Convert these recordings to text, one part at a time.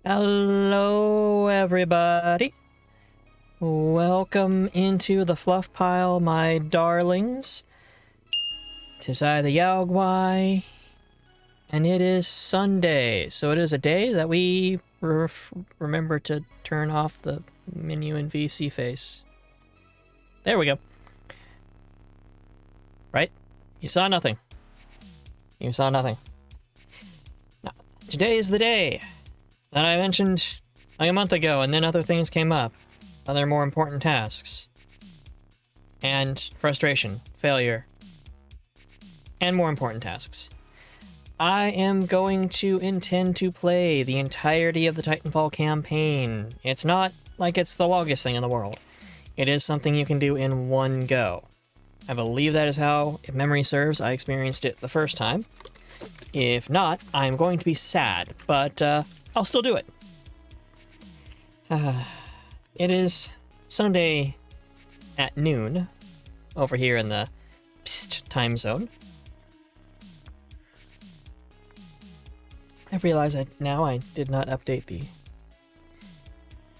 Hello, everybody. Welcome into the fluff pile, my darlings. 'Tis I, the Yaogwai, and it is Sunday, so it is a day that we remember to turn off the menu in VC face. There we go. Right? You saw nothing. You saw nothing. Now, today is the day that I mentioned like a month ago, and then other things came up. Other more important tasks. And frustration, failure, and more important tasks. I am going to intend to play the entirety of the Titanfall campaign. It's not like it's the longest thing in the world. It is something you can do in one go. I believe that is how, if memory serves, I experienced it the first time. If not, I'm going to be sad, but I'll still do it. It is Sunday at noon over here in the time zone. I realize now I did not update the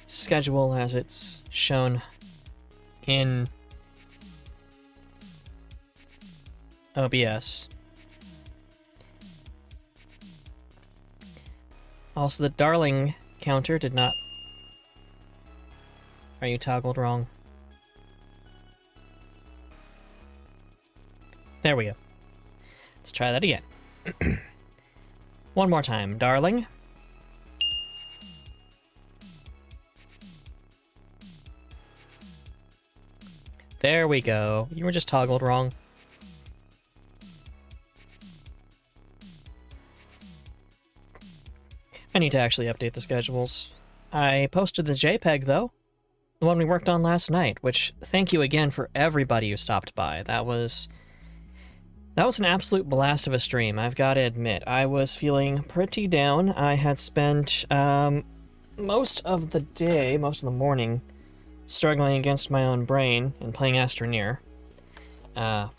schedule as it's shown in OBS. Also, the darling counter did not... Are you toggled wrong? There we go. Let's try that again. One more time, darling. There we go. You were just toggled wrong. I need to actually update the schedules. I posted the JPEG, though. The one we worked on last night, which, thank you again for everybody who stopped by. That was an absolute blast of a stream, I've got to admit. I was feeling pretty down. I had spent most of the day, most of the morning, struggling against my own brain and playing Astroneer.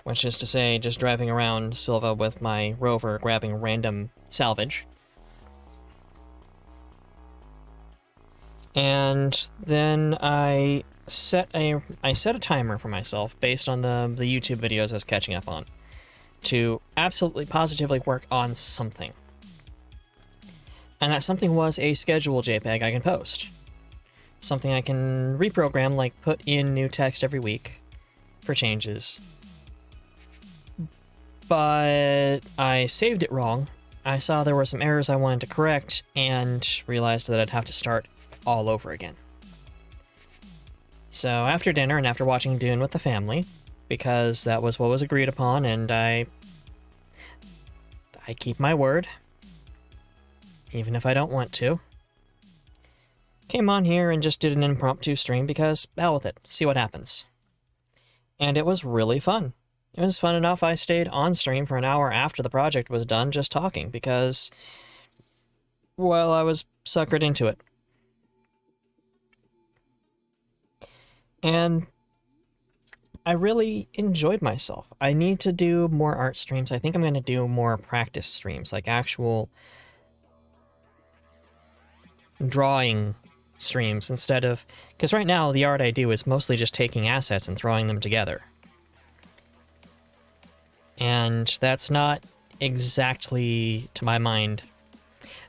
Which is to say, just driving around Silva with my rover, grabbing random salvage. And then I set a timer for myself based on the YouTube videos I was catching up on to absolutely positively work on something. And that something was a schedule JPEG I can post. Something I can reprogram, like put in new text every week for changes. But I saved it wrong. I saw there were some errors I wanted to correct and realized that I'd have to start all over again. So after dinner and after watching Dune with the family, because that was what was agreed upon, and I keep my word, even if I don't want to, came on here and just did an impromptu stream because, hell with it, see what happens. And it was really fun. It was fun enough I stayed on stream for an hour after the project was done just talking because, well, I was suckered into it. And I really enjoyed myself. I need to do more art streams. I think I'm going to do more practice streams, like actual drawing streams instead of... Because right now, the art I do is mostly just taking assets and throwing them together. And that's not exactly, to my mind...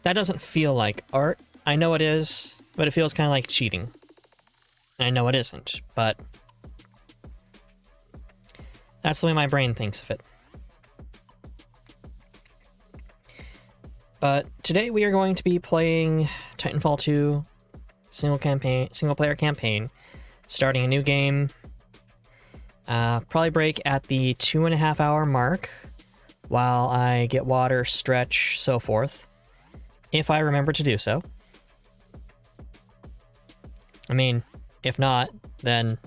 That doesn't feel like art. I know it is, but it feels kind of like cheating. I know it isn't, but that's the way my brain thinks of it. But today we are going to be playing Titanfall 2 single player campaign, starting a new game. Probably break at the 2.5 hour mark while I get water, stretch, so forth, if I remember to do so. I mean, if not, then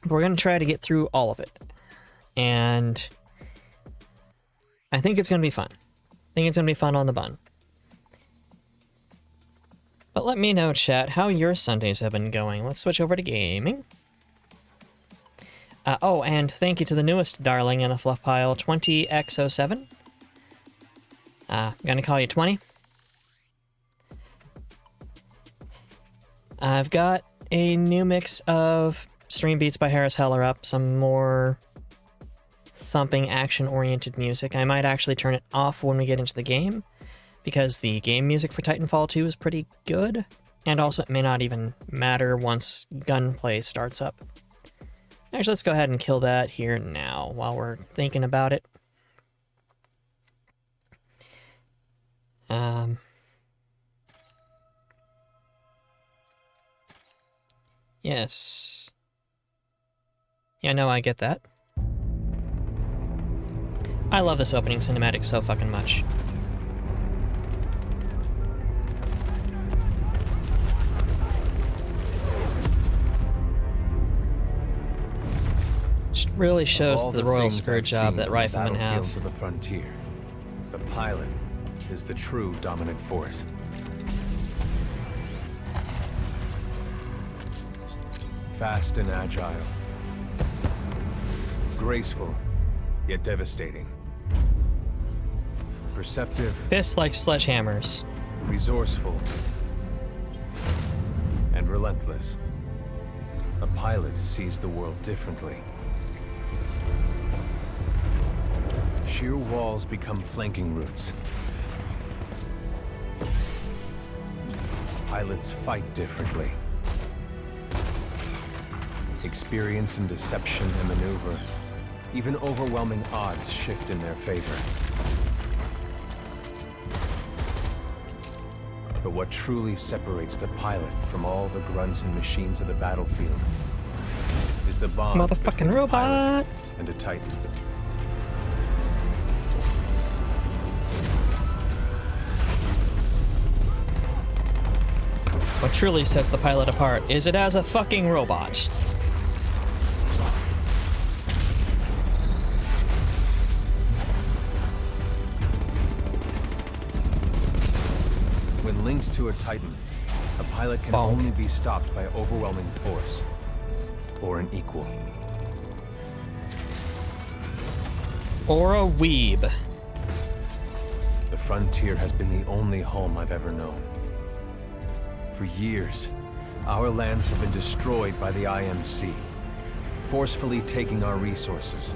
we're going to try to get through all of it. And I think it's going to be fun. I think it's going to be fun on the bun. But let me know, chat, how your Sundays have been going. Let's switch over to gaming. Oh, and thank you to the newest darling in the fluff pile, 20x07. I'm gonna call you 20. I've got a new mix of stream beats by Harris Heller up, some more thumping, action-oriented music. I might actually turn it off when we get into the game, because the game music for Titanfall 2 is pretty good, and also it may not even matter once gunplay starts up. Actually, let's go ahead and kill that here now, while we're thinking about it. Yes. Yeah, no, I get that. I love this opening cinematic so fucking much. Just really shows the Royal Scourge job that riflemen have. To the frontier, the pilot is the true dominant force. Fast and agile. Graceful, yet devastating. Perceptive. Fists like sledgehammers. Resourceful. And relentless. A pilot sees the world differently. Sheer walls become flanking routes. Pilots fight differently. Experienced in deception and maneuver, even overwhelming odds shift in their favor. But what truly separates the pilot from all the grunts and machines of the battlefield is the bond Motherfucking robot and a Titan. What truly sets the pilot apart is it as a fucking robot. When linked to a Titan, a pilot can only be stopped by overwhelming force, or an equal. Or a weeb. The frontier has been the only home I've ever known. For years, our lands have been destroyed by the IMC, forcefully taking our resources,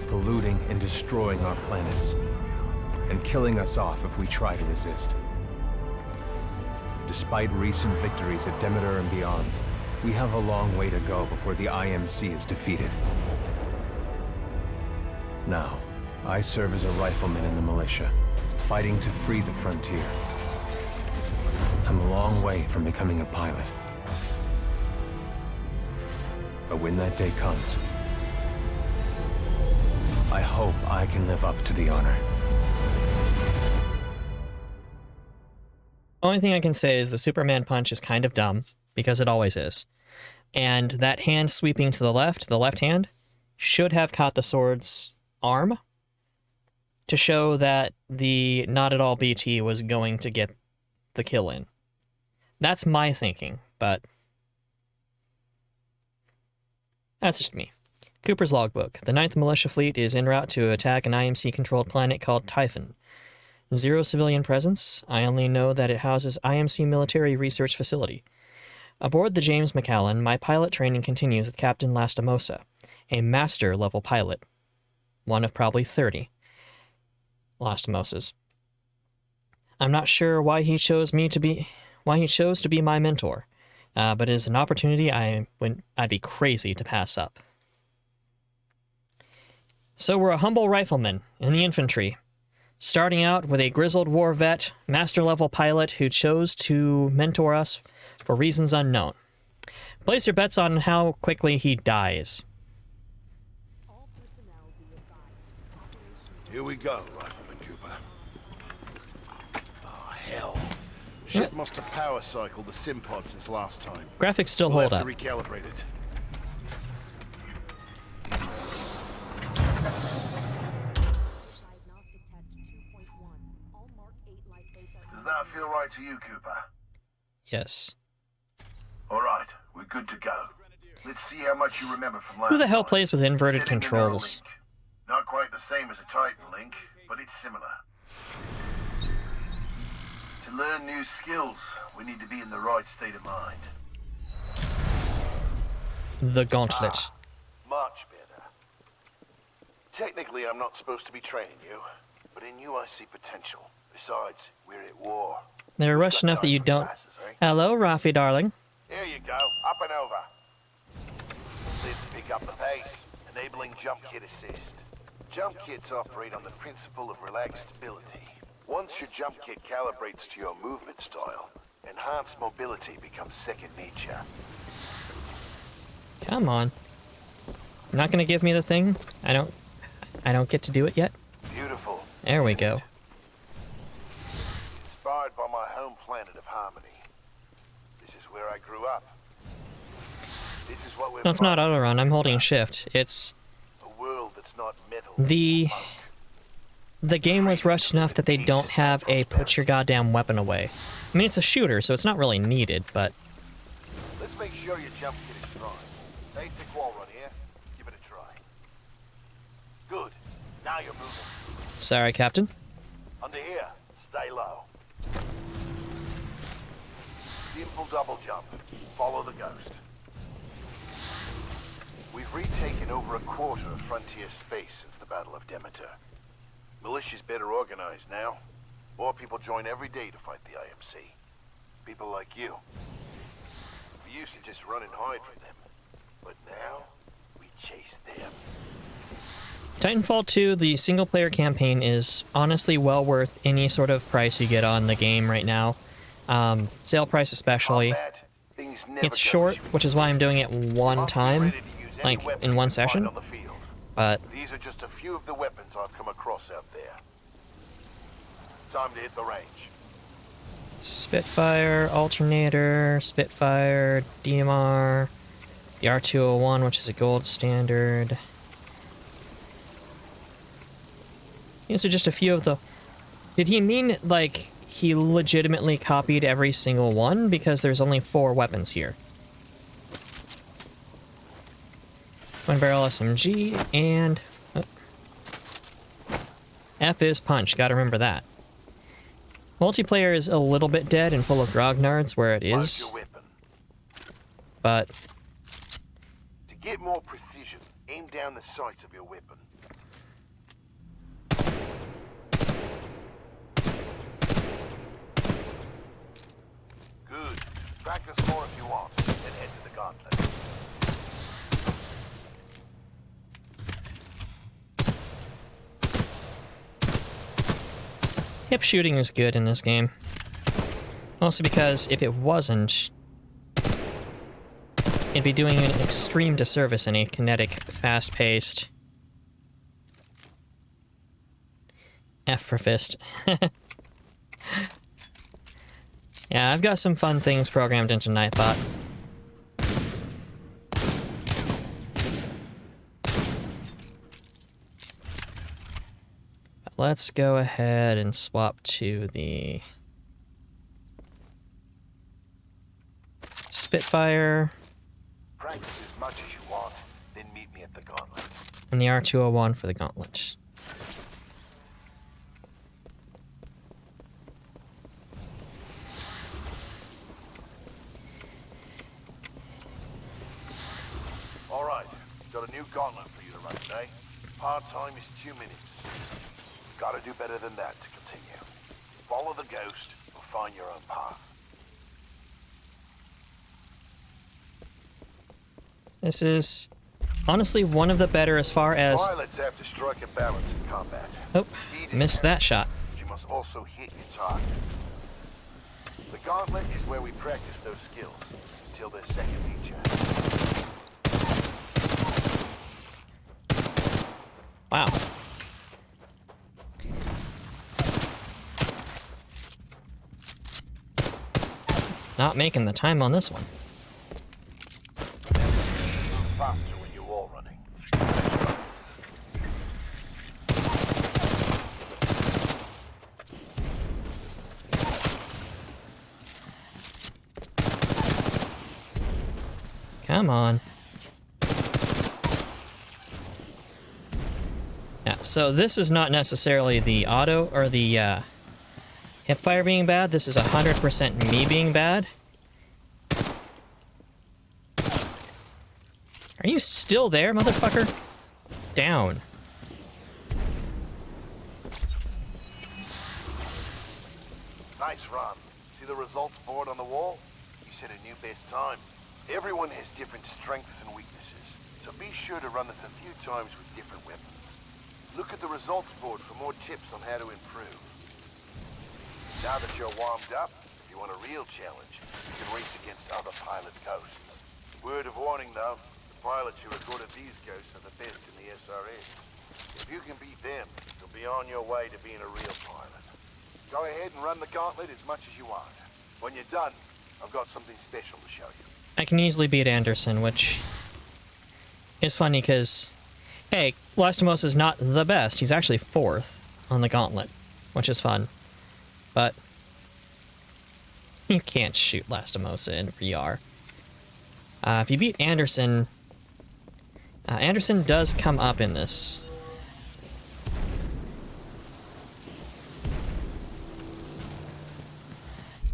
polluting and destroying our planets, and killing us off if we try to resist. Despite recent victories at Demeter and beyond, we have a long way to go before the IMC is defeated. Now, I serve as a rifleman in the militia, fighting to free the frontier. I'm a long way from becoming a pilot. But when that day comes, I hope I can live up to the honor. Only thing I can say is the Superman punch is kind of dumb, because it always is. And that hand sweeping to the left hand, should have caught the sword's arm to show that the not at all BT was going to get the kill in. That's my thinking, but that's just me. Cooper's logbook. The 9th Militia Fleet is en route to attack an IMC-controlled planet called Typhon. 0 civilian presence. I only know that it houses IMC military research facility. Aboard the James McAllen, my pilot training continues with Captain Lastimosa, a master-level pilot. One of probably 30 Lastimosas. I'm not sure why he chose to be my mentor, but it is an opportunity I'd be crazy to pass up. So we're a humble rifleman in the infantry, starting out with a grizzled war vet, master-level pilot who chose to mentor us for reasons unknown. Place your bets on how quickly he dies. Here we go, Rifleman Cooper. Oh, hell. Ship must have power cycled the sim pod since last time. Graphics still hold up. We'll have to recalibrate it. Does that feel right to you, Cooper? Yes. All right, we're good to go. Let's see how much you remember from last Who the hell time. plays with inverted Sitting in controls? our link. Not quite the same as a Titan link, but it's similar. To learn new skills, we need to be in the right state of mind. the gauntlet. Much better. Technically, I'm not supposed to be training you, but in you I see potential. Besides, we're at war. They're Who's rushed got enough that time you for don't... classes, eh? Hello, Rafi, darling. Here you go, up and over. Let's pick up the pace, enabling jump kit assist. Jump kits operate on the principle of relaxed stability. Once your jump kit calibrates to your movement style, enhanced mobility becomes second nature. Come on. You're not gonna give me the thing? I don't get to do it yet? Beautiful. There we go. Inspired by my home planet of Harmony. This is where I grew up. This is what we're No, it's not fighting auto-run. for. I'm holding shift. It's... A world that's not metal. The... smoke. The game was rushed enough that they don't have a put your goddamn weapon away. I mean, it's a shooter, so it's not really needed, but... Let's make sure your jump kit is strong. Basic wall run here. Give it a try. Good. Now you're moving. Sorry, Captain. Under here. Stay low. Simple double jump. Follow the ghost. We've retaken over a quarter of frontier space since the Battle of Demeter. Militia's better organized now. More people join every day to fight the IMC. People like you. We used to just run and hide from them. But now, we chase them. Titanfall 2, the single-player campaign, is honestly well worth any sort of price you get on the game right now. Sale price especially. Combat, things never It's go short, as you which is why I'm doing it one must be time, ready to use any like weapon in you one can find session, on the field. but These are just a few of the weapons I've come across out there. Time to hit the range. Spitfire, Alternator, Spitfire, DMR, the R201, which is a gold standard. These are just a few of the... Did he mean, like, he legitimately copied every single one? Because there's only 4 weapons here. Twin barrel SMG, and... oh. F is punch, gotta remember that. Multiplayer is a little bit dead and full of grognards where it Load is, your weapon. but To get more precision, aim down the sights of your weapon. Good. Practice more if you want, then head to the gauntlet. hip shooting is good in this game. Mostly because if it wasn't, it'd be doing an extreme disservice in a kinetic, fast-paced... F for fist. Yeah, I've got some fun things programmed into Nightbot. Let's go ahead and swap to the Spitfire Practice as much as you want, then meet me at the gauntlet. and the R201 for the gauntlet. All right, got a new gauntlet for you to run today. Part time is 2 minutes. Gotta do better than that to continue. Follow the ghost or find your own path. This is honestly one of the better as far as... Pilots have to strike a balance in combat. Oh, Speed is missed that paramount, shot. but you must also hit your targets. The gauntlet is where we practice those skills until they're second nature. Wow. Not making the time on this one. Move faster when you're wall running. Come on. Yeah, so this is not necessarily the auto or the hipfire being bad. This is 100% me being bad. Are you still there, motherfucker? Down. Nice run. See the results board on the wall? You set a new best time. Everyone has different strengths and weaknesses, so be sure to run this a few times with different weapons. Look at the results board for more tips on how to improve. Now that you're warmed up, if you want a real challenge, you can race against other pilot ghosts. Word of warning though, the pilots who recorded these ghosts are the best in the SRS. If you can beat them, you'll be on your way to being a real pilot. Go ahead and run the gauntlet as much as you want. When you're done, I've got something special to show you. I can easily beat Anderson, which is funny because, hey, Lastimos is not the best. He's actually 4th on the gauntlet, which is fun. But you can't shoot Lastimos in VR. If you beat Anderson, Anderson does come up in this.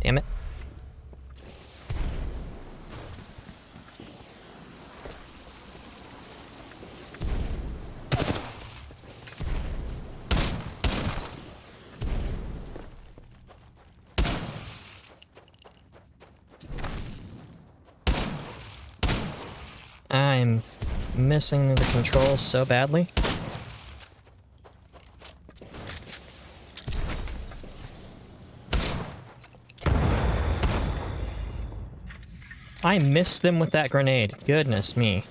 Damn it. I'm missing the controls so badly. I missed them with that grenade. Goodness me.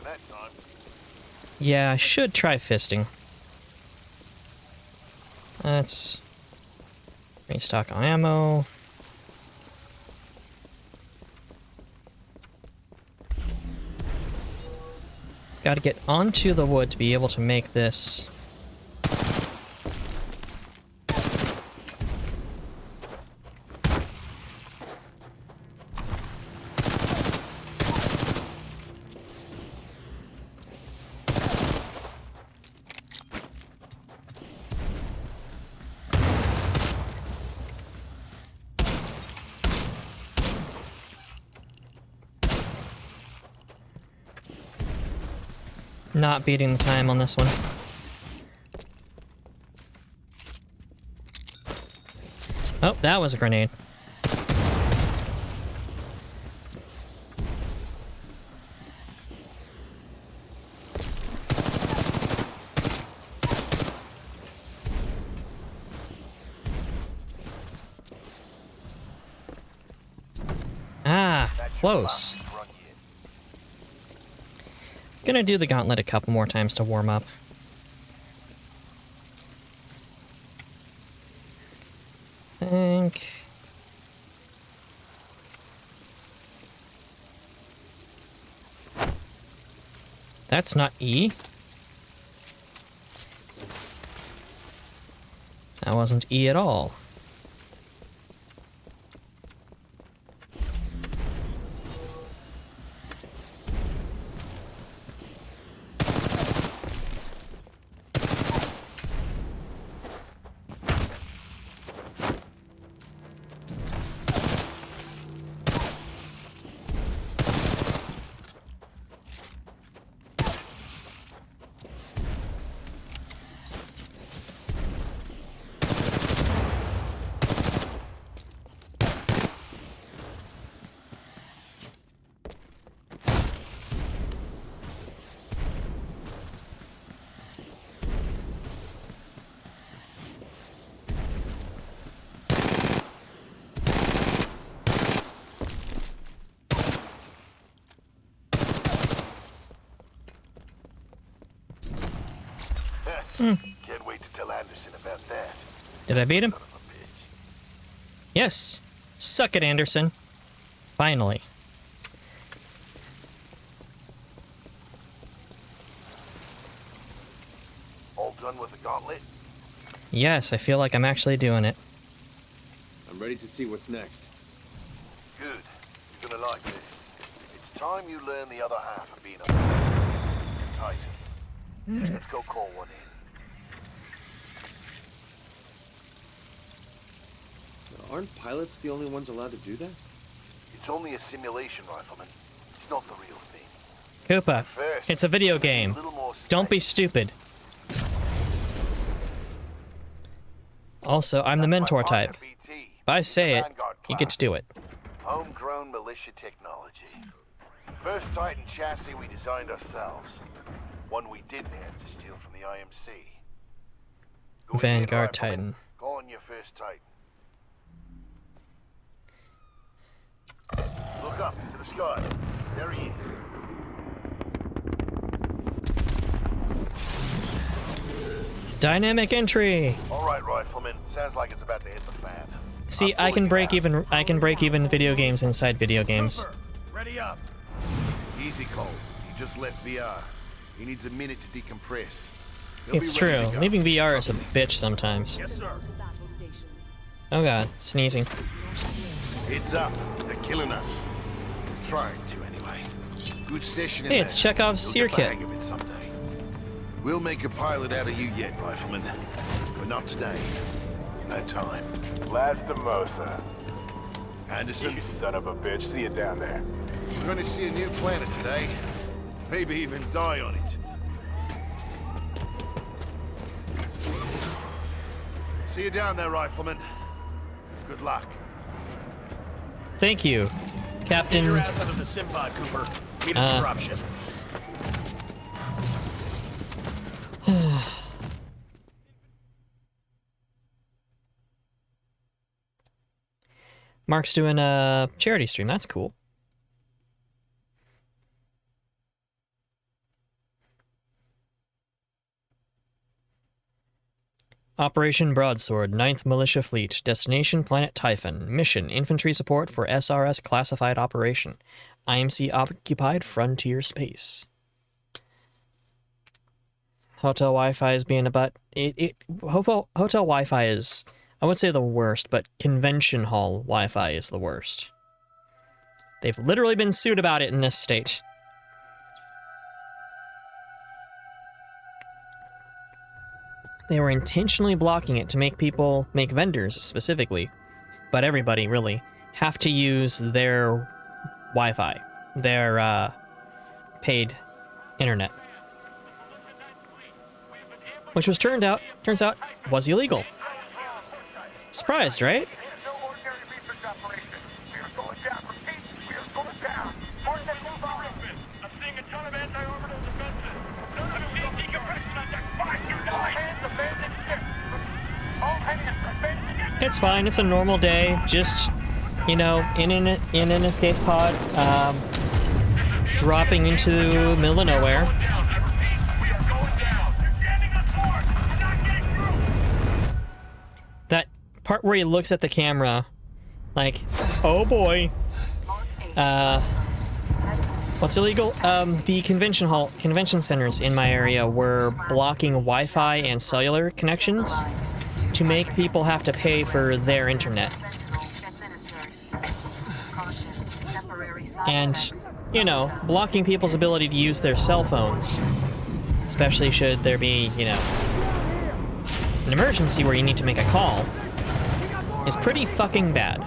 That time. Yeah, I should try fisting. Let's restock ammo. Gotta get onto the wood to be able to make this. Not beating the time on this one. Oh, that was a grenade. Ah, close. Gonna do the gauntlet a couple more times to warm up. Think. That's not E. That wasn't E at all. Can't wait to tell Anderson about that. Did I beat him? Son of a bitch. Yes. Suck it, Anderson. Finally. All done with the gauntlet? Yes, I feel like I'm actually doing it. I'm ready to see what's next. Good. You're gonna like this. It's time you learn the other half of being a Titan. Let's go call one in. Aren't pilots the only ones allowed to do that? It's only a simulation, Rifleman. It's not the real thing. Koopa, First, it's a video a game. little more space. Don't be stupid. Also, I'm the mentor type. If I say it, you get to do it. Homegrown militia technology. First Titan chassis we designed ourselves. One we didn't have to steal from the IMC. Go Vanguard ahead, Rifleman. Titan. Call on your first Titan. Look up to the sky. There he is. Dynamic entry. All right, Rifleman. Sounds like it's about to hit the fan. See, I'm I can pulling break you out. even. I can break even video games inside video games. Cooper, ready up. Easy, Cole. He just left VR. He needs a minute to decompress. He'll It's be ready true. to go. Leaving VR is a bitch sometimes. Yes, sir. Oh god, sneezing. Heads up. They're killing us. Trying to, anyway. Good session in Hey, it's there. Chekhov's You'll sear get the kit. hang of it someday. We'll make a pilot out of you yet, Rifleman. But not today. No time. Lastimosa. Anderson, You son of a bitch. See you down there. we're going to see a new planet today. Maybe even die on it. See you down there, Rifleman. Good luck. Thank you, Captain. Get your ass out of the Simpod, Cooper. Meet at the dropship. Mark's doing a charity stream. That's cool. Operation Broadsword, 9th Militia Fleet. Destination Planet Typhon. Mission, infantry support for SRS classified operation. IMC occupied frontier space. Hotel Wi-Fi is being a butt. Hotel Wi-Fi is, I would say, the worst, but convention hall Wi-Fi is the worst. They've literally been sued about it in this state. They were intentionally blocking it to make vendors specifically, but everybody really, have to use their Wi-Fi, their paid internet. Which turns out, was illegal. Surprised, right? It's fine. It's a normal day. Just, you know, in an escape pod, dropping into the middle of nowhere. That part where he looks at the camera, like, oh boy. What's illegal? The convention centers in my area were blocking Wi-Fi and cellular connections to make people have to pay for their internet. And, you know, blocking people's ability to use their cell phones, especially should there be, you know, an emergency where you need to make a call, is pretty fucking bad.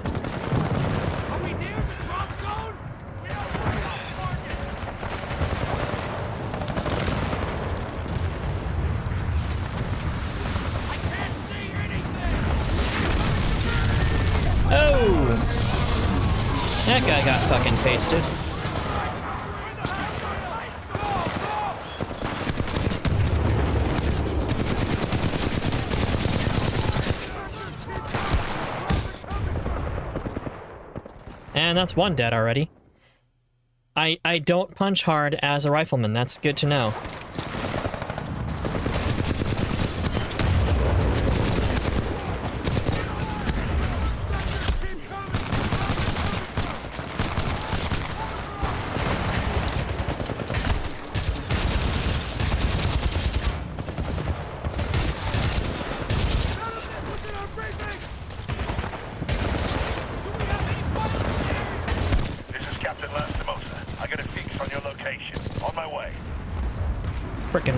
Oh! That guy got fucking pasted. And that's one dead already. I don't punch hard as a rifleman, that's good to know.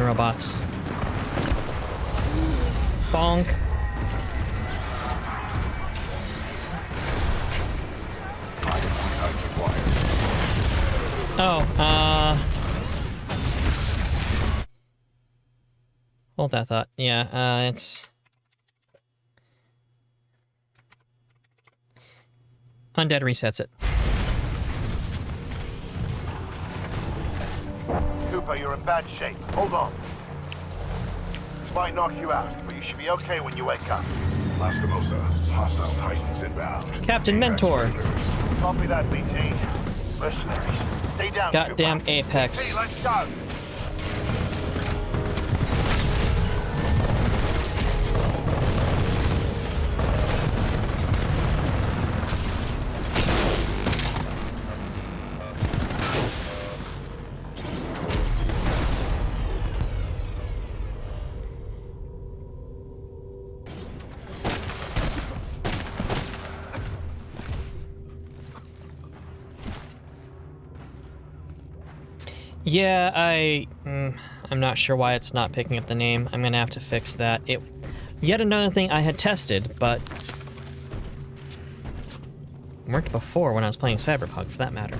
robots. Bonk. Oh, hold that thought. Yeah, it's... Undead resets it. Cooper, you're in bad shape. Hold on. This might knock you out, but you should be okay when you wake up. Lastimosa, hostile Titans inbound. Captain Mentor. Copy that, BT. Mercenaries, stay down, Goddamn Cooper. Apex. Hey, let's go. Yeah, I'm not sure why it's not picking up the name. I'm gonna have to fix that. Yet another thing I had tested, but worked before when I was playing Cyberpunk, for that matter.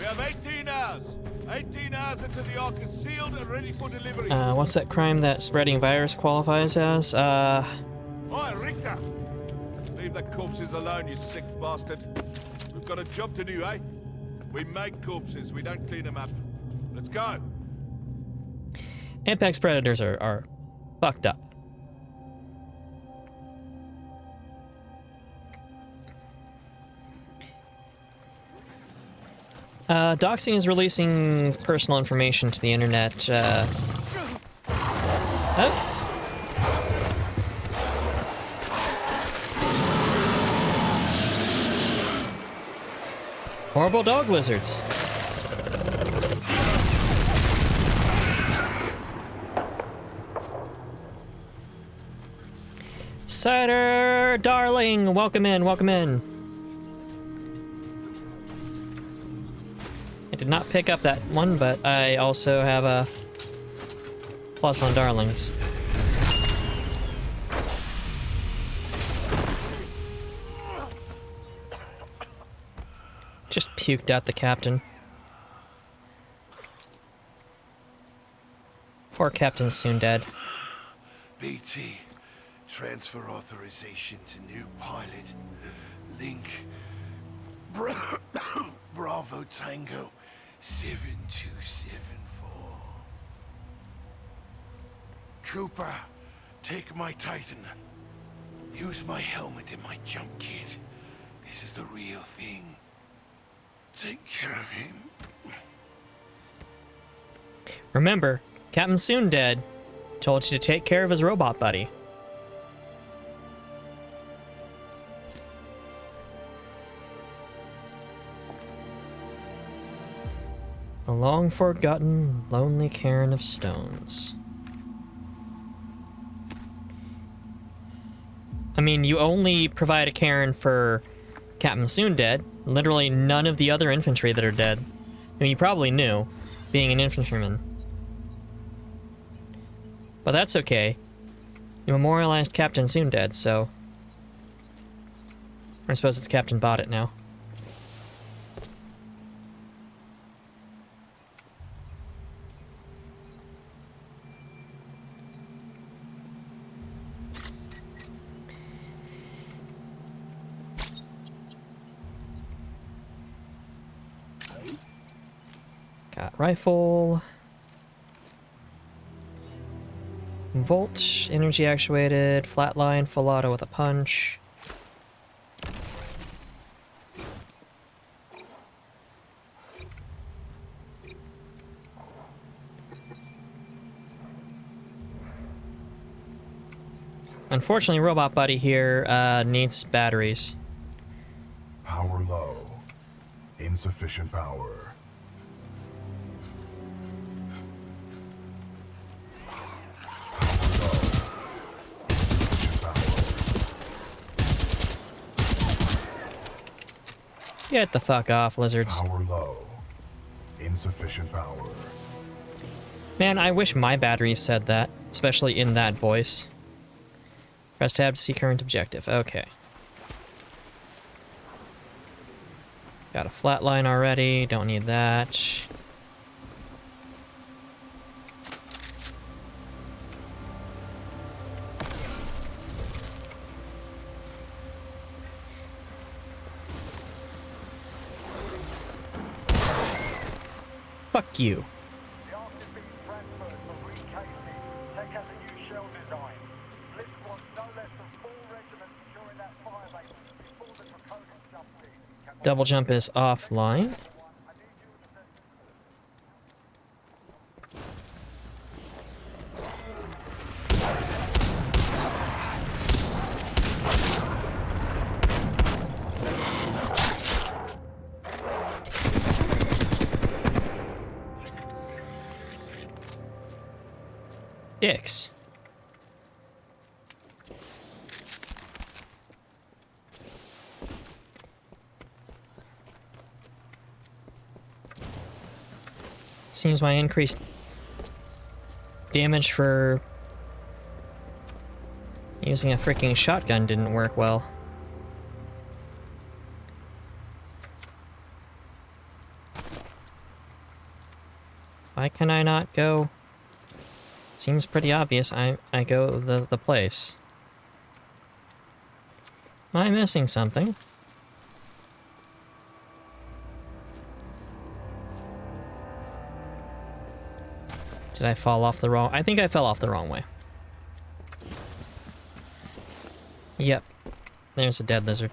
We have 18 hours. 18 hours until the Ark is sealed and ready for delivery. What's that crime that spreading virus qualifies as? Oi, Richter! Leave the corpses alone, you sick bastard. We've got a job to do, eh? We make corpses, we don't clean them up. Let's go. Apex predators are fucked up. Doxing is releasing personal information to the internet. Oh. Horrible dog lizards. Cider, darling, welcome in, welcome in. I did not pick up that one, but I also have a plus on darlings. Just puked out the captain. Poor captain's soon dead. BT, transfer authorization to new pilot. Link. Bravo Tango 7274. Cooper, take my Titan. Use my helmet and my jump kit. This is the real thing. Take care of him. Remember, Captain Soon Dead told you to take care of his robot buddy. A long-forgotten, lonely cairn of stones. I mean, you only provide a cairn for Captain Soon Dead. Literally none of the other infantry that are dead. I mean, you probably knew, being an infantryman. But that's okay. You memorialized Captain Soon Dead, so... I suppose it's Captain Bought It now. Got rifle. Volt, energy actuated, flatline, full auto with a punch. Unfortunately, Robot Buddy here needs batteries. Power low. Insufficient power. Get the fuck off, lizards. Power low. Insufficient power. Man, I wish my battery said that, especially in that voice. Press tab to see current objective. Okay. Got a flatline already. Don't need that. Fuck you. The arc is being transferred for recasing. Tech has a new shell design. Blitz wants no less than 4 regiments during that fire base before the draconian jumped in. Double jump is offline. Dicks. Seems my increased damage for using a freaking shotgun didn't work well. Why can I not go? Seems pretty obvious. I go the place. Am I missing something? Did I fall off the wrong? I think I fell off the wrong way. Yep. There's a dead lizard.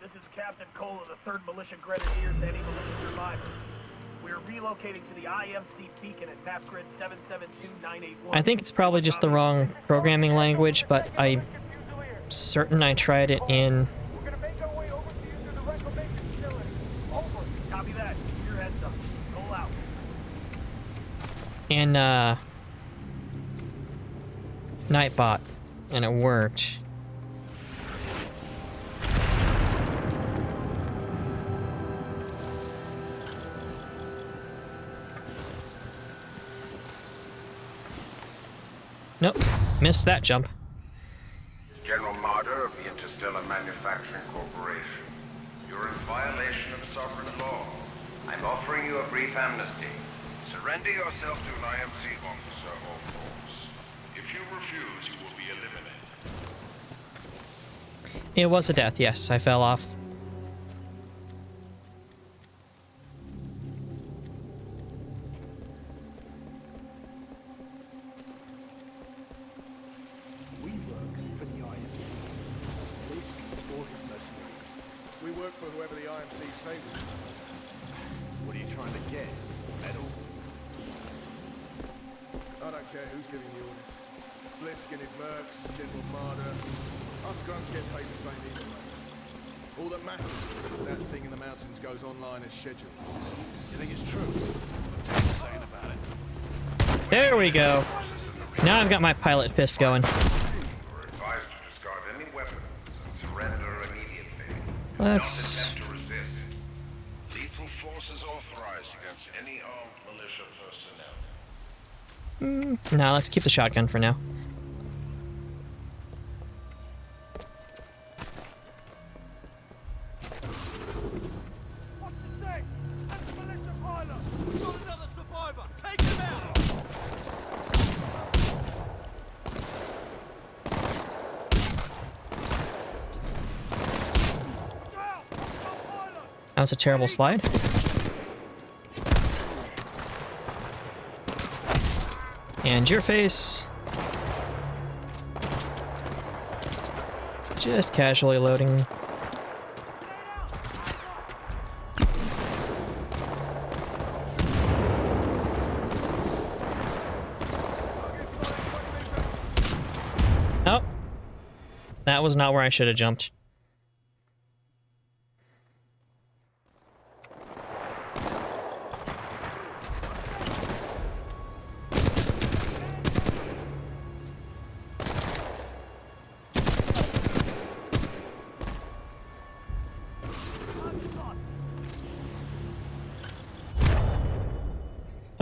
This is Captain Cole of the 3rd Militia Grenadiers, any militia survivors. We are relocating to the IMC beacon at map grid 772981. I think it's probably just the wrong programming language, but I'm certain I tried it in... We're gonna make our way over to you to the reclamation facility. Over. Copy that. Keep your heads up. Cole out. in Nightbot, and it worked. Nope, missed that jump. General Marder of the Interstellar Manufacturing Corporation. You're in violation of sovereign law. I'm offering you a brief amnesty. Surrender yourself to an IMC officer or force. If you refuse, you will be eliminated. It was a death, yes. I fell off. We work for the IMC. This or his mercenaries. We work for whoever the IMC say we do. What are you trying to get? Medal? I don't care who's giving the orders. Blisk and his mercs, General Marder. Us grunts get paid the same either way. All that matters is that thing in the mountains goes online as scheduled. You think it's true? What's he saying about it? There we go. Now I've got my pilot fist going. You're advised to discard any weapons and surrender immediately. Do Let's... not attempt to resist. Lethal force is authorized against any armed militia personnel. No, let's keep the shotgun for now. What's the thing? That's the militia pilot. We've got another survivor. Take him out. Down. Pilot. That was a terrible slide. And your face. Just casually loading. Oh. That was not where I should have jumped.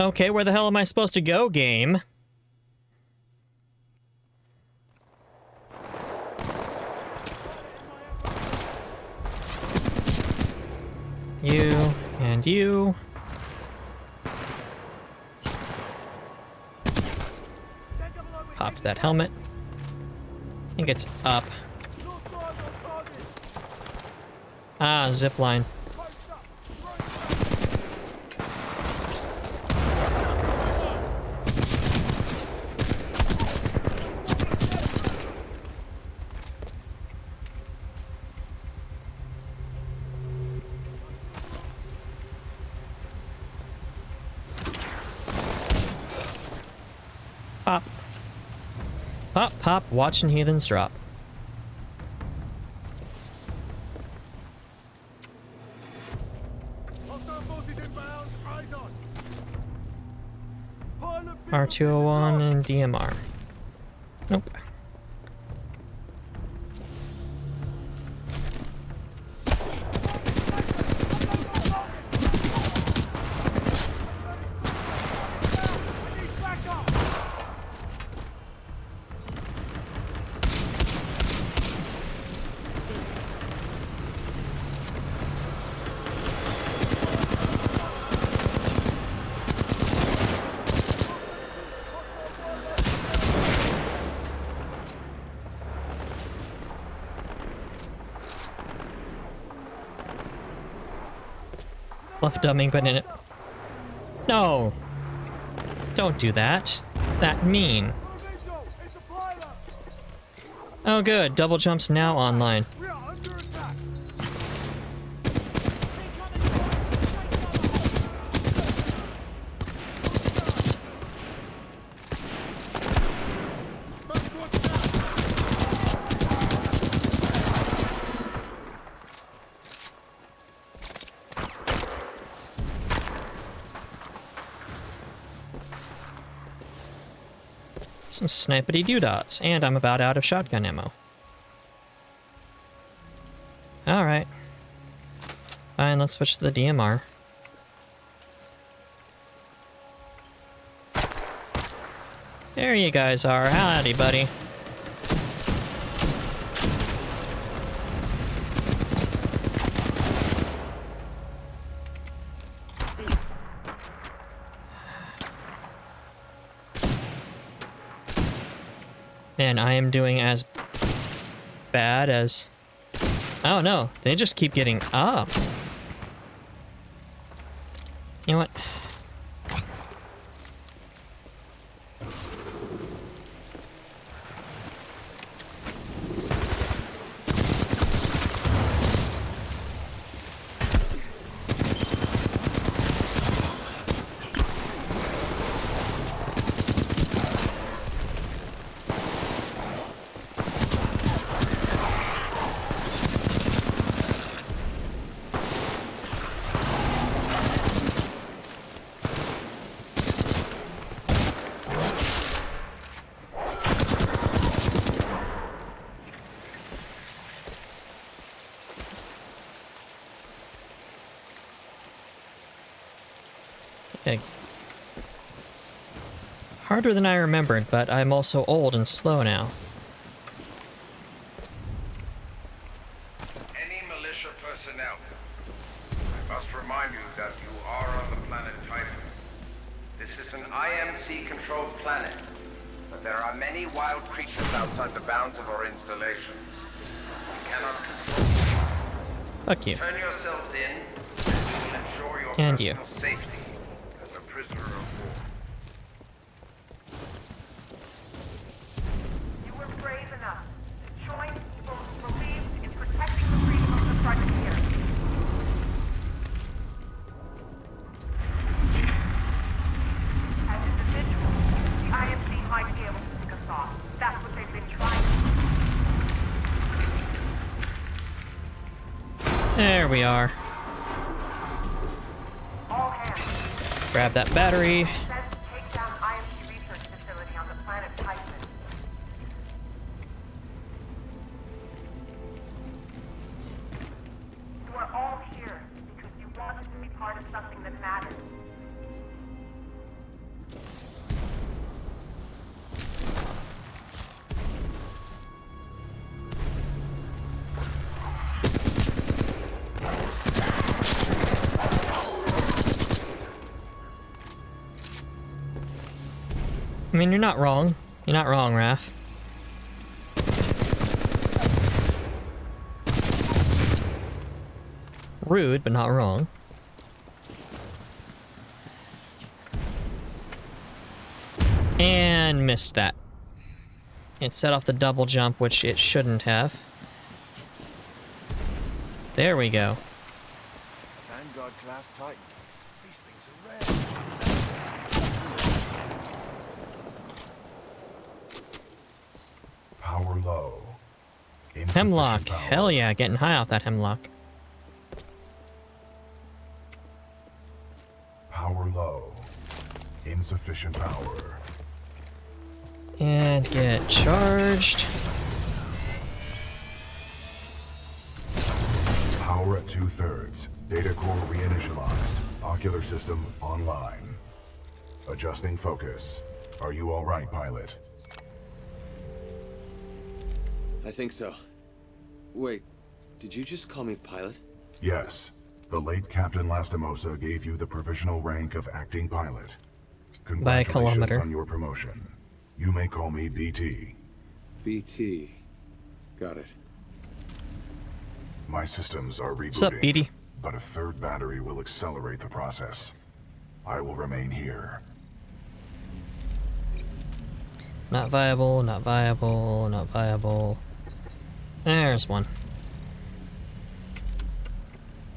Okay, where the hell am I supposed to go, game? You and you. Popped that helmet. I think it's up. Ah, zipline. Pop. Pop, pop, watching heathens drop. R201 and DMR. Nope. Left dumbing, but in it. No! Don't do that. That mean. Oh good, double jump's now online. Some snipity doodots, and I'm about out of shotgun ammo. Alright. Fine, let's switch to the DMR. There you guys are. Howdy, buddy. Man, I am doing as bad as... Oh no, they just keep getting up. You know what? Okay. Harder than I remembered, but I'm also old and slow now. Any militia personnel, I must remind you that you are on the planet Titan. This is an IMC-controlled planet, but there are many wild creatures outside the bounds of our installations. We cannot control them. Fuck you. Turn yourselves in and ensure your And you. personal safety as a prisoner of war. You were brave enough to join people who believed in protecting the freedom of the frontier. As individuals, the IMC might be able to pick us off. That's what they've been trying to do. There we are. All hands. Grab that battery. Sent to take down IMC research facility on the planet Titan. You are all here because you wanted to be part of something that matters. I mean, you're not wrong. You're not wrong, Raph. Rude, but not wrong. And missed that. It set off the double jump, which it shouldn't have. There we go. Vanguard class Titan. These things are rare. Power low. Insufficient Hemlock. power. Hell yeah, getting high off that hemlock. Power low. Insufficient power. And get charged. Power at 2/3. Data core reinitialized. Ocular system online. Adjusting focus. Are you all right, pilot? I think so. Wait, did you just call me pilot? Yes. The late Captain Lastimosa gave you the provisional rank of acting pilot. By a Congratulations kilometer. on your promotion. You may call me BT. BT. Got it. My systems are rebooting. What's up, BD? But a third battery will accelerate the process. I will remain here. Not viable, not viable, not viable. There's one.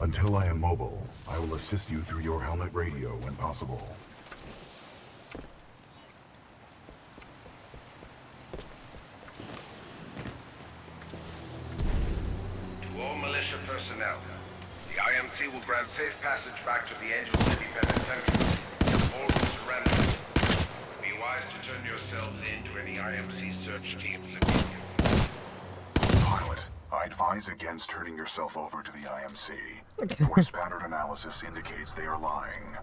Until I am mobile, I will assist you through your helmet radio when possible. To all militia personnel, the IMC will grant safe passage back to the Angel City Penitentiary. All will surrender. Be wise to turn yourselves in to any IMC search teams. Pilot, I advise against turning yourself over to the IMC. Voice pattern analysis indicates they are lying.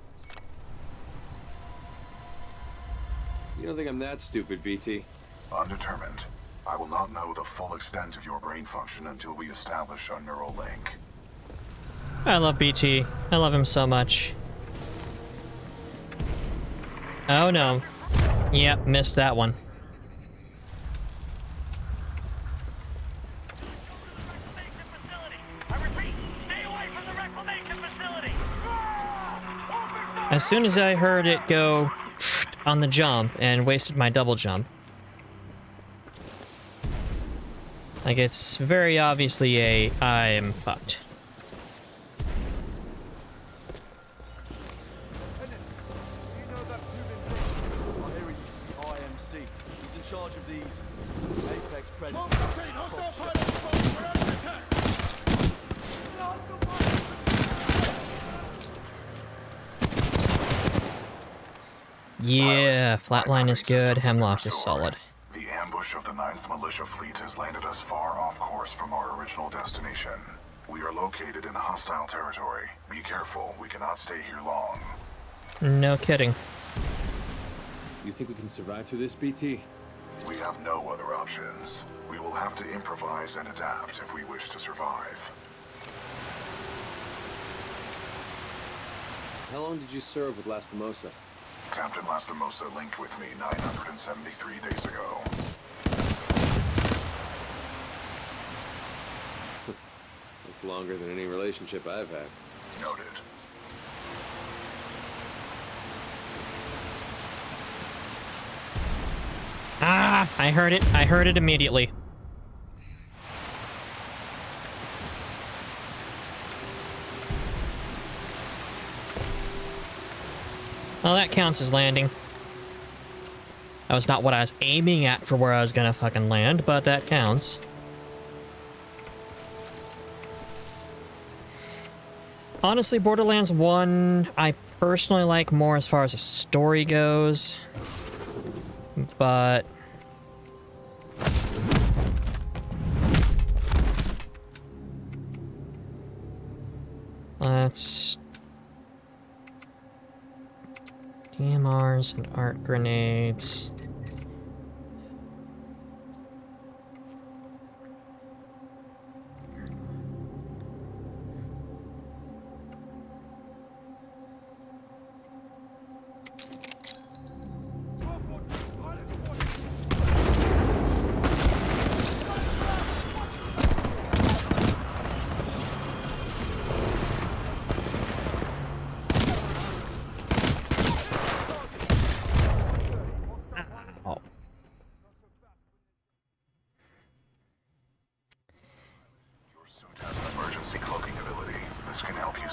You don't think I'm that stupid, BT? Undetermined. I will not know the full extent of your brain function until we establish a neural link. I love BT. I love him so much. Oh no. Yep, missed that one. As soon as I heard it go on the jump and wasted my double jump, like, it's very obviously I'm fucked. You know that Putin I hear he's the IMC. He's in charge of these Apex Predators. Yeah, flatline is good, hemlock is solid. The ambush of the 9th Militia Fleet has landed us far off course from our original destination. We are located in hostile territory. Be careful, we cannot stay here long. No kidding. You think we can survive through this, BT? We have no other options. We will have to improvise and adapt if we wish to survive. How long did you serve with Lastimosa? Captain Lastimosa linked with me 973 days ago. That's longer than any relationship I've had. Noted. Ah, I heard it. I heard it immediately. Well, that counts as landing. That was not what I was aiming at for where I was gonna fucking land, but that counts. Honestly, Borderlands 1, I personally like more as far as the story goes. But let's DMRs and art grenades.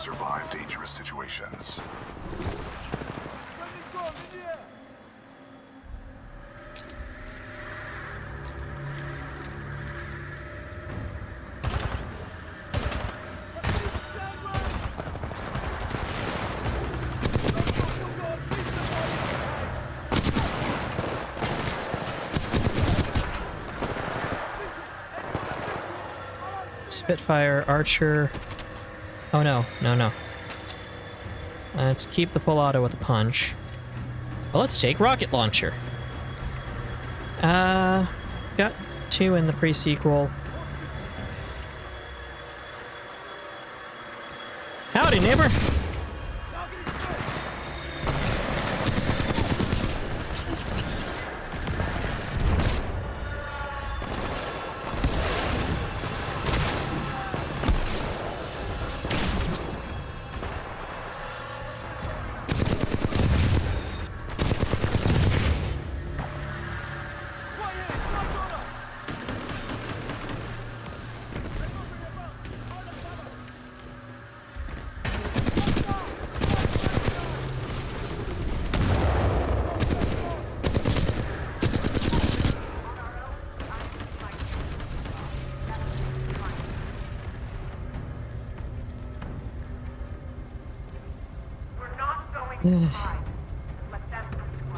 survive dangerous situations. Spitfire, Archer. Oh no, no. Let's keep the full auto with a punch. Well, let's take rocket launcher. Got 2 in the pre-sequel. Howdy, neighbor.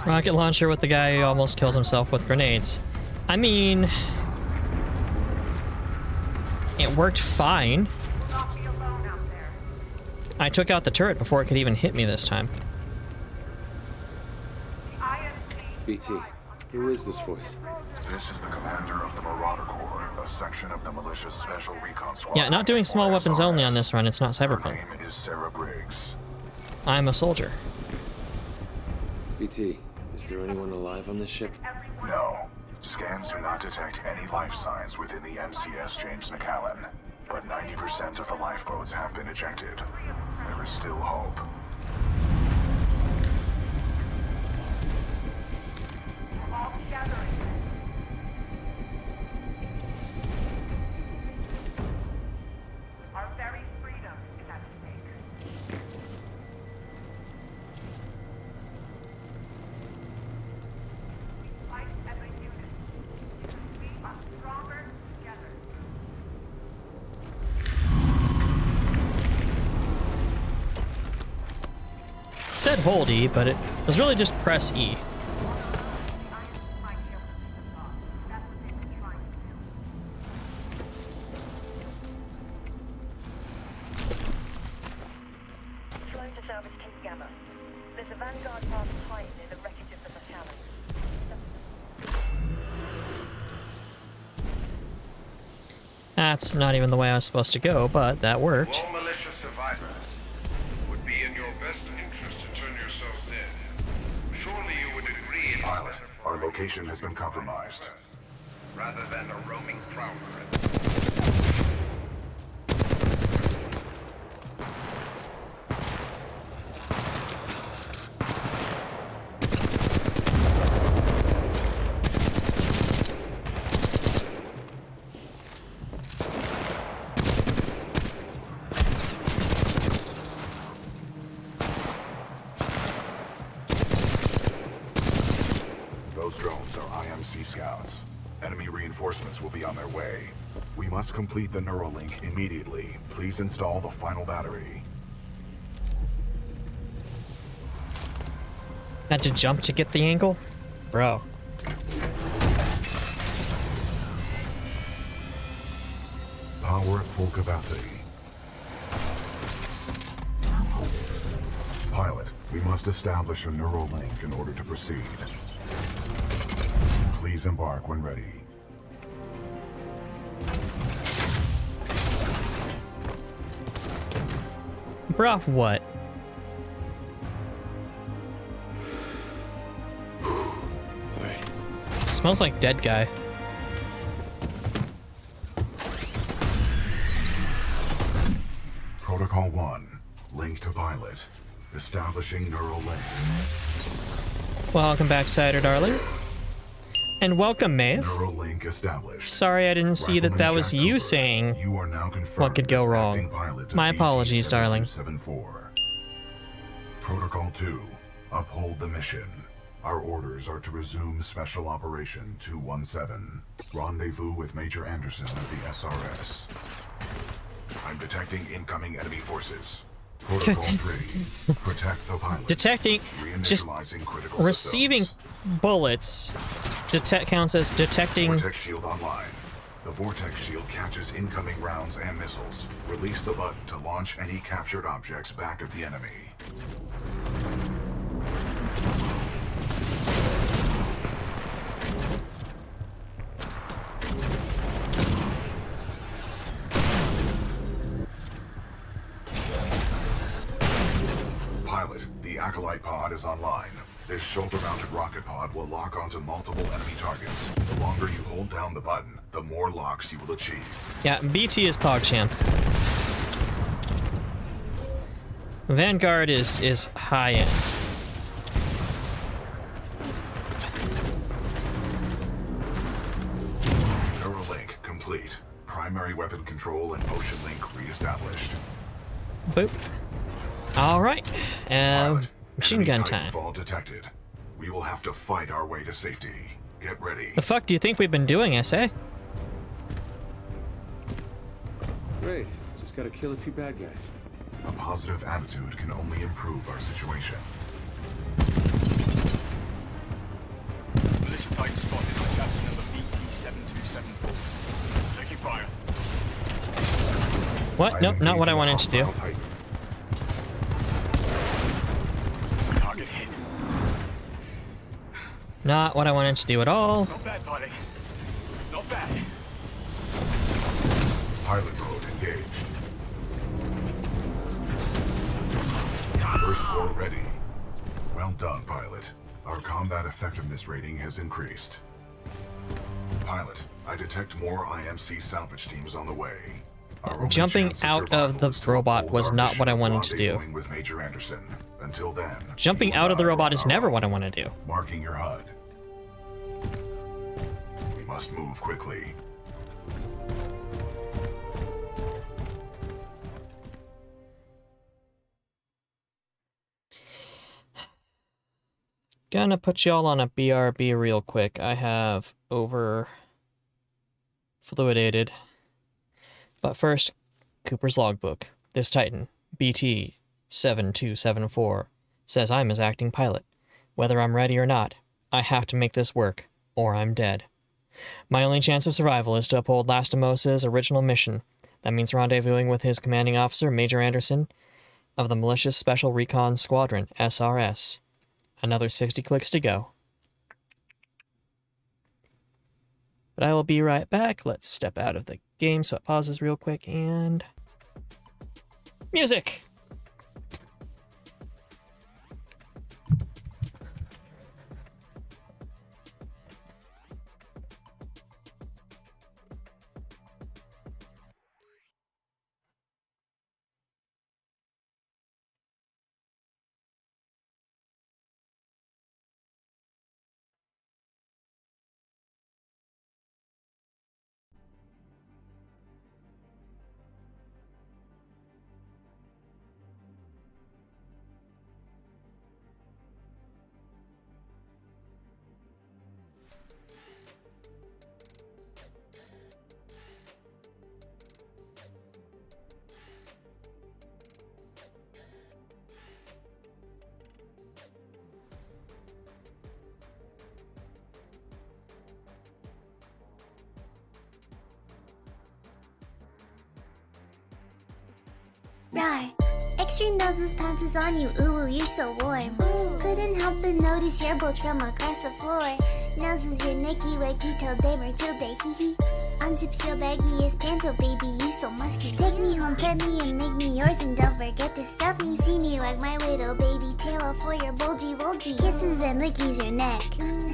Rocket launcher with the guy who almost kills himself with grenades. I mean, it worked fine. I took out the turret before it could even hit me this time. BT, who is this voice? This is the commander of the Marauder Corps, a section of the militia's special recon squad. Yeah, not doing small weapons only on this run. It's not Her Cyberpunk. name is Sarah Briggs. I'm a soldier. BT, is there anyone alive on this ship? No. Scans do not detect any life signs within the MCS James McAllen, but 90% of the lifeboats have been ejected. There is still hope. All together. Our very freedom is at stake. We fight as a unit. We are stronger together. It said hold E, but it was really just press E. Flying to salvage Team Gamma. There's a Vanguard class Titan in the wreckage of the McAllen. That's not even the way I was supposed to go, but that worked. All militia survivors, it would be in your best interest to turn yourselves in. Surely you would agree it's Pilot, better our for location has been compromised. rather than a roaming prowler. Those drones are IMC scouts. Enemy reinforcements will be on their way. We must complete the Neuralink immediately. Please install the final battery. Had to jump to get the angle? Bro. Power at full capacity. Pilot, we must establish a Neuralink in order to proceed. Please embark when ready. Bruh, what? Smells like dead guy. Protocol 1. Link to pilot. Establishing Neuralink. Welcome back, Cider darling. And welcome, Maeve. Neuralink established. Sorry I didn't see that that was you saying You are now confirmed what could go as wrong. acting pilot of My apologies, darling. BT-7274. Protocol 2. Uphold the mission. Our orders are to resume Special Operation 217. Rendezvous with Major Anderson of the SRS. I'm detecting incoming enemy forces. Protocol 3. Protect the pilot. Detecting, just Reinitializing critical receiving systems. bullets counts as detecting. Vortex shield online. The vortex shield catches incoming rounds and missiles. Release the button to launch any captured objects back at the enemy. Pilot, the Acolyte pod is online. This shoulder-mounted rocket pod will lock onto multiple enemy targets. The longer you hold down the button, the more locks you will achieve. Yeah, BT is PogChamp. Vanguard is high end. Neuralink complete. Primary weapon control and motion link re-established. Boop. All right. Pilot, Machine enemy gun time. Titanfall detected. We will have to fight our way to safety. Get ready. The fuck do you think we've been doing, SA? Great. Just gotta kill a few bad guys. A positive attitude can only improve our situation. Militia Titan spotted on chassis number BT-7274. Taking fire. What? Nope, not what I wanted to do. Target hit. Not what I wanted to do at all. Not bad, pilot. Not bad. Pilot mode engaged. First war ready. Well done, pilot. Our combat effectiveness rating has increased. Pilot, I detect more IMC salvage teams on the way. Our only Jumping chance out survival of the is to robot uphold was our not mission what I of wanted to do. rendezvousing with Major Anderson. Until then, Jumping you will out of the die robot on is our never own. what I want to do. Marking your HUD. We must move quickly. Gonna put y'all on a BRB real quick. I have over fluidated. But first, Cooper's logbook. This Titan, BT-7274, says I'm his acting pilot. Whether I'm ready or not, I have to make this work, or I'm dead. My only chance of survival is to uphold Lastimos' original mission. That means rendezvousing with his commanding officer, Major Anderson, of the Malicious Special Recon Squadron, SRS. Another 60 clicks to go. But I will be right back. Let's step out of the game so it pauses real quick and... music! Rawr. Extra noses pounces on you, ooh, you're so warm. Couldn't help but notice your bolts from across the floor. Noses your Nicky Wacky till day Matilda, hee hee. Unzips your baggiest pants, oh baby, you so musky. Take me home, pet me, and make me yours, and don't forget to stuff me. See me wag my widow baby tail off for your bulgy wulgy. Kisses and lickies your neck.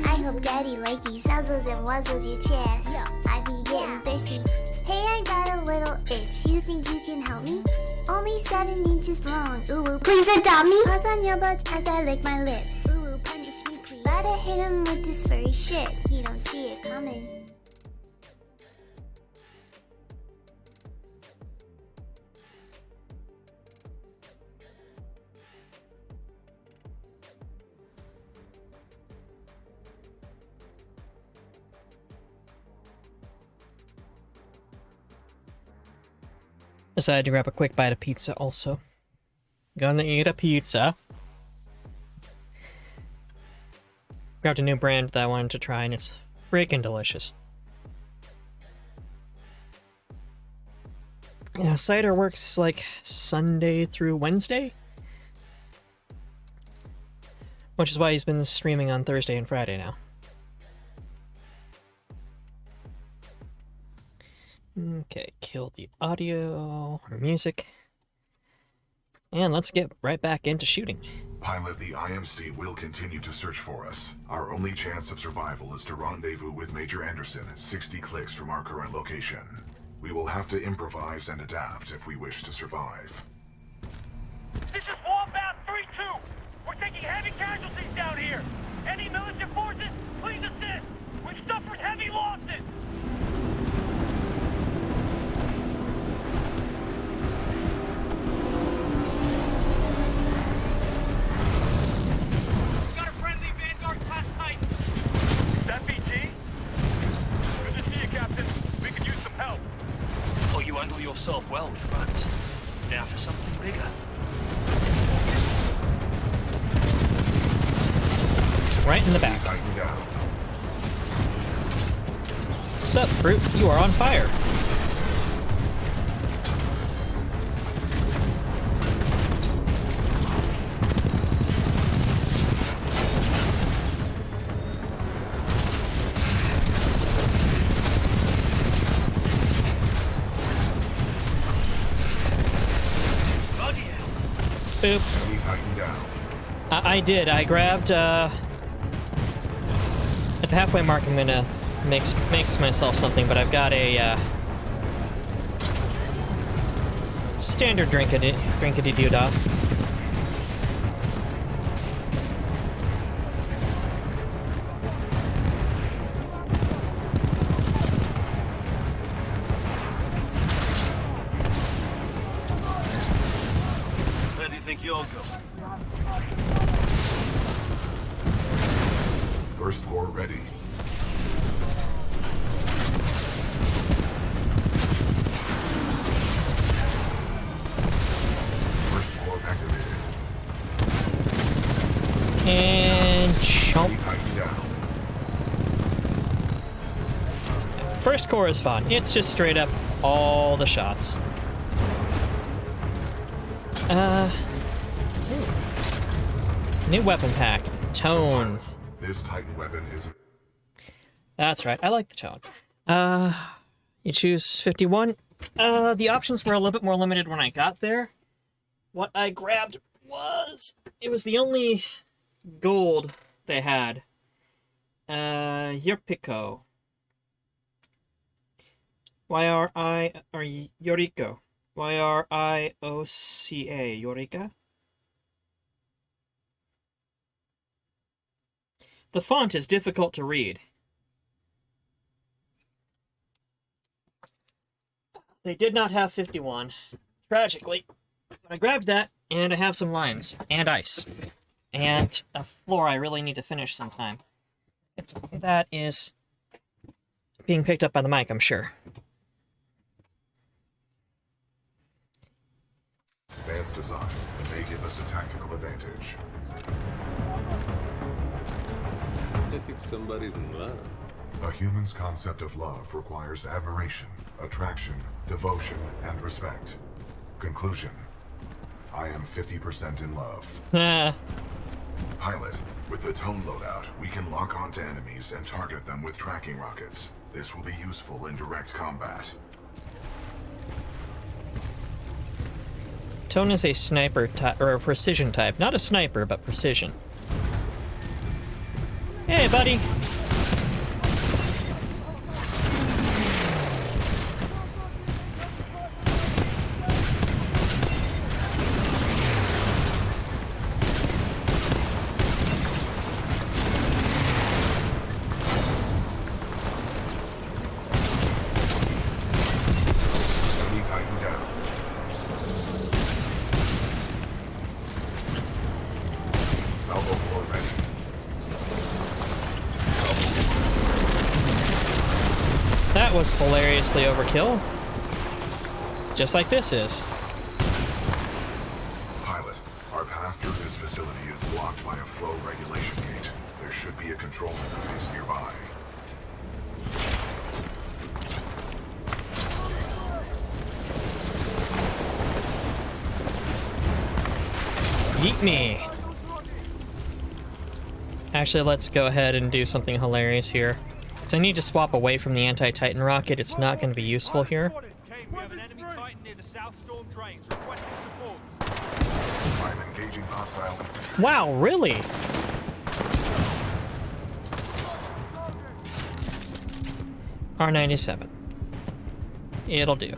I hope daddy likey nuzzles and wuzzles your chest. I be getting thirsty. Hey, I got a little itch. You think you can help me? Only 7 inches long. Ooh, please adopt me. Paws on your butt as I lick my lips. Ooh, punish me, please. Gotta hit him with this furry shit. He don't see it coming. Decided to grab a quick bite of pizza also. Gonna eat a pizza. Grabbed a new brand that I wanted to try, and it's freaking delicious. Yeah, cider works like Sunday through Wednesday, which is why he's been streaming on Thursday and Friday now. Okay, kill the audio or music. And let's get right back into shooting. Pilot, the IMC will continue to search for us. Our only chance of survival is to rendezvous with Major Anderson, 60 clicks from our current location. We will have to improvise and adapt if we wish to survive. This is Wombat 3-2. We're taking heavy casualties down here. Any militia forces, please assist. We've suffered heavy losses. Got a friendly Vanguard class Titan. That BT? Good to see you, Captain. We could use some help. Oh, you handle yourself well, Franz. Now for something bigger. Right in the back. Sup, Fruit? You are on fire. Boop. I did. I grabbed, at the halfway mark, I'm gonna mix myself something, but I've got a, standard drinkity-doo-dah. Where do you think you'll go? First floor ready. First floor activated. And chomp. First core is fun. It's just straight up all the shots. New weapon pack. Tone. This Titan weapon is... That's right, I like the tone. You choose 51. The options were a little bit more limited when I got there. What I grabbed was... It was the only gold they had. Yorpico. Y-R-I... or Yoriko. Y-R-I-O-C-A. Yorika? The font is difficult to read. They did not have 51, tragically. But I grabbed that, and I have some limes, and ice, and a floor I really need to finish sometime. That is being picked up by the mic, I'm sure. Advanced design may give us a tactical advantage. I think somebody's in love. A human's concept of love requires admiration, attraction, devotion, and respect. Conclusion. I am 50% in love. Pilot, with the tone loadout, we can lock onto enemies and target them with tracking rockets. This will be useful in direct combat. Tone is a sniper type, or a precision type. Not a sniper, but precision. Hey, buddy! That was hilariously overkill. Just like this is. Pilot, our path through this facility is blocked by a flow regulation gate. There should be a control interface nearby. Eat me. Actually, let's go ahead and do something hilarious here. Because I need to swap away from the anti-Titan rocket. It's not going to be useful here. We have an enemy Titan near the south storm drains. Requesting support. I'm engaging hostile infantry. Wow, really? R97. It'll do.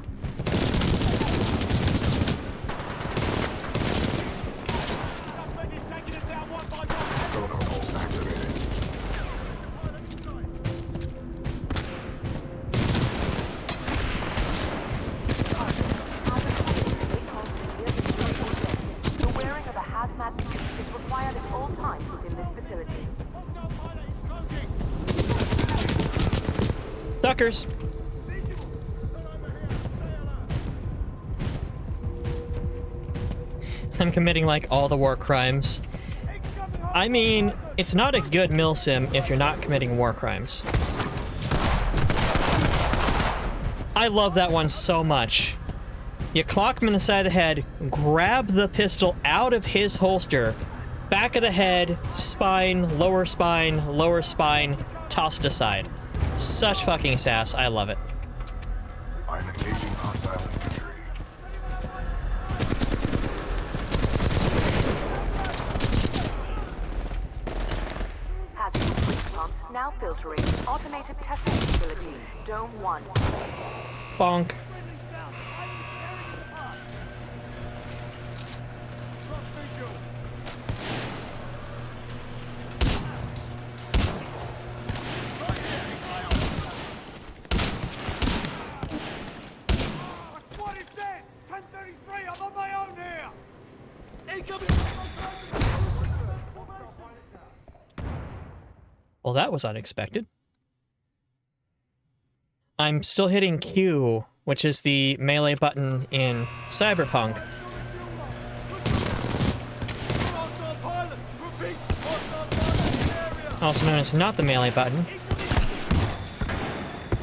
Sonar pulse activated. The wearing of a hazmat suit is required at all times within this facility. Suckers. I'm committing like all the war crimes. I mean, it's not a good milsim if you're not committing war crimes. I love that one so much. You clock him in the side of the head, grab the pistol out of his holster, back of the head, spine, lower spine, tossed aside. Such fucking sass. I love it. I'm engaging hostile infantry. Hazmat waste pumps now filtering. Automated testing facility. Dome 1. Bonk. What is that? 1033, I'm on my own here! Incoming! Well, that was unexpected. I'm still hitting Q, which is the melee button in Cyberpunk. Also known as not the melee button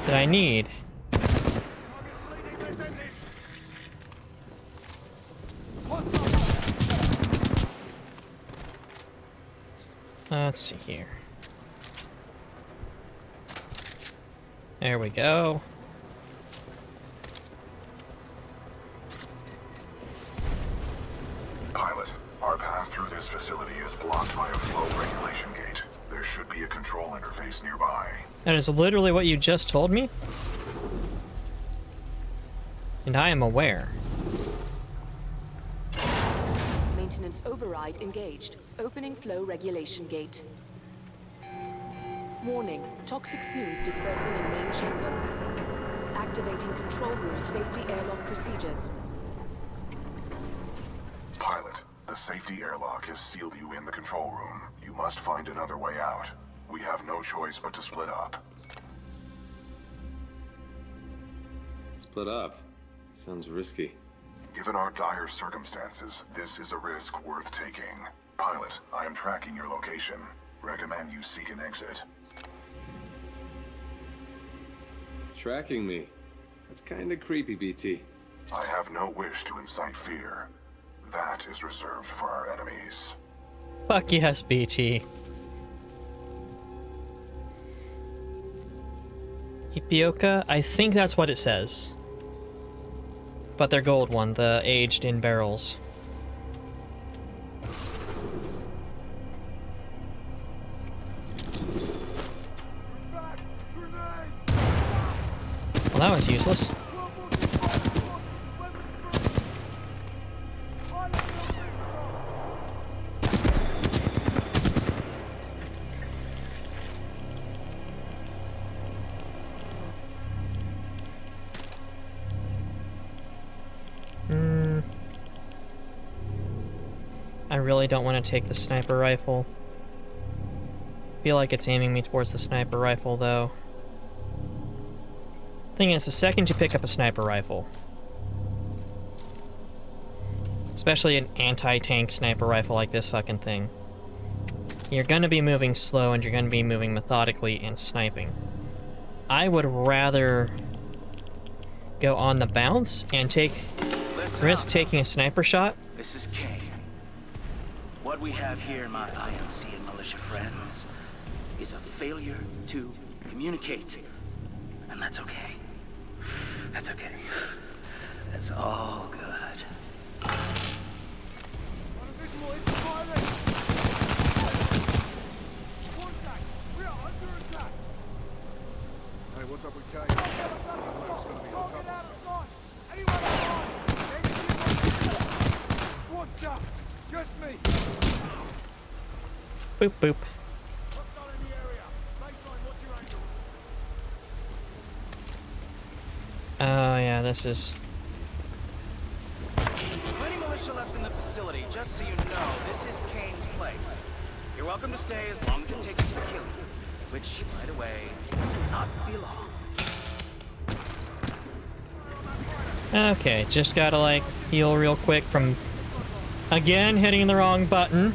that I need. Let's see here. There we go. Pilot, our path through this facility is blocked by a flow regulation gate. There should be a control interface nearby. That is literally what you just told me? And I am aware. Maintenance override engaged. Opening flow regulation gate. Warning, toxic fumes dispersing in main chamber. Activating control room safety airlock procedures. Pilot, the safety airlock has sealed you in the control room. You must find another way out. We have no choice but to split up. Split up? Sounds risky. Given our dire circumstances, this is a risk worth taking. Pilot, I am tracking your location. Recommend you seek an exit. Tracking me? That's kinda creepy, BT. I have no wish to incite fear. That is reserved for our enemies. Fuck yes, BT. Ipioca? I think that's what it says. But their gold one, the aged in barrels. Well, that was useless. I really don't want to take the sniper rifle. Feel like it's aiming me towards the sniper rifle, though. Thing is, the second you pick up a sniper rifle, especially an anti-tank sniper rifle like this fucking thing, you're gonna be moving slow and you're gonna be moving methodically and sniping. I would rather go on the bounce and risk taking a sniper shot. This is Kane. What we have here, my IMC and militia friends, is a failure to communicate. And that's okay. That's okay. That's all good. Hey, what's up with Kane? It's gonna be on top. What's up? Just me. Boop boop. Oh yeah, this is... Plenty militia left in the facility. Just so you know, this is Kane's place. You're welcome to stay as long as it takes to kill you. Which, by the way, will not be long. Okay, just gotta like heal real quick from, again, hitting the wrong button.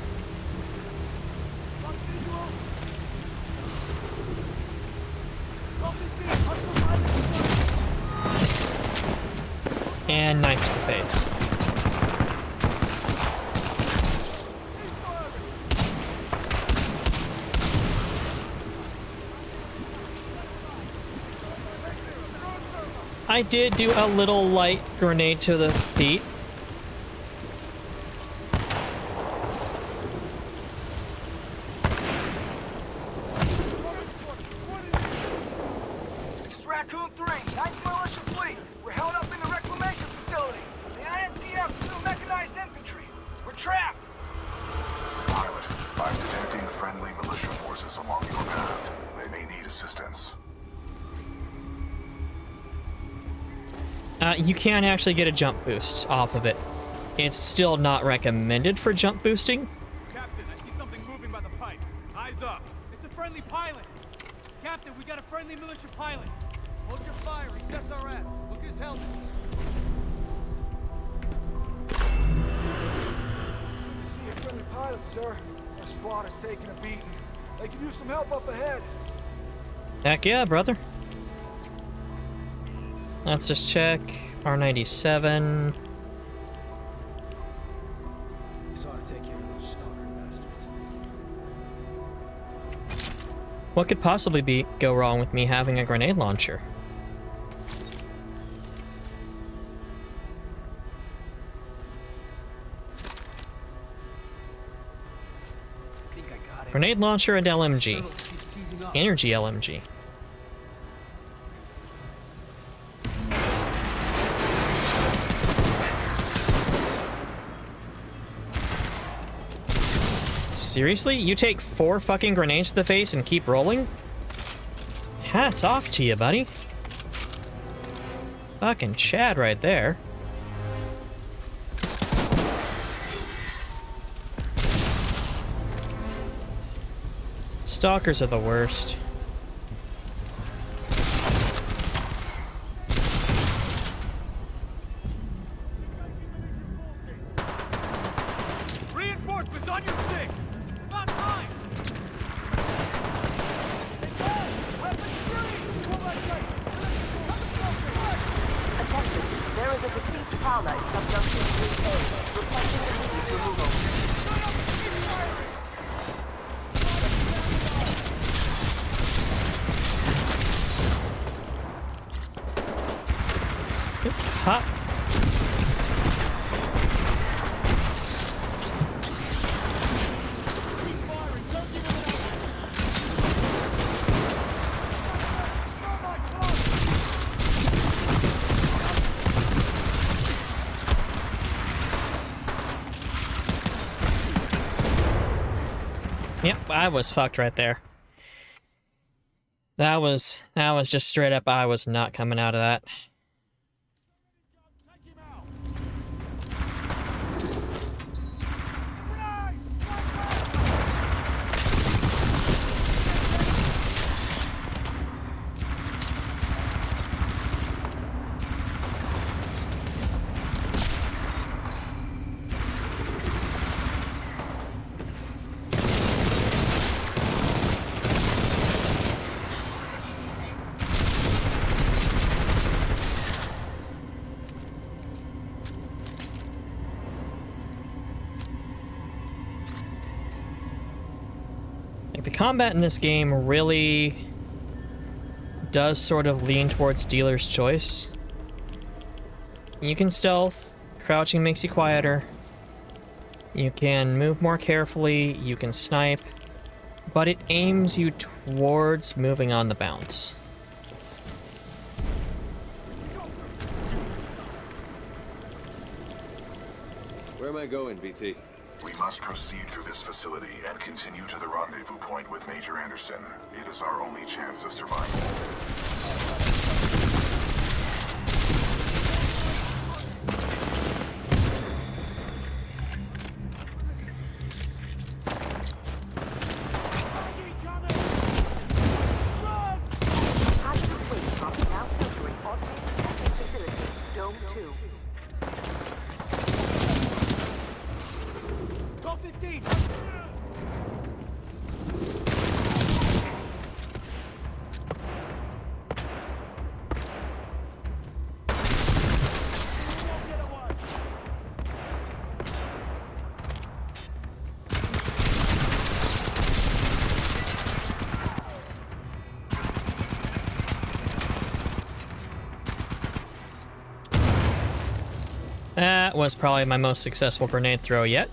And knife to the face. I did do a little light grenade to the feet. This is Raccoon 3, 9th Militia Fleet. We're held up in the reclamation facility. The IMCF's new mechanized infantry. We're trapped. Pilot, I'm detecting friendly militia forces along your path. They may need assistance. You can actually get a jump boost off of it. It's still not recommended for jump boosting. Captain, I see something moving by the pipe. Eyes up. It's a friendly pilot. Captain, we got a friendly militia pilot. Hold your fire. He's SRS. Look at his helmet. See a friendly pilot, sir. Our squad is taking a beating. They could use some help up ahead. Heck yeah, brother. Let's just check. R97. This ought to take care of those stalker bastards. What could possibly go wrong with me having a grenade launcher? Grenade launcher and LMG. Energy LMG. Seriously? You take 4 fucking grenades to the face and keep rolling? Hats off to you, buddy. Fucking Chad right there. Stalkers are the worst. Reinforcements on your six! Not time! Attention, there is a distinct prowler in subjunction 3A, requesting immediate removal. Ha! Yep, I was fucked right there. That was just straight up, I was not coming out of that. combat in this game really does sort of lean towards dealer's choice. You can stealth, crouching makes you quieter. You can move more carefully, you can snipe, but it aims you towards moving on the bounce. Where am I going, BT? We must proceed through this facility and continue to the rendezvous point with Major Anderson. It is our only chance of survival. Hazardous waste drops now filtering automated testing facility, Dome 2. Go 15! That was probably my most successful grenade throw yet.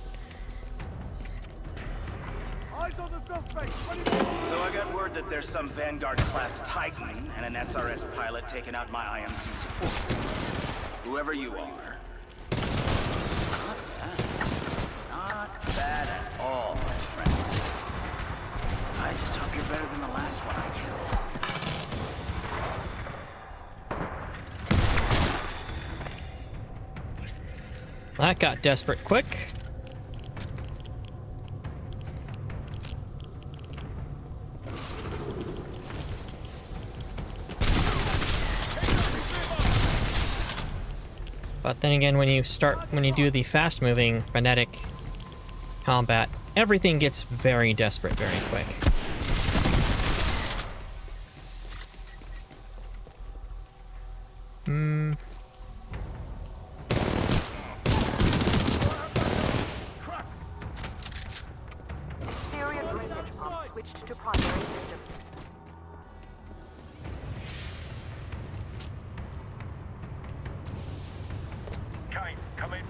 So I got word that there's some Vanguard-class Titan and an SRS pilot taking out my IMC support. Whoever you are. Not bad at all, my friend. I just hope you're better than the last one I killed. That got desperate quick. But then again, when you do the fast-moving, frenetic combat, everything gets very desperate very quick. Exterior drainage pump switched to primary system. Kane, come in.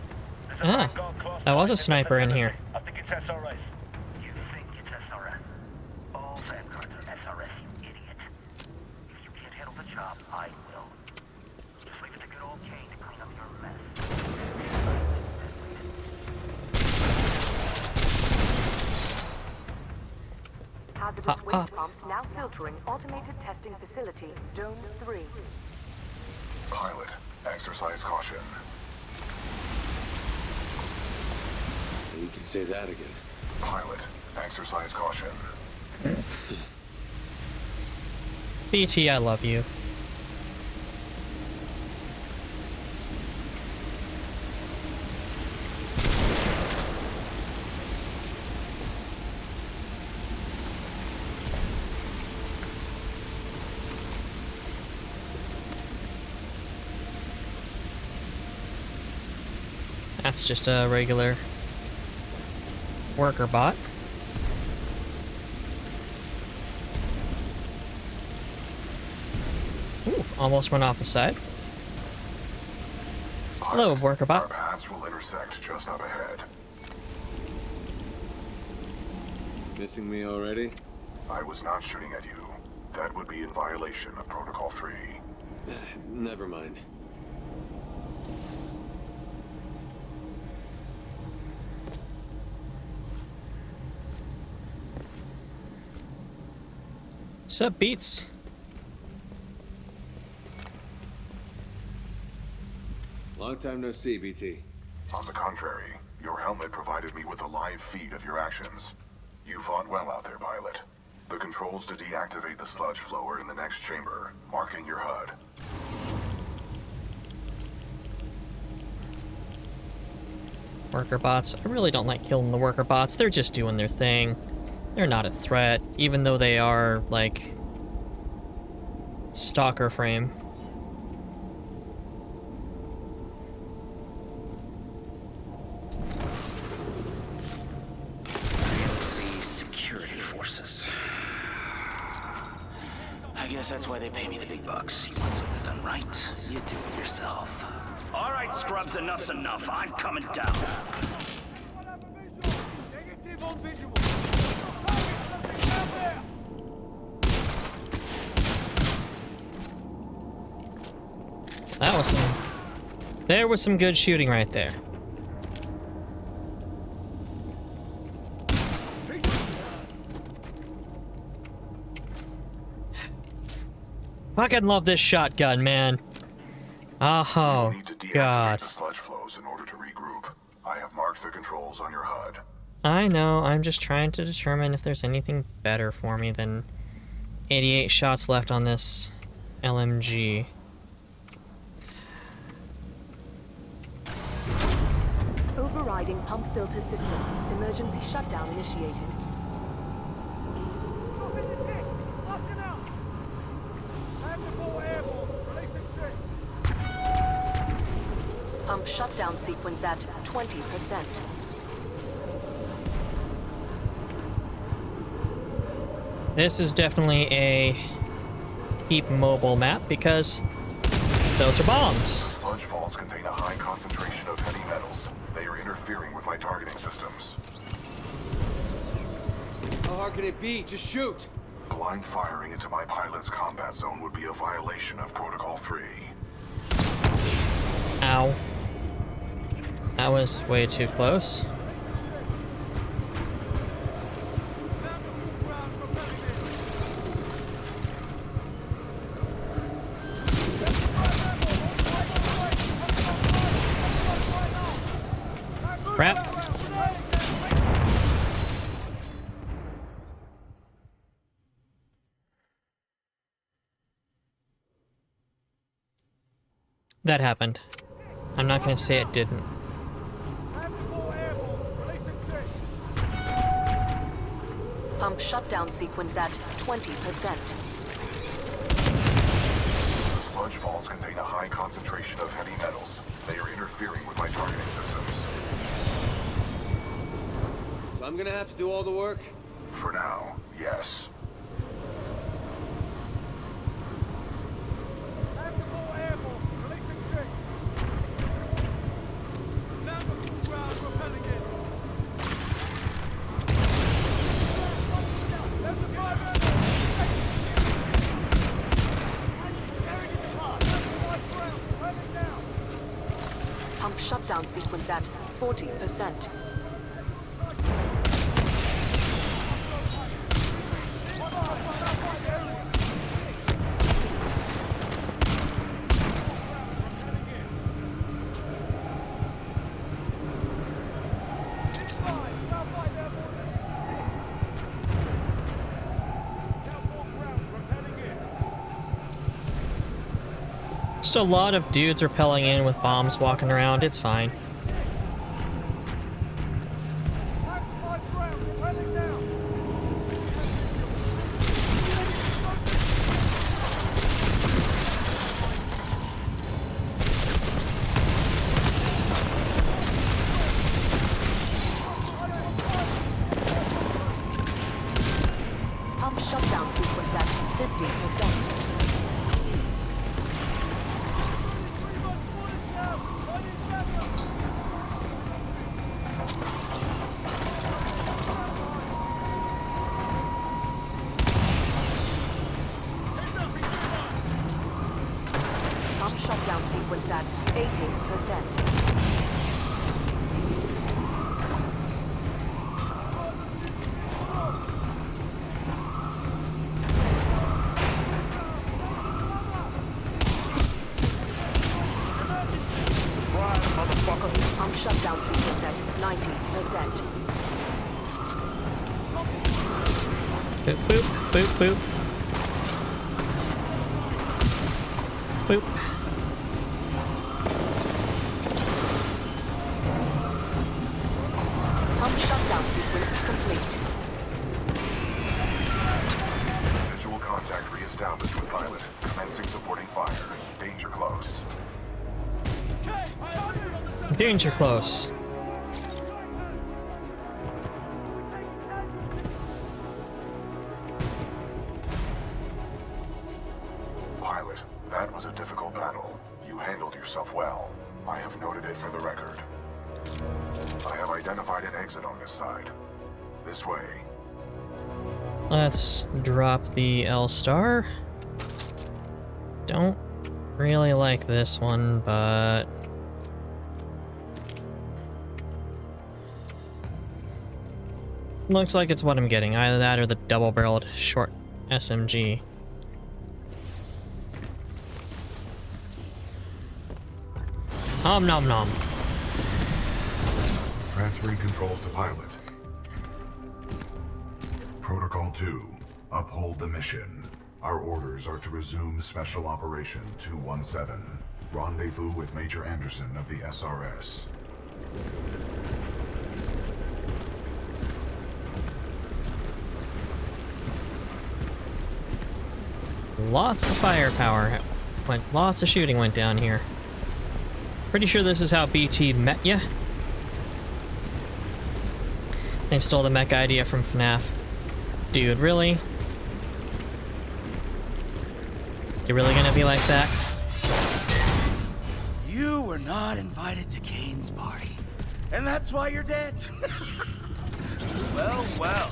There's a Ah, Vanguard class that was a in the sniper in here. I think it's SRS. You think it's SRS? All Vanguards are SRS, you idiot. If you can't handle the job, I will. Just leave it to good old Kane to clean up your mess. Hazardous waste pumps now filtering automated testing facility, Dome 3. Pilot, exercise caution. You can say that again. Pilot, exercise caution. BT, I love you. That's just a regular worker bot. Ooh, almost went off the side. Hello, worker Our bot. paths will intersect just up ahead. Missing me already? I was not shooting at you. That would be in violation of Protocol 3. Never mind. Sup, Beats? Long time no see, BT. On the contrary, your helmet provided me with a live feed of your actions. You fought well out there, pilot. The controls to deactivate the sludge flow are in the next chamber, marking your HUD. Worker bots. I really don't like killing the worker bots. They're just doing their thing. They're not a threat, even though they are, like, stalker frame. IMC security forces. I guess that's why they pay me the big bucks. You want something done right, you do it yourself. All right, scrubs, enough's enough. I'm coming down. Negative on visual. That was some... There was some good shooting right there. Fucking love this shotgun, man. Oh, God. The sludge flows in order to regroup. I have marked the controls on your HUD. I know, I'm just trying to determine if there's anything better for me than 88 shots left on this LMG. Overriding pump filter system. Emergency shutdown initiated. Pump shutdown sequence at 20%. This is definitely a keep mobile map because those are bombs. Sludge falls contain a high concentration of heavy metals. They are interfering with my targeting systems. How hard can it be? Just shoot! Blind firing into my pilot's combat zone would be a violation of Protocol 3. Ow. That was way too close. Crap. That happened. I'm not gonna say it didn't. Pump shutdown sequence at 20%. The sludge falls contain a high concentration of heavy metals. They are interfering with my targeting systems. So I'm gonna have to do all the work? For now, yes. Pump shutdown sequence at 40%. Just a lot of dudes repelling in with bombs walking around. It's fine. Pump shutdown sequence at 50%. Pump shutdown sequence at 80%. Pump shutdown sequence at 90%. Boop, boop, boop, boop. Boop. Pump shutdown sequence complete. Visual contact re-established with pilot. Commencing supporting fire. Danger close. Danger close. was a difficult battle. You handled yourself well. I have noted it for the record. I have identified an exit on this side. This way. Let's drop the L-Star. Don't really like this one, but... looks like it's what I'm getting. Either that or the double-barreled short SMG. Nom nom nom. Transferring controls to pilot. Protocol 2. Uphold the mission. Our orders are to resume Special Operation 217. Rendezvous with Major Anderson of the SRS. Lots of firepower. Lots of shooting went down here. Pretty sure this is how BT met ya. They stole the mech idea from FNAF. Dude, really? You're really gonna be like that? You were not invited to Kane's party, and that's why you're dead. Well, well.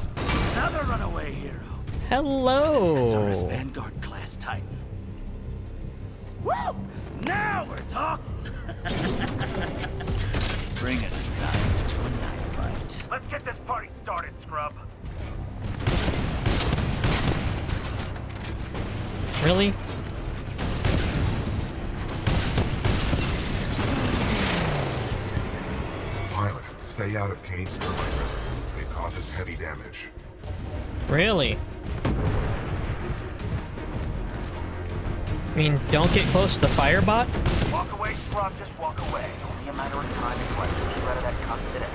Another runaway hero. Hello. SRS Vanguard class Titan. Woo! Now we're talking. Bring it knife to a knife fight. Let's get this party started, scrub. Really? Pilot, stay out of Kane's thermite reservoir. It causes heavy damage. Really? I mean, don't get close to the firebot? Walk away, scrub, just walk away. Only a matter of time before I get rid of that cunt today.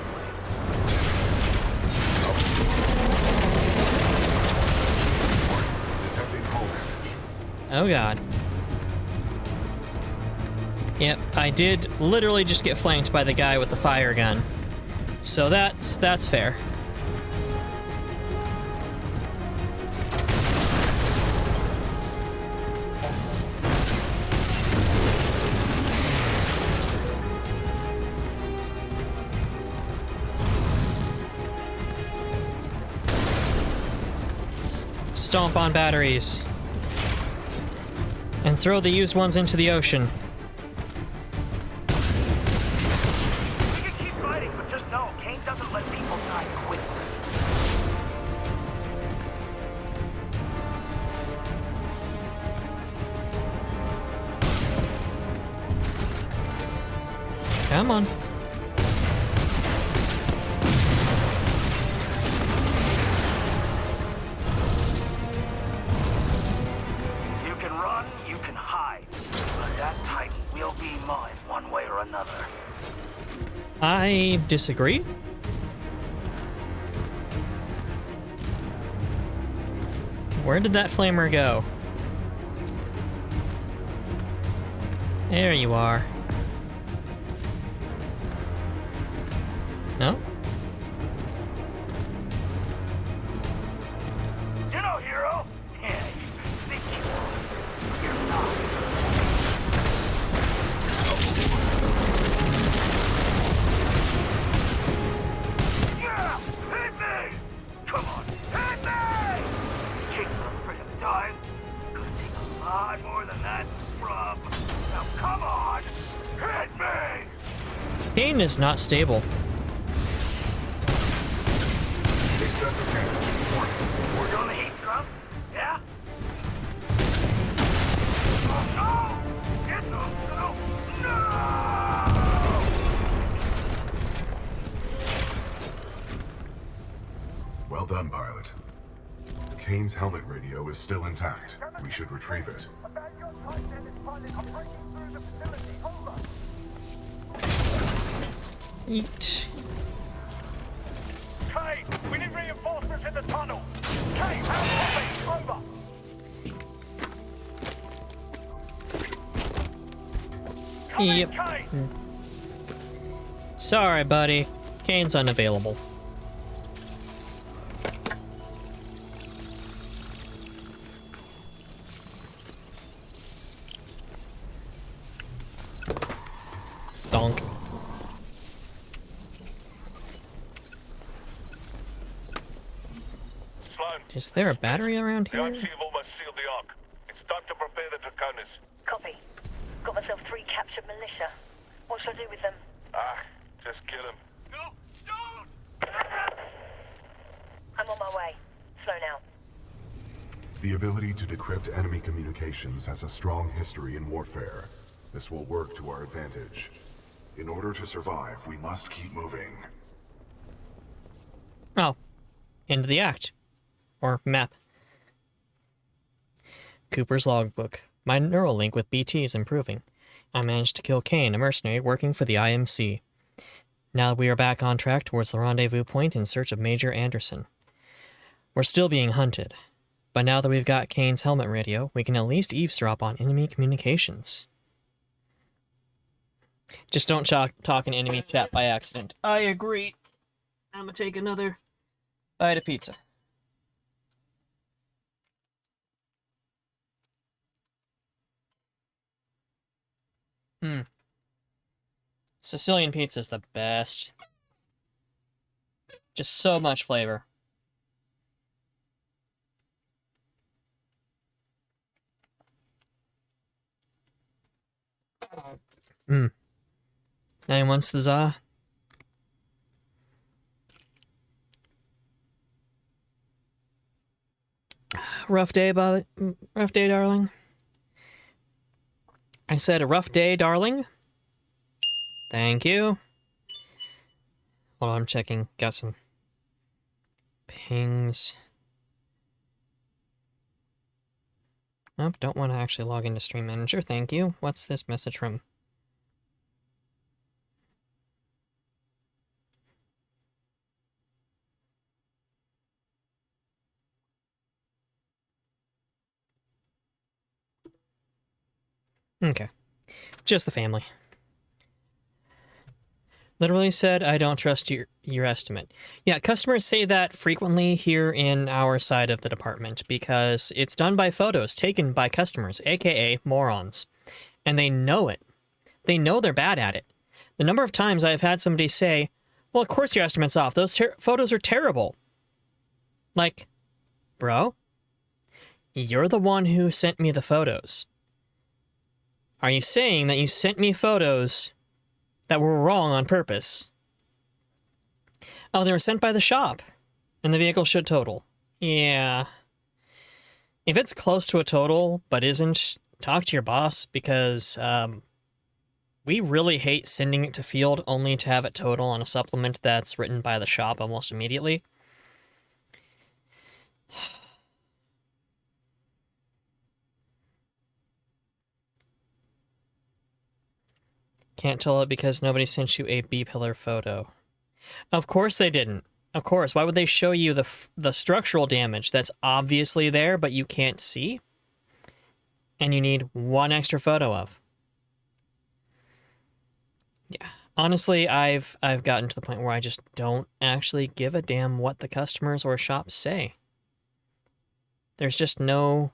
Detecting hull damage. Oh god. Yep, I did literally just get flanked by the guy with the fire gun. So that's fair. Stomp on batteries. And throw the used ones into the ocean. We can keep fighting, but just know, Kane doesn't let people die quickly. Come on. You can run, you can hide. But that Titan will be mine one way or another. I disagree. Where did that flamer go? There you are. No? You know, hero. Yeah, you think you're not. Yeah! Hit me! Come on, hit me! King's afraid of dying. Gonna take a lot more than that, scrub. Now come on! Hit me! Kane is not stable. Excessive damage. Warning. We're on the heat, scrub. Yeah? Oh, no! Get no! Well done, pilot. Kane's helmet radio is still intact. We should retrieve it. Eat. Kane, we need reinforcements in the tunnel. Kane, how's copy? Over. Yep. Sorry, buddy. Kane's unavailable. Is there a battery around The here? IMC have almost sealed the Ark. It's time to prepare the Draconis. Copy. Got myself 3 captured militia. What should I do with them? Just kill him. No! Don't! I'm on my way. Slow now. The ability to decrypt enemy communications has a strong history in warfare. This will work to our advantage. In order to survive, we must keep moving. Oh. End of the act. Or map. Cooper's logbook. My neural link with BT is improving. I managed to kill Kane, a mercenary working for the IMC. Now we are back on track towards the rendezvous point in search of Major Anderson. We're still being hunted, but now that we've got Kane's helmet radio, we can at least eavesdrop on enemy communications. Just don't talk in enemy chat by accident. I agree. I'm gonna take another bite of pizza. Sicilian pizza is the best. Just so much flavor. And once the za. Rough day, darling. I said a rough day, darling. Thank you. Hold on, I'm checking. Got some pings. Nope, don't want to actually log into Stream Manager. Thank you. What's this message from? Okay. Just the family. Literally said, I don't trust your estimate. Yeah, customers say that frequently here in our side of the department because it's done by photos taken by customers, aka morons. And they know it. They know they're bad at it. The number of times I've had somebody say, well, of course your estimate's off. Those photos are terrible. Like, bro, you're the one who sent me the photos. Are you saying that you sent me photos that were wrong on purpose? Oh, they were sent by the shop, and the vehicle should total. Yeah. If it's close to a total, but isn't, talk to your boss, because we really hate sending it to field only to have it total on a supplement that's written by the shop almost immediately. Can't tell it because nobody sent you a B-pillar photo. Of course they didn't. Of course. Why would they show you the structural damage that's obviously there, but you can't see? And you need one extra photo of. Yeah. Honestly, I've gotten to the point where I just don't actually give a damn what the customers or shops say. There's just no...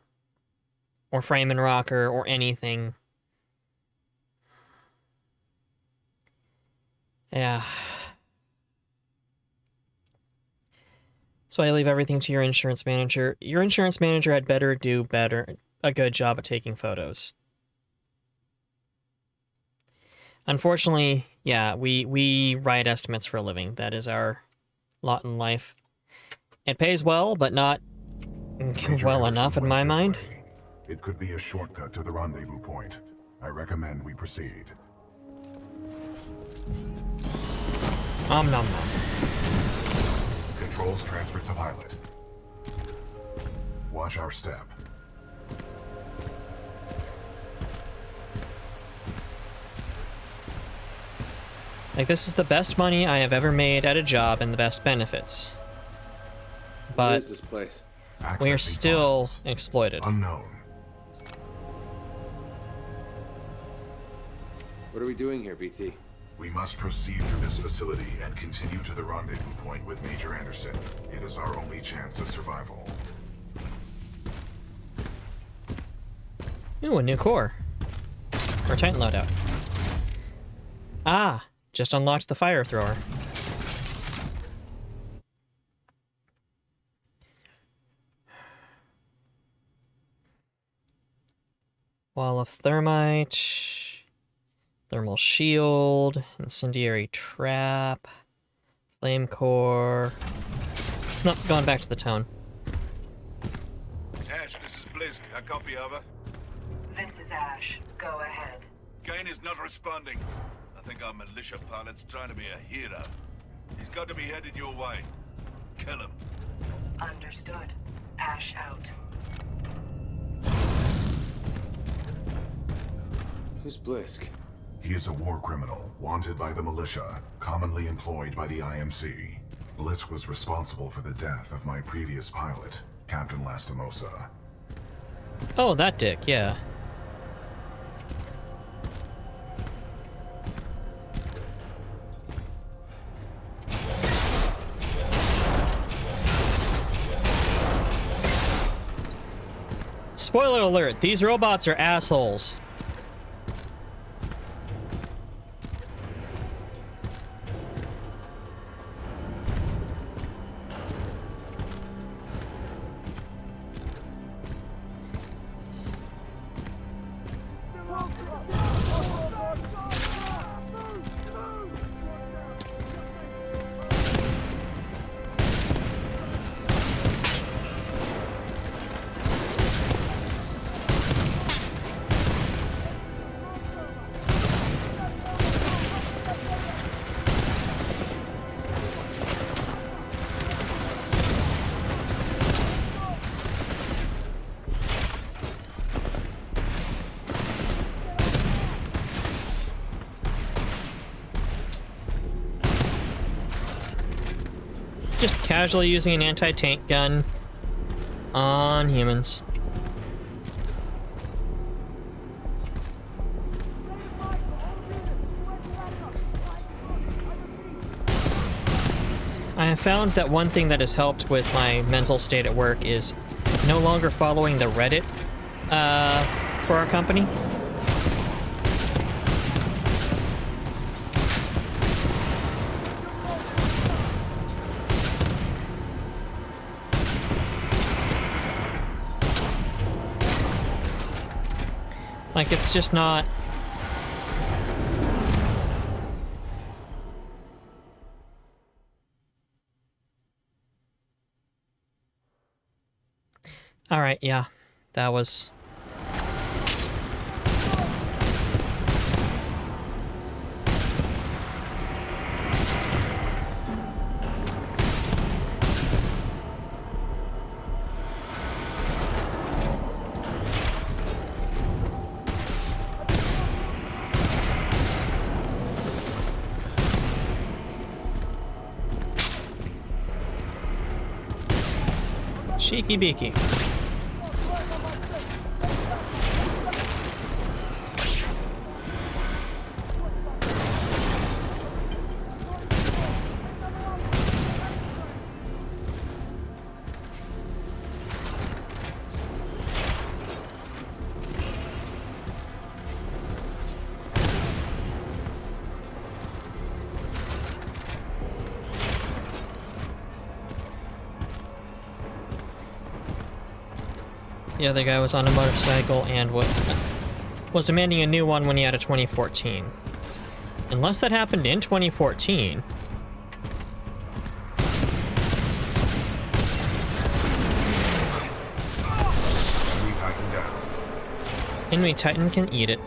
or frame and rocker or anything. Yeah. So I leave everything to your insurance manager. Your insurance manager had better do a good job at taking photos. Unfortunately, yeah, we write estimates for a living. That is our lot in life. It pays well, but not well enough in my mind. It could be a shortcut to the rendezvous point. I recommend we proceed. Nom nom. Controls transferred to pilot. Watch our step. Like, this is the best money I have ever made at a job and the best benefits. But what is this place? We are still exploited. Unknown. What are we doing here, BT? We must proceed through this facility and continue to the rendezvous point with Major Anderson. It is our only chance of survival. Ooh, a new core. Or Titan loadout. Ah, just unlocked the fire thrower. Wall of thermite, thermal shield, incendiary trap, flame core. Nope, going back to the tone. Ash, this is Blisk. I copy, over. This is Ash. Go ahead. Kane is not responding. I think our militia pilot's trying to be a hero. He's got to be headed your way. Kill him. Understood. Ash out. Who's Blisk? He is a war criminal, wanted by the militia, commonly employed by the IMC. Blisk was responsible for the death of my previous pilot, Captain Lastimosa. Oh, that dick, yeah. Spoiler alert, these robots are assholes. Just casually using an anti-tank gun on humans. I have found that one thing that has helped with my mental state at work is no longer following the Reddit for our company. Like, it's just not... Alright, yeah. That was... cheeky beaky. The other guy was on a motorcycle and was demanding a new one when he had a 2014. Unless that happened in 2014. Enemy Titan can eat it.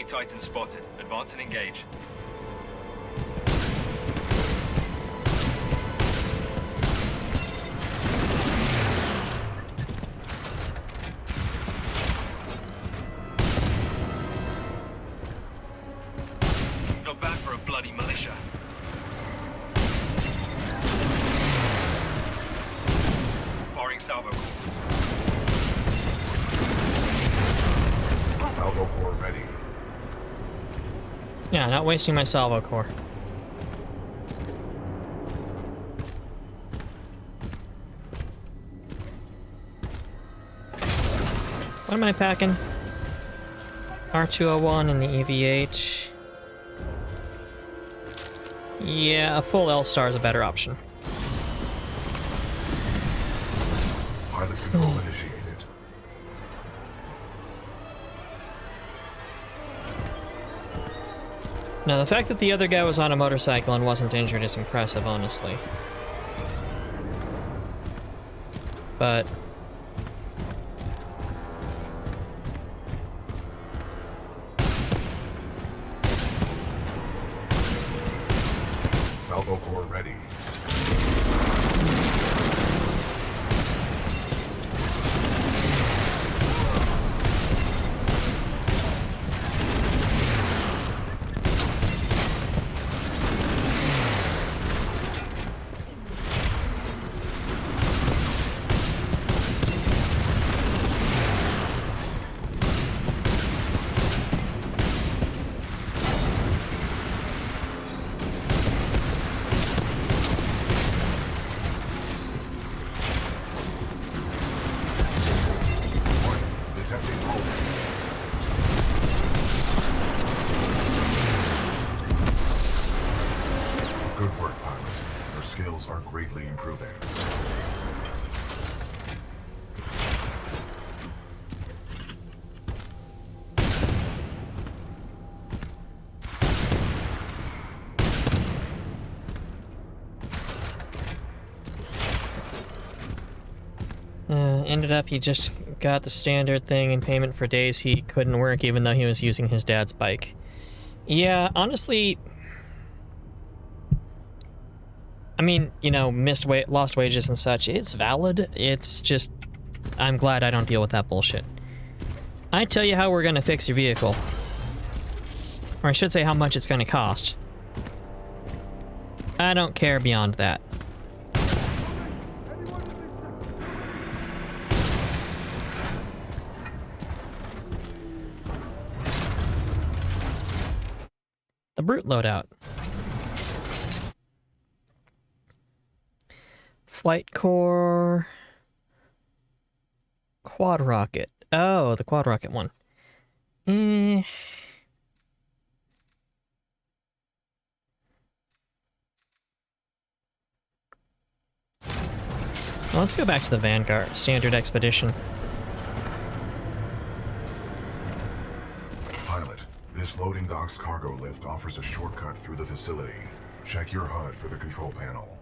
Titan spotted. Advance and engage. Not bad for a bloody militia. Firing salvo. Salvo core ready. Yeah, not wasting my salvo core. What am I packing? R201 and the EVH. Yeah, a full L-star is a better option. Pilot control initiated. Now, the fact that the other guy was on a motorcycle and wasn't injured is impressive, honestly. But... Salvo core ready. Good work, pilot. Your skills are greatly improving. Ended up he just got the standard thing in payment for days he couldn't work even though he was using his dad's bike. Yeah, honestly... I mean, you know, lost wages and such, it's valid. It's just... I'm glad I don't deal with that bullshit. I tell you how we're gonna fix your vehicle. Or I should say how much it's gonna cost. I don't care beyond that. The brute loadout. Flight core... Quad rocket. Oh, the quad rocket one. Well, let's go back to the Vanguard standard expedition. Pilot, this loading dock's cargo lift offers a shortcut through the facility. Check your HUD for the control panel.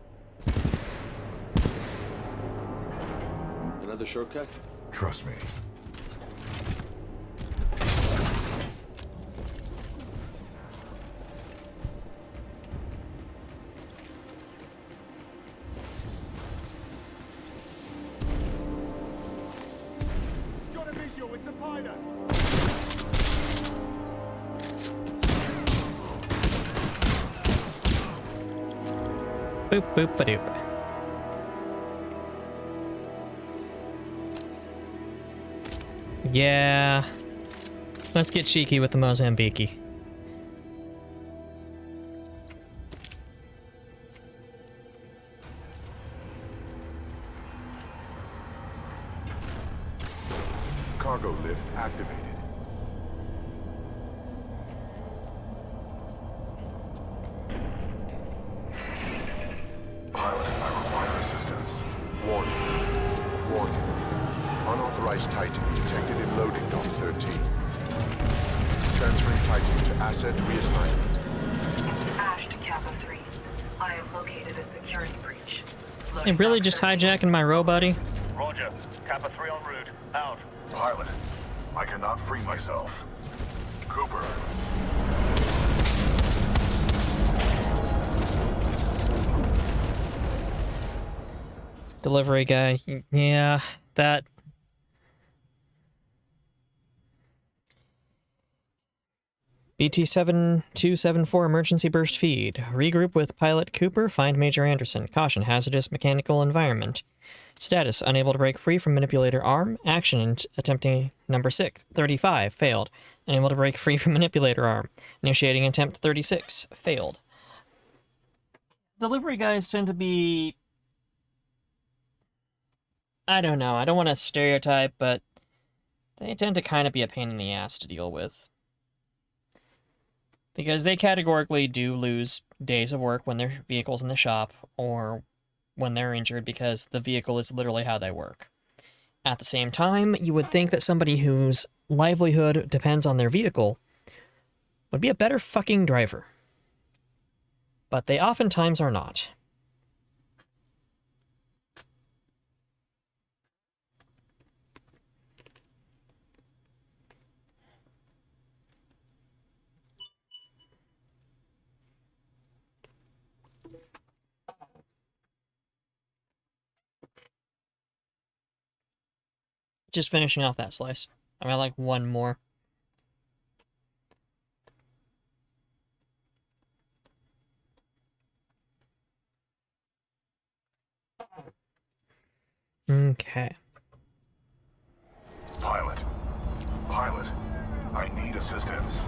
Another shortcut? Trust me. Got a visual, it's a pilot. Boop boop ba-doop. Yeah. Let's get cheeky with the Mozambique. Cargo lift activated. Pilot, I require assistance. Warning. Warning. Unauthorized Titan detected in loading dock 13. Transferring Titan to asset reassignment. Ash to Kappa 3. I have located a security breach. They really just hijacking my row, buddy? Roger. Kappa 3 en route. Out. Pilot, I cannot free myself. Cooper. Delivery guy. Yeah, that... BT-7274 emergency burst feed. Regroup with Pilot Cooper, find Major Anderson. Caution, hazardous mechanical environment. Status, unable to break free from manipulator arm. Action, attempting number 35, failed. Unable to break free from manipulator arm. Initiating attempt 36, failed. Delivery guys tend to be... I don't know, I don't want to stereotype, but they tend to kind of be a pain in the ass to deal with. Because they categorically do lose days of work when their vehicle's in the shop or when they're injured because the vehicle is literally how they work. At the same time, you would think that somebody whose livelihood depends on their vehicle would be a better fucking driver. But they oftentimes are not. Just finishing off that slice. I got like one more. Okay. Pilot. Pilot. I need assistance.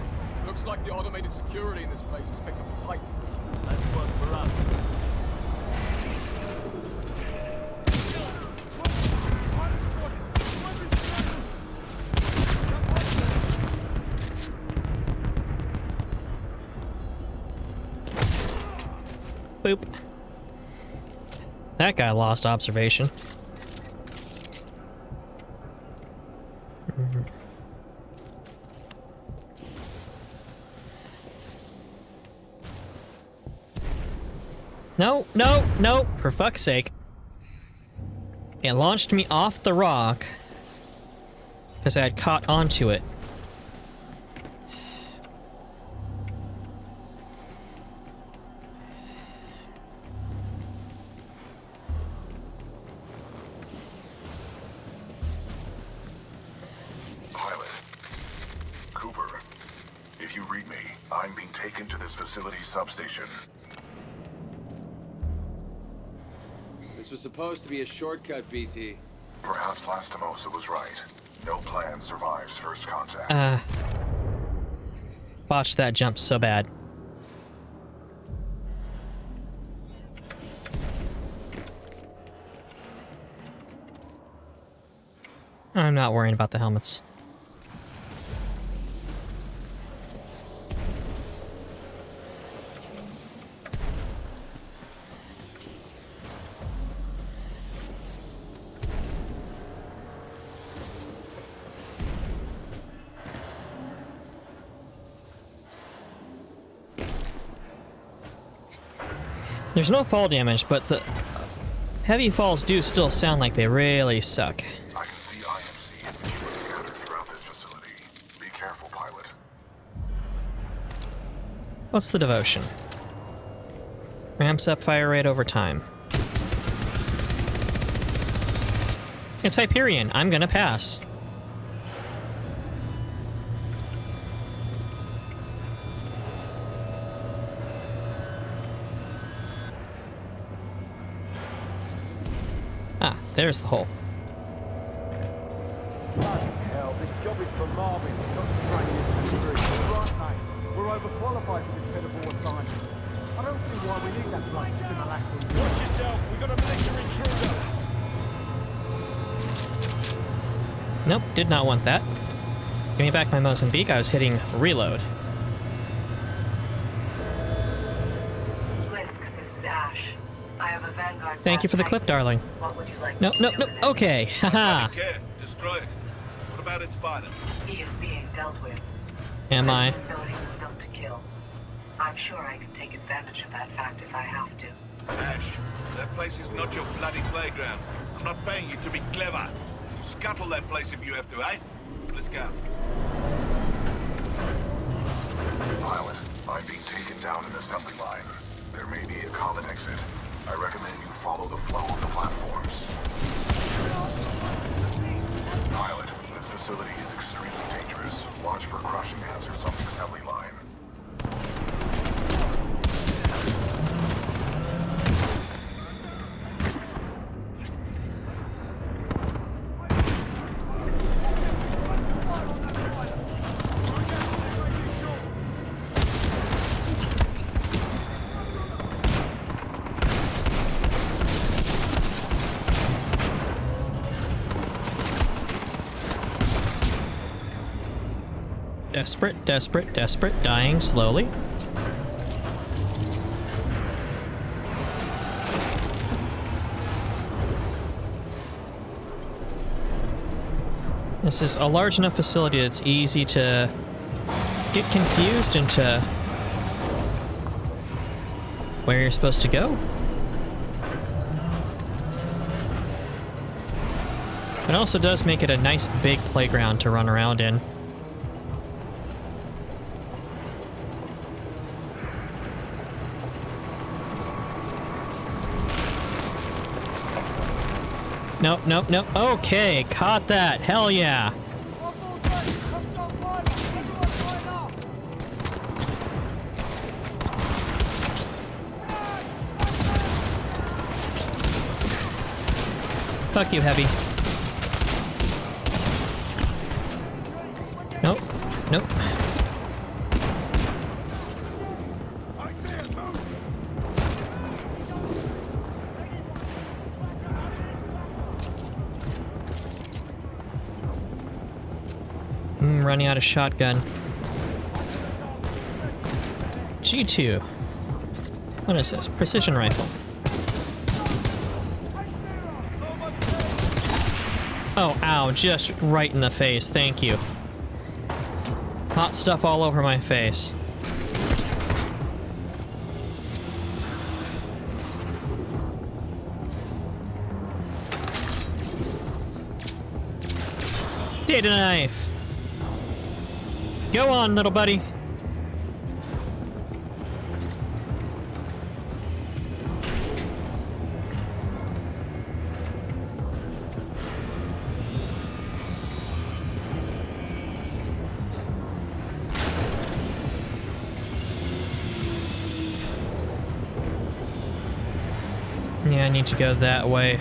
Looks like the automated security in this place has picked up a Titan. That's one for us. Boop. That guy lost observation. No, no, no, for fuck's sake. It launched me off the rock because I had caught onto it. Pilot. Cooper. If you read me, I'm being taken to this facility's substation. This was supposed to be a shortcut, BT. Perhaps Lastimosa was right. No plan survives first contact. Botched that jump so bad. I'm not worrying about the helmets. There's no fall damage, but the heavy falls do still sound like they really suck. I can see IMC individuals scattered throughout this facility. Be careful, pilot. What's the devotion? Ramps up fire rate over time. It's Hyperion. I'm gonna pass. Ah, there's the hole. Hell, this job is for Marvin, not to train you to the right, mate. We're overqualified for this pitiful assignment. I don't see why we need that bloody simulacrum. Watch yourself, we got a major intruder. Nope, did not want that. Give me back my Mozambique. I was hitting reload. Lisk, this is Ash. I have a Vanguard. Thank you for the clip, darling. What would you like No, me to no, do no. with it? Okay, haha. Care. Destroy it. What about its pilot? He is being dealt with. Am I? This facility was built to kill. I'm sure I can take advantage of that fact if I have to. Ash, that place is not your bloody playground. I'm not paying you to be clever. You scuttle that place if you have to, eh? Let's go. Pilot, I'm being taken down an assembly line. There may be a common exit. I recommend you follow the flow of the platforms. Pilot, this facility is extremely dangerous. Watch for crushing hazards on the assembly line. Desperate, desperate, desperate, dying slowly. This is a large enough facility that's easy to get confused into where you're supposed to go. It also does make it a nice big playground to run around in. Nope, nope, nope. Okay, caught that. Hell yeah. Fuck you, Heavy. Nope, nope. Running out of shotgun. G2. What is this? Precision rifle. Oh, ow, just right in the face. Thank you. Hot stuff all over my face. Data knife. Go on, little buddy. Yeah, I need to go that way.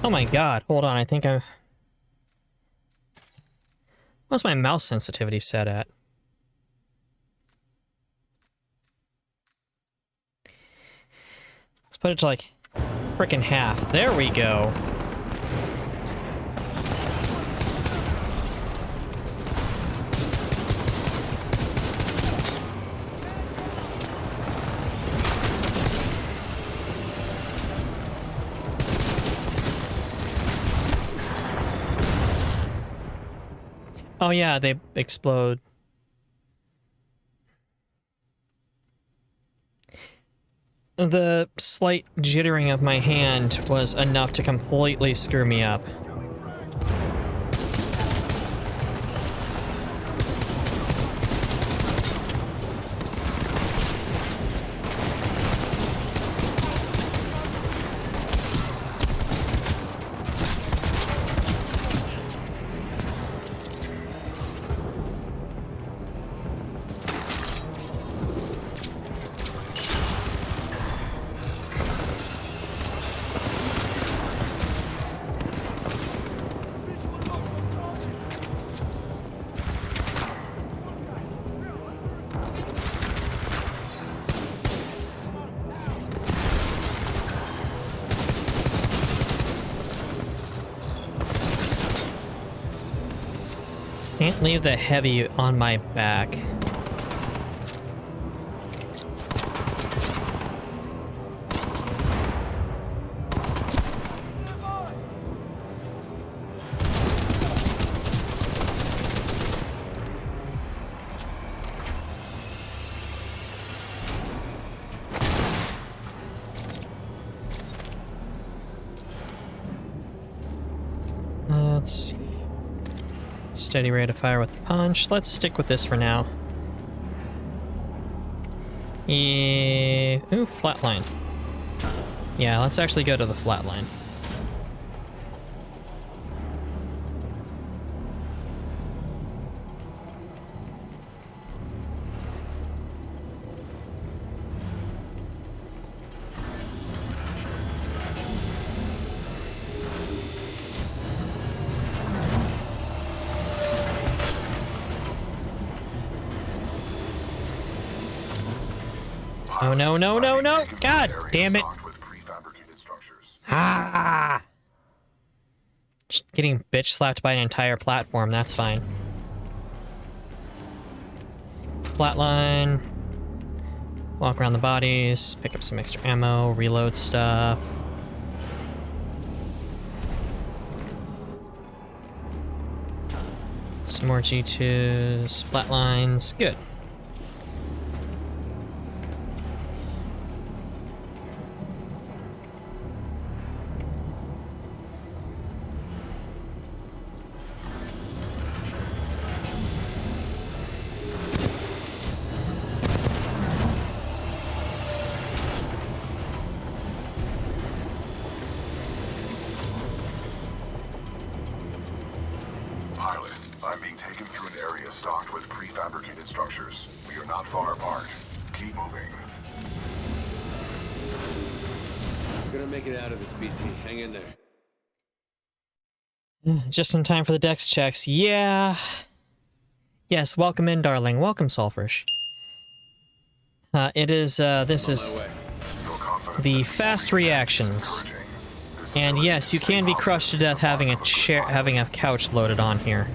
Oh my god, hold on, I think I... What's my mouse sensitivity set at? Let's put it to like frickin' half. There we go. Oh yeah, they explode. The slight jittering of my hand was enough to completely screw me up. Can't leave the heavy on my back. Let's see. Steady rate of fire with the punch. Let's stick with this for now. Yeah. Ooh, flatline. Yeah, let's actually go to the flatline. Oh no, no, no, no! God damn it! Ah! Just getting bitch slapped by an entire platform, that's fine. Flatline. Walk around the bodies, pick up some extra ammo, reload stuff. Some more G2s, flatlines, good. Pilot, I'm being taken through an area stocked with prefabricated structures. We are not far apart. Keep moving. We're gonna make it out of this, BT. Hang in there. Just in time for the dex checks. Yeah. Yes, welcome in, darling. Welcome, Sulfurish. This is the fast reactions. And yes, you can be crushed to death having a couch loaded on here.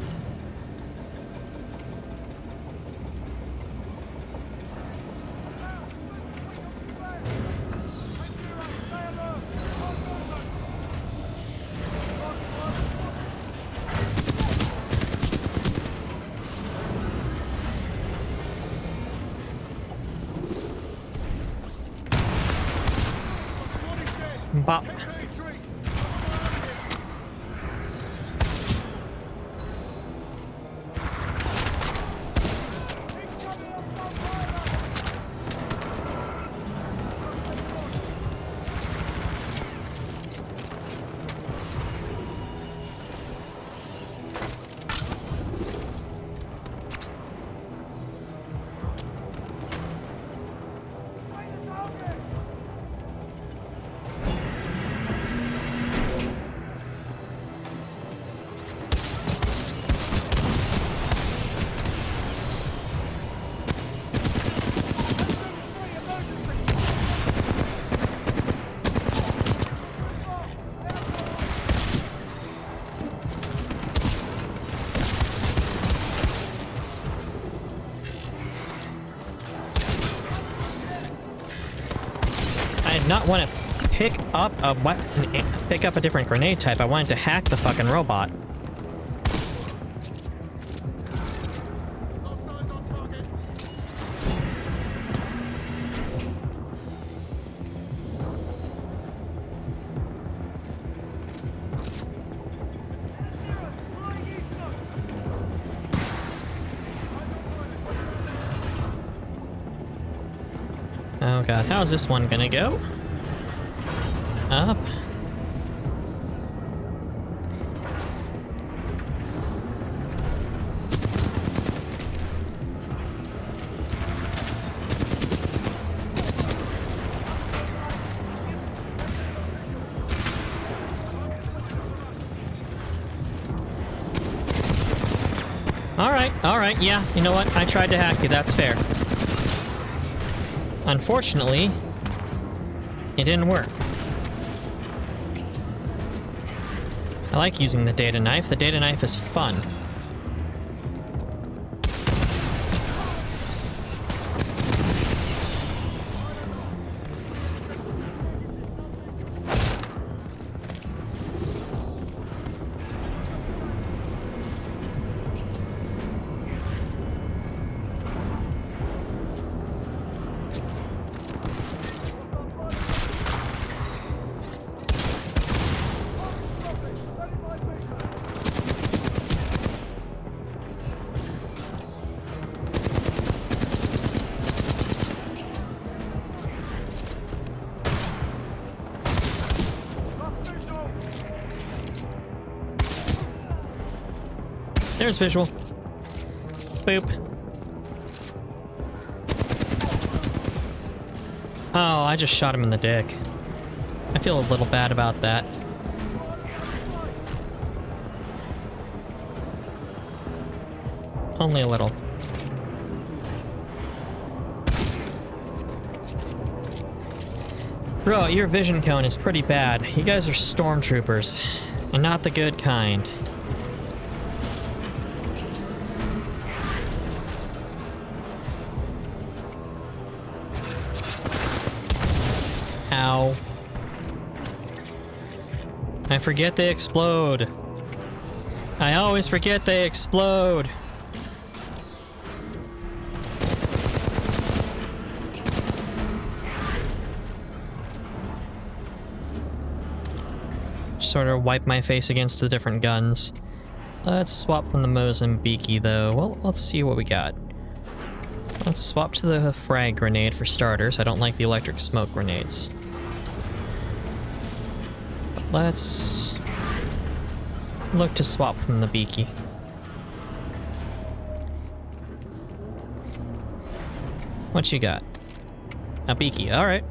Bop. Not want to pick up a weapon, pick up a different grenade type. I wanted to hack the fucking robot. Oh god, how's this one gonna go? Up. Alright, yeah, you know what? I tried to hack you, that's fair. Unfortunately, it didn't work. I like using the data knife. The data knife is fun. There's visual. Boop. Oh, I just shot him in the dick. I feel a little bad about that. Only a little. Bro, your vision cone is pretty bad. You guys are stormtroopers, and not the good kind. Ow. I forget they explode. I always forget they explode. Sort of wipe my face against the different guns. Let's swap from the Mozambique though. Well, let's see what we got. Let's swap to the frag grenade for starters. I don't like the electric smoke grenades. But let's look to swap from the Beaky. What you got? A Beaky, alright.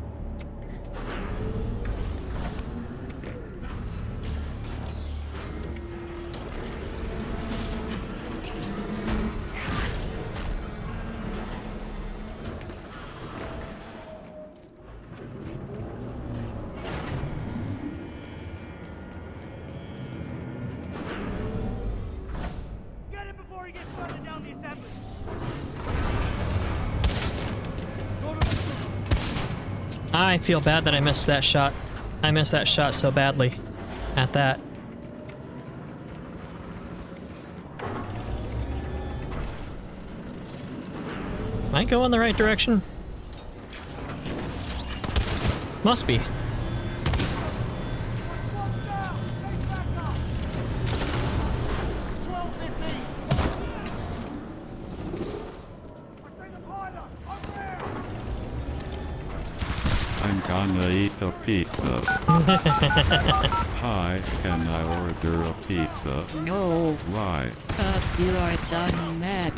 I feel bad that I missed that shot. I missed that shot so badly at that. Am I going the right direction? Must be. I'm gonna eat a pizza. Hi, can I order a pizza? No. Why? You are done mad.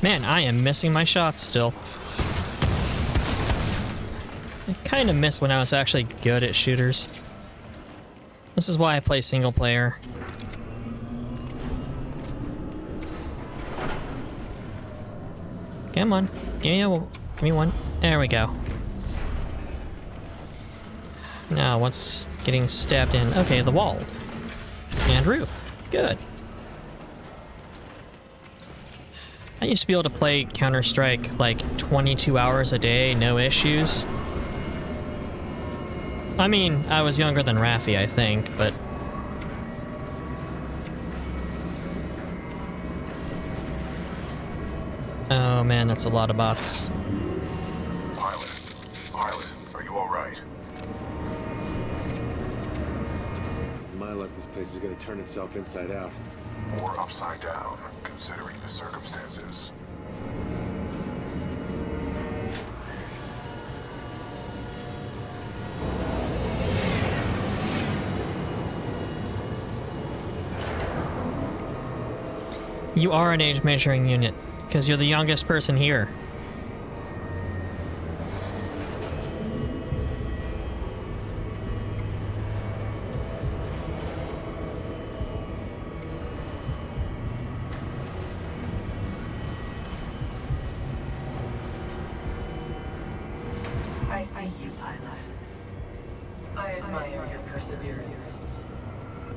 Man, I am missing my shots still. I kind of miss when I was actually good at shooters. This is why I play single player. Come on, give me one. There we go. Now, what's getting stabbed in? Okay, the wall. And roof. Good. I used to be able to play Counter-Strike like 22 hours a day, no issues. I mean, I was younger than Raffi, I think, but... Oh man, that's a lot of bots. Pilot, are you alright? My luck, this place is gonna turn itself inside out. Or upside down, considering the circumstances. You are an age measuring unit, because you're the youngest person here. I see you, pilot. I admire your perseverance.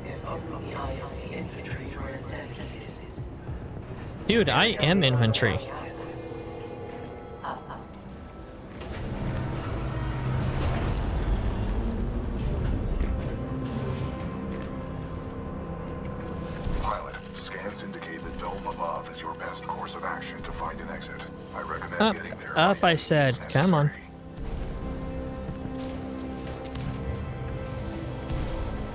If only the IMC infantry were as dedicated. Dude, I am infantry. Pilot, scans indicate the dome above is your best course of action to find an exit. I recommend getting there. Up, I said. Come on.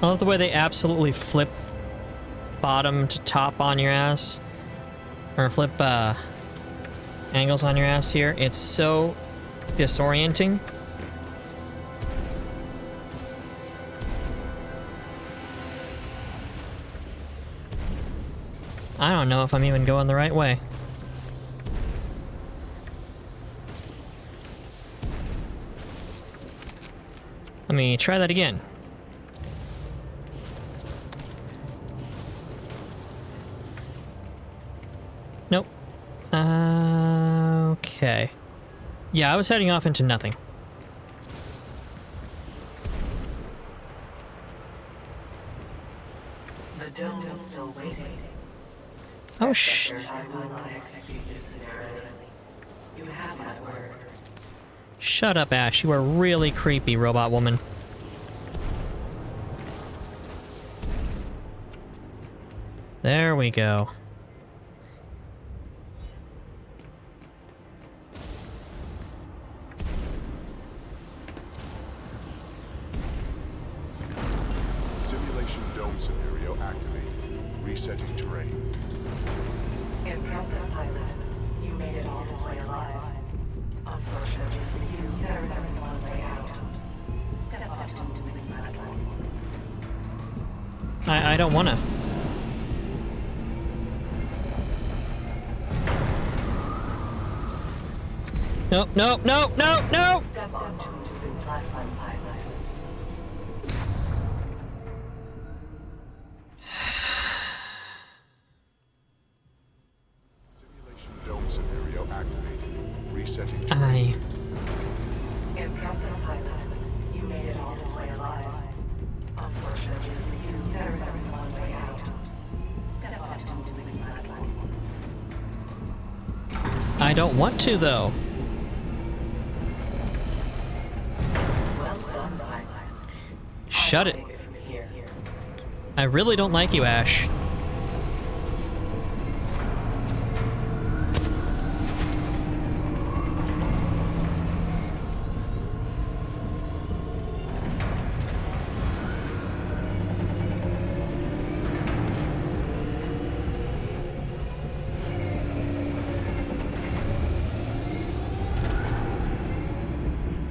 I love the way they absolutely flip bottom to top on your ass. Or flip angles on your ass here. It's so disorienting. I don't know if I'm even going the right way. Let me try that again. Nope. Okay. Yeah, I was heading off into nothing. The dome is still waiting. Oh, I will not execute this summarily. You have my word. Shut up, Ash. You are really creepy, robot woman. There we go. Simulation dome scenario activated. Resetting terrain. Impressive, pilot. You made it all this way alive. Unfortunately for you, there is only one way out. Step up to the moving platform. I don't wanna. Nope, nope, nope, nope, nope! Step up to the moving platform, pilot. Simulation dome scenario activated. Resetting terrain. Impressive, pilot. You made it all this way alive. Unfortunately for you, there is only one way out. Step up to the moving platform. I don't want to, though. Well done, pilot. Shut it. Take it from here. I really don't like you, Ash.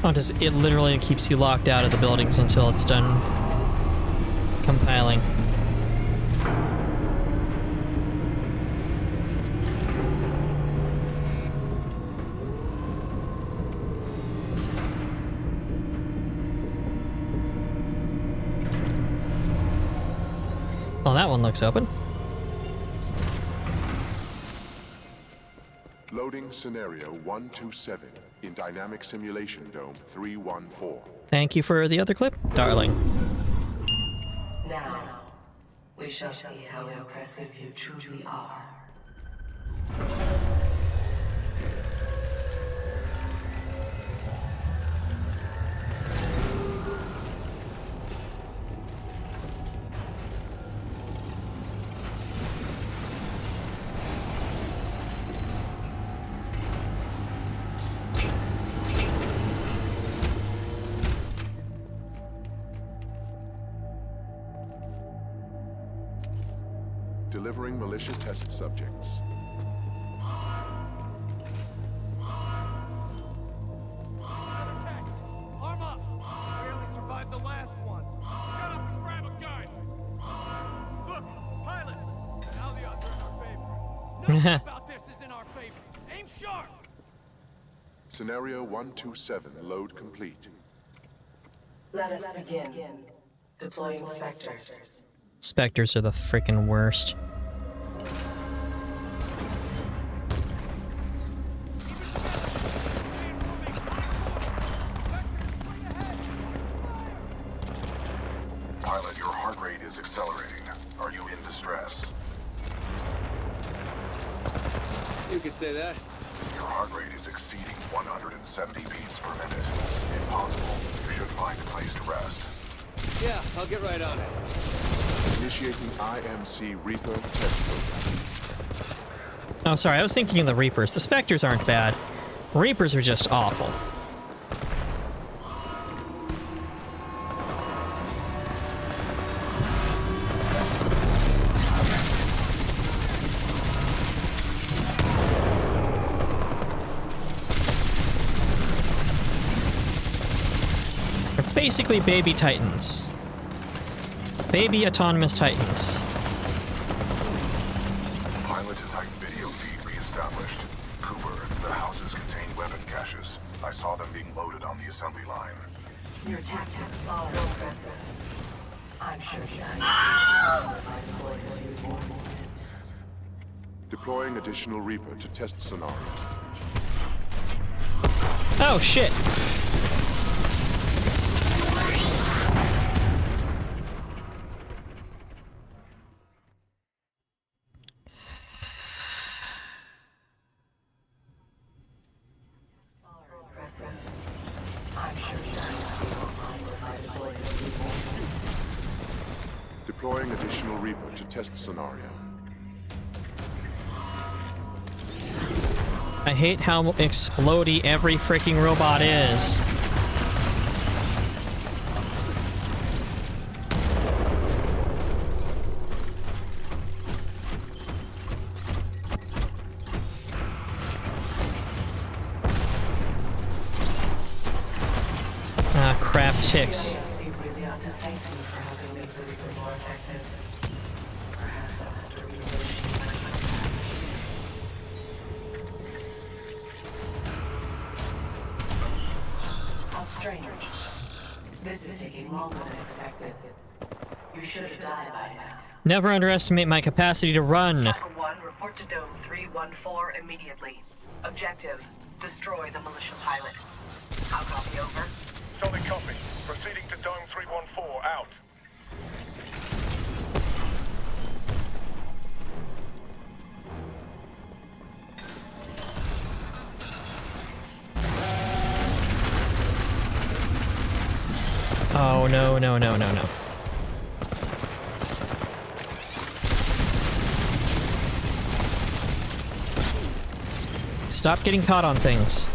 Oh, it literally keeps you locked out of the buildings until it's done compiling. Well, that one looks open. Loading scenario 127 in dynamic simulation dome 314. Thank you for the other clip, darling. Now, we shall see how impressive you truly are. Delivering militia test subjects. Arm up! Barely survived the last one. Shut up and grab a gun! Look, pilot! Now the odds are in our favor. Nothing about this is in our favor. Aim sharp! Scenario 127 load complete. Let us begin. Deploying Spectres. Spectres are the freaking worst. Pilot, your heart rate is accelerating. Are you in distress? You could say that. Your heart rate is exceeding 170 beats per minute. Impossible. You should find a place to rest. Yeah, I'll get right on it. Initiating IMC Reaper test program. Oh, sorry, I was thinking of the Reapers. The Spectres aren't bad. Reapers are just awful. They're basically baby Titans. Baby autonomous Titans. Titan video feed reestablished. Cooper, the houses contain weapon caches. I saw them being loaded on the assembly line. Your tactics are impressive. I'm sure you guys deployed a few more units. Deploying additional Reaper to test scenario. Oh, shit. Impressive. I'm sure you guys deployed a few more units. Deploying additional Reaper to test scenario. I hate how explodey every freaking robot is. Ah, crap, ticks. How strange. This is taking longer than expected. You should have died by now. Never underestimate my capacity to run. Chopper 1, report to Dome 314 immediately. Objective, destroy the militia pilot. I'll copy over. Solid copy. Proceeding to Dome 314, out. Oh, no, no, no, no, no. Stop getting caught on things.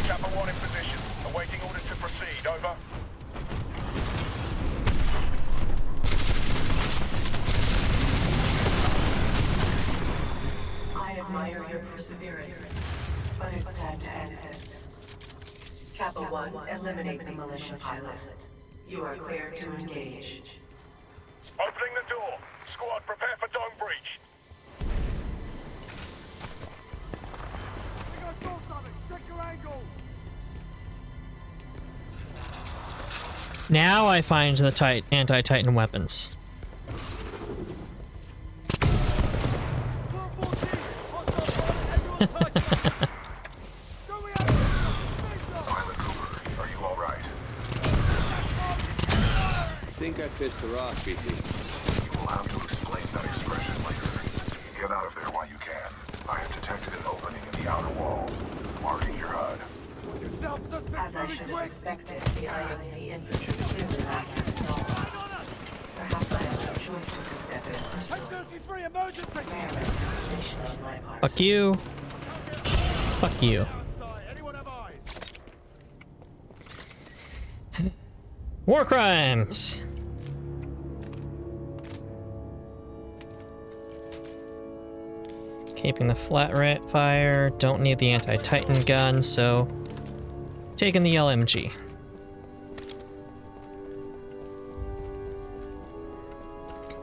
Chopper 1 in position. Awaiting orders to proceed. Over. I admire your perseverance, but it's time to end this. Kappa 1, eliminate the militia pilot. You are clear to engage. Opening the door. Squad, prepare for dome breach. Now I find the anti-Titan weapons. Pilot Cooper, are you all right? I think I pissed her off, BT. You will have to explain that expression later. Get out of there while you can. I have detected an opening in the outer wall. Marking your HUD. As I should have expected, the IMC infantry cleared the vacuum assault. Perhaps I have no choice but to step in personally. Rare recommendation on my part. Fuck you. Fuck you. War crimes! Keeping the flat rate fire. Don't need the anti-Titan gun, so taking the LMG.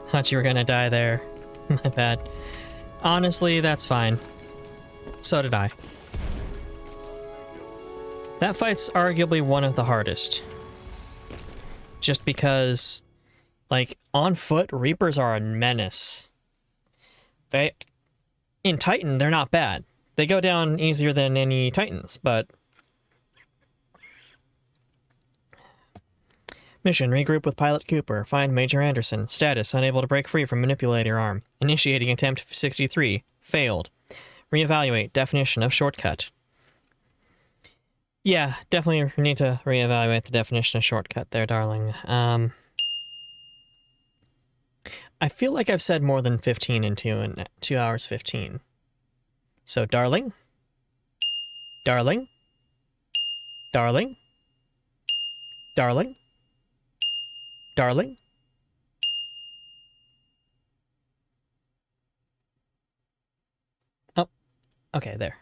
Thought you were gonna die there. My bad. Honestly, that's fine. So did I. That fight's arguably one of the hardest. Just because, like, on foot, Reapers are a menace. In Titan, they're not bad. They go down easier than any Titans, but... Mission, regroup with Pilot Cooper. Find Major Anderson. Status, unable to break free from manipulator arm. Initiating attempt 63. Failed. Reevaluate. Definition of shortcut. Yeah, definitely need to reevaluate the definition of shortcut there, darling. I feel like I've said more than 15 in 2 hours 15. So, darling? Darling? Darling? Darling? Darling? Oh, okay, there.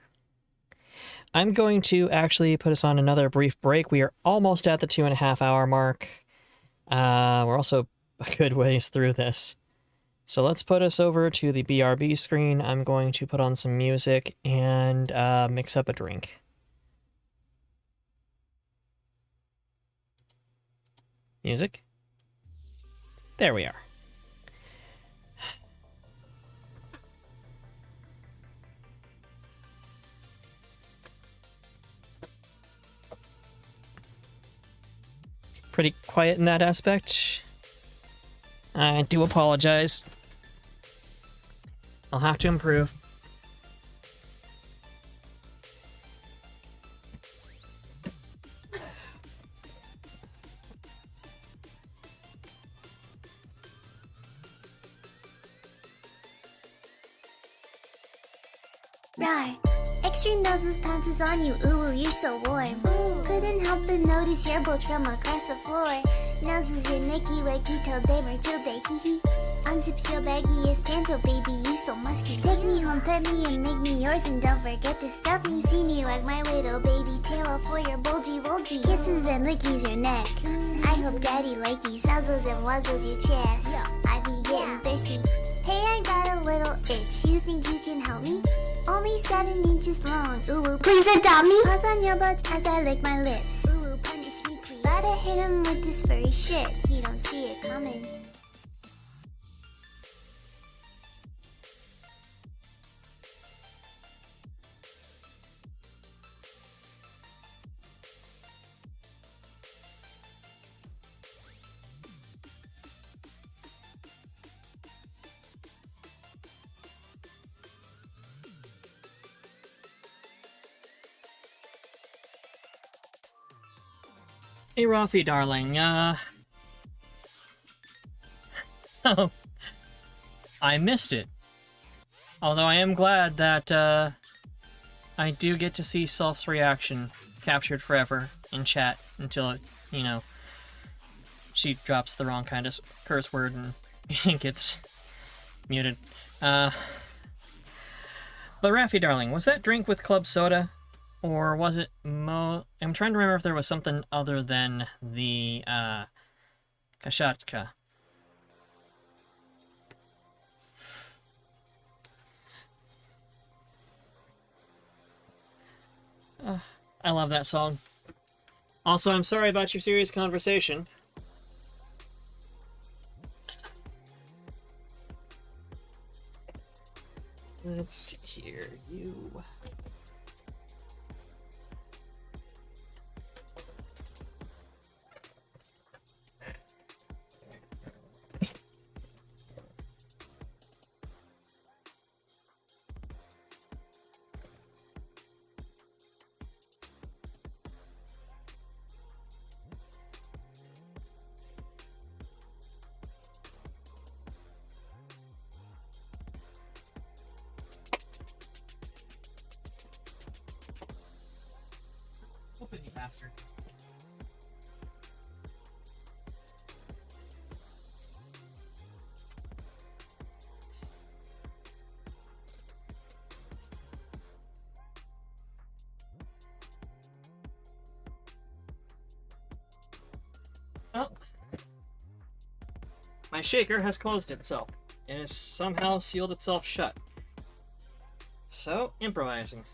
I'm going to actually put us on another brief break. We are almost at the 2.5 hour mark. We're also a good ways through this. So let's put us over to the BRB screen. I'm going to put on some music and mix up a drink. Music? There we are. Pretty quiet in that aspect. I do apologize. I'll have to improve. Rar, extra noses pounces on you, ooh, you're so warm. Couldn't help but notice your both from across the floor. Noses your Nicky Waikito de Matilde, hee hee. Unzips your baggiest pants, oh baby, you so musky. Take me home, pet me, and make me yours, and don't forget to stuff me. See me like my widow baby, tail for your bulgy bulgy. Kisses and lickies your neck. I hope daddy likey, nuzzles and wuzzles your chest. I be getting thirsty. Hey, I got a little itch. You think you can help me? Only 7 inches long. Ooh, please adopt me. Paws on your butt as I lick my lips. Ooh, punish me, please. Gotta hit him with this furry shit. He don't see it coming. Hey, Rafi, darling, oh, I missed it. Although I am glad that, I do get to see Self's reaction captured forever in chat until, you know, she drops the wrong kind of curse word and it gets muted. But Rafi, darling, was that drink with club soda? Or was it I'm trying to remember if there was something other than the, kashatka. I love that song. Also, I'm sorry about your serious conversation. Let's see here, you... Open, you bastard. Oh. My shaker has closed itself. It has somehow sealed itself shut. So, improvising.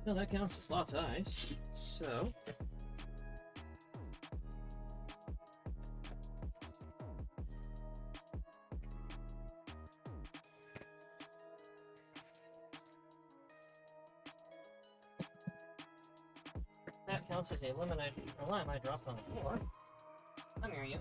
Well, that counts as lots of ice. So... that counts as a lime I dropped on the floor. I'm hearing you.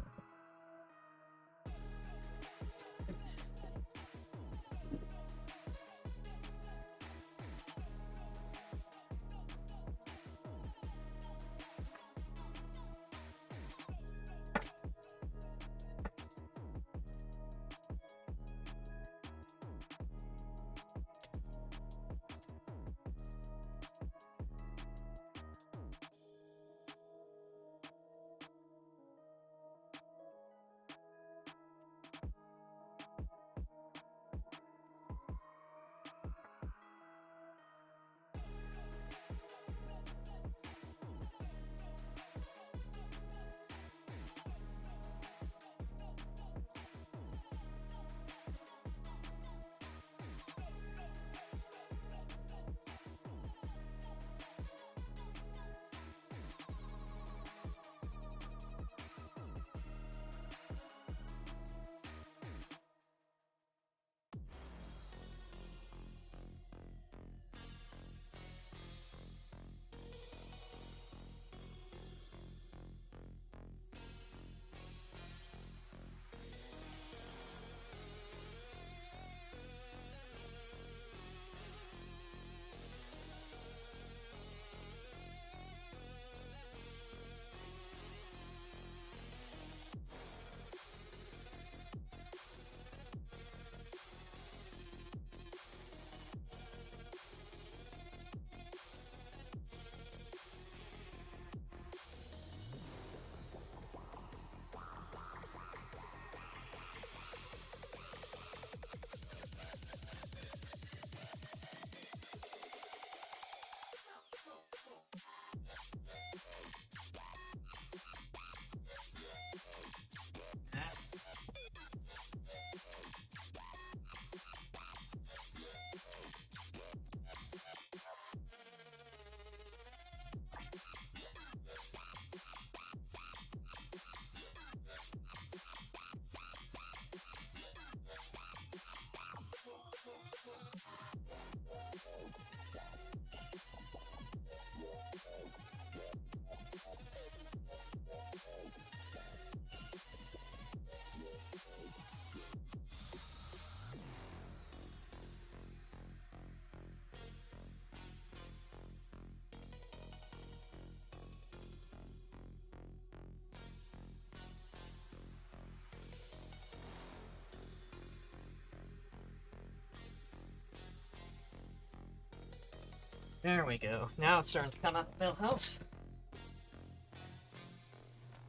There we go. Now it's starting to come out the millhouse.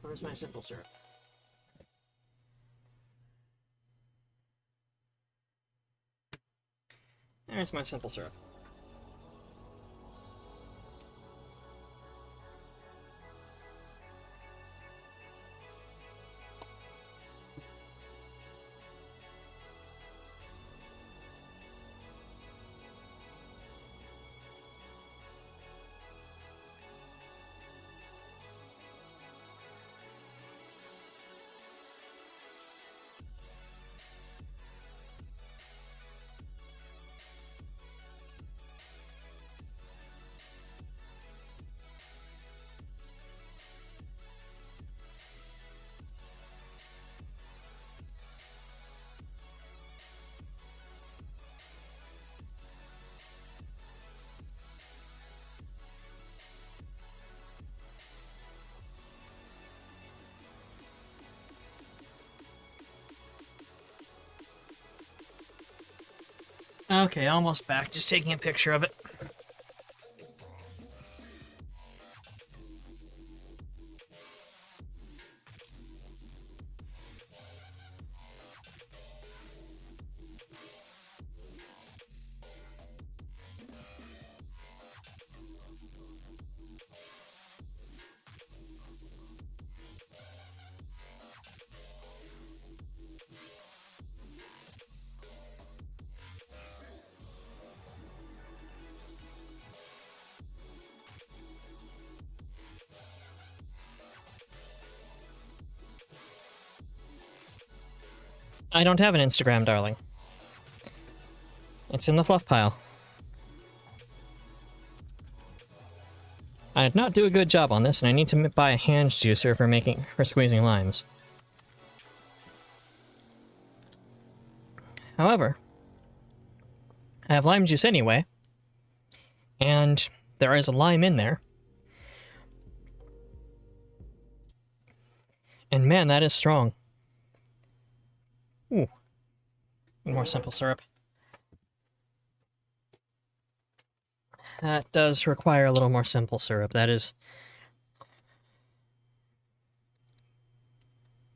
Where's my simple syrup? There's my simple syrup. Okay, almost back. Just taking a picture of it. I don't have an Instagram, darling. It's in the fluff pile. I did not do a good job on this, and I need to buy a hand juicer for squeezing limes. However, I have lime juice anyway, and there is a lime in there. And man, that is strong. Ooh. Need more simple syrup. That does require a little more simple syrup. That is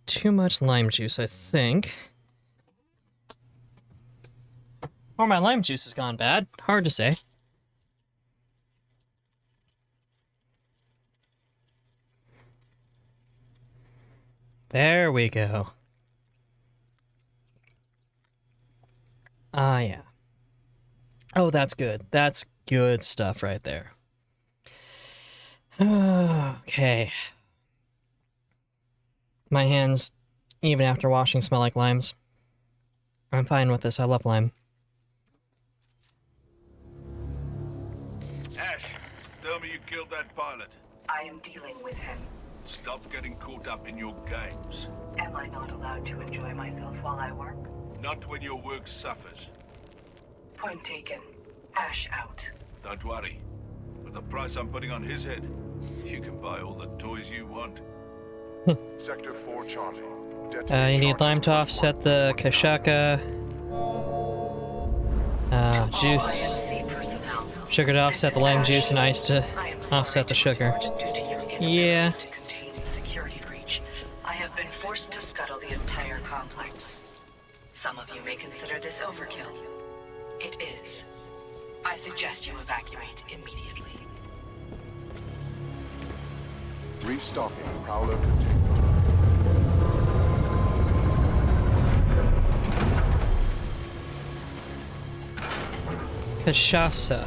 too much lime juice, I think. Or my lime juice has gone bad. Hard to say. There we go. Ah, yeah. Oh, that's good. That's good stuff right there. Okay. My hands, even after washing, smell like limes. I'm fine with this. I love lime. Ash, tell me you killed that pilot. I am dealing with him. Stop getting caught up in your games. Am I not allowed to enjoy myself while I work? Not when your work suffers. Point taken. Ash out. Don't worry. With the price I'm putting on his head, you can buy all the toys you want. Sector 4 Charlie. You need lime to offset the Kashaka juice. Sugar to offset the lime juice, and ice to offset the sugar. Yeah. Security breach. I have been forced to scuttle the entire complex. Some of you may consider this overkill. It is. I suggest you evacuate immediately. Restocking Prowler containment. Kashasa.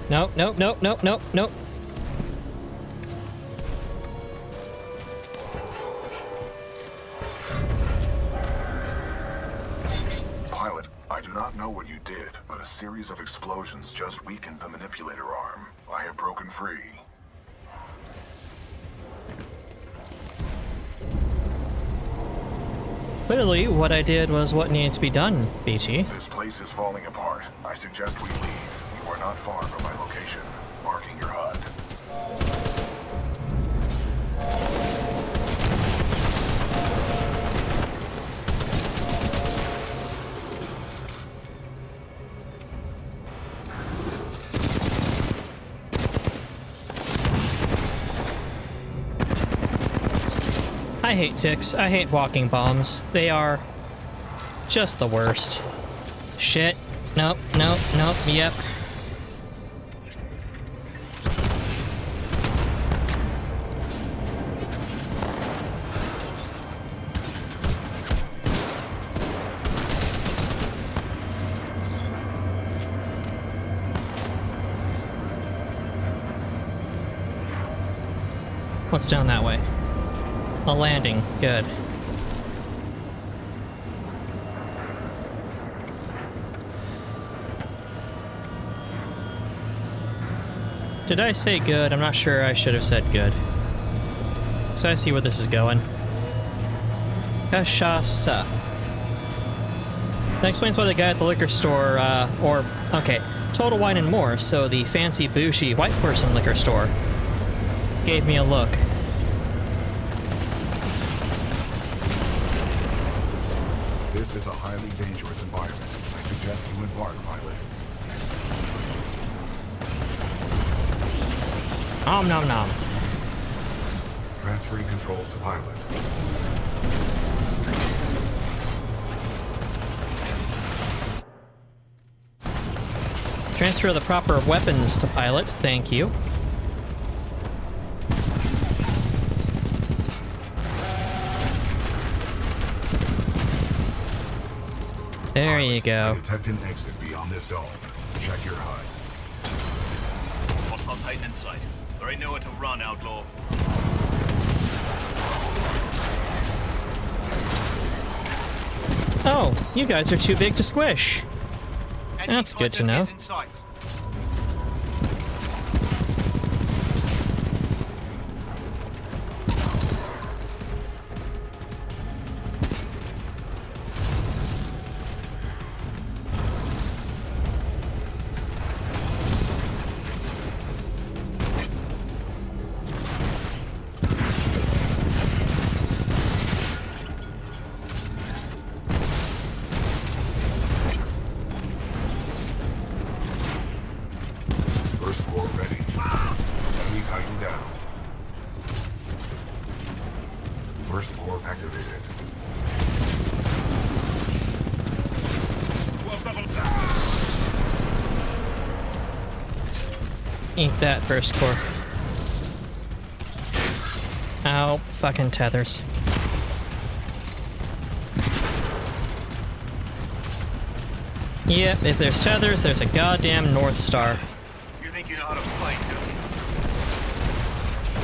Nope, nope, nope, nope, nope, nope. Pilot, I do not know what you did, but a series of explosions just weakened the manipulator arm. I have broken free. Clearly, what I did was what needed to be done, BT. This place is falling apart. I suggest we leave. You are not far from my location. Marking your HUD. I hate ticks. I hate walking bombs. They are just the worst. Shit. Nope, nope, nope, yep. What's down that way? A landing. Good. Did I say good? I'm not sure. I should have said good. So I see where this is going. Kashasa. That explains why the guy at the liquor store, okay, Total Wine and More, so the fancy, bougie, white person liquor store, gave me a look. This is a highly dangerous environment. I suggest you embark, pilot. Nom nom nom. Transferring controls to pilot. Transfer the proper weapons to pilot, thank you. There you go. Detect an exit beyond this dome. Check your HUD. Hostile Titan in sight. There ain't nowhere to run, outlaw. Oh, you guys are too big to squish. That's good to know. First floor ready. Enemy Titan down. First floor activated. Eat that, first core. Ow, fucking tethers. Yep, if there's tethers, there's a goddamn North Star. You think you know how to fight, don't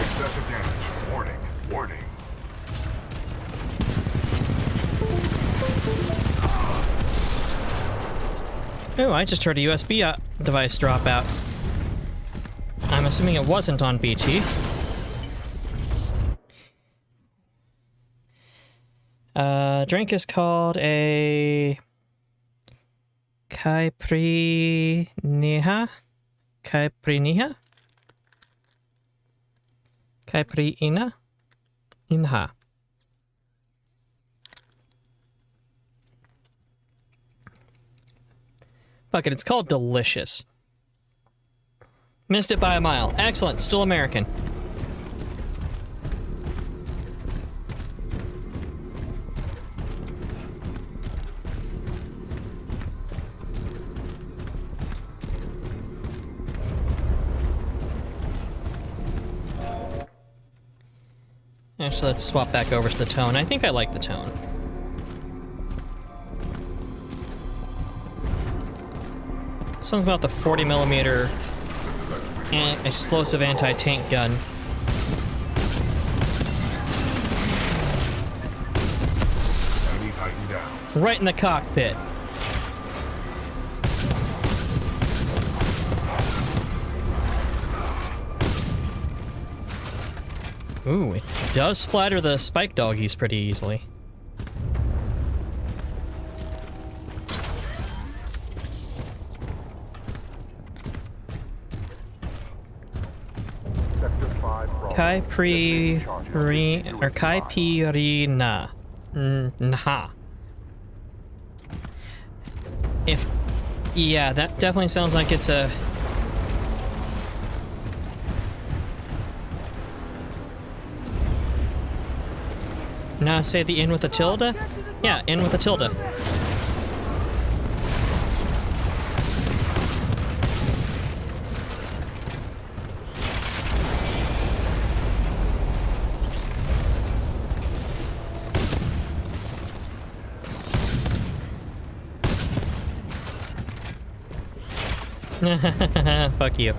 Excessive damage. Warning. Warning. Oh, I just heard a USB device drop out. I'm assuming it wasn't on BT. Drink is called a Caipirinha? Caipirinha? Caipirinha? Inha. Fuck it, it's called Delicious. Missed it by a mile. Excellent, still American. Actually, let's swap back over to the tone. I think I like the tone. Something about the 40mm explosive anti-tank gun. Enemy Titan down. Right in the cockpit. Ooh, it does splatter the spike doggies pretty easily. Caipirina. Nah. If... yeah, that definitely sounds like it's a... Now say the in with a tilde? Yeah, in with a tilde. Fuck you.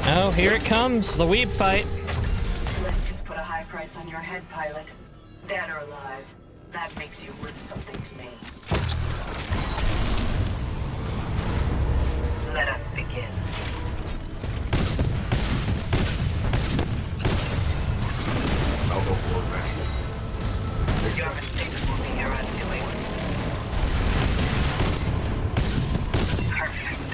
Oh, here it comes, the weeb fight. Lisk has put a high price on your head, pilot. Dead or alive, that makes you worth something to me. Let us begin. Alpha floor ready. Your mistakes will be your undoing. Perfect.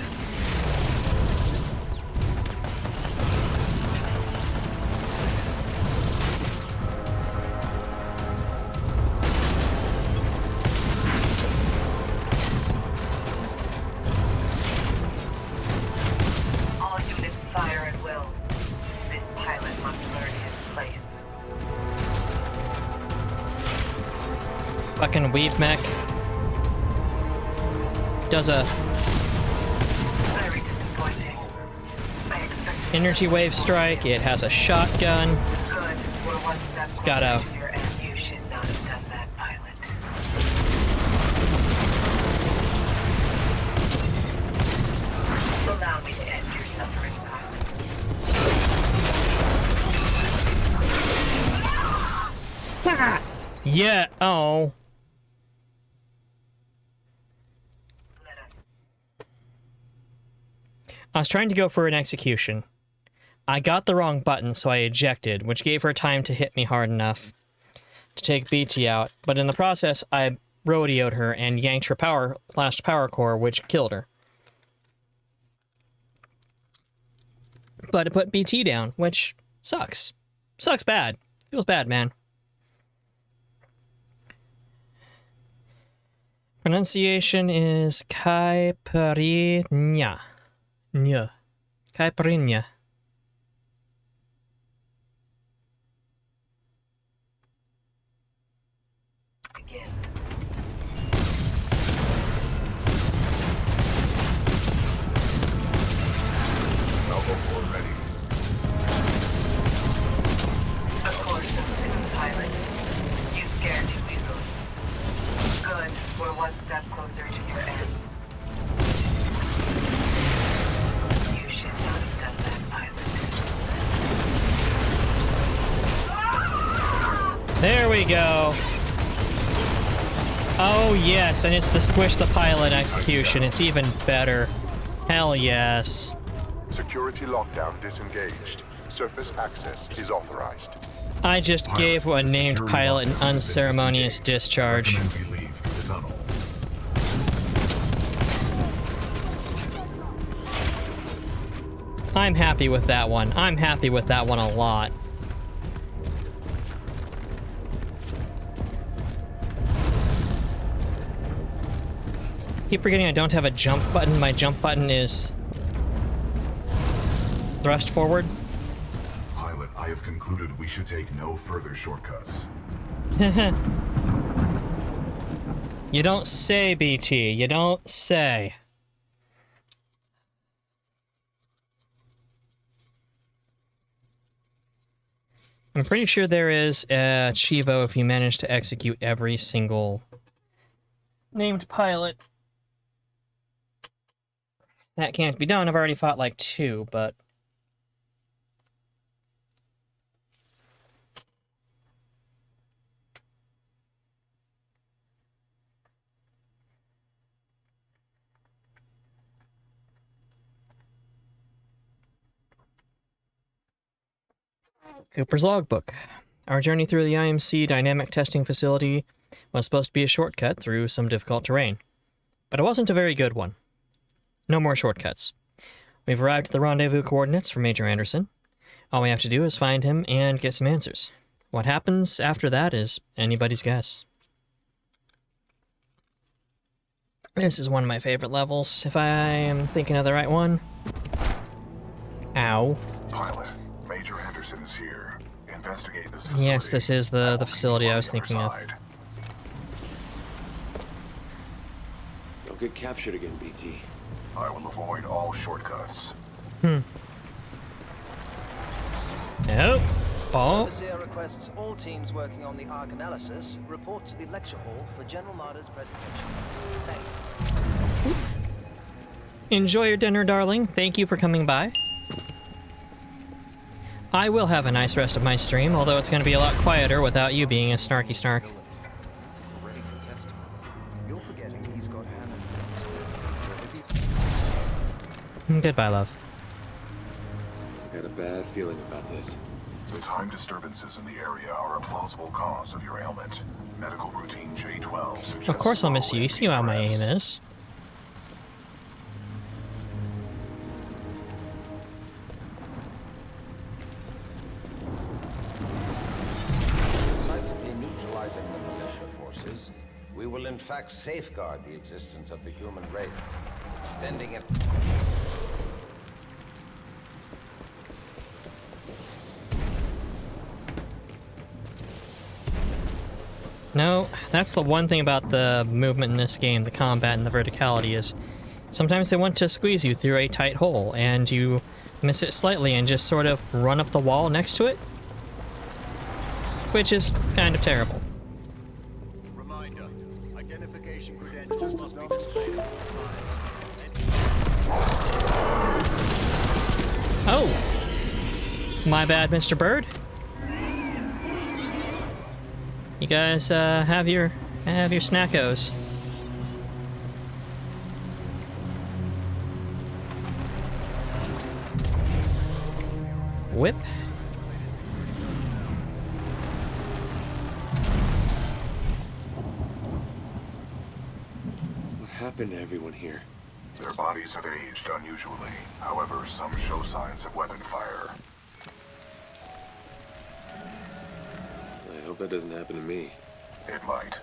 All units fire at will. This pilot must learn his place. Fucking weeb mech. Does a... Very disappointing. I expected energy wave strike. It has a shotgun. It's got a... You should not have done that, pilot. Allow me to end your suffering, pilot. Yeah, oh. I was trying to go for an execution. I got the wrong button, so I ejected, which gave her time to hit me hard enough to take BT out, but in the process, I rodeoed her and yanked her last power core, which killed her. But it put BT down, which sucks. Sucks bad. Feels bad, man. Pronunciation is caipirinha. Nya. Caipirinha. Of course, pilot. You scared too easily. Good. We're one step closer to your end. You should not have done that, pilot. There we go. Oh, yes, and it's the squish the pilot execution. It's even better. Hell yes. Security lockdown disengaged. Surface access is authorized. I just gave a named pilot an unceremonious discharge. I'm happy with that one. I'm happy with that one a lot. Keep forgetting I don't have a jump button. My jump button is thrust forward. Pilot, I have concluded we should take no further shortcuts. You don't say, BT. You don't say. I'm pretty sure there is a Chivo if you manage to execute every single named pilot. That can't be done. I've already fought like 2, but... Cooper's Logbook. Our journey through the IMC dynamic testing facility was supposed to be a shortcut through some difficult terrain, but it wasn't a very good one. No more shortcuts. We've arrived at the rendezvous coordinates for Major Anderson. All we have to do is find him and get some answers. What happens after that is anybody's guess. This is one of my favorite levels, if I am thinking of the right one. Ow. Pilot, Major Anderson is here. Investigate this facility. Yes, this is the facility I was thinking of. Don't get captured again, BT. I will avoid all shortcuts. Nope. Oh. Overseer requests all teams working on the Ark analysis report to the lecture hall for General Marder's presentation. Thank you. Enjoy your dinner, darling. Thank you for coming by. I will have a nice rest of my stream, although it's going to be a lot quieter without you being a snarky snark. Ready for testimony. You're forgetting he's got Goodbye, love. I got a bad feeling about this. The time disturbances in the area are a plausible cause of your ailment. Medical routine J12 suggests... Of course I'll miss you. You see how my aim is. Decisively neutralizing the militia forces, we will in fact safeguard the existence of the human race, extending it... No, that's the one thing about the movement in this game, the combat and the verticality, is sometimes they want to squeeze you through a tight hole, and you miss it slightly and just sort of run up the wall next to it. Which is kind of terrible. Reminder, identification credentials must be displayed. Oh! My bad, Mr. Bird. You guys have your snackos. Whip. What happened to everyone here? Their bodies have aged unusually. However, some show signs of weapon fire. I hope that doesn't happen to me. It might.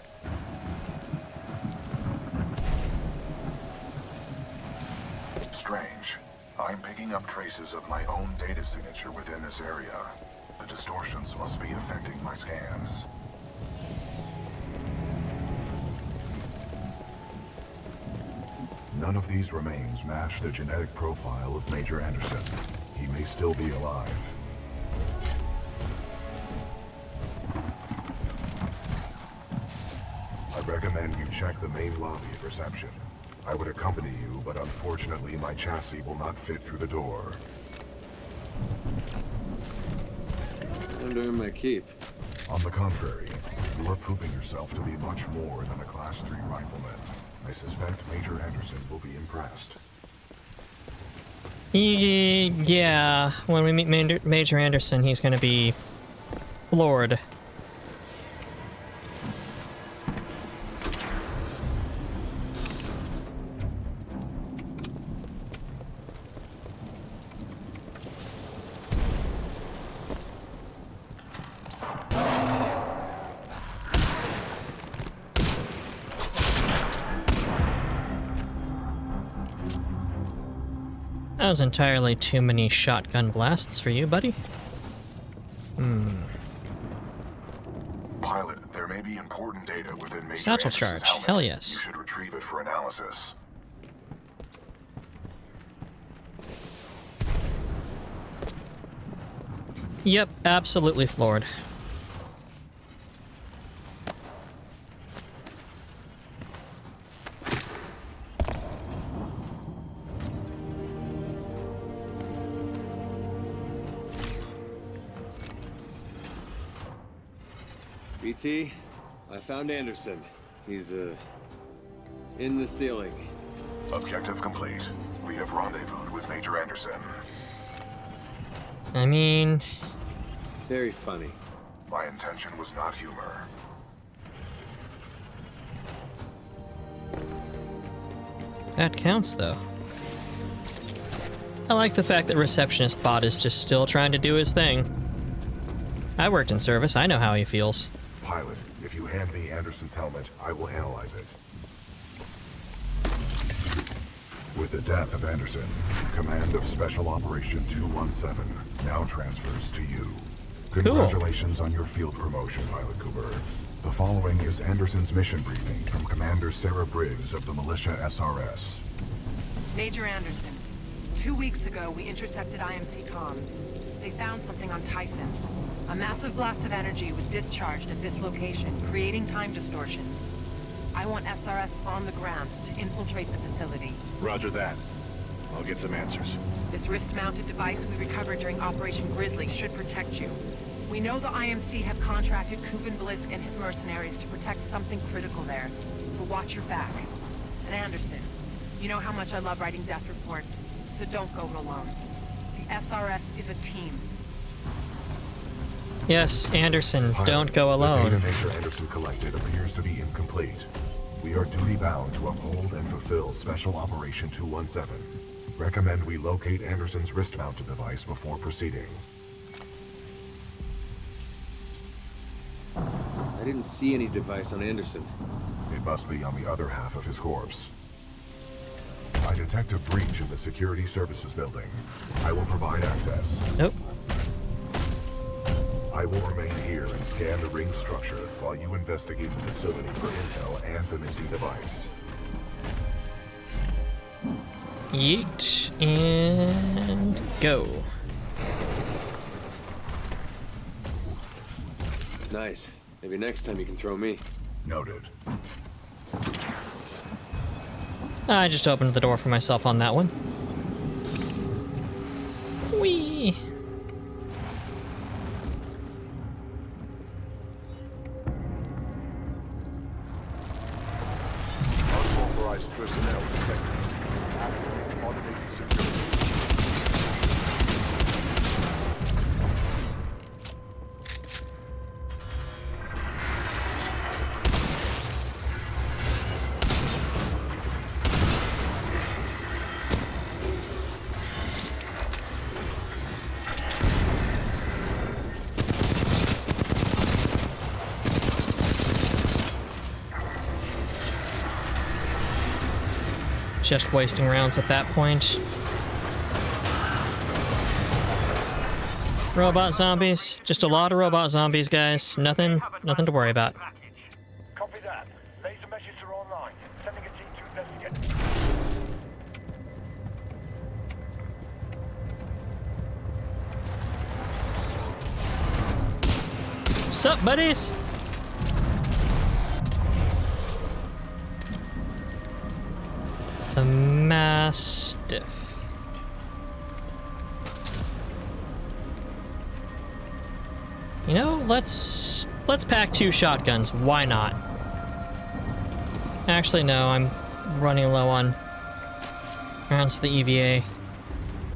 Strange. I'm picking up traces of my own data signature within this area. The distortions must be affecting my scans. None of these remains match the genetic profile of Major Anderson. He may still be alive. I recommend you check the main lobby of reception. I would accompany you, but unfortunately my chassis will not fit through the door. Time to earn my keep. On the contrary, you are proving yourself to be much more than a Class 3 rifleman. I suspect Major Anderson will be impressed. Yeah, when we meet Major Anderson, he's gonna be floored. That was entirely too many shotgun blasts for you, buddy. Pilot, there may be important data within Major Satchel Anderson's charge. helmet. Hell yes. You should retrieve it for analysis. Yep, absolutely floored. BT, I found Anderson. He's, in the ceiling. Objective complete. We have rendezvoused with Major Anderson. I mean... Very funny. My intention was not humor. That counts, though. I like the fact that Receptionist Bot is just still trying to do his thing. I worked in service, I know how he feels. Pilot, if you hand me Anderson's helmet, I will analyze it. With the death of Anderson, command of Special Operation 217 now transfers to you. Congratulations on your field promotion, Pilot Cooper. The following is Anderson's mission briefing from Commander Sarah Briggs of the Militia SRS. Major Anderson, 2 weeks ago we intercepted IMC comms. They found something on Titan. A massive blast of energy was discharged at this location, creating time distortions. I want SRS on the ground to infiltrate the facility. Roger that. I'll get some answers. This wrist-mounted device we recovered during Operation Grizzly should protect you. We know the IMC have contracted Kuben Blisk and his mercenaries to protect something critical there, so watch your back. And Anderson, you know how much I love writing death reports, so don't go it alone. The SRS is a team. Yes, Anderson, don't go alone. The data Major Anderson collected appears to be incomplete. We are duty-bound to uphold and fulfill Special Operation 217. Recommend we locate Anderson's wrist-mounted device before proceeding. I didn't see any device on Anderson. It must be on the other half of his corpse. I detect a breach in the Security Services building. I will provide access. Nope. I will remain here and scan the ring structure while you investigate the facility for intel and the missing device. Yeet, and go. Nice. Maybe next time you can throw me. Noted. I just opened the door for myself on that one. Whee! Unauthorized personnel detected. Activate automated security. Just wasting rounds at that point. Robot zombies. Just a lot of robot zombies, guys. Nothing to worry about. Copy that. Laser meshes are online. Sending a team to investigate. Sup, buddies? The Mastiff. You know, let's pack 2 shotguns. Why not? Actually, no, I'm running low on rounds for the EVA.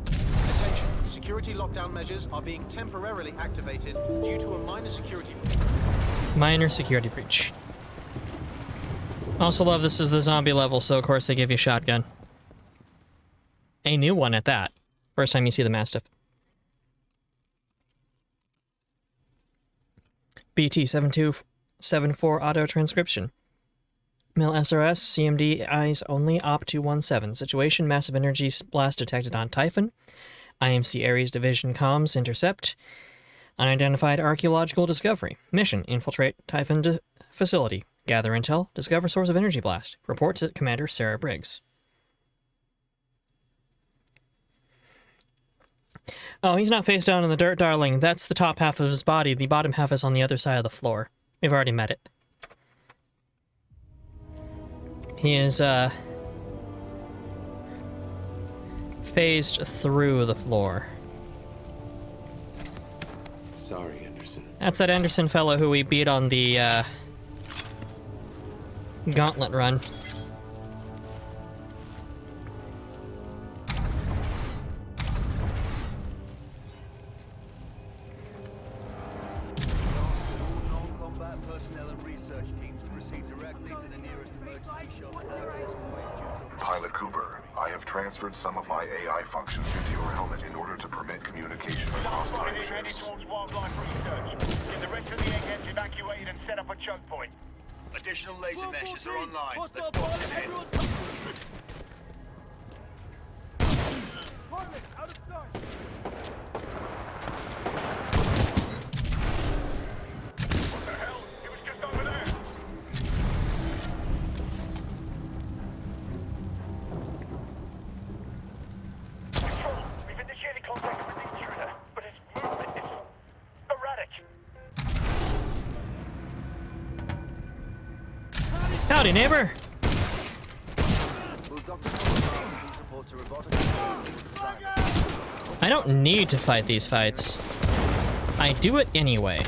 Attention. Security lockdown measures are being temporarily activated due to a minor security breach. Minor security breach. Also love this is the zombie level, so of course they give you a shotgun. A new one at that. First time you see the Mastiff. BT7274 auto transcription. Mil SRS, CMD eyes only op 217. Situation, massive energy blast detected on Typhon. IMC Ares Division comms intercept. Unidentified archaeological discovery. Mission, infiltrate Typhon facility. Gather intel, discover source of energy blast. Report to Commander Sarah Briggs. Oh, he's not face down in the dirt, darling. That's the top half of his body. The bottom half is on the other side of the floor. We've already met it. He is, phased through the floor. Sorry, Anderson. That's that Anderson fellow who we beat on the, gauntlet run. Non-combat personnel and research teams proceed directly to the nearest emergency shelter access point. Pilot Cooper, I have transferred some of my AI functions into your helmet in order to permit communication with hostile ships. Towards wildlife research. Get the rest of the eggheads evacuated and set up a choke point. Additional laser meshes are online. Let's box it in. Out of sight! What the hell? He was just over there. Control, we've initiated contact with the intruder, but his movement is erratic. Howdy, neighbor. I don't need to fight these fights. I do it anyway.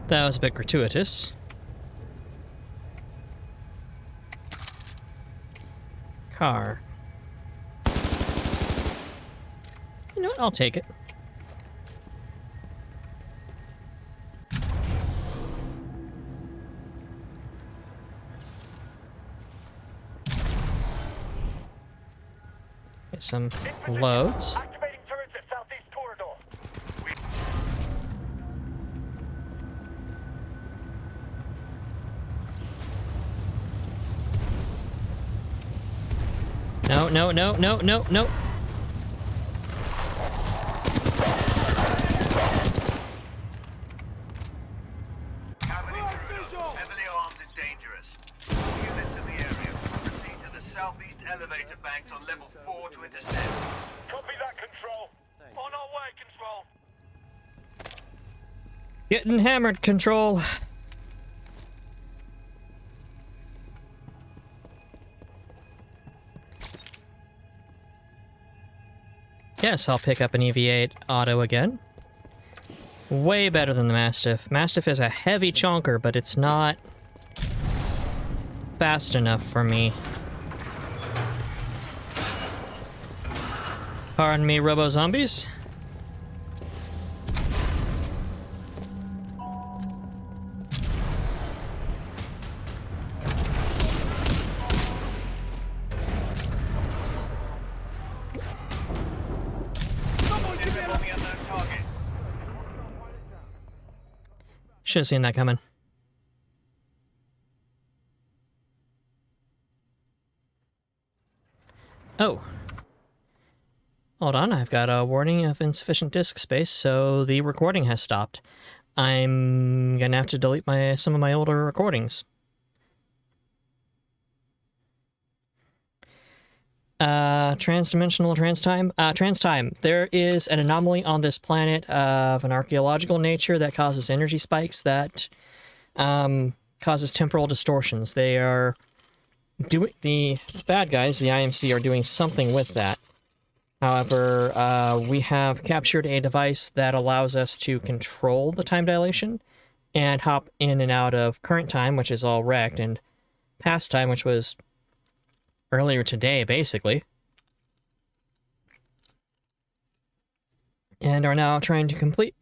That was a bit gratuitous. Car. You know what? I'll take it. Get some loads. Activating turrets at southeast corridor. No, no, no, no, no, no. Heavily armed and dangerous. All units in the area proceed to the southeast elevator banks on level 4 to intercept. Copy that, Control. On our way, Control. Getting hammered, Control. Yes, I'll pick up an EV8 auto again. Way better than the Mastiff. Mastiff is a heavy chonker, but it's not fast enough for me. Pardon me, robo-zombies. Should have seen that coming. Oh. Hold on, I've got a warning of insufficient disk space, so the recording has stopped. I'm gonna have to delete some of my older recordings. Transdimensional transtime. There is an anomaly on this planet of an archaeological nature that causes energy spikes that causes temporal distortions. They are doing, the bad guys, the IMC, are doing something with that. However, we have captured a device that allows us to control the time dilation and hop in and out of current time, which is all wrecked, and past time, which was earlier today, basically. And are now trying to complete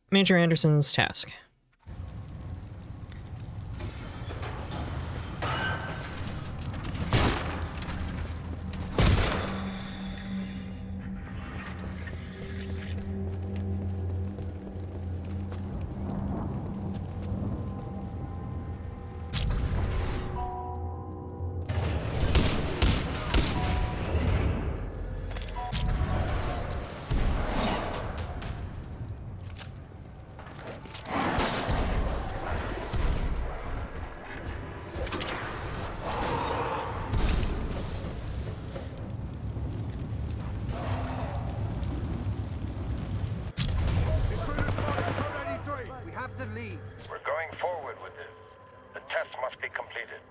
Major Anderson's task. We're going forward with this. The test must be completed.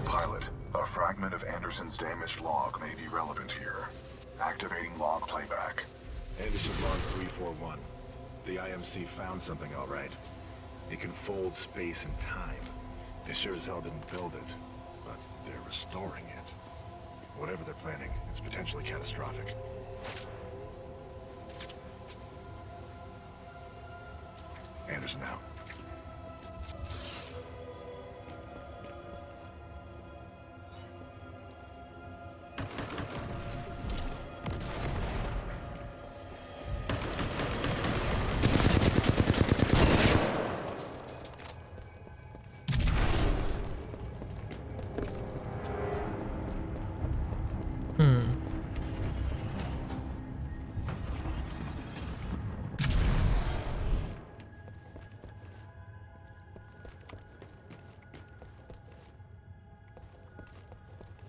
Pilot, a fragment of Anderson's damaged log may be relevant here. Activating log playback. Anderson log 341. The IMC found something all right. It can fold space and time. They sure as hell didn't build it, but they're restoring it. Whatever they're planning, it's potentially catastrophic. Anderson out.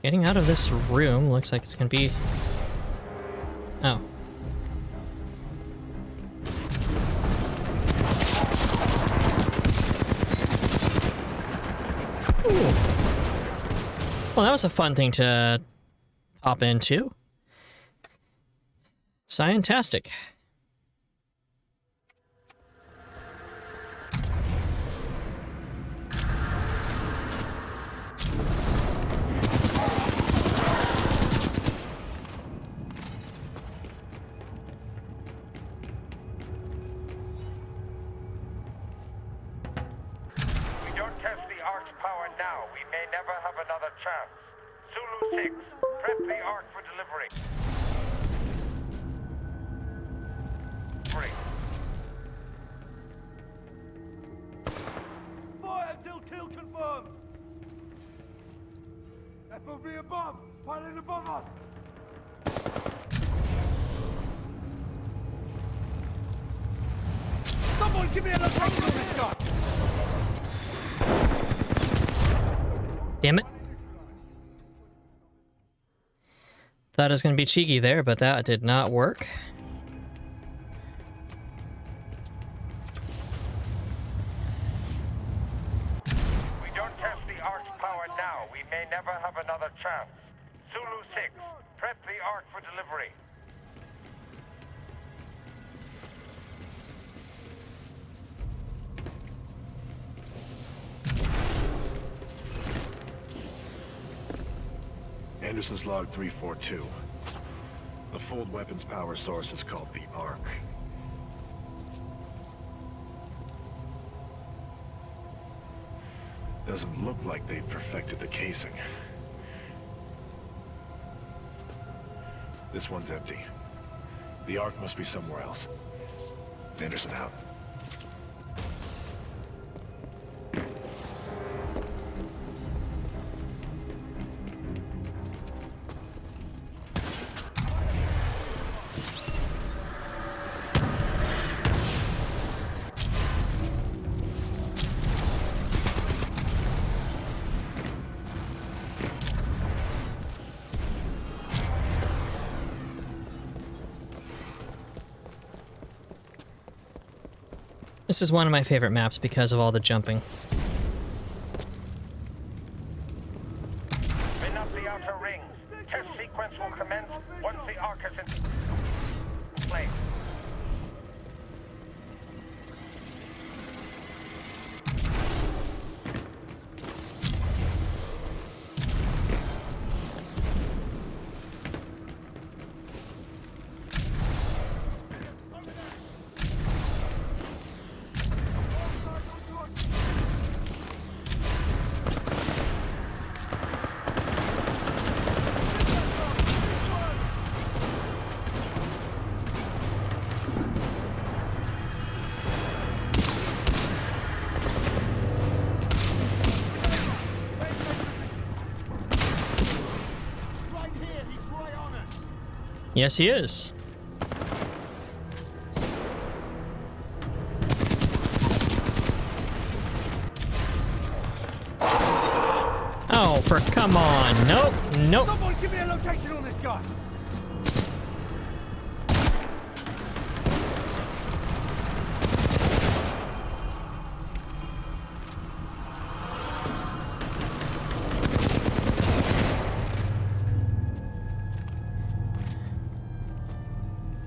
Getting out of this room looks like it's gonna be... Oh. Ooh. Well, that was a fun thing to hop into. Scientastic. Zulu 6, prep the Ark for delivery. Fire until kill confirmed. FOV above! Pilot above us! Someone give me a location on this guy! Damn it. Thought it was going to be cheeky there, but that did not work. We don't test the Ark's power now. We may never have another chance. Zulu 6, prep the Ark for delivery. Anderson's log 342. The full weapons power source is called the Ark. Doesn't look like they've perfected the casing. This one's empty. The Ark must be somewhere else. Anderson out. This is one of my favorite maps because of all the jumping. Spin up the outer rings. Test sequence will commence once the Ark is in place. Yes, he is. Oh, for come on. Nope, nope. Someone give me a location on this guy!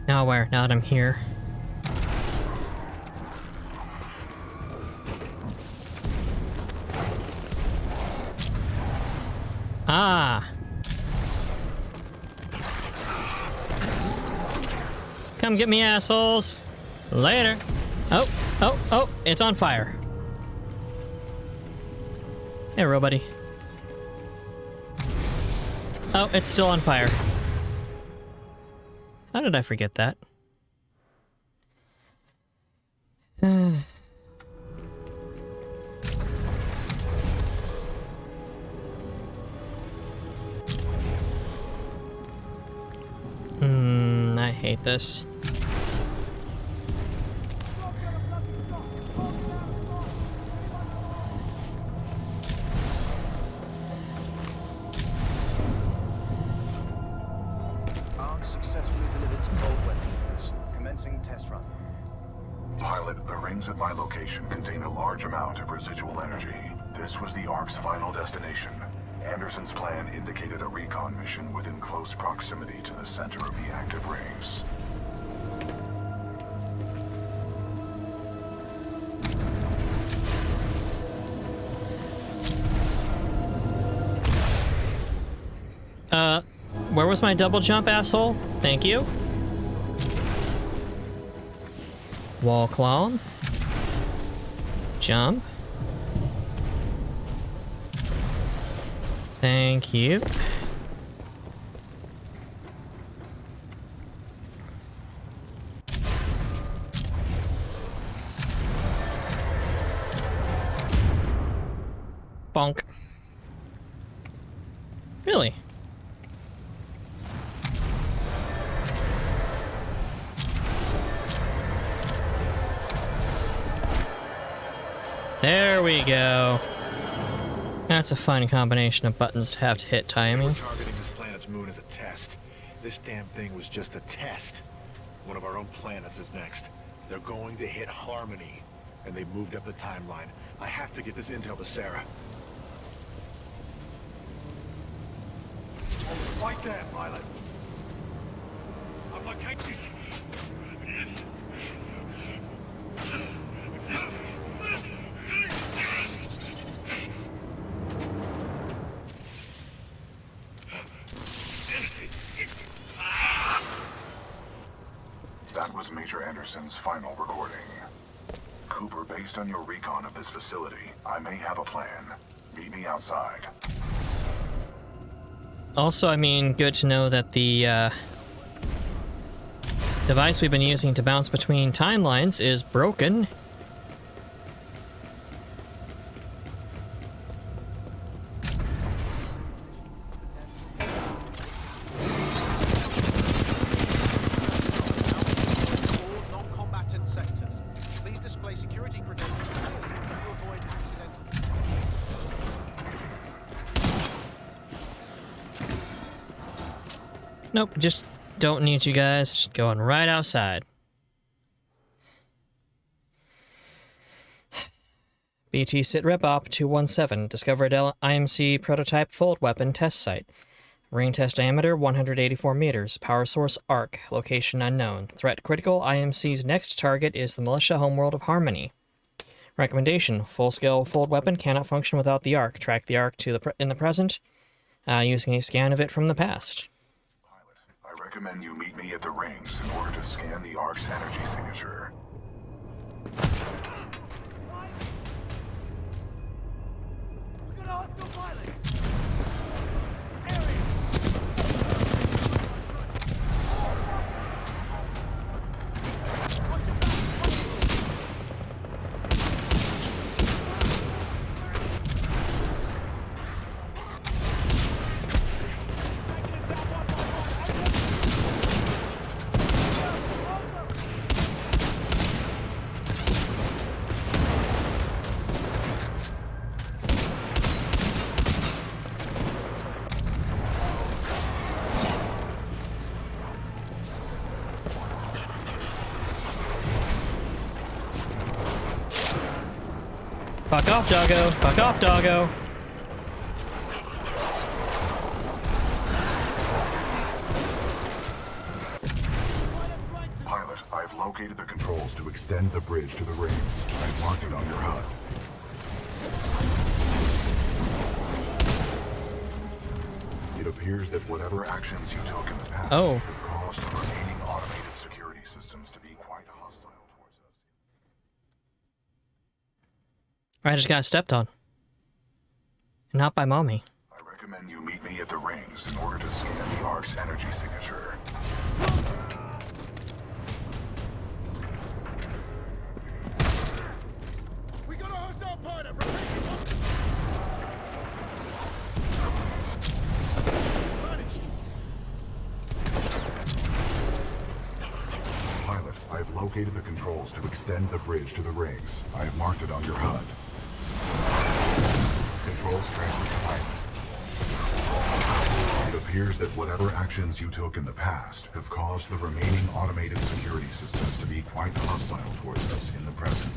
Now where? Now that I'm here. Ah! Come get me, assholes! Later! Oh, oh, oh! It's on fire! Hey, buddy. Oh, it's still on fire. How did I forget that? I hate this. Ark successfully delivered to both weapons. Commencing test run. Pilot, the rings at my location contain a large amount of residual energy. This was the Ark's final destination. Anderson's plan indicated a recon mission within close proximity to the center of the active rings. Where was my double jump, asshole? Thank you. Wall clone. Jump. Thank you. Bonk. Really? There we go. That's a fun combination of buttons to have to hit timing. We're targeting this planet's moon as a test. This damn thing was just a test. One of our own planets is next. They're going to hit Harmony, and they've moved up the timeline. I have to get this intel to Sarah. Right there, pilot. I'm located. That was Major Anderson's final recording. Cooper, based on your recon of this facility, I may have a plan. Meet me outside. Also, I mean, good to know that the device we've been using to bounce between timelines is broken. Non-combatant sectors. Please display security credentials to avoid accidental. Nope, just don't need you guys. Just going right outside. BT Sitrep Op 217 discovered IMC prototype fold weapon test site. Ring test diameter 184 meters. Power source arc. Location unknown. Threat critical. IMC's next target is the militia homeworld of Harmony. Recommendation: full-scale fold weapon cannot function without the arc. Track the arc to in the present using a scan of it from the past. I recommend you meet me at the rings in order to scan the Ark's energy signature. Fuck off, doggo! Fuck off, doggo! Pilot, I've located the controls to extend the bridge to the rings. I've marked it on your HUD. It appears that whatever actions you took in the past have caused the remaining automated security systems to be quite hostile towards us. I just got stepped on. Not by mommy. I recommend you meet me at the rings in order to scan the Ark's energy signature. We got a hostile pilot. Pilot, I've located the controls to extend the bridge to the rings. I have marked it on your HUD. Controls transfer to pilot. It appears that whatever actions you took in the past have caused the remaining automated security systems to be quite hostile towards us in the present.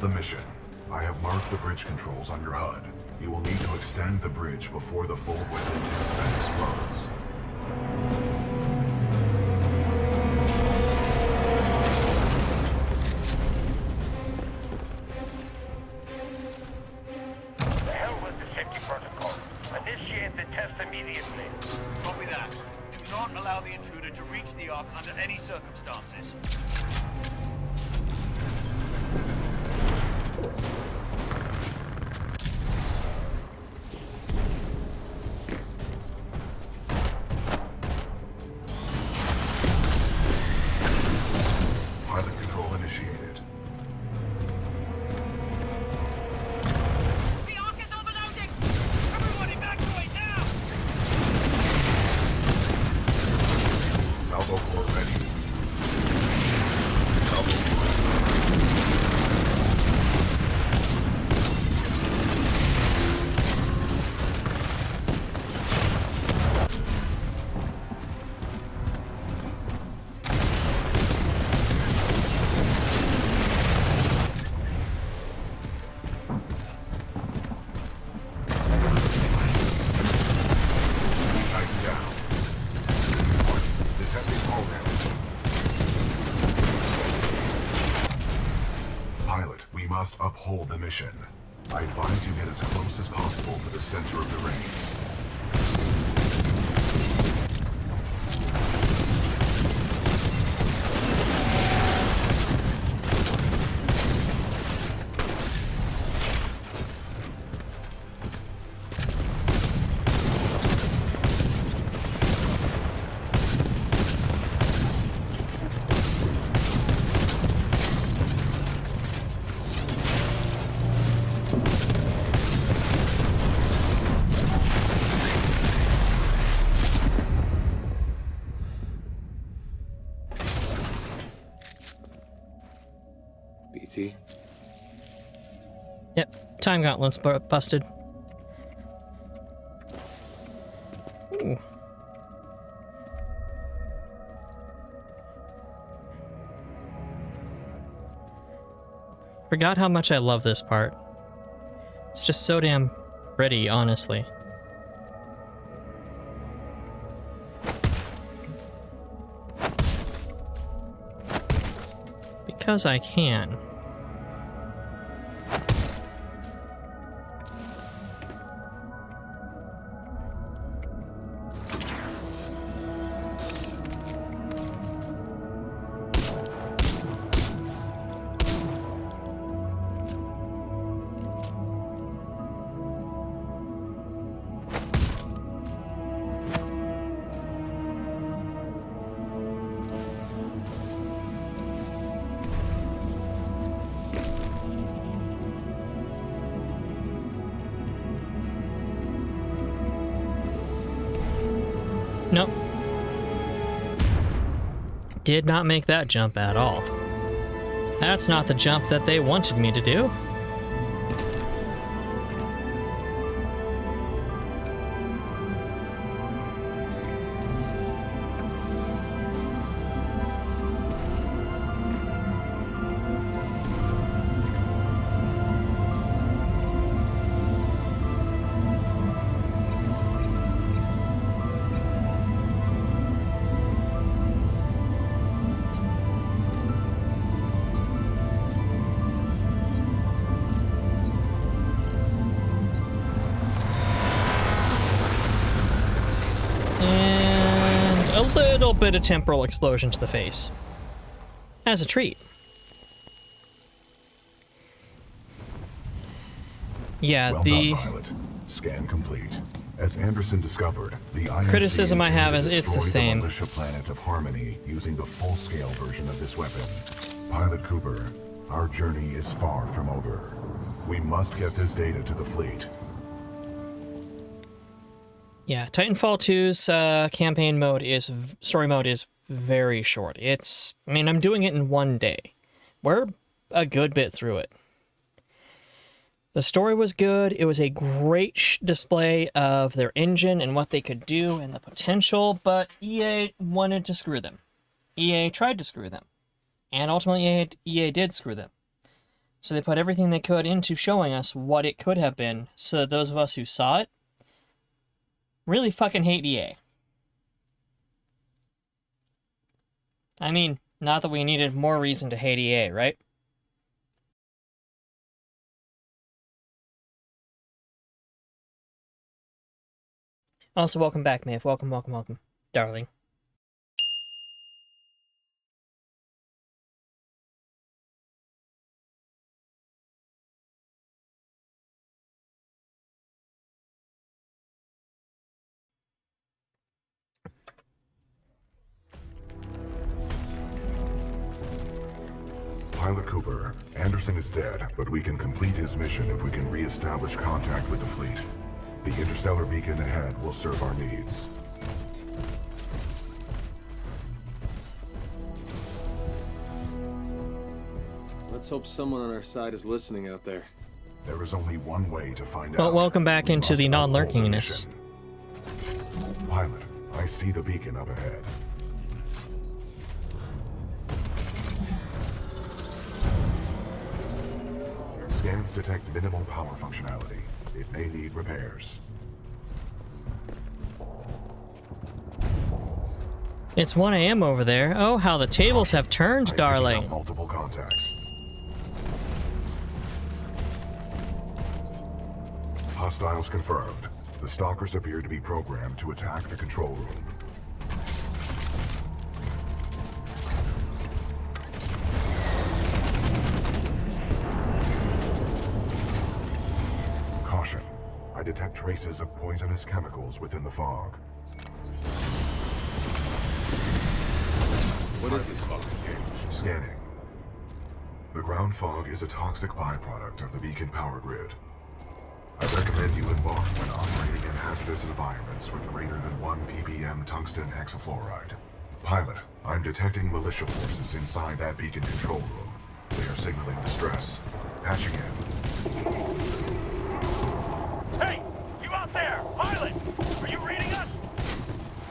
The mission. I have marked the bridge controls on your HUD. You will need to extend the bridge before the fold weapon test bed explodes. safety protocol. Initiate the test immediately. Copy that. Do not allow the intruder to reach the Ark under any circumstances. Pilot control initiated. The Ark is overloading! Everyone evacuate now! Salvo core ready. Salvo core. Tighten down. Detecting hull damage. Pilot, we must uphold the mission. I advise you get as close as possible to the center of the rings. BT? Yep, time gauntlet's busted. Ooh. Forgot how much I love this part. It's just so damn pretty, honestly. Because I can. Nope. Did not make that jump at all. That's not the jump that they wanted me to do. A little bit of temporal explosion to the face. As a treat. Yeah, Well the done, pilot. Scan complete. As Anderson discovered, the IMC criticism I have is intended to it's the destroy same. militia planet of Harmony using the full-scale version of this weapon. Pilot Cooper, our journey is far from over. We must get this data to the fleet. Yeah, Titanfall 2's campaign mode story mode is very short. I mean, I'm doing it in one day. We're a good bit through it. The story was good. It was a great display of their engine and what they could do and the potential, but EA wanted to screw them. EA tried to screw them. And ultimately, EA did screw them. So they put everything they could into showing us what it could have been, so that those of us who saw it really fucking hate EA. I mean, not that we needed more reason to hate EA, right? Also, welcome back, Maeve. Welcome, darling. Pilot Cooper, Anderson is dead, but we can complete his mission if we can re-establish contact with the fleet. The interstellar beacon ahead will serve our needs. Let's hope someone on our side is listening out there. There is only one way to find out. Well, welcome back We into must the uphold non-lurkingness. mission. Pilot, I see the beacon up ahead. Scans detect minimal power functionality. It may need repairs. It's 1 a.m. over there. Oh, how the tables have turned, darling. Multiple contacts. Hostiles confirmed. The stalkers appear to be programmed to attack the control room. Caution. I detect traces of poisonous chemicals within the fog. What is this fog? Scanning. The ground fog is a toxic byproduct of the beacon power grid. I recommend you embark when operating in hazardous environments with greater than 1 ppm tungsten hexafluoride. Pilot, I'm detecting militia forces inside that beacon control room. They are signaling distress. Patching in. Hey! You out there! Pilot! Are you reading us?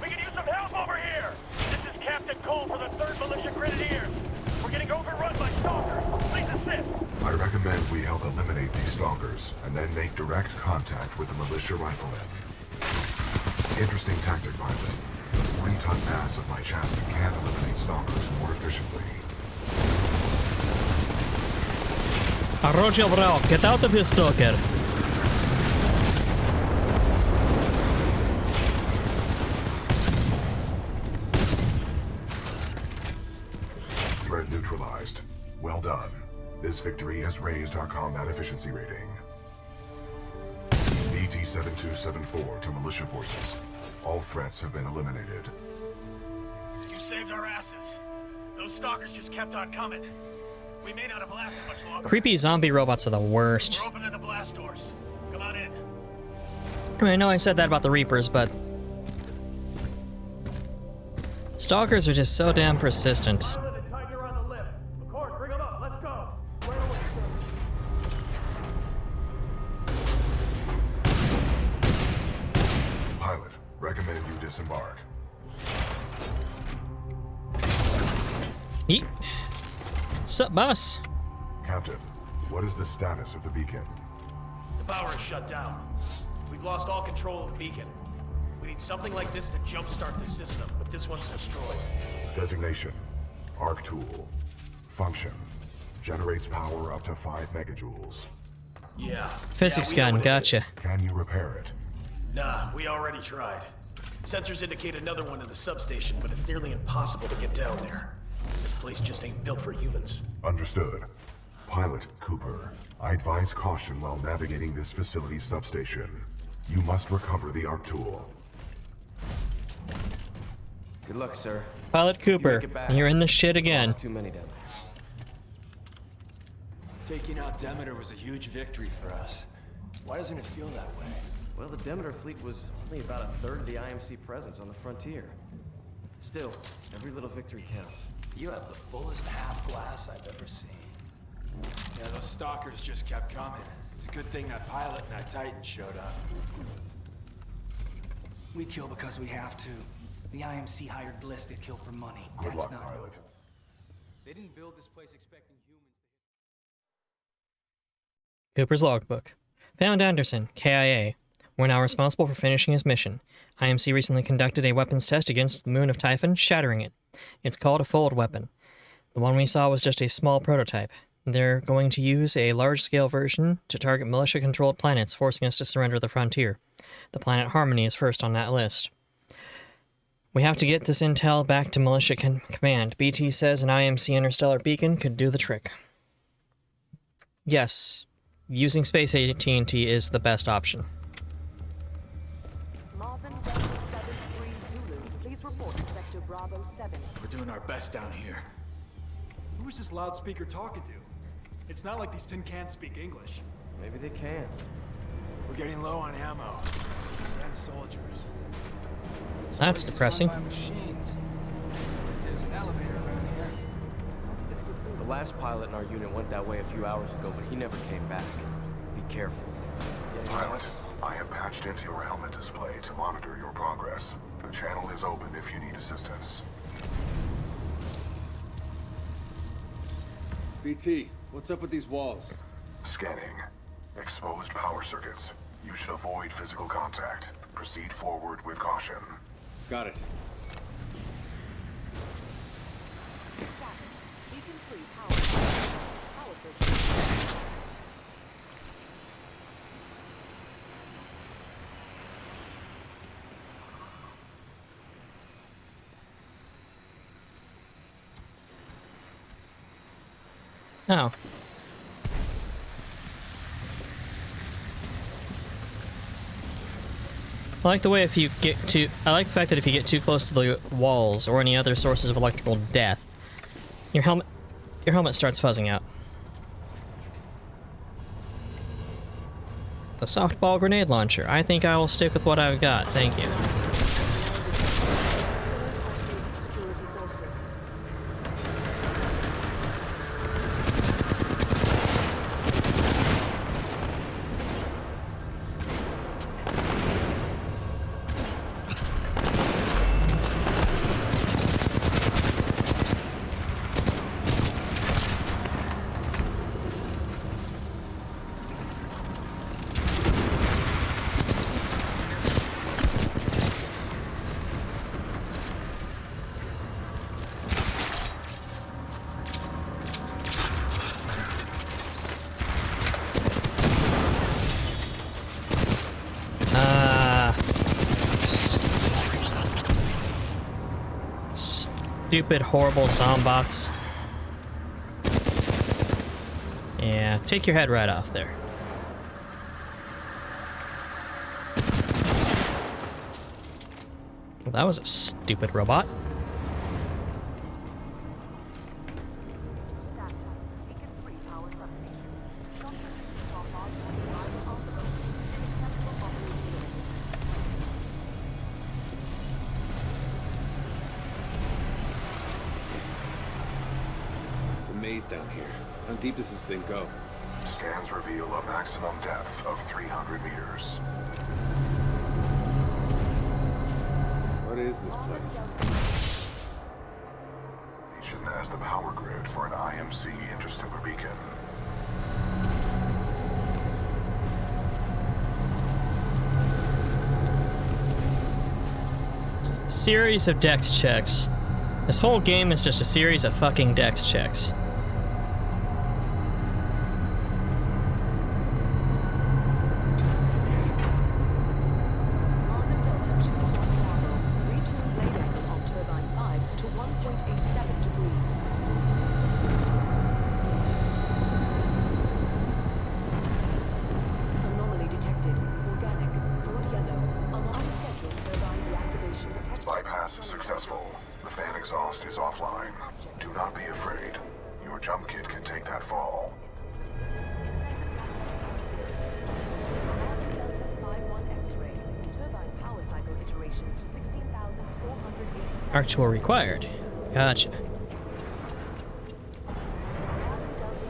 We can use some help over here! This is Captain Cole for the 3rd Militia Grenadiers. We're getting overrun by stalkers. Please assist! I recommend we help eliminate these stalkers, and then make direct contact with the militia riflemen. Interesting tactic, Pilot. The 40-ton mass of my chassis can eliminate stalkers more efficiently. Roger, bro. Get out of here, stalker. Threat neutralized. Well done. This victory has raised our combat efficiency rating. BT-7274 to militia forces. All threats have been eliminated. You saved our asses. Those stalkers just kept on coming. We may not have lasted much longer. Creepy zombie robots are the worst. We're opening the blast doors. Come on in. I mean, I know I said that about the Reapers, but stalkers are just so damn persistent. Pilot, recommend you disembark. Yeet. Sup, boss? Captain, what is the status of the beacon? The power is shut down. We've lost all control of the beacon. We need something like this to jumpstart the system, but this one's destroyed. Designation. Arc tool. Function. Generates power up to 5 megajoules. Yeah. Physics we know gun, what it gotcha. is. Can you repair it? Nah, we already tried. Sensors indicate another one in the substation, but it's nearly impossible to get down there. This place just ain't built for humans. Understood. Pilot Cooper, I advise caution while navigating this facility's substation. You must recover the arc tool. Good luck, sir. Pilot Cooper, you're in the shit again. Too many down there. Taking out Demeter was a huge victory for us. Why doesn't it feel that way? Well, the Demeter fleet was only about 1/3 of the IMC presence on the frontier. Still, every little victory counts. You have the fullest half glass I've ever seen. Yeah, those stalkers just kept coming. It's a good thing that pilot and that Titan showed up. We kill because we have to. The IMC hired Bliss to kill for money. Good luck, not... Pilot. They didn't build this place expecting humans to... Cooper's logbook. Found Anderson, KIA. We're now responsible for finishing his mission. IMC recently conducted a weapons test against the moon of Typhon, shattering it. It's called a fold weapon. The one we saw was just a small prototype. They're going to use a large-scale version to target militia-controlled planets, forcing us to surrender the frontier. The planet Harmony is first on that list. We have to get this intel back to Militia Command. BT says an IMC interstellar beacon could do the trick. Yes, using space AT&T is the best option. We're doing our best down here. Who was this loudspeaker talking to? It's not like these tin cans speak English. Maybe they can. We're getting low on ammo. And soldiers. That's depressing. The last pilot in our unit went that way a few hours ago, but he never came back. Be careful. Pilot, I have patched into your helmet display to monitor your progress. The channel is open if you need assistance. BT, what's up with these walls? Scanning. Exposed power circuits. You should avoid physical contact. Proceed forward with caution. Got it. Oh. I like the way if you get too... I like the fact that if you get too close to the walls or any other sources of electrical death, your helmet starts fuzzing out. The softball grenade launcher. I think I will stick with what I've got. Thank you. Stupid, horrible zombots. Yeah, take your head right off there. Well, that was a stupid robot. Down here. How deep does this thing go? Scans reveal a maximum depth of 300 meters. What is this place? Station has the power grid for an IMC interstellar beacon. Series of dex checks. This whole game is just a series of fucking dex checks. Successful. The fan exhaust is offline. Do not be afraid. Your jump kit can take that fall. Arc tool required. Gotcha.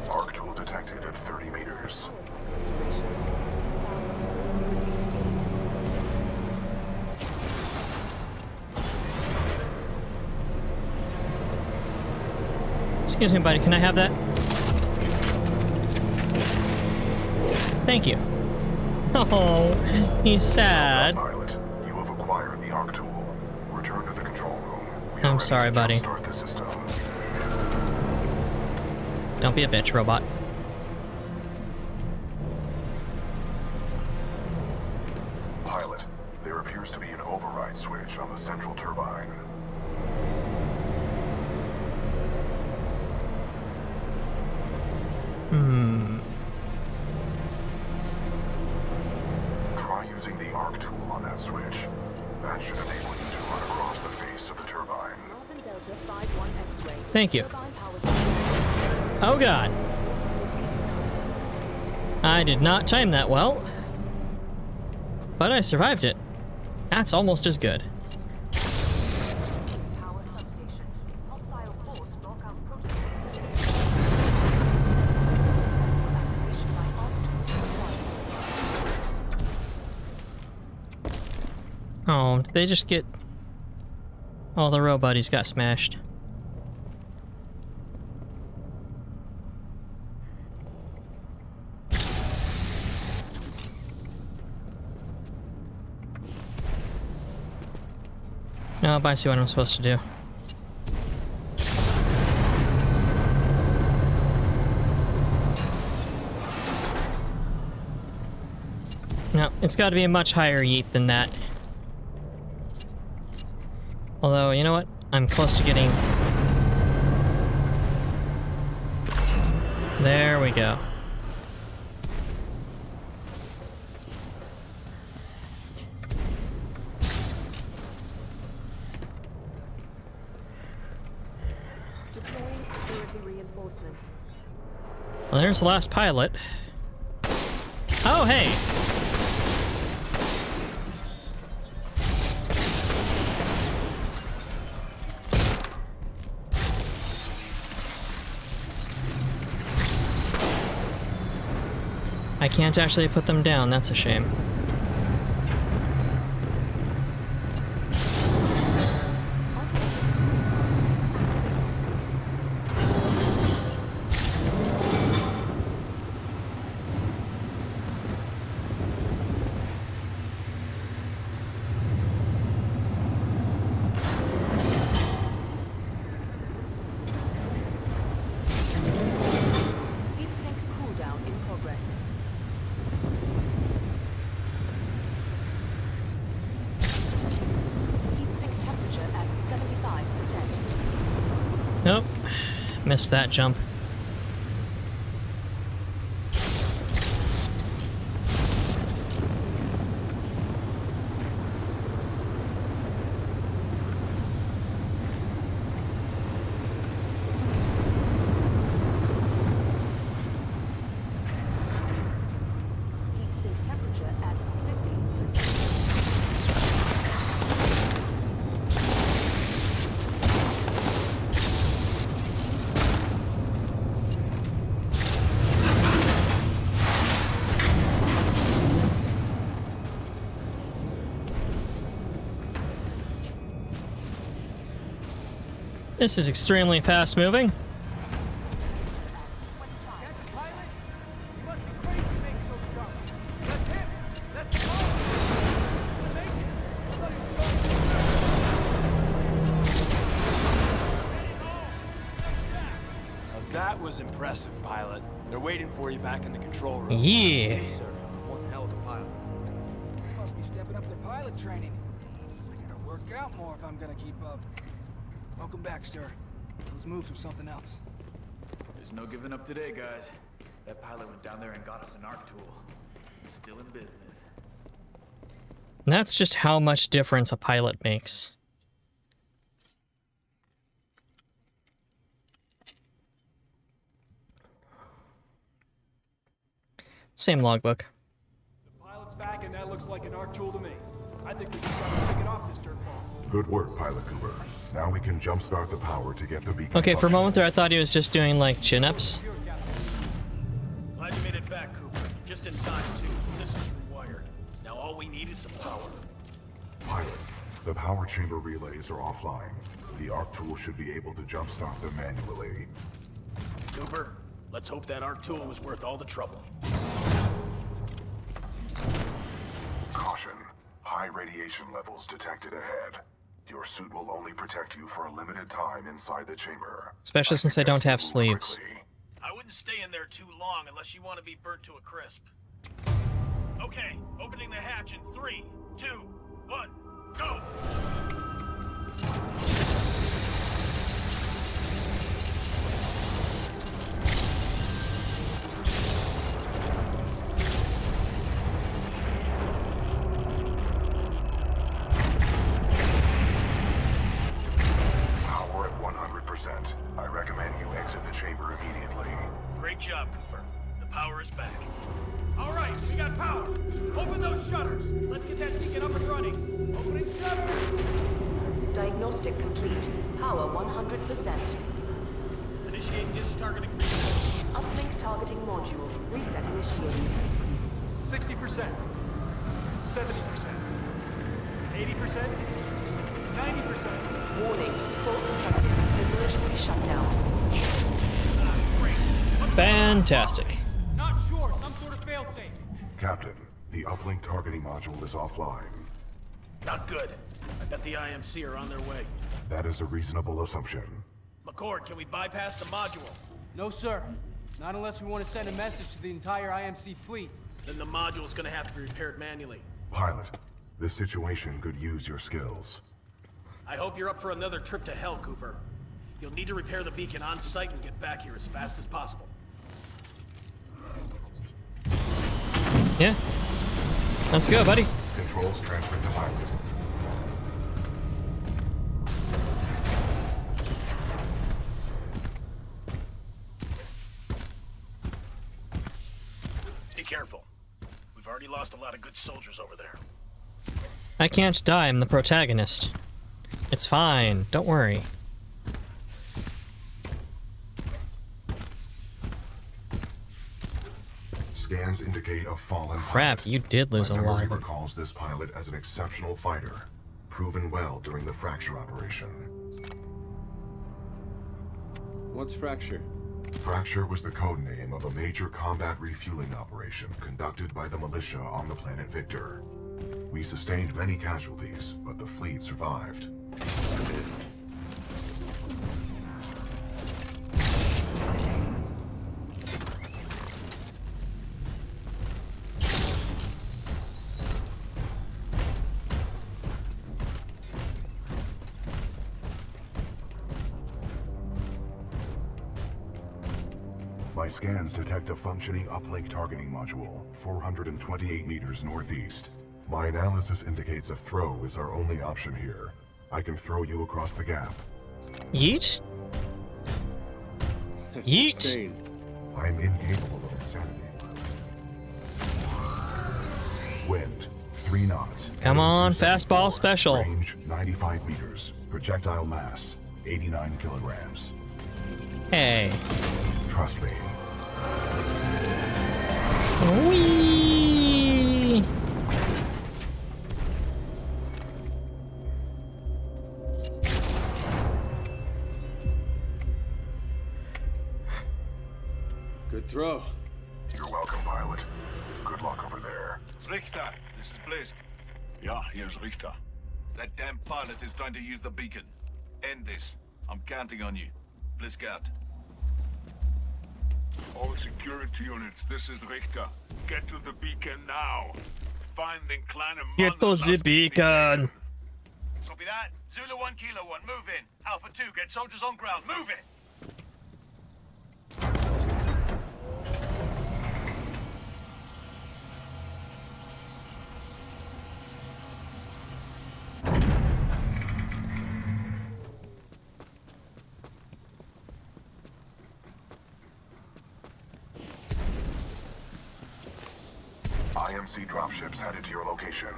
Arc tool detected at 30 meters. Excuse me, buddy, can I have that? Thank you. Oh, he's sad. Pilot, you have acquired the Arc tool. Return to the control room. I'm sorry, buddy. Start the system. Don't be a bitch, robot. Pilot, there appears to be an override switch on the central turbine. Try using the arc tool on that switch. That should enable you to run across the face of the turbine. Thank you. Oh god. I did not time that well. But I survived it. That's almost as good. Oh, did they just get... all the row-buddies got smashed. Nope, I see what I'm supposed to do. No, it's got to be a much higher yeet than that. Although, you know what? I'm close to getting... There we go. Well, there's the last pilot. Oh, hey! I can't actually put them down, that's a shame. Nope. Missed that jump. This is extremely fast moving. That was impressive, pilot. They're waiting for you back in the control room. Yeah. One hell of a pilot. Must be stepping up their pilot training. I gotta work out more if I'm gonna keep up. Welcome back, sir. Those moves were something else. There's no giving up today, guys. That pilot went down there and got us an arc tool. He's still in business. And that's just how much difference a pilot makes. Same logbook. The pilot's back, and that looks like an arc tool to me. I think we just gotta pick it off this dirtball. Good work, Pilot Cooper. Now we can jumpstart the power to get the beacon. Okay, for a moment there I thought he was just doing like chin-ups. Glad you made it back, Cooper. Just in time, too. The system's rewired. Now all we need is some power. Pilot, the power chamber relays are offline. The arc tool should be able to jumpstart them manually. Cooper, let's hope that arc tool was worth all the trouble. Caution. High radiation levels detected ahead. Your suit will only protect you for a limited time inside the chamber. Especially since I don't have sleeves. I wouldn't stay in there too long unless you want to be burnt to a crisp. Okay, opening the hatch in 3, 2, 1, go! Power at 100%. I recommend you exit the chamber immediately. Great job, Cooper. The power is back. All right, we got power. Open those shutters. Let's get that beacon up and running. Opening shutters. Diagnostic complete. Power 100%. Initiate dish targeting. Uplink targeting module. Reset initiated. 60%. 70%. 80%. 90%. Warning. Fault detected. Emergency shutdown. Fantastic. Not sure. Some sort of failsafe. Captain, the uplink targeting module is offline. Not good. I bet the IMC are on their way. That is a reasonable assumption. McCord, can we bypass the module? No, sir. Not unless we want to send a message to the entire IMC fleet. Then the module's gonna have to be repaired manually. Pilot, this situation could use your skills. I hope you're up for another trip to hell, Cooper. You'll need to repair the beacon on site and get back here as fast as possible. Yeah. Let's go, buddy. Controls transferred to pilot. Be careful. We've already lost a lot of good soldiers over there. I can't die, I'm the protagonist. It's fine, don't worry. Scans indicate a fallen Crap, you did lose a My lot memory of it. recalls this pilot as an exceptional fighter, proven well during the Fracture operation. What's Fracture? Fracture was the code name of a major combat refueling operation conducted by the militia on the planet Victor. We sustained many casualties, but the fleet survived. My scans detect a functioning uplink targeting module, 428 meters northeast. My analysis indicates a throw is our only option here. I can throw you across the gap. Yeet? Yeet! I'm incapable of insanity. Wind, 3 knots. Come on, fastball special. Range, 95 meters. Projectile mass, 89 kilograms. Hey. Trust me. Whee! Good throw. You're welcome, pilot. Good luck over there. Richter, this is Blisk. Ja, here's Richter. That damn pilot is trying to use the beacon. End this. I'm counting on you. Blisk out. All security units, this is Richter. Get to the beacon now. Find den kleinen Mann. Get to the beacon. Copy that. Zulu 1, Kilo 1, move in. Alpha 2, get soldiers on ground. Move it! IMC dropships headed to your location.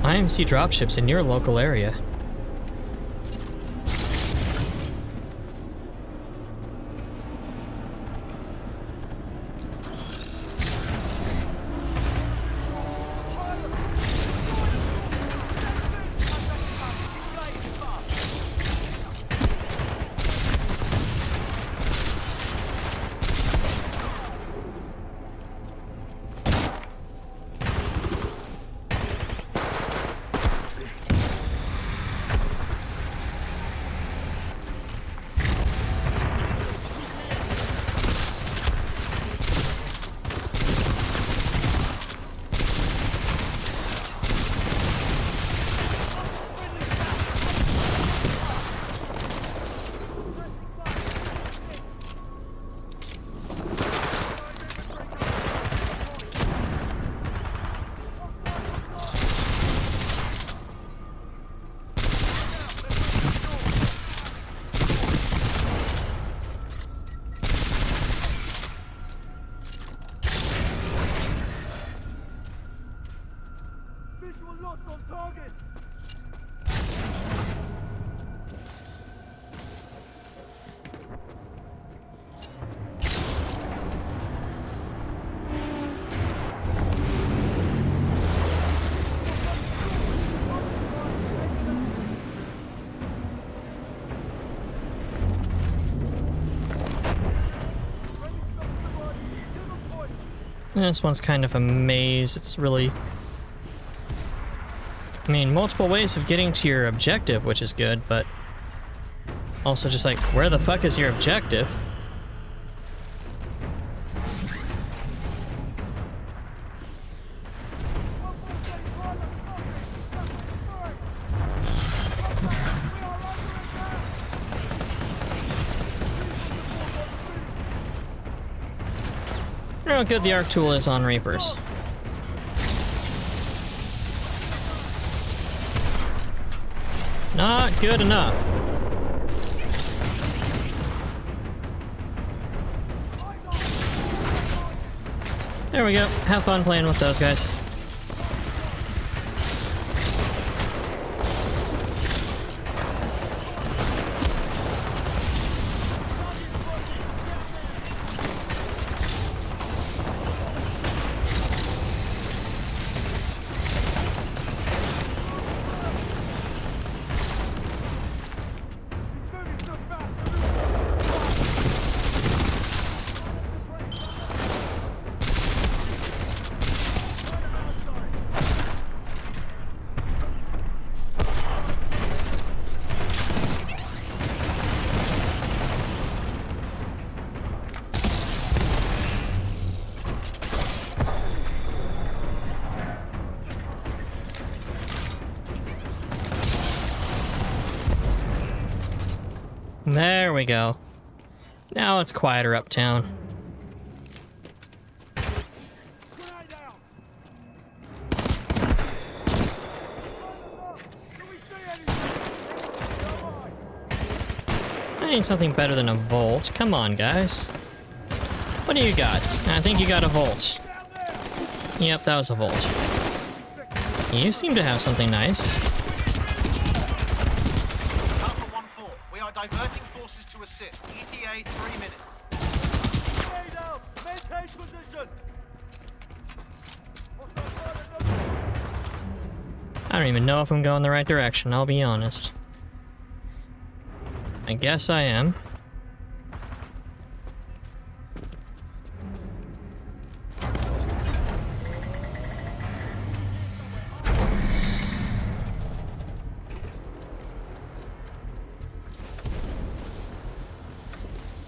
IMC dropships in your local area. Visual locked on target. This one's kind of a maze. It's really... I mean, multiple ways of getting to your objective, which is good, but... also just like, where the fuck is your objective? I don't know how good the arc tool is on Reapers. Not good enough. There we go. Have fun playing with those guys. There we go. Now it's quieter uptown. I need something better than a volt. Come on, guys. What do you got? I think you got a volt. Yep, that was a volt. You seem to have something nice. Diverting forces to assist. ETA 3 minutes. Stay down. Maintain position. I don't even know if I'm going the right direction, I'll be honest. I guess I am.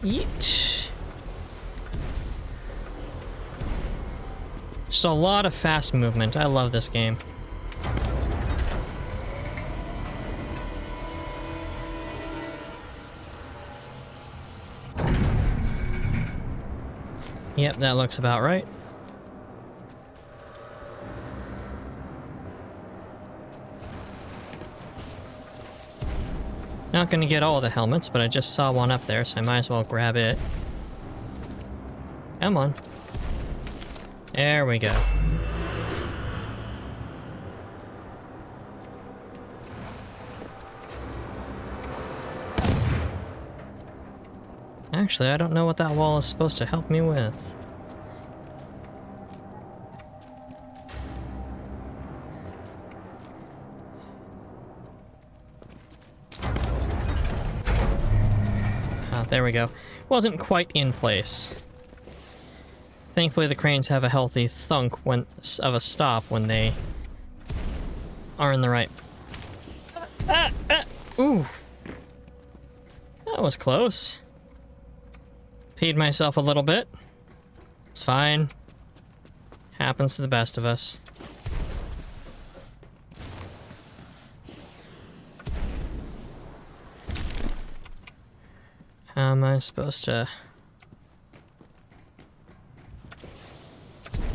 Yeet. Just a lot of fast movement. I love this game. Yep, that looks about right. Not gonna get all the helmets, but I just saw one up there, so I might as well grab it. Come on. There we go. Actually, I don't know what that wall is supposed to help me with. There we go. Wasn't quite in place. Thankfully, the cranes have a healthy thunk of a stop when they are in the right... Ooh. That was close. Peed myself a little bit. It's fine. Happens to the best of us. How am I supposed to...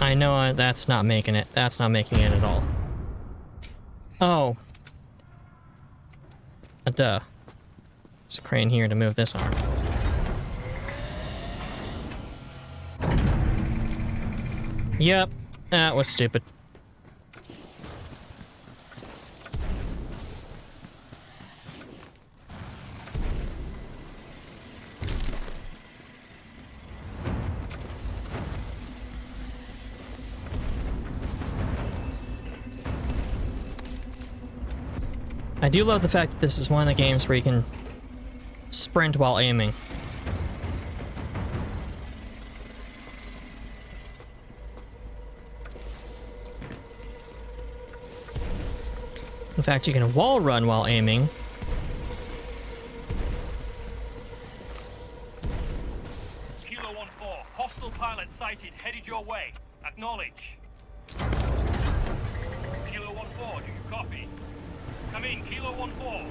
I know that's not making it. That's not making it at all. Oh. Duh. There's a crane here to move this arm. Yep. That was stupid. I do love the fact that this is one of the games where you can sprint while aiming. In fact, you can wall run while aiming. Kilo 1-4, hostile pilot sighted, headed your way. Acknowledge. Kilo 1-4, do you copy? Come in, Kilo 1-4.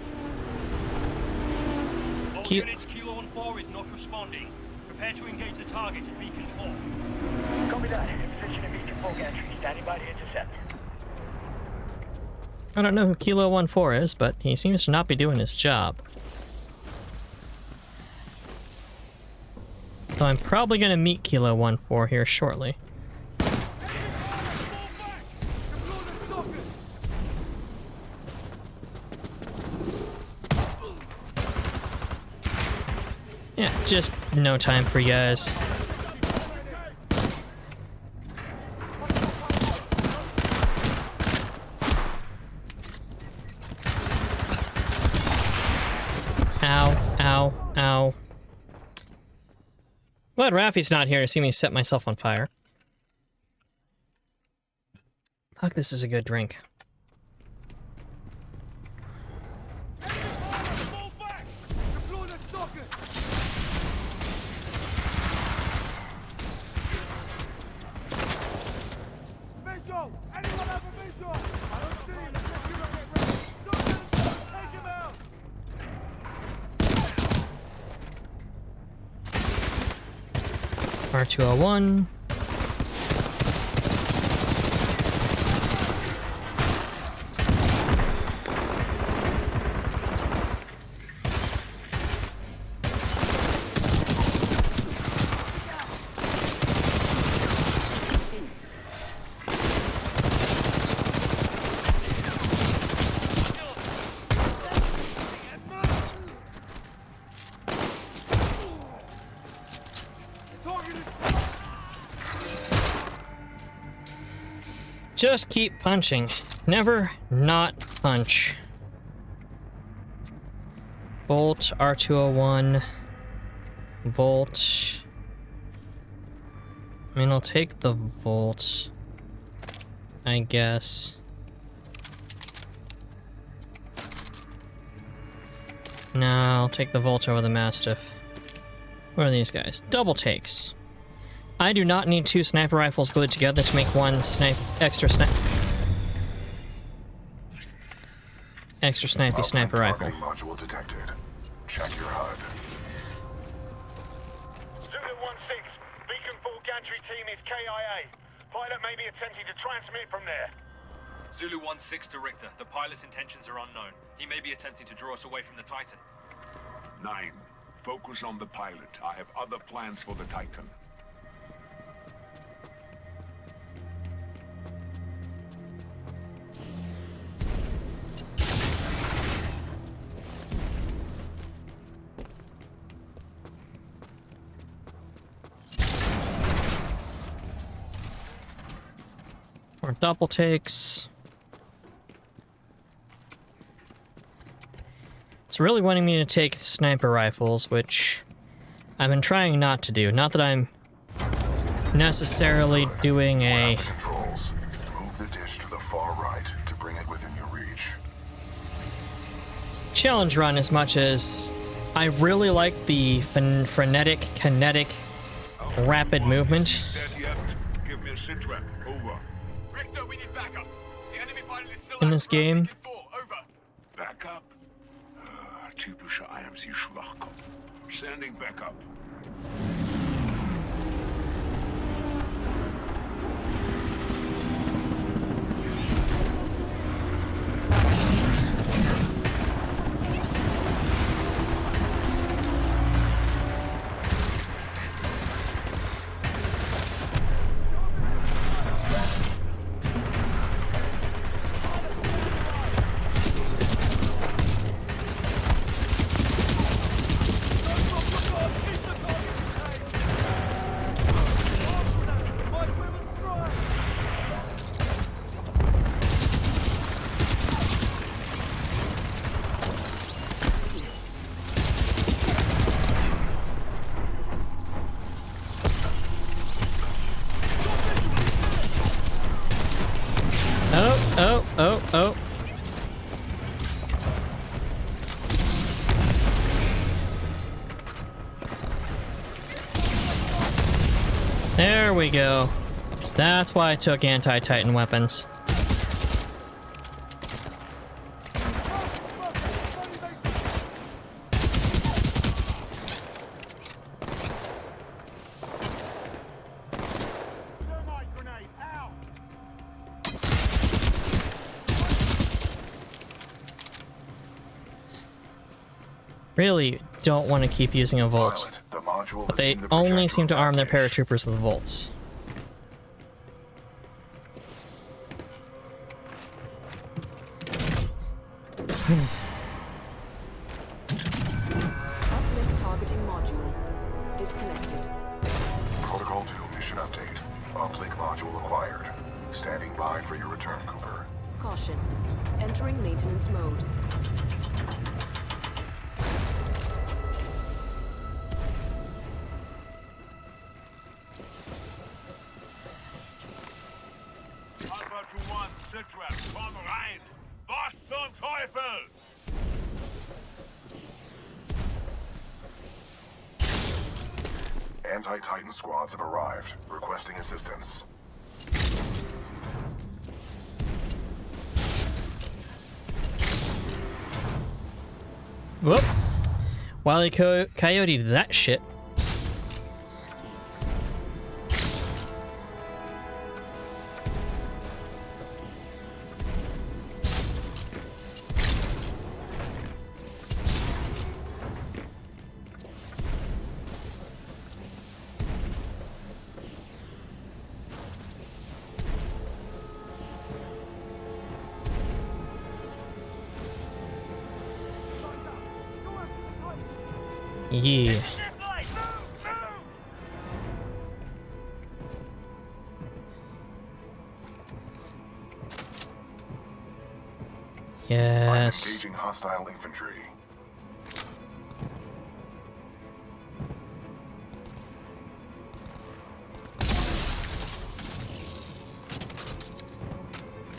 All units, Kilo 1-4 is not responding. Prepare to engage the target at Beacon 4. Copy that. Position at Beacon 4 gantry. Standing by to intercept. I don't know who Kilo 1-4 is, but he seems to not be doing his job. So I'm probably going to meet Kilo 1-4 here shortly. Yeah, just no time for you guys. Ow, ow, ow. Glad Raffi's not here to see me set myself on fire. Fuck, this is a good drink. R201. Just keep punching. Never not punch. Bolt, R201. Bolt. I mean, I'll take the Volt, I guess. No, I'll take the Volt over the Mastiff. What are these guys? Double takes. I do not need two sniper rifles glued together to make one extra snipey sniper rifle. Module detected. Check your HUD. Zulu 1-6, Beacon 4 gantry team is KIA. Pilot may be attempting to transmit from there. Zulu 1-6 to Richter. The pilot's intentions are unknown. He may be attempting to draw us away from the Titan. 9. Focus on the pilot. I have other plans for the Titan. More double takes. It's really wanting me to take sniper rifles, which I've been trying not to do. Not that I'm necessarily doing a... Controls. Move the dish to the far right to bring it within your reach. challenge run as much as I really like the frenetic, kinetic, rapid movement. Give me a sit rep. Over. Richter, we need backup. The enemy pilot is still In this game. Backup? Typische IMC-Schwachkopf. Sending backup. Oh. There we go. That's why I took anti-Titan weapons. Really don't want to keep using a Volt, but they only seem to arm their paratroopers with Volts. Uplink targeting module disconnected. Protocol 2 mission update. Uplink module acquired. Standing by for your return, Cooper. Caution. Entering maintenance mode. Alpha to 1, Citra, komm rein! Was zum Teufel? Anti-Titan squads have arrived, requesting assistance. Whoop. Wile E. Coyote did that shit. Yeah. Yes. Engaging hostile infantry.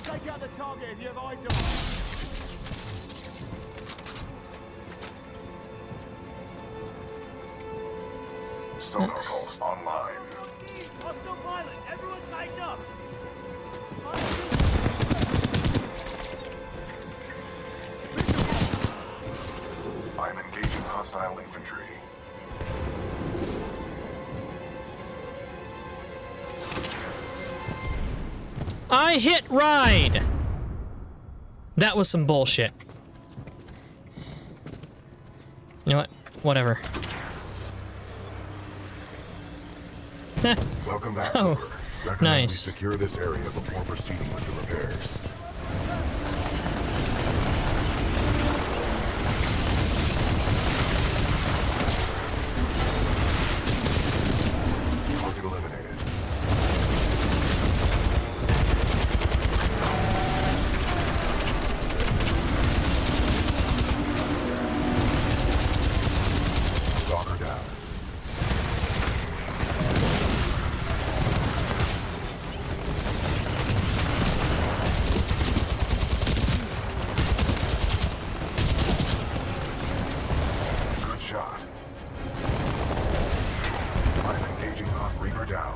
Take out the target if you have eyes on. Sonar pulse online. Hostile pilot, everyone tighten up. I'm engaging hostile infantry. I hit ride! That was some bullshit. You know what? Whatever. Welcome back, Oh, Cooper. Recommend nice. we secure this area before proceeding with the repairs. Target eliminated. Stalker down. Good shot. I'm engaging on Reaper down.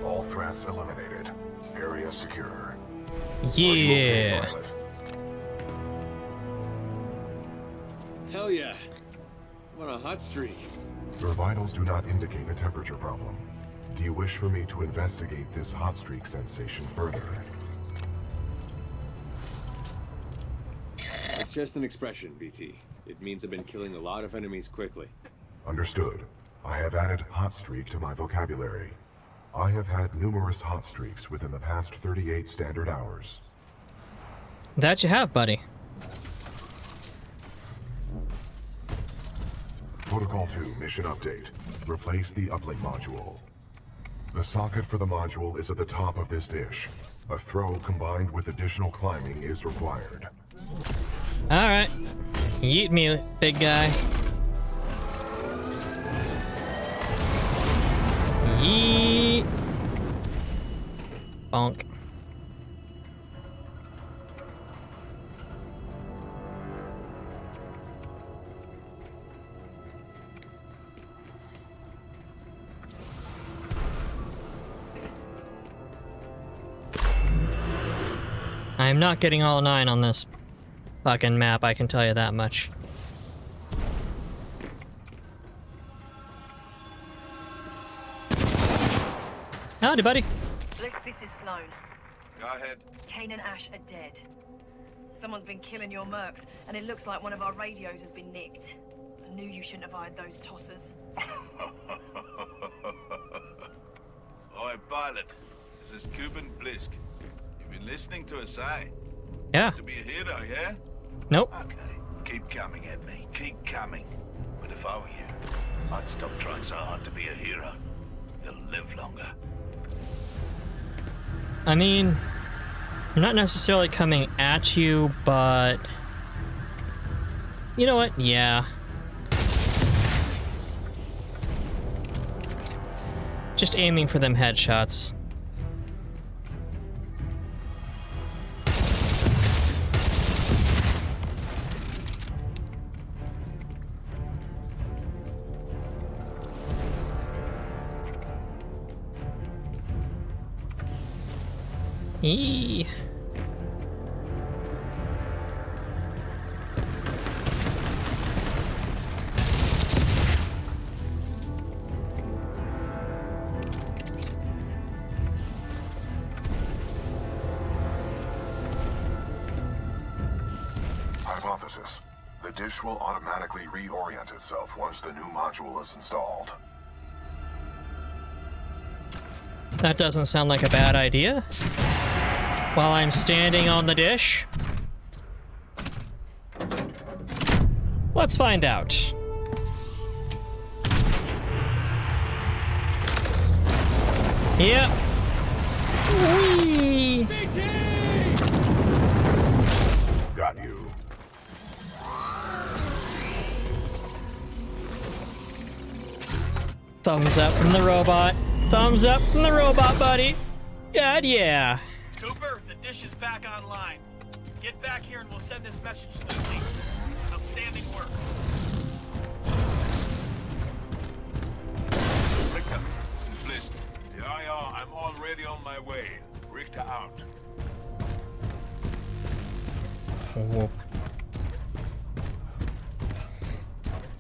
All threats eliminated. Area secure. Yeah. Pilot. Hell yeah. What a hot streak. Your vitals do not indicate a temperature problem. Do you wish for me to investigate this hot streak sensation further? It's just an expression, BT. It means I've been killing a lot of enemies quickly. Understood. I have added hot streak to my vocabulary. I have had numerous hot streaks within the past 38 standard hours. That you have, buddy. Protocol 2 mission update. Replace the uplink module. The socket for the module is at the top of this dish. A throw combined with additional climbing is required. Alright. Yeet me, big guy. Yeet. Bonk. I am not getting all 9 on this fucking map, I can tell you that much. Howdy, buddy. Bliss, this is Sloan. Go ahead. Kane and Ash are dead. Someone's been killing your mercs, and it looks like one of our radios has been nicked. I knew you shouldn't have hired those tossers. Oi, pilot. This is Cuban Blisk. You've been listening to us, eh? Yeah. To be a hero, yeah? Nope. Okay. Keep coming at me. Keep coming. But if I were you, I'd stop trying so hard to be a hero. You'll live longer. I mean, I'm not necessarily coming at you, but... You know what? Yeah. Just aiming for them headshots. Eee. Hypothesis. The dish will automatically reorient itself once the new module is installed. That doesn't sound like a bad idea. While I'm standing on the dish. Let's find out. Yep. Whee! Got you. Thumbs up from the robot. Thumbs up from the robot, buddy. God, yeah. Cooper, the dish is back online. Get back here and we'll send this message to the fleet. Outstanding work. Richter, this is Bliss. Yeah, I'm already on my way. Richter out. Oh.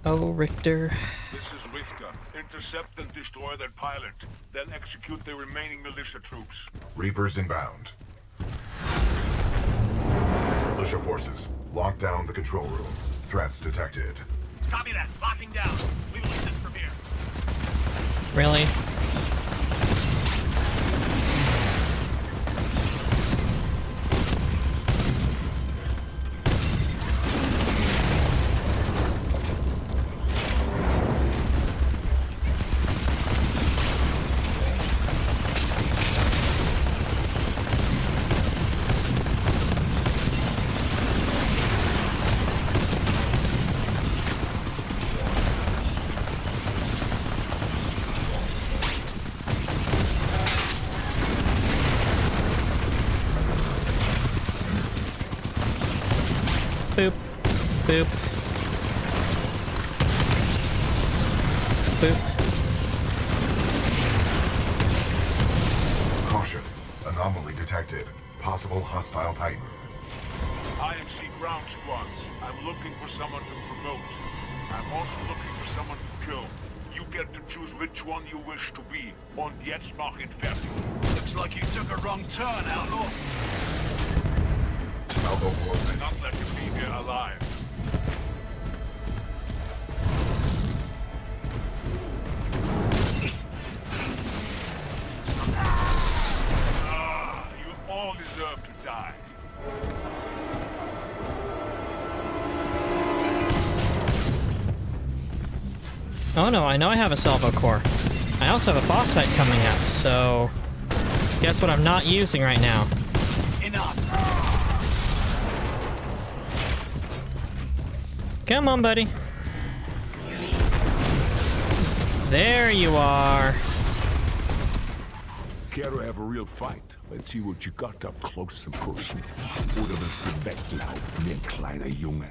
Oh, Richter. This is Richter. Intercept and destroy that pilot. Then execute the remaining militia troops. Reapers inbound. Militia forces, lock down the control room. Threats detected. Copy that. Locking down. We will assist from here. Really? Boop. Boop. Boop. Caution. Anomaly detected. Possible hostile Titan. IMC ground squads. I'm looking for someone to promote. I'm also looking for someone to kill. You get to choose which one you wish to be. Und jetzt mach ihn fertig. Looks like you took a wrong turn, Outlaw. I'll go for it. Not let you leave here alive. You all deserve to die. Oh no, I know I have a salvo core. I also have a boss fight coming up, so guess what I'm not using right now? Enough. Come on, buddy. There you are. Care to have a real fight? Let's see what you got up close and personal. Oder willst du weglaufen, wie ein kleiner Junge?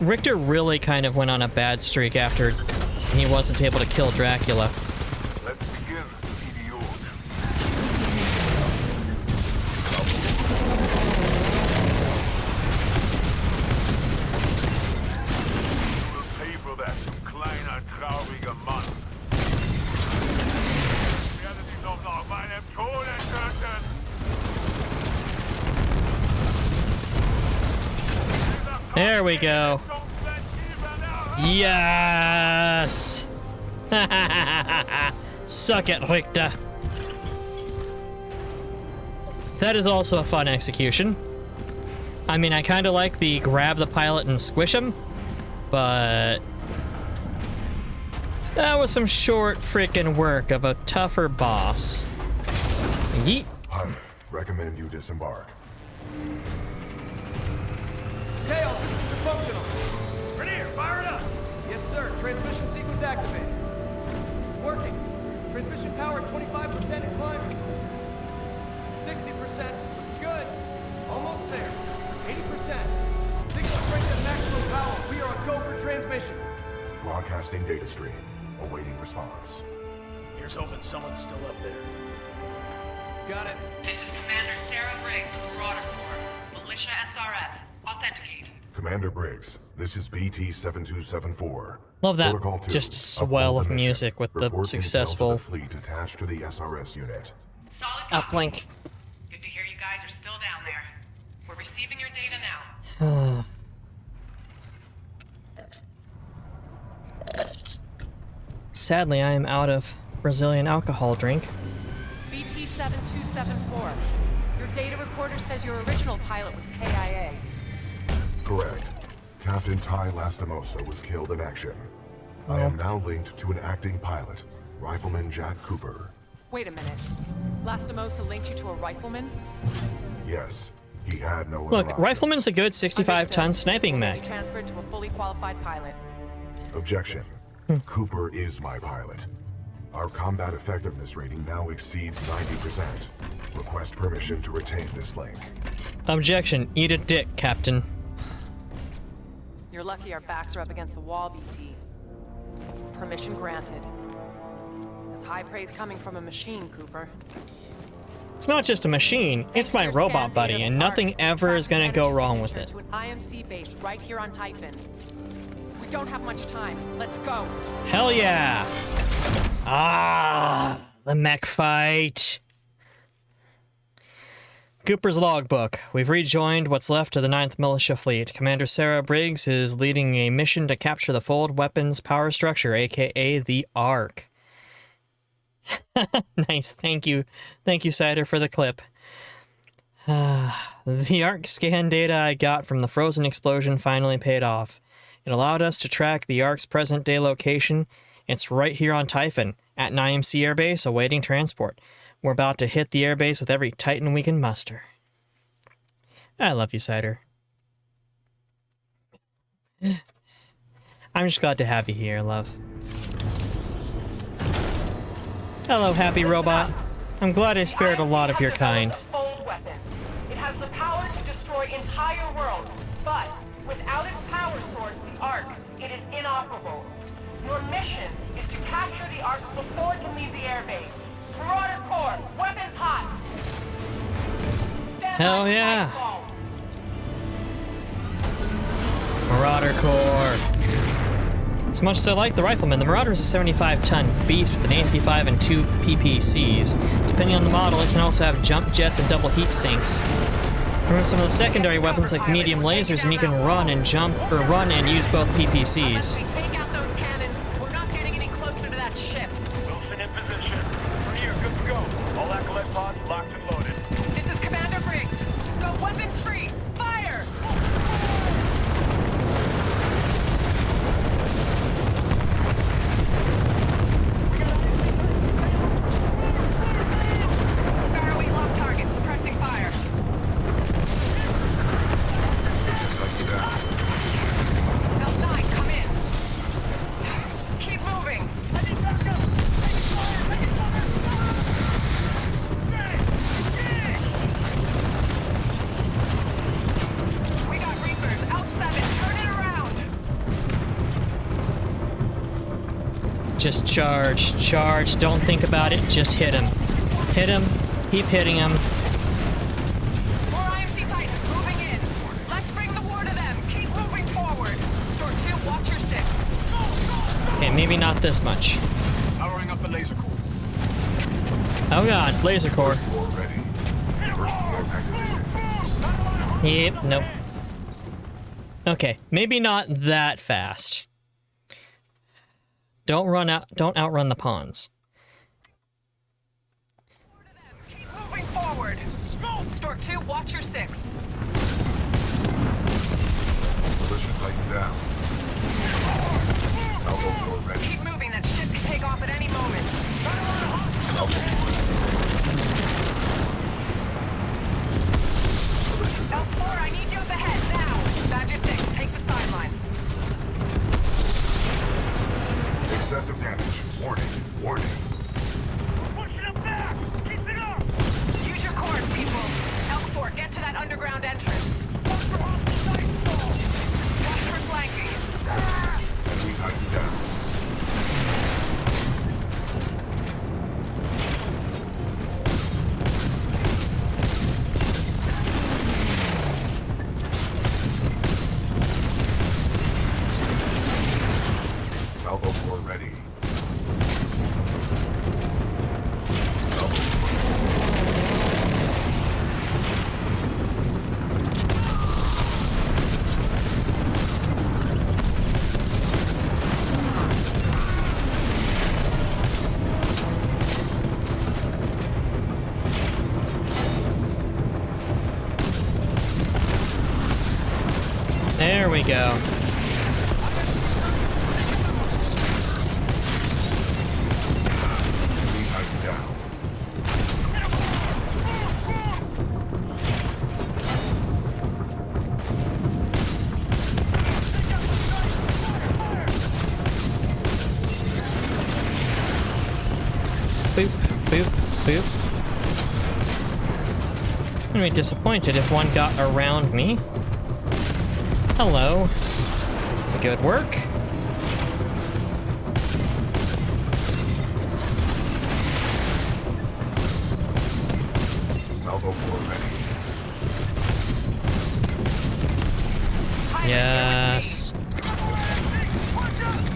Richter really kind of went on a bad streak after he wasn't able to kill Dracula. Let's begin, idiot. You will pay for that, du kleiner, trauriger Mann. Ich werde dich noch nach meinem Tode töten. There we go. Yes! Suck it, Richter. That is also a fun execution. I mean, I kind of like the grab the pilot and squish him, but that was some short freaking work of a tougher boss. Yeet. I recommend you disembark. Chaos systems are functional. Rainier, fire it up! Yes, sir. Transmission sequence activated. It's working. Transmission power 25% and climbing. 60%. Good. Almost there. 80%. Signal strength at maximum power. We are on go for transmission. Broadcasting data stream. Awaiting response. Here's hoping someone's still up there. Got it. This is Commander Sarah Briggs of the Marauder Corps. Militia SRS. Authenticate. Commander Briggs, this is BT-7274. Love that Protocol 2, just swell of music with the Report successful details of the fleet attached to the SRS unit. uplink. Good to hear you guys are still down there. We're receiving your data now. Sadly, I am out of Brazilian alcohol drink. BT-7274. Your data recorder says your original pilot was KIA. Correct. Captain Ty Lastimosa was killed in action. I am now linked to an acting pilot, Rifleman Jack Cooper. Wait a minute. Lastimosa linked you to a rifleman? Yes, he had no Look, other Rifleman's a good 65-ton sniping Be mech. transferred to a fully qualified pilot. Objection. Cooper is my pilot. Our combat effectiveness rating now exceeds 90%. Request permission to retain this link. Objection. Eat a dick, Captain. You're lucky our backs are up against the wall, BT. Permission granted. That's high praise coming from a machine, Cooper. It's not just a machine, it's my robot buddy, and nothing ever is gonna go wrong with it. To an IMC base right here on Titan. We don't have much time. Let's go. Hell yeah! Ah, the mech fight. Cooper's logbook. We've rejoined what's left of the 9th Militia Fleet. Commander Sarah Briggs is leading a mission to capture the Fold Weapons Power Structure, aka the Ark. Nice, thank you. Thank you, Cider, for the clip. The Ark scan data I got from the frozen explosion finally paid off. It allowed us to track the Ark's present-day location. It's right here on Typhon, at an IMC airbase awaiting transport. We're about to hit the airbase with every Titan we can muster. I love you, Cider. I'm just glad to have you here, love. Hello, happy robot. I'm glad I spared a lot of your kind. Fold weapon. It has the power to destroy entire worlds, but without its power source, the Ark, it is inoperable. Your mission is to capture the Ark before it can leave the airbase. Marauder Corps, weapons hot. Hell yeah. Marauder Corps. As much as I like the Rifleman, the Marauder is a 75-ton beast with an AC-5 and 2 PPCs. Depending on the model, it can also have jump jets and double heat sinks. Remove some of the secondary weapons like medium lasers, and you can run and jump, or run and use both PPCs. Take out those cannons. We're not getting any closer to that ship. Wilson in position. Rainier, good to go. All acolyte pods locked and loaded. This is Commander Briggs. Go weapons free. Fire! Just charge. Charge. Don't think about it. Just hit him. Hit him. Keep hitting him. More IMC Titans moving in. Let's bring the war to them. Keep moving forward. Store 2, watch your 6. Okay, maybe not this much. Powering up the laser core. Oh god, laser core. Yep, nope. Okay, maybe not that fast. Don't outrun the pawns. Keep moving forward. Store 2, watch your 6. Militia Titan down. Salvo core ready. Keep moving. That ship can take off at any moment. L4, I need you up ahead now. Badger 6, take the sideline. Excessive damage. Warning. Warning. Pushing him back! Keep it up! Use your cores, people. L4, get to that underground entrance. Watch for hostile Titanfall! Watch for flanking. Enemy Titan down. Salvo core ready. There we go. Enemy Titan down. Boop, boop, boop. I'm gonna be disappointed if one got around me. Hello. Good work. Salvo core ready. Yes.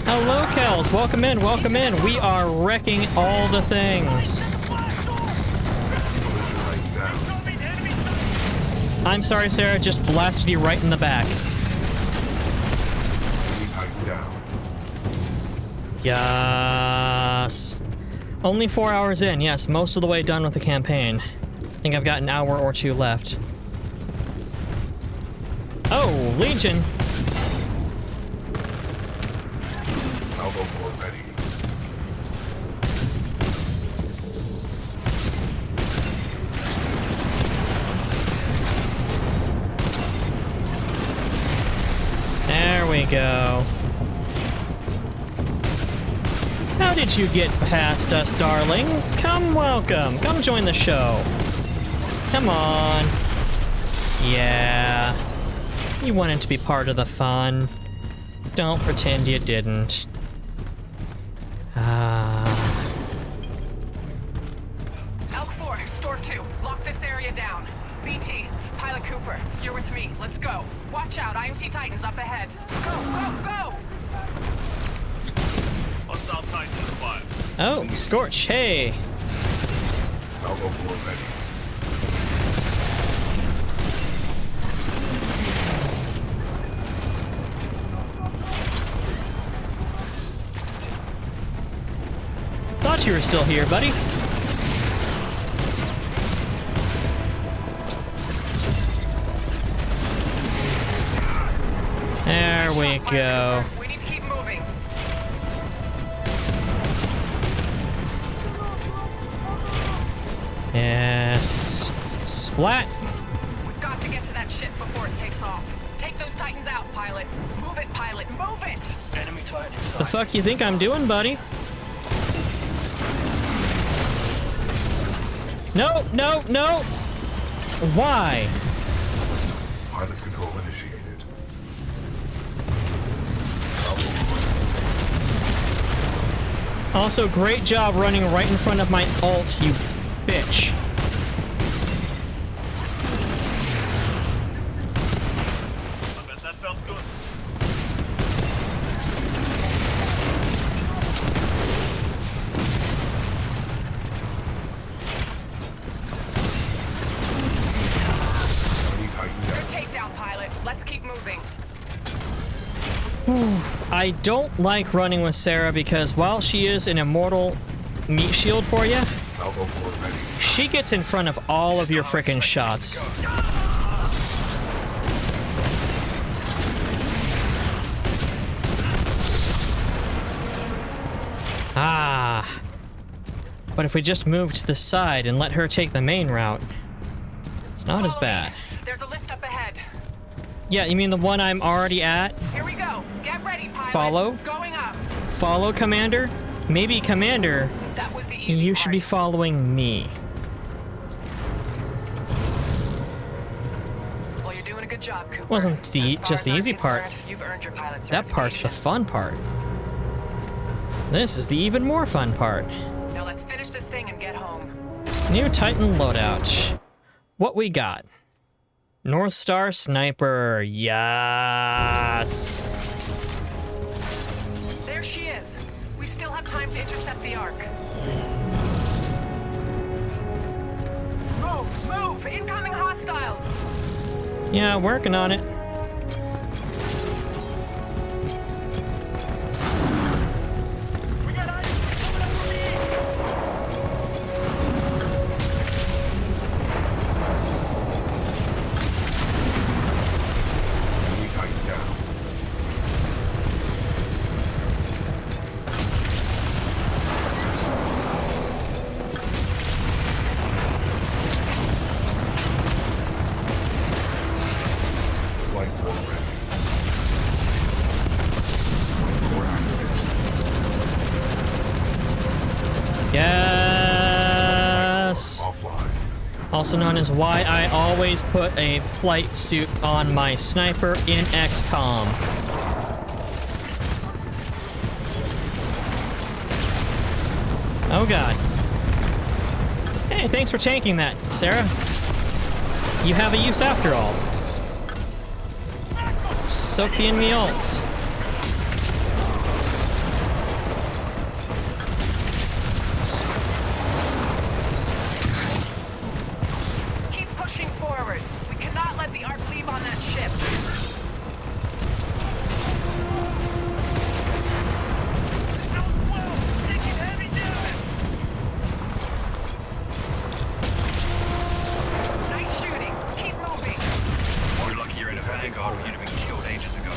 Hello, Kels. Welcome in, welcome in. We are wrecking all the things. I'm sorry, Sarah. Just blasted you right in the back. Yes. Only 4 hours in. Yes, most of the way done with the campaign. I think I've got an hour or 2 left. Oh, Legion. Salvo core ready. There we go. How did you get past us, darling? Come welcome. Come join the show. Come on. Yeah. You wanted to be part of the fun. Don't pretend you didn't. L4, Store 2, lock this area down. BT, Pilot Cooper, you're with me. Let's go. Watch out, IMC Titans up ahead. Go, go, go! Hostile Titan in the fire. Oh, Scorch, hey. Salvo core ready. Thought you were still here, buddy. There we go. We need to keep moving. Yes. Splat. We've got to get to that ship before it takes off. Take those Titans out, Pilot. Move it, Pilot, move it! Enemy Titan inside. The fuck you think I'm doing, buddy? No, no, no! Why? Pilot control initiated. Also, great job running right in front of my ult, you bitch. That felt good. Good takedown, pilot. Let's keep moving. I don't like running with Sarah because while she is an immortal meat shield for you, she gets in front of all of your frickin' shots. Ah. But if we just move to the side and let her take the main route, it's not as bad. There's a lift up ahead. Yeah, you mean the one I'm already at? Here we go. Get ready, pilot. Follow? Going up. Follow, Commander? Maybe, Commander, That was the easy you should be following me. Well, you're doing a good job, Cooper. Wasn't just the easy part. You've earned your pilot That part's the fun part. This is the even more fun part. Now let's finish this thing and get home. New Titan loadout. What we got? North Star Sniper. Yes. There she is. We still have time to intercept the Ark. Move! Move! Incoming hostiles! Yeah, working on it. Yes! Also known as why I always put a flight suit on my sniper in XCOM. Oh god. Hey, thanks for tanking that, Sarah. You have a use after all. Soak the enemy ults. Keep pushing forward. We cannot let the Ark leave on that ship. Nice shooting. Keep moving. We're lucky you're in a vanguard, or you'd have been killed ages ago.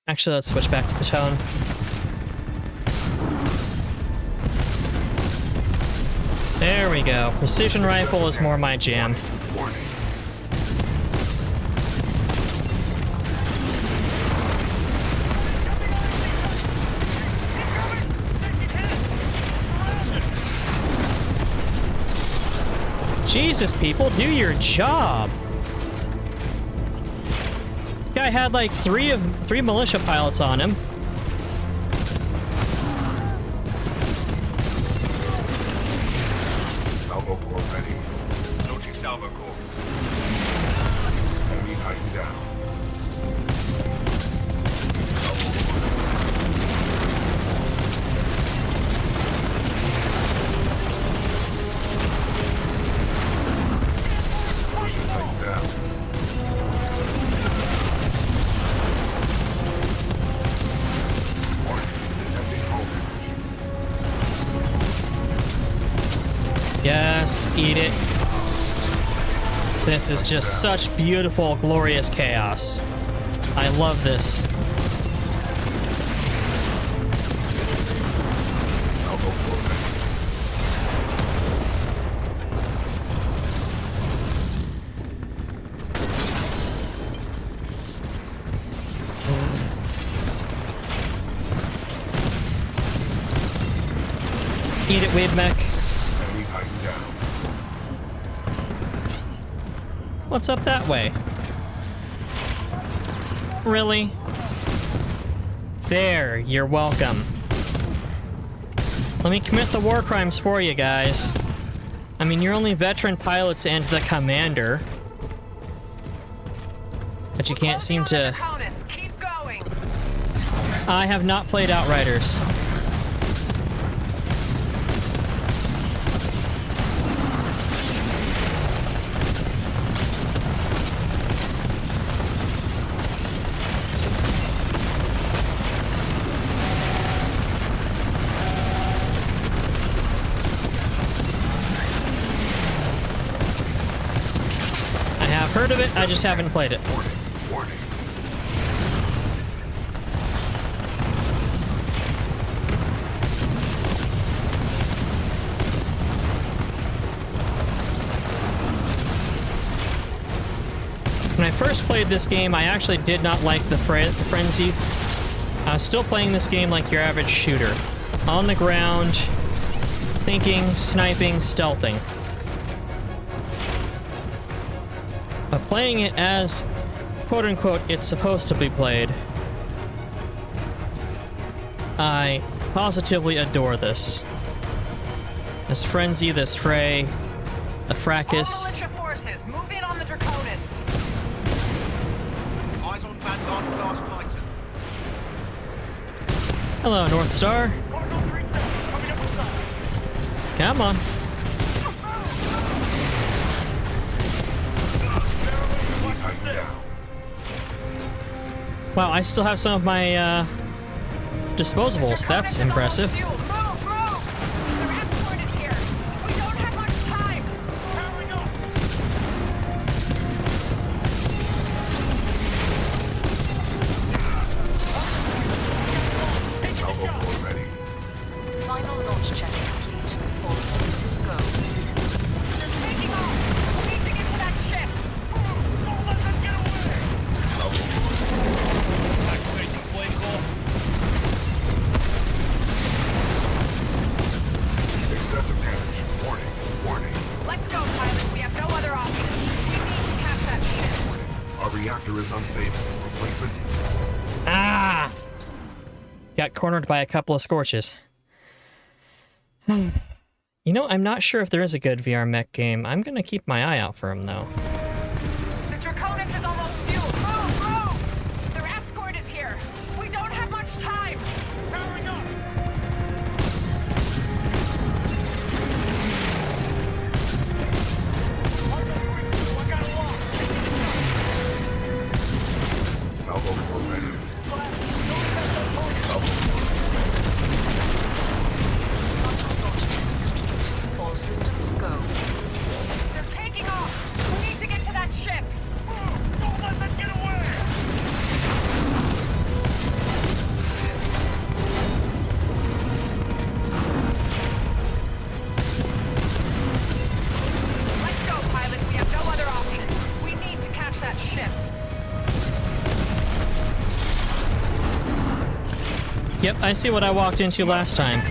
Actually, let's switch back to Patone. There we go. Precision rifle is more my jam. Jesus, people, do your job. Guy had like three militia pilots on him. Salvo core ready. Launching salvo core. Enemy Titan down. Pushing Titan down. Yes, eat it. This is just such beautiful, glorious chaos. I love this. Eat it, Wave Mech. What's up that way? Really? There, you're welcome. Let me commit the war crimes for you guys. I mean, you're only veteran pilots and the commander. But you can't seem to... I have not played Outriders. Heard of it, I just haven't played it. When I first played this game, I actually did not like the frenzy. I was still playing this game like your average shooter. On the ground, thinking, sniping, stealthing. But playing it as, quote-unquote, it's supposed to be played, I positively adore this. This frenzy, this fray, the fracas. All militia forces, move in on the Draconis. Eyes on Vanguard class Titan. Hello, North Star. Come on. Wow, I still have some of my disposables. That's impressive. Final launch checks complete. All systems go. They're taking off. We need to get to that ship. Don't let them get away. Activating flame core. Excessive damage. Warning. Warning. Let's go, pilot. We have no other options. We need to catch that ship. Our reactor is unstable. Replacement. Ah! Got cornered by a couple of scorches. You know, I'm not sure if there is a good VR mech game. I'm gonna keep my eye out for him, though. The Draconis is almost fueled. Move, move! Their escort is here. We don't have much time. Powering up. Salvo core ready. All systems go. They're taking off. We need to get to that ship. Don't let them get away. Let's go, pilot. We have no other options. We need to catch that ship. Yep, I see what I walked into last time.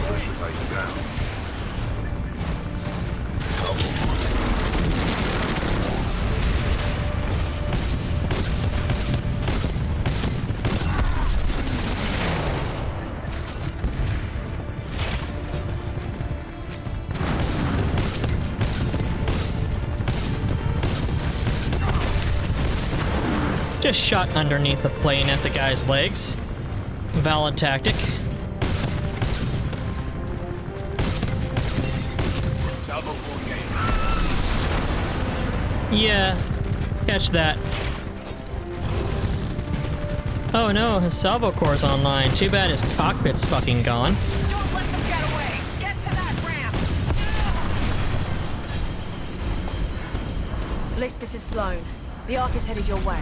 Pressure tighten down. Just shot underneath the plane at the guy's legs. Valid tactic. Salvo core game. Yeah, catch that. Oh no, his salvo core's online. Too bad his cockpit's fucking gone. Don't let them get away. Get to that ramp. Bliss, this is Sloan. The Ark is headed your way.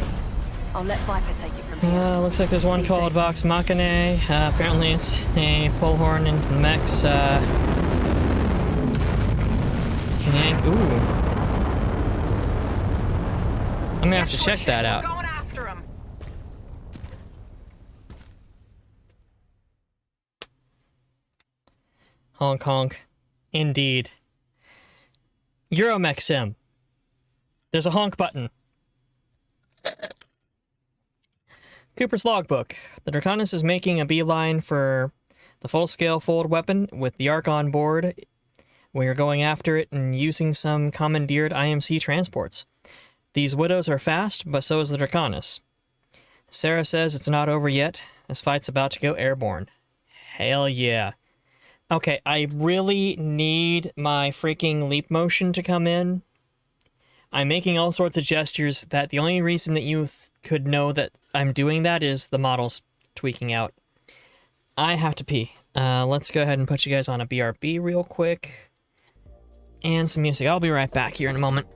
I'll let Viper take it from here. Looks like there's one called Vox Machinae. Apparently it's a pullhorn into the mechs. Kanank. Ooh. I'm gonna have to check that out. Going after him. Honk honk. Indeed. Euromech Sim. There's a honk button. Cooper's logbook. The Draconis is making a beeline for the full-scale fold weapon with the Ark on board. We are going after it and using some commandeered IMC transports. These Widows are fast, but so is the Draconis. Sarah says it's not over yet. This fight's about to go airborne. Hell yeah. Okay, I really need my freaking leap motion to come in. I'm making all sorts of gestures that the only reason that you could know that I'm doing that is the model's tweaking out. I have to pee. Let's go ahead and put you guys on a BRB real quick. And some music. I'll be right back here in a moment.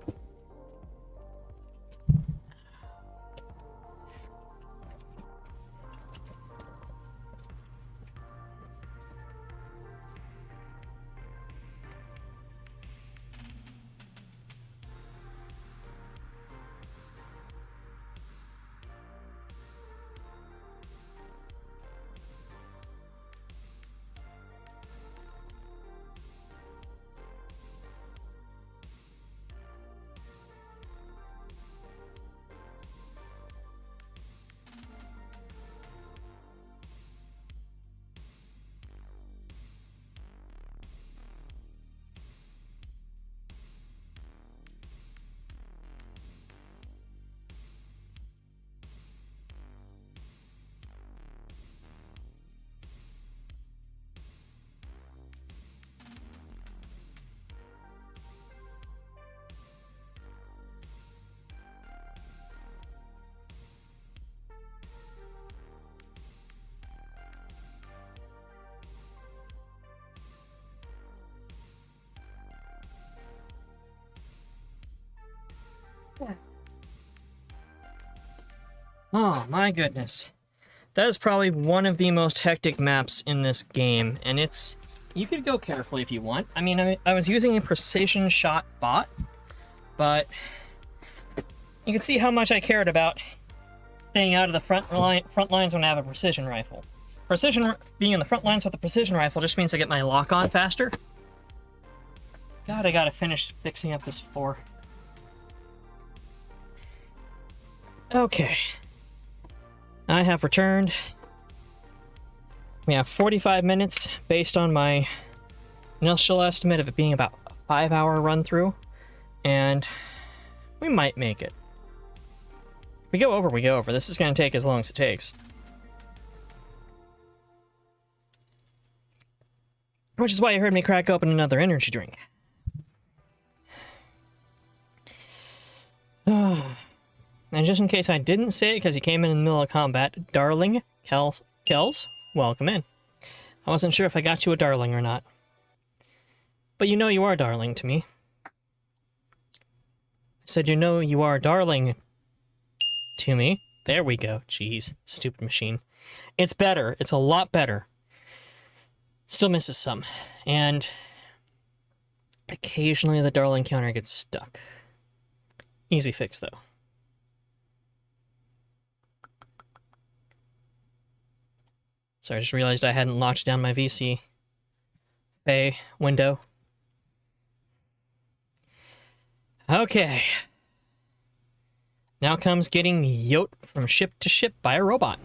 Oh my goodness. That is probably one of the most hectic maps in this game, and it's... You could go carefully if you want. I mean, I was using a precision shot bot, but you can see how much I cared about staying out of the front lines when I have a precision rifle. Being in the front lines with a precision rifle just means I get my lock on faster. God, I gotta finish fixing up this floor. Okay. I have returned. We have 45 minutes based on my initial estimate of it being about a 5-hour run through, and we might make it. If we go over, we go over. This is going to take as long as it takes. Which is why you heard me crack open another energy drink. And just in case I didn't say it because you came in the middle of combat, Darling, Kells, welcome in. I wasn't sure if I got you a darling or not. But you know you are darling to me. I said you know you are darling to me. There we go. Jeez, stupid machine. It's better. It's a lot better. Still misses some. And occasionally the darling counter gets stuck. Easy fix, though. So I just realized I hadn't locked down my VC Bay window. Okay. Now comes getting yoked from ship to ship by a robot.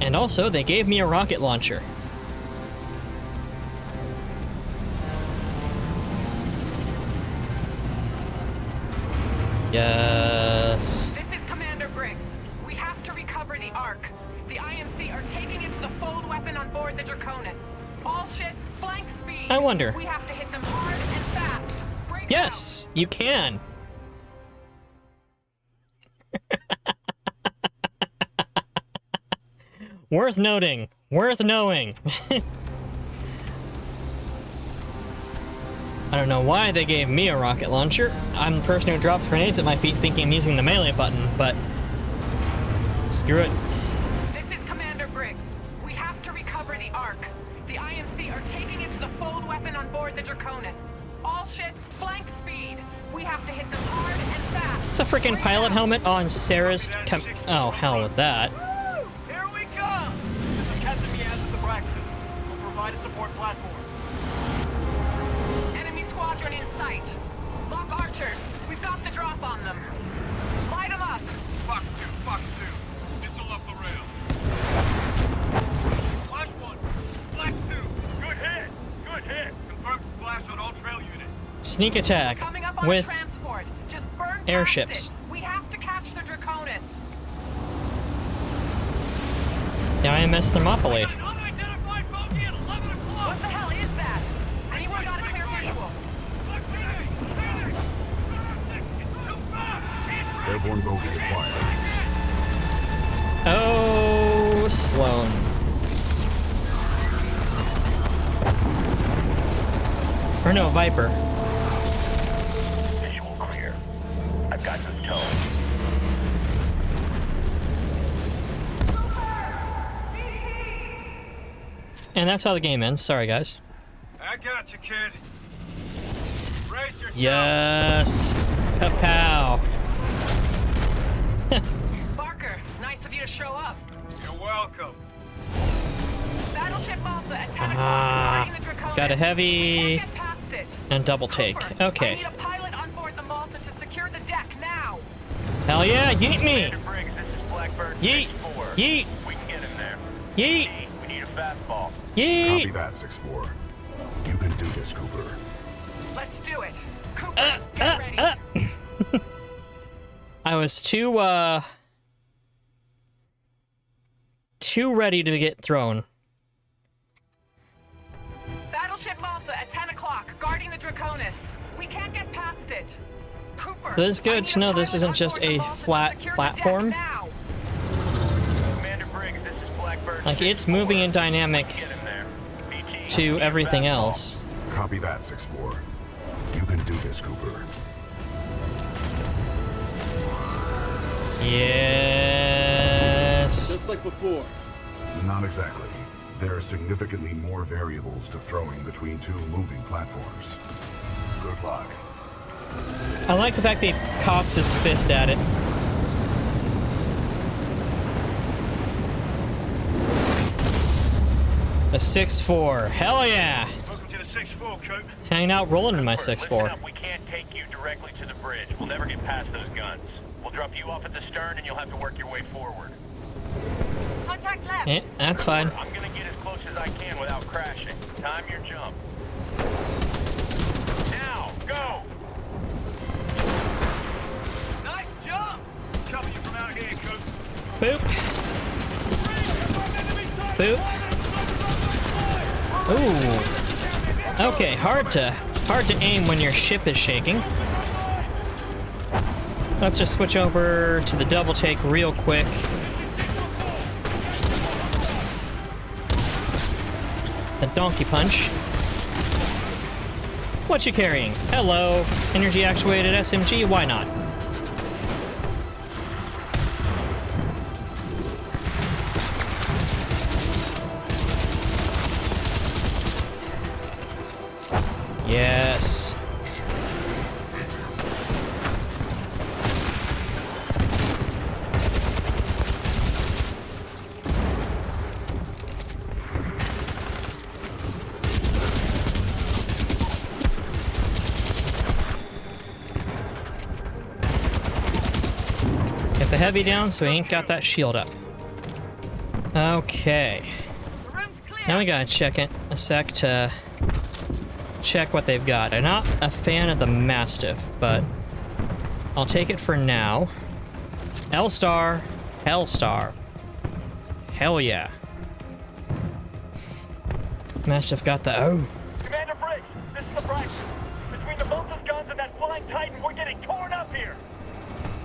And also, they gave me a rocket launcher. Yes. This is Commander Briggs. We have to recover the Ark. The IMC are taking it to the fold weapon on board the Draconis. All ships, flank speed. I wonder. We have to hit them hard and fast. Break yes, out. You can. Worth noting. Worth knowing. I don't know why they gave me a rocket launcher. I'm the person who drops grenades at my feet thinking I'm using the melee button, but screw it. This is Commander Briggs. We have to recover the Ark. The IMC are taking it to the fold weapon on board the Draconis. All ships, flank speed. We have to hit them hard and fast. It's a freaking pilot helmet on Sarah's oh, hell with that. Woo! Here we come! This is Captain Miaz at the Braxton. We'll provide a support platform. Enemy squadron in sight. Sneak attack Coming up on with transport. Just burn past airships. it. We have to catch the Draconis. The IMS Thermopylae. What the hell is that? Anyone got a clear visual? Airborne bogey acquired. Oh, Sloan. Or no, Viper. Visual clear. I've got this tone. And that's how the game ends. Sorry, guys. I got you, kid. Brace yourself. Yes. Kapow. Barker, nice of you to show up. You're welcome. Battleship Malta at 10 o'clock. Ah, Guarding the Draconis. got a We heavy can't get past it. and double take. I Okay. need a pilot on board the Malta to secure the deck now. Hell yeah, yeet me. Briggs, this is Blackbird Yeet. 6-4. Yeet. We can get him there. Yeet. We need a fastball. Yeet. Copy that, 6-4. You can do this, Cooper. Let's do it. Cooper, get ready. I was too ready to get thrown. Battleship Malta at 10 o'clock. Guarding the Draconis. We can't get past it. Cooper. But it's good to know this isn't just a flat platform. Commander Briggs, this is Blackbird. Like, it's moving in dynamic to everything else. Copy that, 6-4. You can do this, Cooper. Yes. Just like before. Not exactly. There are significantly more variables to throwing between two moving platforms. Good luck. I like the fact that he cocks his fist at it. A 6-4. Hell yeah! Welcome to the 6-4, Coop. Hanging out rolling in my 6-4. We can't take you directly to the bridge. We'll never get past those guns. We'll drop you off at the stern and you'll have to work your way forward. Contact left. Yeah, that's fine. I'm gonna get as close as I can without crashing. Time your jump. Now, go! Nice jump! Cover you from out here, Coop. Boop. Boop. Ooh. Okay, hard to aim when your ship is shaking. Let's just switch over to the double take real quick. The donkey punch. What you carrying? Hello. Energy actuated SMG, why not? Yes. Get the heavy down so he ain't got that shield up. Okay. Now we gotta check it a sec to check what they've got. I'm not a fan of the Mastiff, but I'll take it for now. L-Star, Hellstar. Hell yeah. Mastiff got the Commander Briggs, this is the Braxton. Between the Malta's guns and that flying Titan, we're getting torn up here.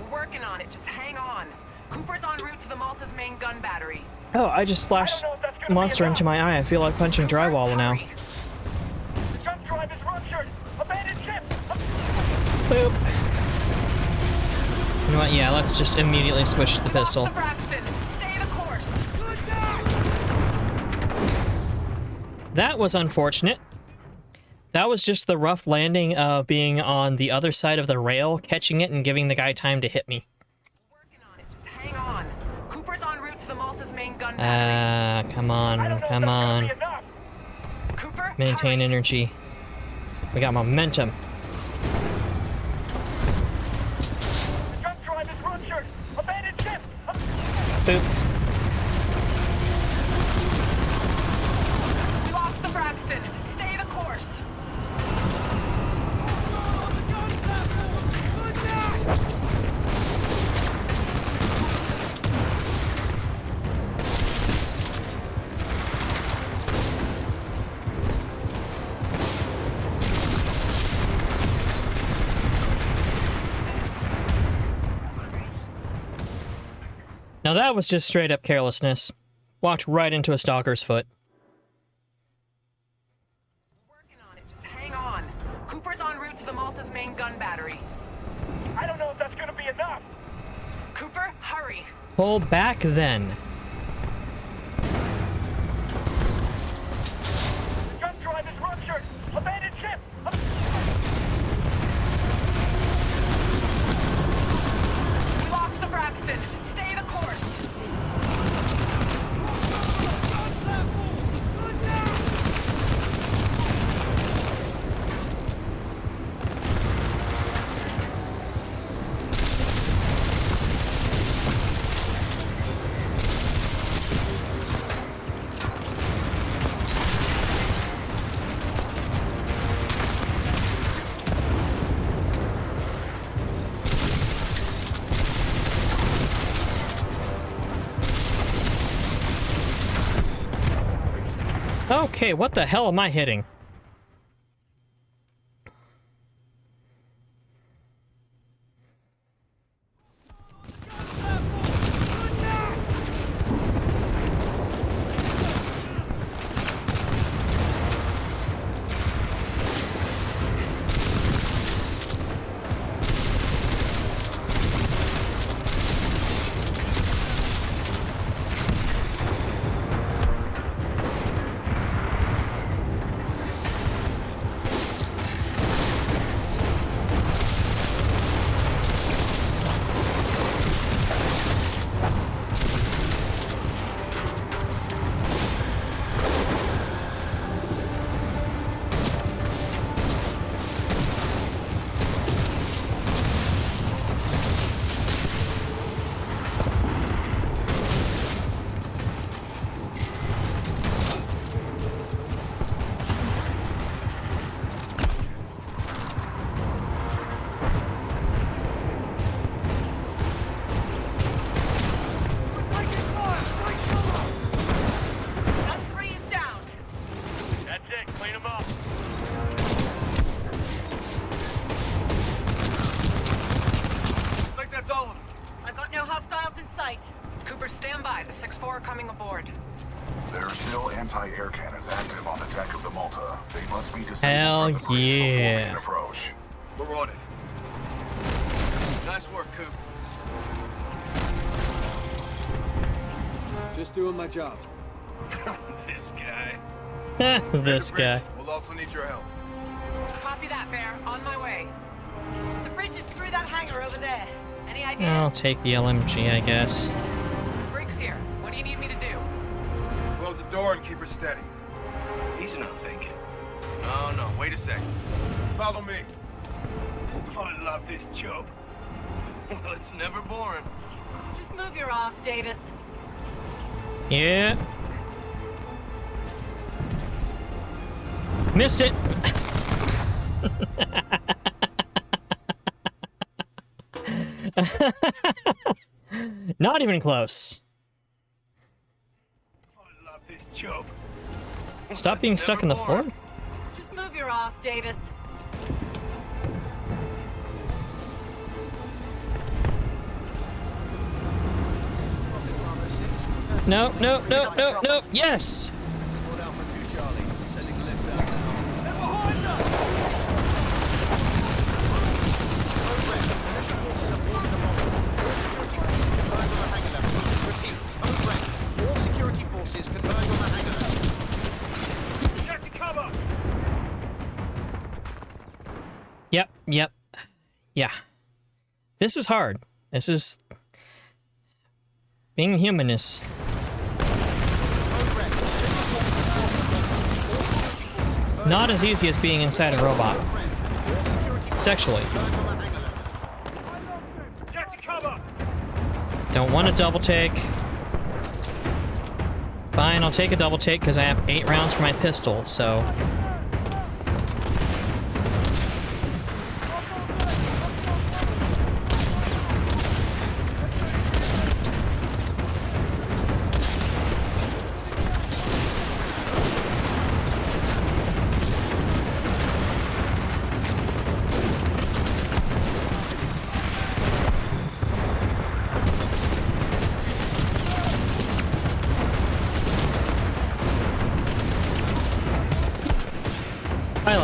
We're working on it. Just hang on. Cooper's en route to the Malta's main gun battery. Oh, I just splashed monster into my eye. I feel like punching drywall now. The jump drive is ruptured. Abandoned ship. Boop. You know what? Yeah, let's just immediately switch to the pistol. Braxton, stay the course. That was unfortunate. That was just the rough landing of being on the other side of the rail, catching it, and giving the guy time to hit me. Hang on. Cooper's en route to the Malta's main gun battery. Come on, come on. Cooper, Maintain energy. We got momentum. The jump drive is ruptured. Abandoned ship. Boop. we lost the Braxton. Stay the course. Now that was just straight up carelessness. Walked right into a stalker's foot. Working on it. Just hang on. Cooper's en route to the Malta's main gun battery. I don't know if that's gonna be enough. Cooper, hurry. Pull back then. Jump drive is ruptured. Abandoned ship. We lost the Braxton. Stay the course. Okay, what the hell am I hitting? Cooper, stand by. The 6-4 are coming aboard. There are still anti-air cannons active on the deck of the Malta. They must be disabled Hell from the bridge before we yeah. can approach. We're on it. Nice work, Coop. Just doing my job. This guy. This guy. We'll also need your help. Copy that, Bear. On my way. The bridge is through that hangar over there. Any ideas? I'll take the LMG, I guess. Briggs here. What do you need me to do? Close the door and keep her steady. He's not thinking. No, no, wait a second. Follow me. I love this job. Well, it's never boring. Just move your ass, Davis. Yeah. Missed it. Not even close. I love this job. Stop being stuck in the floor. Just move your ass, Davis. No, no, no, no, no. Yes. Yep, yep. Yeah. This is hard. This is... Being human is... not as easy as being inside a robot. Sexually. Don't want a double take. Fine, I'll take a double take because I have 8 rounds for my pistol, so...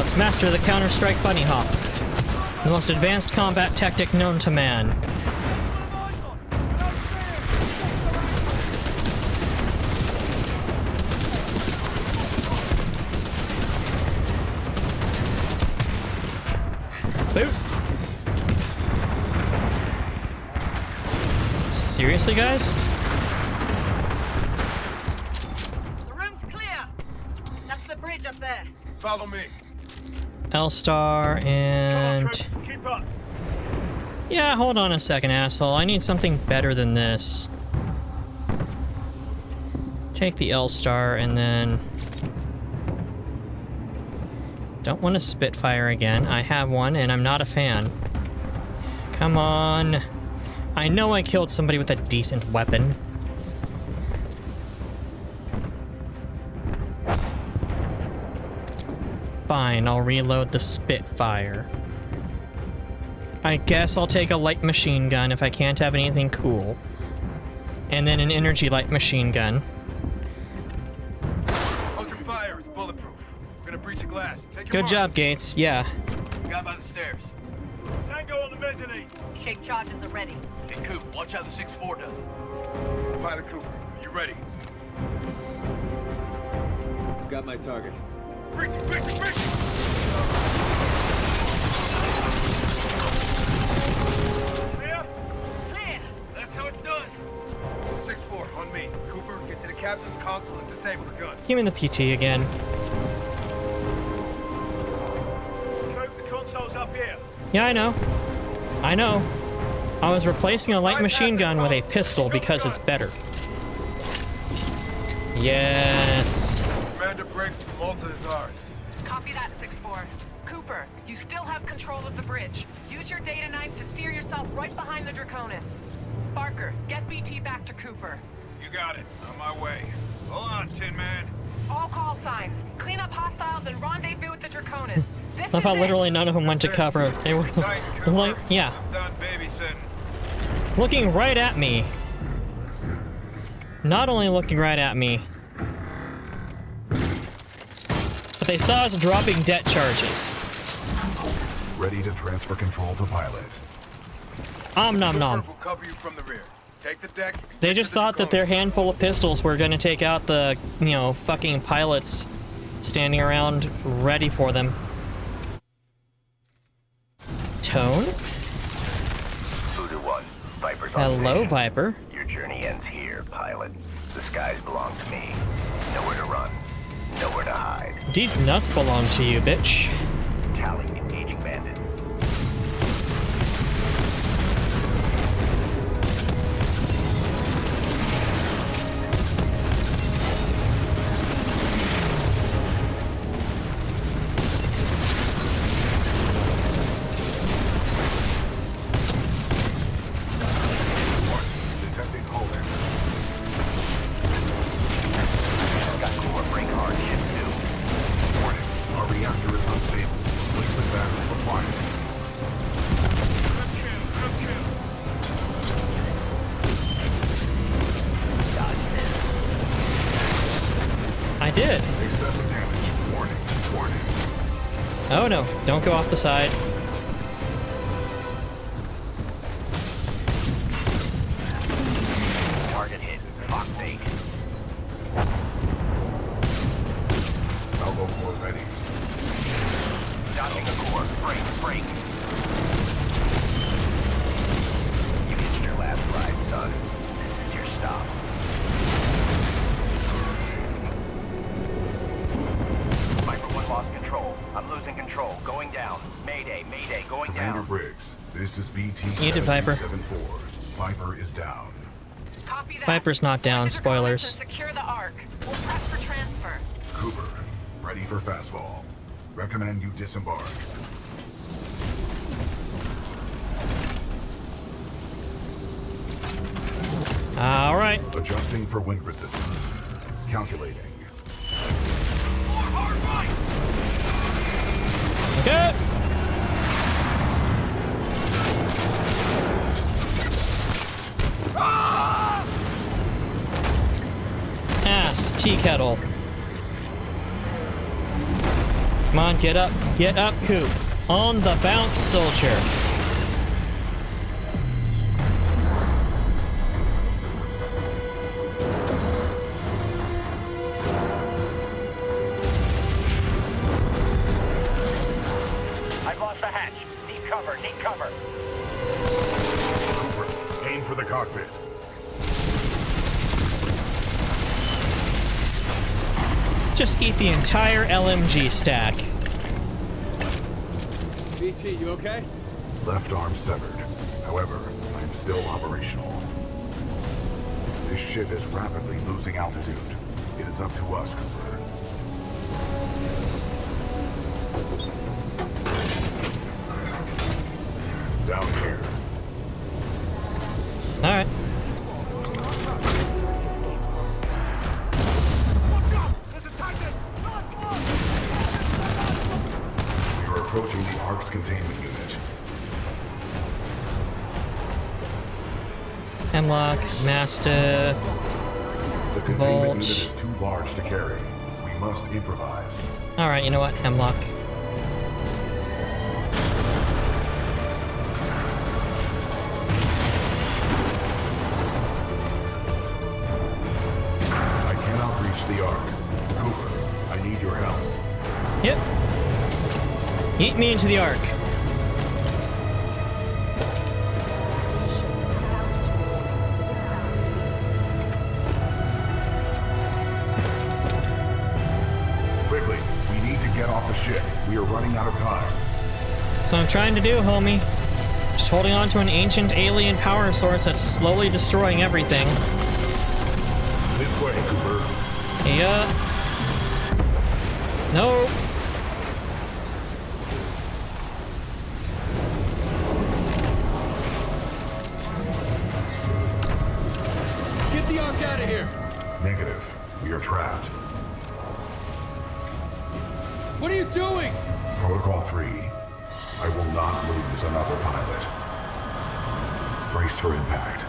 pilots master the Counter-Strike bunny hop, the most advanced combat tactic known to man. Boot. Seriously, guys? The room's clear. That's the bridge up there. Follow me. L-Star and... Keep up. Yeah, hold on a second, asshole. I need something better than this. Take the L-Star and then... Don't want a Spitfire again. I have one and I'm not a fan. Come on. I know I killed somebody with a decent weapon. Fine, I'll reload the Spitfire. I guess I'll take a light machine gun if I can't have anything cool. And then an energy light machine gun. Hold your fire, it's bulletproof. We're gonna breach the glass. Take your Good mark. job, Gates. Yeah. Guy by the stairs. Tango on the mezzanine. Shape charges are ready. Hey, Coop, watch how the 6-4 does it. Pilot Cooper, you ready? Got my target. Breach it, breach it, breach it! Clear? Clear. That's how it's done. 6-4, on me. Cooper, get to the captain's console and disable the guns. Give me the PT again. Coop, the console's up here. Yeah, I know. I know. I was replacing a light machine gun with a pistol because it's better. Yes. Commander Briggs, Malta is ours. Copy that, 6-4. Cooper, you still have control of the bridge. Use your data knife to steer yourself right behind the Draconis. Barker, get BT back to Cooper. You got it. On my way. Hold on, Tin Man. All call signs. Clean up hostiles and rendezvous with the Draconis. This I is thought it. literally none of them went to cover. They were like, yeah. I'm done babysitting. Looking right at me. Not only looking right at me, but they saw us dropping debt charges. Ready to transfer control to pilot. Nom nom. We'll cover you from the rear. Take the deck. They just thought that their handful of pistols were gonna take out the, you know, fucking pilots standing around ready for them. Tone? Voodoo 1, Viper's on Hello, station. Viper. Your journey ends here, pilot. The skies belong to me. Nowhere to run. Nowhere to hide. These nuts belong to you, bitch. Tally, engaging bandit. Detecting hull damage. Got core break hard shit too. Warning, our reactor is unstable. Replacement battery required. I did. Excessive damage. Warning, warning. Oh no, don't go off the side. Target hit. Lock fake. Salvo core ready. Dodging a core. Break. You hitched your last ride, son. This is your stop. Viper 1 lost control. I'm losing control. Going down. Mayday, going Commander down. Briggs, this is BT You did, Viper. 7274. Viper is down. Copy that. Viper's not down, Find the Draconis spoilers. and secure the Ark. We'll press for transfer. Cooper, ready for fastball. Recommend you disembark. All right. Adjusting for wind resistance. Calculating. Okay. Ass, tea kettle. Come on, get up, Coop. On the bounce, soldier. I've lost the hatch. Need cover, need cover. Cooper, aim for the cockpit. Just eat the entire LMG stack. BT, you okay? Left arm severed. However, I am still operational. This ship is rapidly losing altitude. It is up to us, Cooper. Down here. All right. We are approaching the Ark's containment unit. Hemlock, Mastiff, The containment Bolt. unit is too large to carry. We must improvise. All right, you know what? Hemlock. I cannot reach the Ark. Cooper, I need your help. Yep. Eat me into the Ark. Quickly, we need to get off the ship. We are running out of time. That's what I'm trying to do, homie. Just holding on to an ancient alien power source that's slowly destroying everything. This way, Cooper. Yeah. No. Get the Ark out of here! Negative. We are trapped. What are you doing? Protocol 3. I will not lose another pilot. Brace for impact.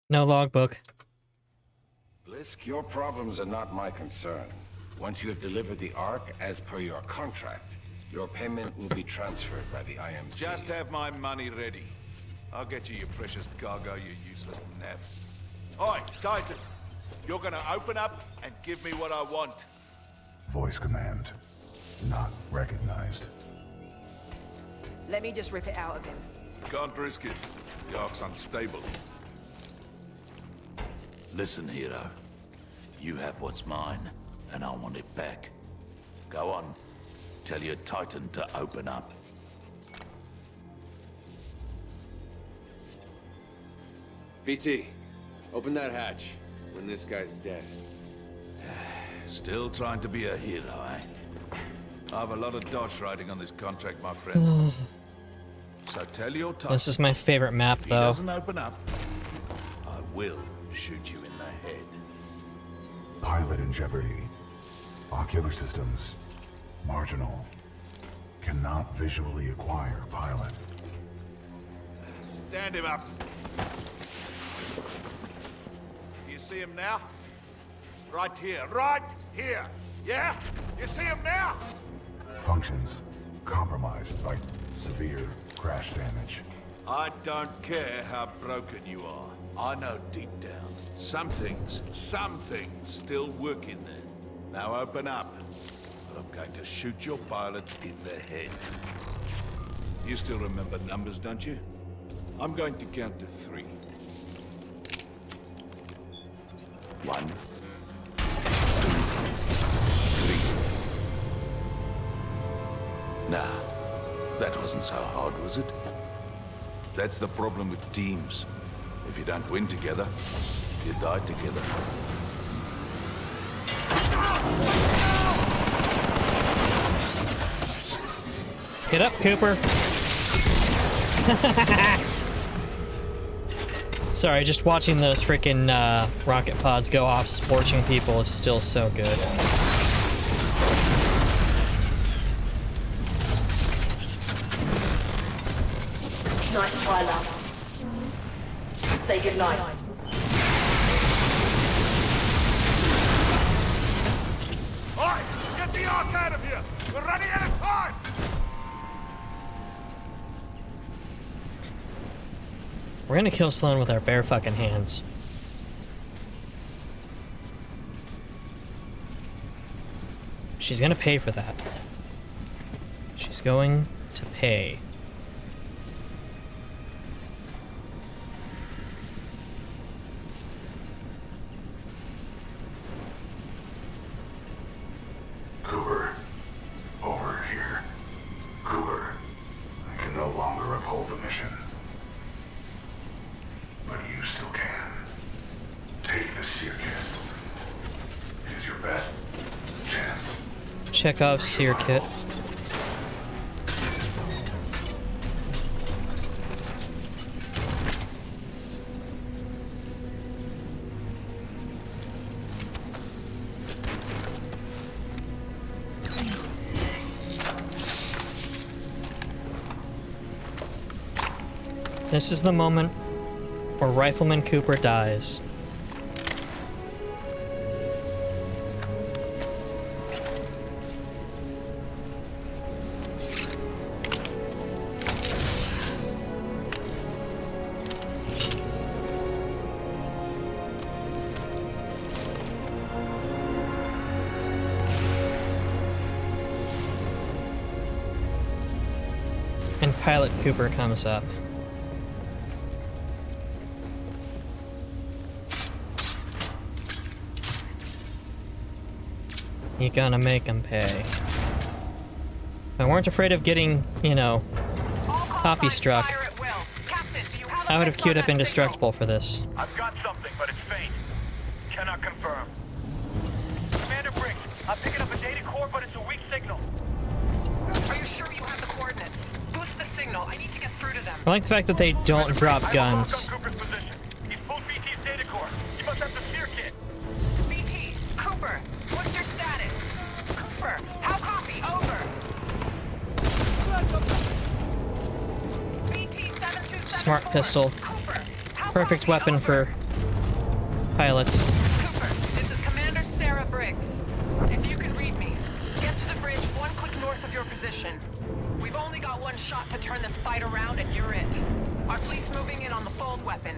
No logbook. Blisk, your problems are not my concern. Once you have delivered the Ark as per your contract, your payment will be transferred by the IMC. Just have my money ready. I'll get you your precious cargo, you useless nap. Oi, Titan! You're gonna open up and give me what I want. Voice command. Not recognized. Let me just rip it out of him. Can't risk it. The Ark's unstable. Listen, hero. You have what's mine, and I want it back. Go on. Tell your Titan to open up. BT, open that hatch when this guy's dead. Still trying to be a hero, eh? I have a lot of dodge riding on this contract, my friend. So tell your Titan. This is my favorite map, If he though. doesn't open up, I will shoot you in the head. Pilot in jeopardy. Ocular systems. Marginal. Cannot visually acquire pilot. Stand him up. You see him now? Right here, right here. Yeah? You see him now? Functions compromised by severe crash damage. I don't care how broken you are. I know deep down, some things still work in there. Now open up, or I'm going to shoot your pilot in the head. You still remember numbers, don't you? I'm going to count to 3. 1, 2, 3. Nah, that wasn't so hard, was it? That's the problem with teams. If you don't win together, you die together. Get up, Cooper. Sorry, just watching those freaking rocket pods go off scorching people is still so good. Nice try, love. Say goodnight. Alright, get the Ark out of here! We're running out of time! We're gonna kill Sloane with our bare fucking hands. She's gonna pay for that. She's going to pay. Cooper, over here. Cooper, I can no longer uphold the mission. But you still can. Take the seer kit. It is your best chance. Chekhov's seer kit. This is the moment where Rifleman Cooper dies. And Pilot Cooper comes up. You gonna make him pay. If I weren't afraid of getting, you know, poppy struck, I would have queued up Indestructible for this. I've got something, but it's faint. Cannot confirm. Commander Briggs, I'm picking up a data core, but it's a weak signal. Are you sure you have the coordinates? Boost the signal. I need to get through to them. I like the fact that they don't drop guns. He's pulled BT's data core. He must have the seer kit. BT, Cooper, what's your status? Cooper, how copy? Over. BT 727. Smart pistol. Perfect weapon for pilots. Cooper, this is Commander Sarah Briggs. If you can read me, get to the bridge 1 click north of your position. We've only got one shot to turn this fight around and you're it. Our fleet's moving in on the fold weapon.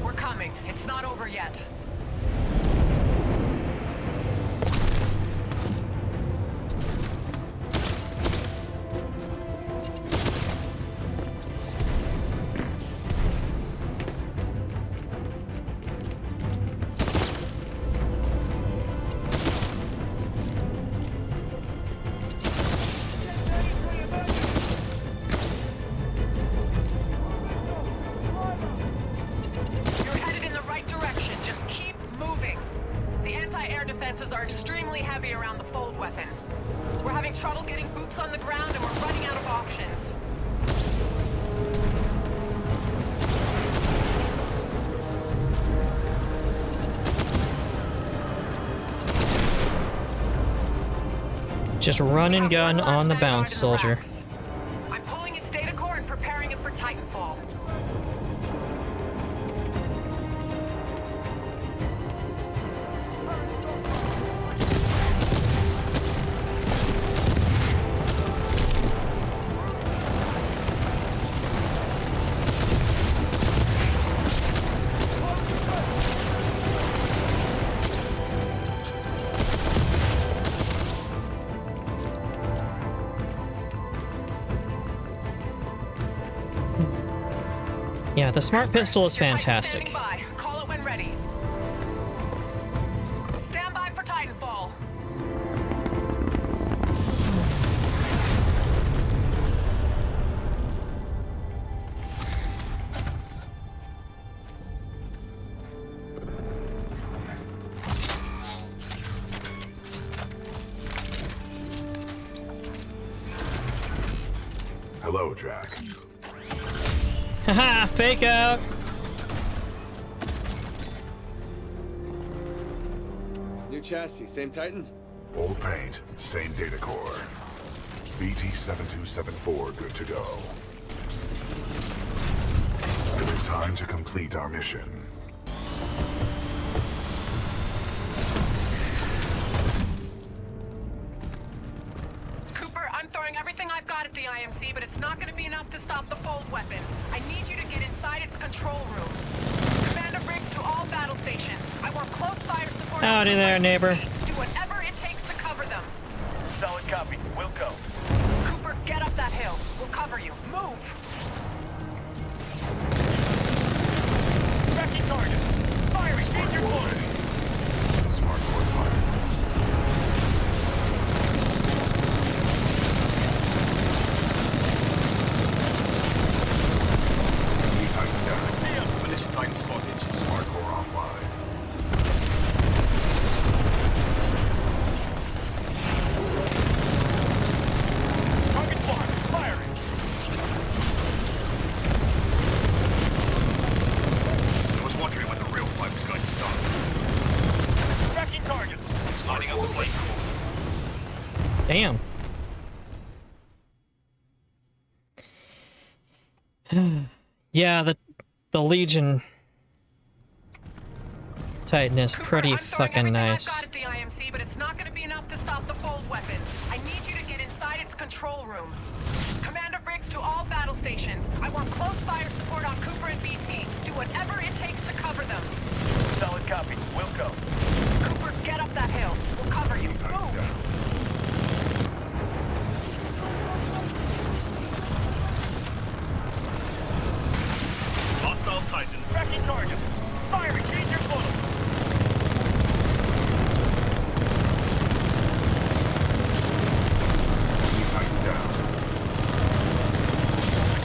We're coming. It's not over yet. Just run and gun on the bounce, soldier. I'm pulling its data core and preparing it for Titanfall. Yeah, the smart pistol is fantastic. Call it when ready. Stand by for Titanfall. Hello, Jack. Haha, fake out! New chassis, same Titan? Old paint, same data core. BT-7274 good to go. It is time to complete our mission. Cooper, I'm throwing everything I've got at the IMC, but it's not going to be enough to stop the fold weapon. I need you to get inside its control room. Commander Briggs to all battle stations. I want close fire support. Howdy there, neighbor. Do whatever it takes to cover them. Solid copy. We'll go. Cooper, get up that hill. We'll cover you. Move! Tracking target. Firing. Danger close. Smart core fired. Titan down. Militia Titan spotted. Smart core offline. Target blocked. Firing. I was wondering when the real fight was going to start. Tracking target. Lining up the blade. Damn. Yeah, the Legion Titan is pretty fucking nice. I've got at the IMC, but it's not going to be enough to stop the fold weapon. I need you to get inside its control room. Commander Briggs to all battle stations. I want close fire support on Cooper and BT. Do whatever it takes to cover them. Solid copy. We'll go. Cooper, get up that hill. We'll cover you. Move! Hostile Titan. Tracking target. Firing. Danger close. Titan down.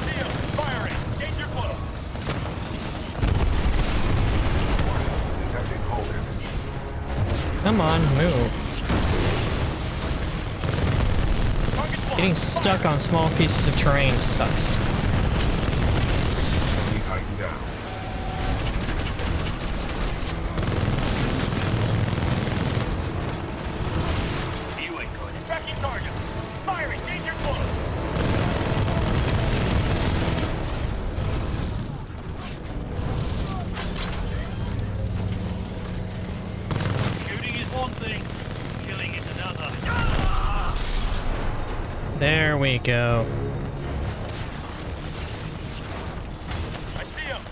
Seal. Firing. Danger close. Detecting hull damage. Come on, move. Getting stuck on small pieces of terrain sucks. Titan down. You ain't good. Tracking target. Firing. Danger close. Shooting is one thing, killing is another. There we go.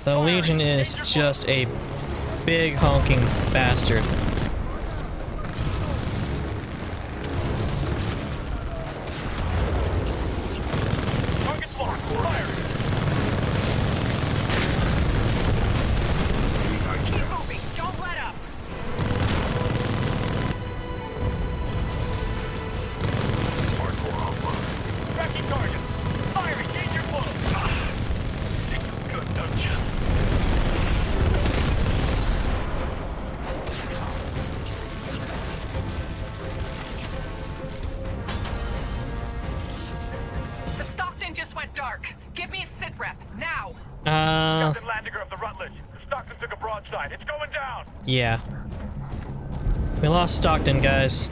The Legion is just a big honking bastard. Target locked. Firing. Keep moving. Don't let up. Smart core offline. Tracking target. Firing. Danger close. Good, don't you? The Stockton just went dark. Give me a sit rep, now. Captain Landiger of the Rutledge. Stockton took a broadside. It's going down. Yeah. We lost Stockton, guys.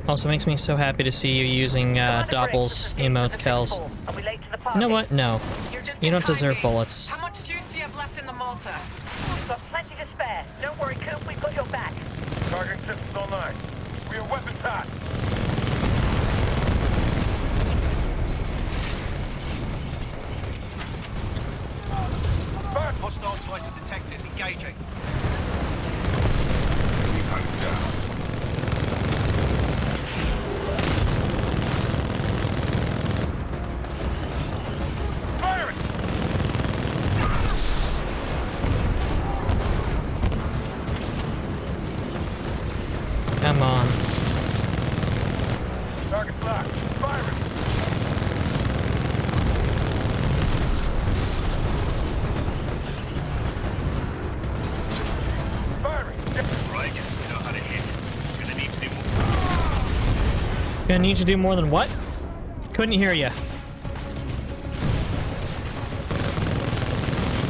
Also makes me so happy to see you using Doppel's emotes, Kels. You know what? No. You don't deserve bullets. How much juice do you have left in the Malta? We've got plenty to spare. Don't worry, Coop. We've got your back. Targeting systems online. We are weapons hot. Hostile Titan detected. Engaging. Titan down. Firing! Come on. Target locked. Firing! Firing! Right, we know how to hit. Gonna need to do more. Gonna need to do more than what? Couldn't hear ya.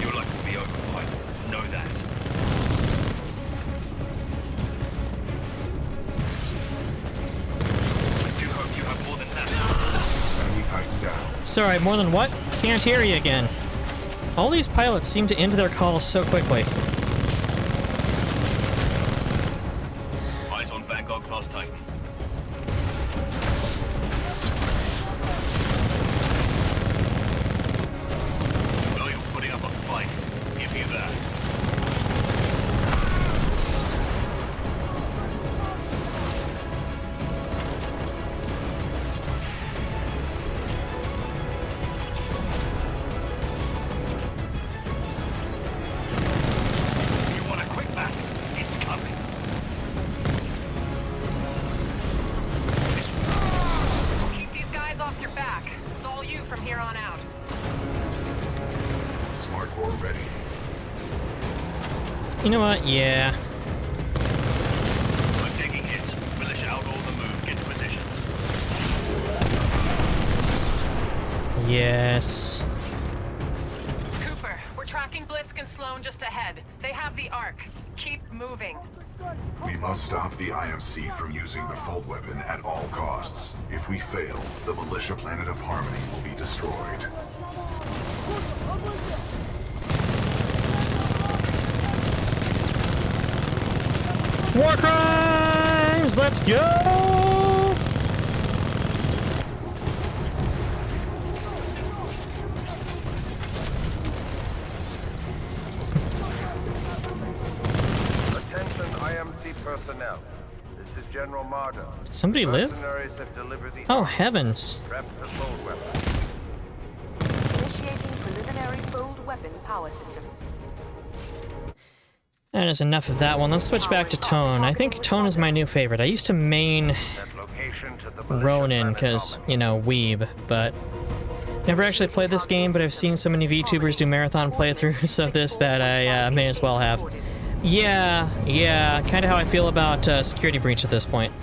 Your luck will be over, Mike. Know that. Sorry, more than what? Can't hear you again. All these pilots seem to end their calls so quickly. Eyes on Vanguard class Titan. Well, you're putting up a fight. Give me that. You know what? Yeah. I'm taking hits. Militia out all the move. Get to positions. Yes. Cooper, we're tracking Blisk and Sloan just ahead. They have the Ark. Keep moving. We must stop the IMC from using the Fold weapon at all costs. If we fail, the militia planet of Harmony will be destroyed. War crimes! Let's go! Attention IMC personnel. This is General Marder. Did somebody live? Mercenaries have delivered the Oh, heavens. Prep the Fold weapon. Initiating preliminary Fold weapon power systems. That is enough of that one. Let's switch back to Tone. I think Tone is my new favorite. I used to main Ronin because, you know, weeb, but never actually played this game, but I've seen so many VTubers do marathon playthroughs of this that I may as well have. Yeah, kind of how I feel about Security Breach at this point.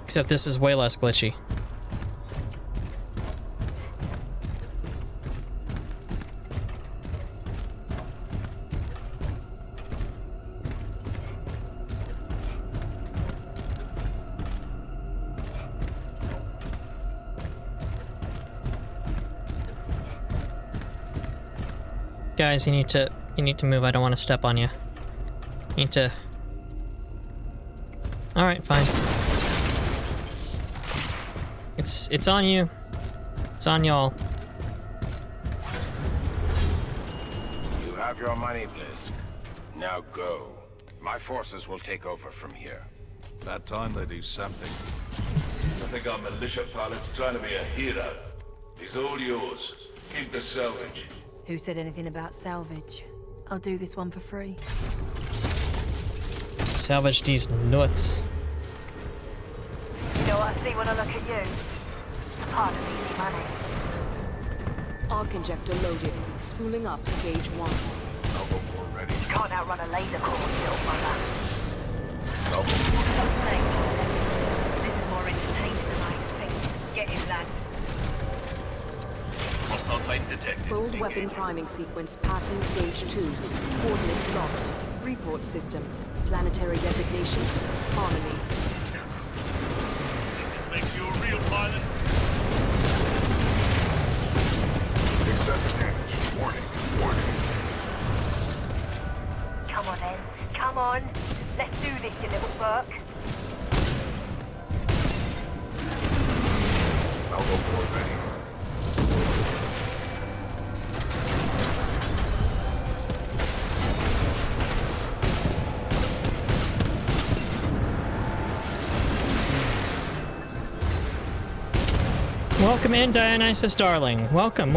Except this is way less glitchy. Guys, you need to move. I don't want to step on you. You need to... Alright, fine. It's on you. It's on y'all. You have your money, Blisk. Now go. My forces will take over from here. About time they do something. I think our militia pilot's trying to be a hero. He's all yours. Keep the salvage. Who said anything about salvage? I'll do this one for free. Salvage these nuts. You know what I see when I look at you? Part of easy money. Arc injector loaded. Spooling up stage 1. Ready. Can't outrun a laser core, little mother. This is more entertaining than I expected. Get in, lads. Hostile Titan detected. Fold weapon priming sequence passing stage 2. Coordinates locked. Report system. Planetary designation. Harmony. This makes you a real pilot. Excessive damage. Warning. Come on, then. Come on. Let's do this, you little Burke. Salvo board ready. Welcome in, Dionysus darling. Welcome.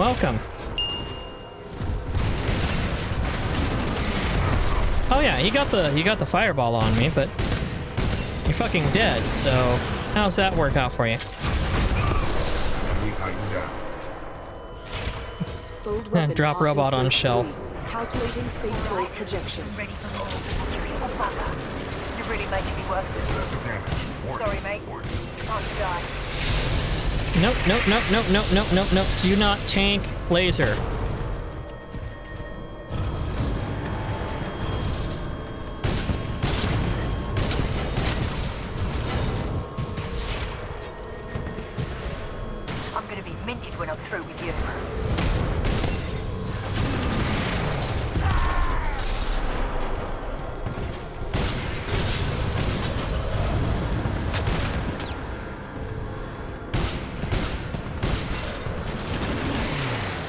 Oh yeah, you got the fireball on me, but you're fucking dead, so how's that work out for you? Drop robot on shelf. Calculating space fold projection. Ready for more. You're really making me work this. Sorry, mate. Time to die. Nope. Do not tank laser. I'm gonna be minted when I'm through with you.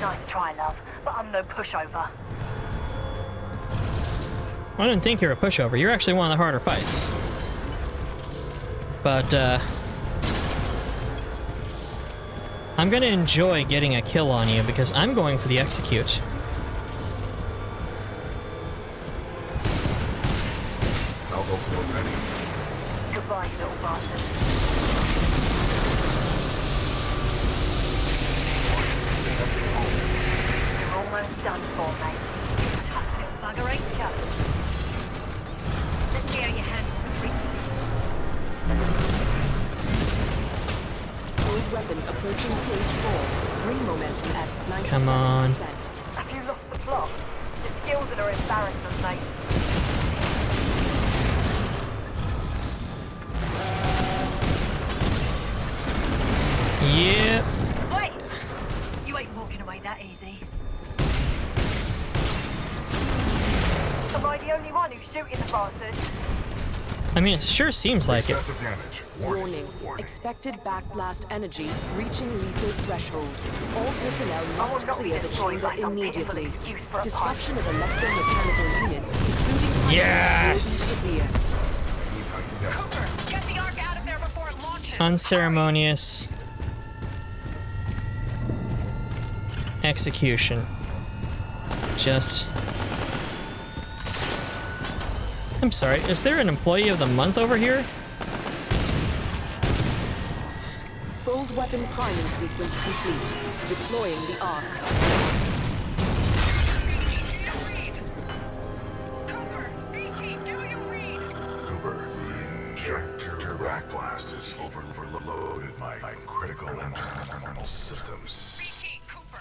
Nice try, love, but I'm no pushover. I didn't think you're a pushover. You're actually one of the harder fights. But, I'm gonna enjoy getting a kill on you because I'm going for the execute. Salvo floor ready. Goodbye, you little bastard. You're almost done for, mate. Tough little bugger, ain't ya? Let's see how you handle some treatment. Old weapon approaching stage 4. Ring momentum at 97%. Come on. Have you lost the plot? The skills that are embarrassment, mate. Yeah. Wait! You ain't walking away that easy. Am I the only one who's shooting the bastard? I mean, it sure seems like it. Warning. Expected backblast energy reaching lethal threshold. All personnel must clear the chamber immediately. Disruption of electromechanical units, including Yes! will be severe. Get the Ark out of there before it launches. Unceremonious execution. Just... I'm sorry, is there an employee of the month over here? Fold weapon priming sequence complete. Deploying the Ark. Cooper, the injector backblast is overloaded my critical internal systems.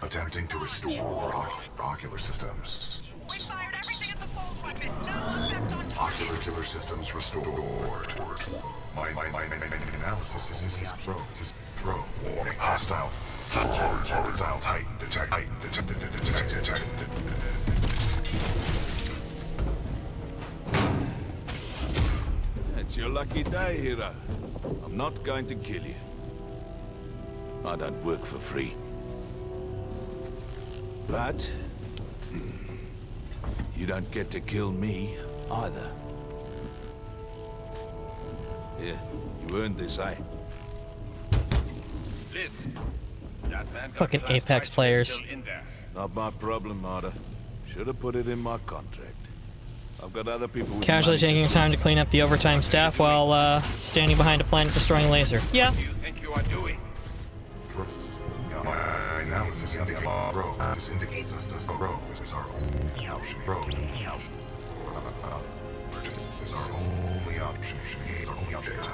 Attempting to restore ocular systems. We fired everything at the fold weapon. No effect on target. Ocular systems restored. My analysis is throw. Warning. Hostile Titan detected. It's your lucky day, hero. I'm not going to kill you. I don't work for free. But you don't get to kill me either. Yeah, you earned this, eh? Liz, that man got Fucking class Apex twice, players. still in there. Not my problem, Marta. Should have put it in my contract. I've got other people with Casually money taking time to clean up the overtime staff while standing behind a planet-destroying laser. Yeah. What do you think you are doing? My analysis indicates that the throw is our only option. Is our only option.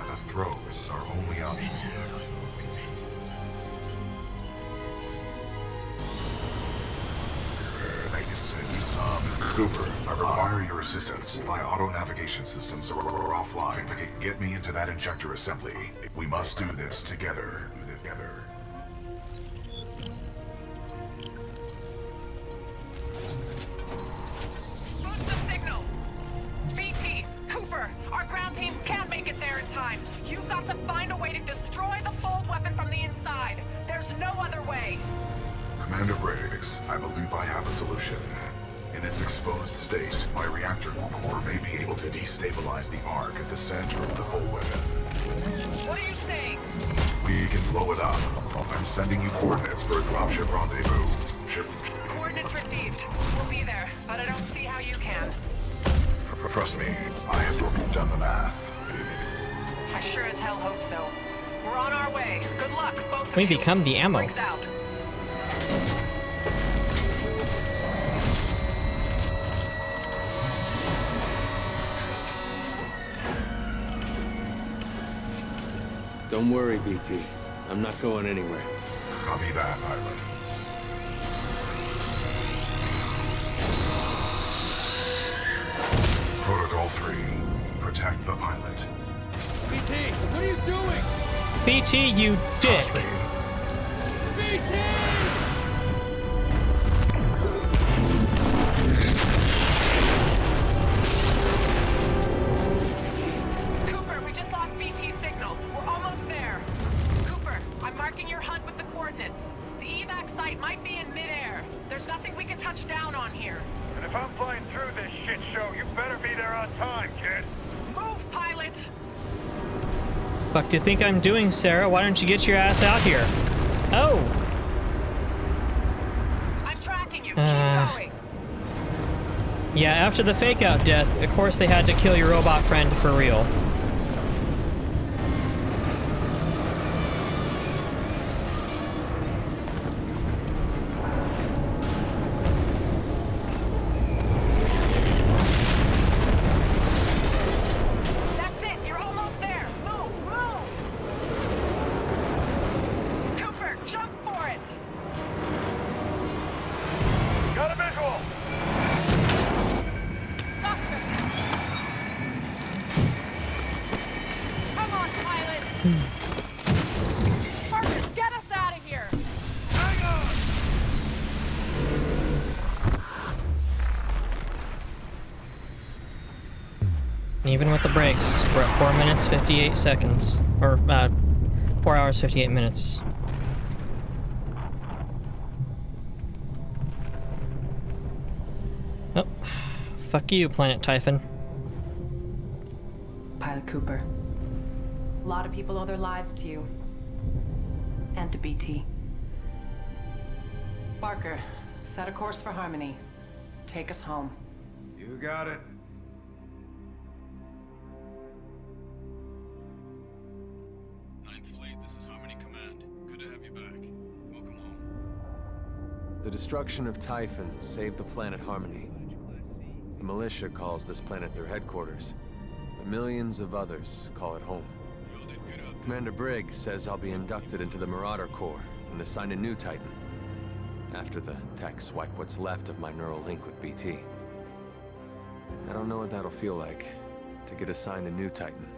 The throw is our only option. Cooper, I require your assistance. My auto-navigation systems are offline. Get me into that injector assembly. We must do this together. Boost the signal. BT, Cooper, our ground teams can't make it there in time. You've got to find a way to destroy the fold weapon from the inside. There's no other way. Commander Briggs, I believe I have a solution. In its exposed state, my reactor core may be able to destabilize the Ark at the center of the fold weapon. What are you saying? We can blow it up. I'm sending you coordinates for a dropship rendezvous. Coordinates received. We'll be there, but I don't see how you can. Trust me, I have done the math. I sure as hell hope so. We're on our way. Good luck, both of We you. become the ammo. Briggs out. Don't worry, BT. I'm not going anywhere. Copy that, pilot. Protocol 3. Protect the pilot. BT, what are you doing? BT, you dick. BT! Fuck do you think I'm doing, Sarah? Why don't you get your ass out here? Oh! I'm tracking you. Keep going. Yeah, after the fake-out death, of course they had to kill your robot friend for real. That's it. You're almost there. Move, move. Cooper, jump for it. Got a visual! Gotcha. Come on, pilot. Parker, get us out of here. Hang on! Even with the breaks, we're at 4 minutes 58 seconds. Or, 4 hours 58 minutes. Oh, fuck you, Planet Typhon. Pilot Cooper. A lot of people owe their lives to you. And to BT. Barker, set a course for Harmony. Take us home. You got it. Ninth Fleet, this is Harmony Command. Good to have you back. Welcome home. The destruction of Typhon saved the planet Harmony. The militia calls this planet their headquarters. But millions of others call it home. Commander Briggs says I'll be inducted into the Marauder Corps and assigned a new Titan. After the techs wipe what's left of my neural link with BT. I don't know what that'll feel like, to get assigned a new Titan.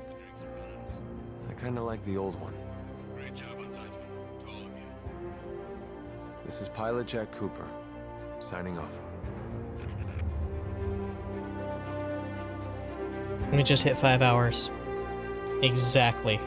I kinda like the old one. Great job on Typhon. To all of you. This is Pilot Jack Cooper, signing off. We just hit 5 hours. Exactly.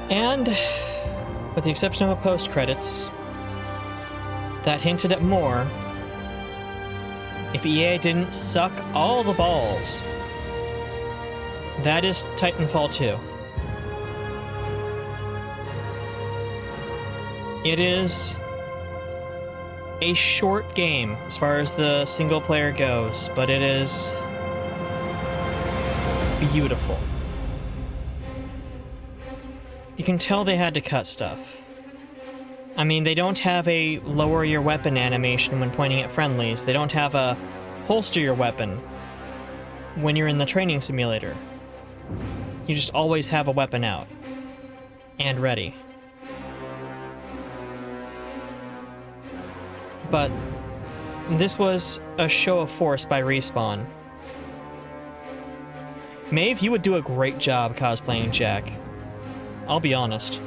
And, with the exception of a post-credits, that hinted at more, if EA didn't suck all the balls, that is Titanfall 2. It is a short game as far as the single player goes, but it is beautiful. You can tell they had to cut stuff. I mean, they don't have a lower your weapon animation when pointing at friendlies. They don't have a holster your weapon when you're in the training simulator. You just always have a weapon out and ready. But this was a show of force by Respawn. Maeve, you would do a great job cosplaying Jack. I'll be honest.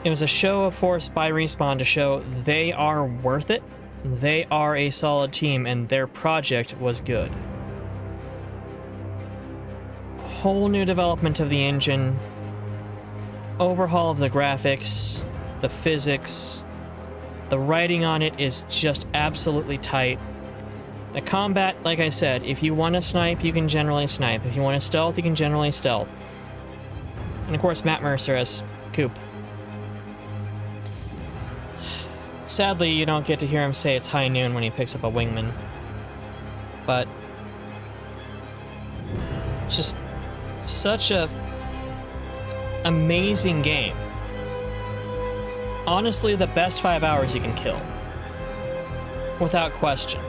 It was a show of force by Respawn to show they are worth it, they are a solid team, and their project was good. Whole new development of the engine, overhaul of the graphics, the physics, the writing on it is just absolutely tight. The combat, like I said, if you want to snipe, you can generally snipe. If you want to stealth, you can generally stealth. And of course, Matt Mercer as Coop. Sadly, you don't get to hear him say it's high noon when he picks up a wingman. But just such a amazing game. Honestly, the best 5 hours you can kill. Without question.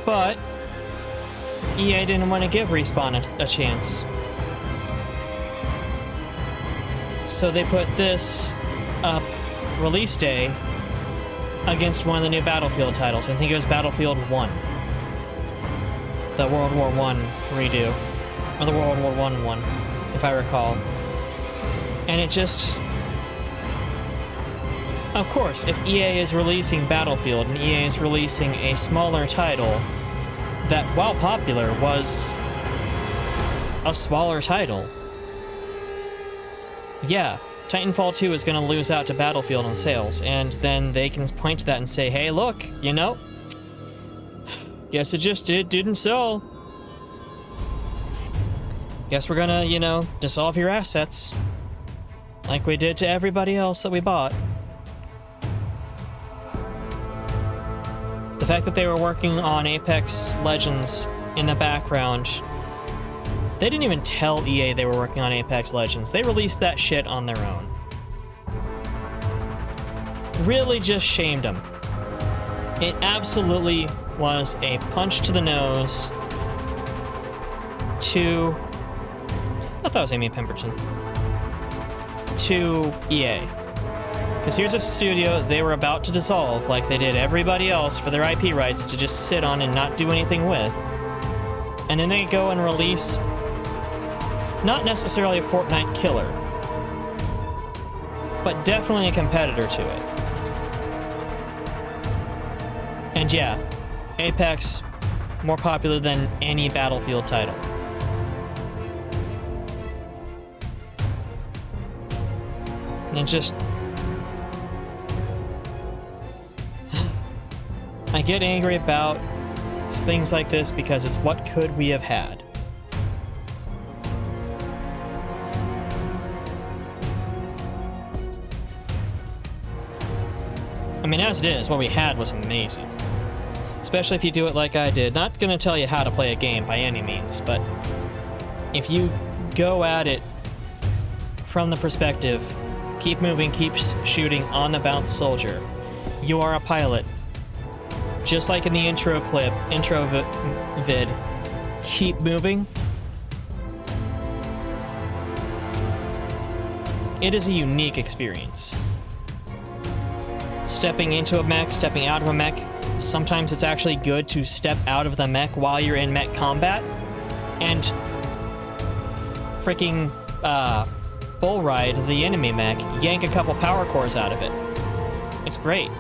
But EA didn't want to give Respawn a chance. So they put this up release day against one of the new Battlefield titles. I think it was Battlefield 1. The World War I redo. Or the World War I one, if I recall. And it just Of course, if EA is releasing Battlefield and EA is releasing a smaller title that, while popular, was a smaller title, yeah, Titanfall 2 is going to lose out to Battlefield on sales, and then they can point to that and say, hey, look, you know, guess it didn't sell. Guess we're gonna, you know, dissolve your assets. Like we did to everybody else that we bought. The fact that they were working on Apex Legends in the background, they didn't even tell EA they were working on Apex Legends. They released that shit on their own. Really just shamed them. It absolutely was a punch to the nose to... I thought that was Amy Pemberton. To EA. Because here's a studio they were about to dissolve, like they did everybody else, for their IP rights to just sit on and not do anything with. And then they go and release not necessarily a Fortnite killer, but definitely a competitor to it. And yeah, Apex, more popular than any Battlefield title. And just... I get angry about things like this because it's what could we have had. I mean, as it is, what we had was amazing. Especially if you do it like I did. Not gonna tell you how to play a game by any means, but if you go at it from the perspective, keep moving, keep shooting on the bounce soldier. You are a pilot. Just like in the intro vid, keep moving. It is a unique experience. Stepping into a mech, stepping out of a mech. Sometimes it's actually good to step out of the mech while you're in mech combat and freaking bull ride the enemy mech, yank a couple power cores out of it. It's great.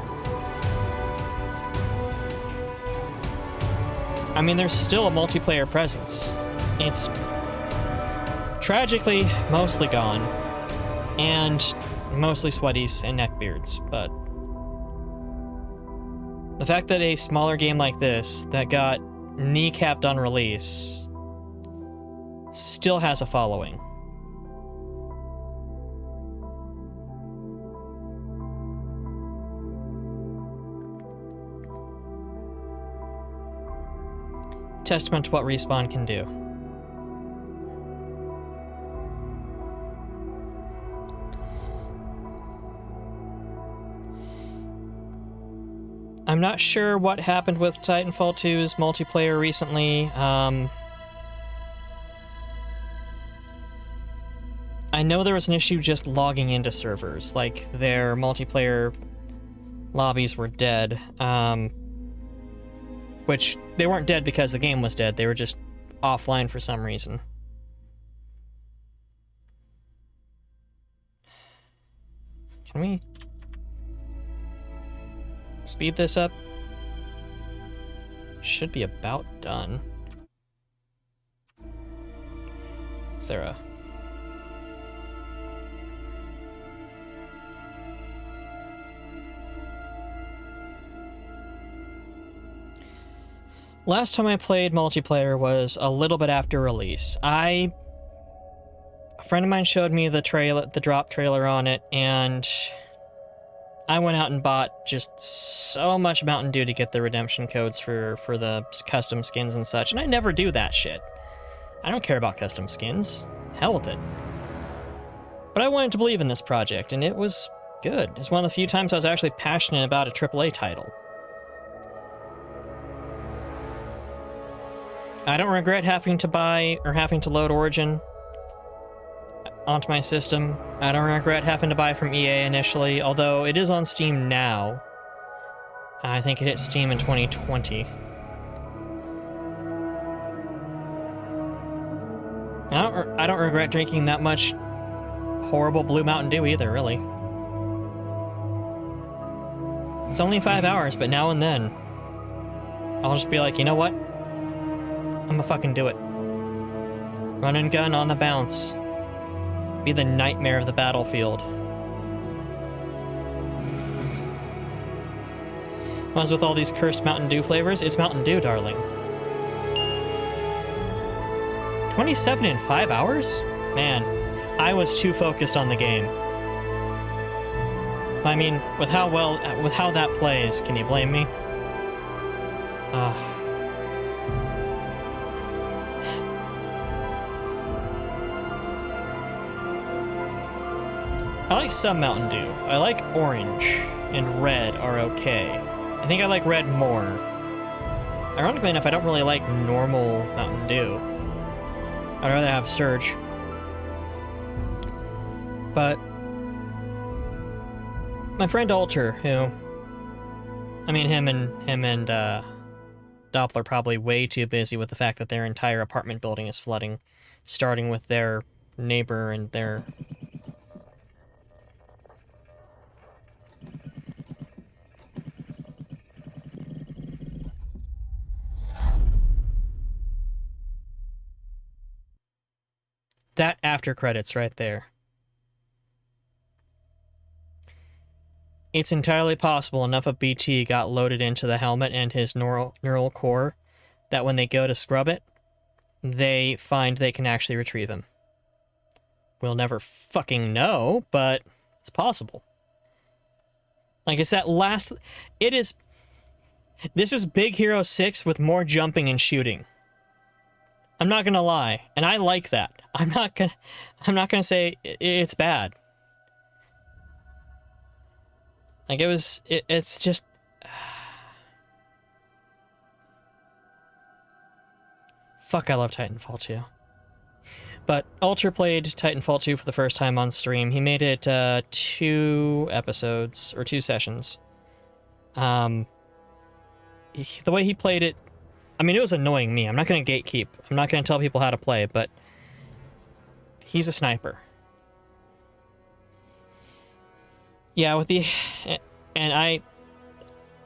I mean, there's still a multiplayer presence. It's tragically mostly gone, and mostly sweaties and neckbeards, but the fact that a smaller game like this that got kneecapped on release still has a following. Testament to what Respawn can do. I'm not sure what happened with Titanfall 2's multiplayer recently. I know there was an issue just logging into servers, like their multiplayer lobbies were dead. Which, they weren't dead because the game was dead, they were just offline for some reason. Can we speed this up? Should be about done. Is there a... Last time I played multiplayer was a little bit after release. A friend of mine showed me the drop trailer on it, and I went out and bought just so much Mountain Dew to get the redemption codes for the custom skins and such, and I never do that shit. I don't care about custom skins. Hell with it. But I wanted to believe in this project, and it was good. It's one of the few times I was actually passionate about a AAA title. I don't regret having to buy or having to load Origin onto my system. I don't regret having to buy from EA initially, although it is on Steam now. I think it hit Steam in 2020. I don't regret drinking that much horrible Blue Mountain Dew either, really. It's only 5 hours, but now and then, I'll just be like, you know what? I'm gonna fucking do it. Run and gun on the bounce. Be the nightmare of the battlefield. As with all these cursed Mountain Dew flavors, it's Mountain Dew, darling. 27 in 5 hours? Man, I was too focused on the game. I mean, with how that plays, can you blame me? I like some Mountain Dew. I like orange and red are okay. I think I like red more. Ironically enough, I don't really like normal Mountain Dew. I'd rather have Surge. But my friend Alter, who, I mean, him and Doppler probably way too busy with the fact that their entire apartment building is flooding, starting with their neighbor and their... That after credits right there. It's entirely possible enough of BT got loaded into the helmet and his neural core that when they go to scrub it, they find they can actually retrieve him. We'll never fucking know, but it's possible. Like, it's that last... This is Big Hero 6 with more jumping and shooting. I'm not gonna lie, and I like that. I'm not gonna say it's bad. Like, it's just... Fuck, I love Titanfall 2. But Ultra played Titanfall 2 for the first time on stream. He made it 2 episodes, or 2 sessions. The way he played it, I mean, it was annoying me. I'm not going to gatekeep. I'm not going to tell people how to play, but he's a sniper. Yeah, with the... And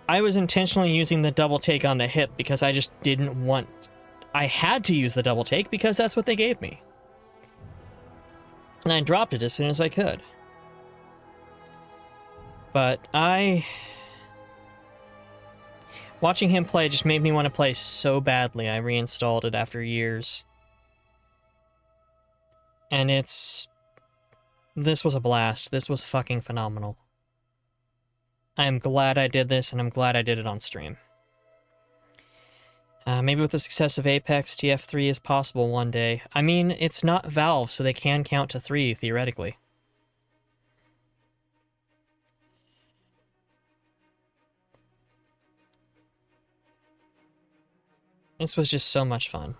I was intentionally using the double take on the hip because I just didn't want... I had to use the double take because that's what they gave me. And I dropped it as soon as I could. But watching him play just made me want to play so badly, I reinstalled it after years. And this was a blast. This was fucking phenomenal. I am glad I did this, and I'm glad I did it on stream. Maybe with the success of Apex, TF3 is possible one day. I mean, it's not Valve, so they can count to 3, theoretically. This was just so much fun.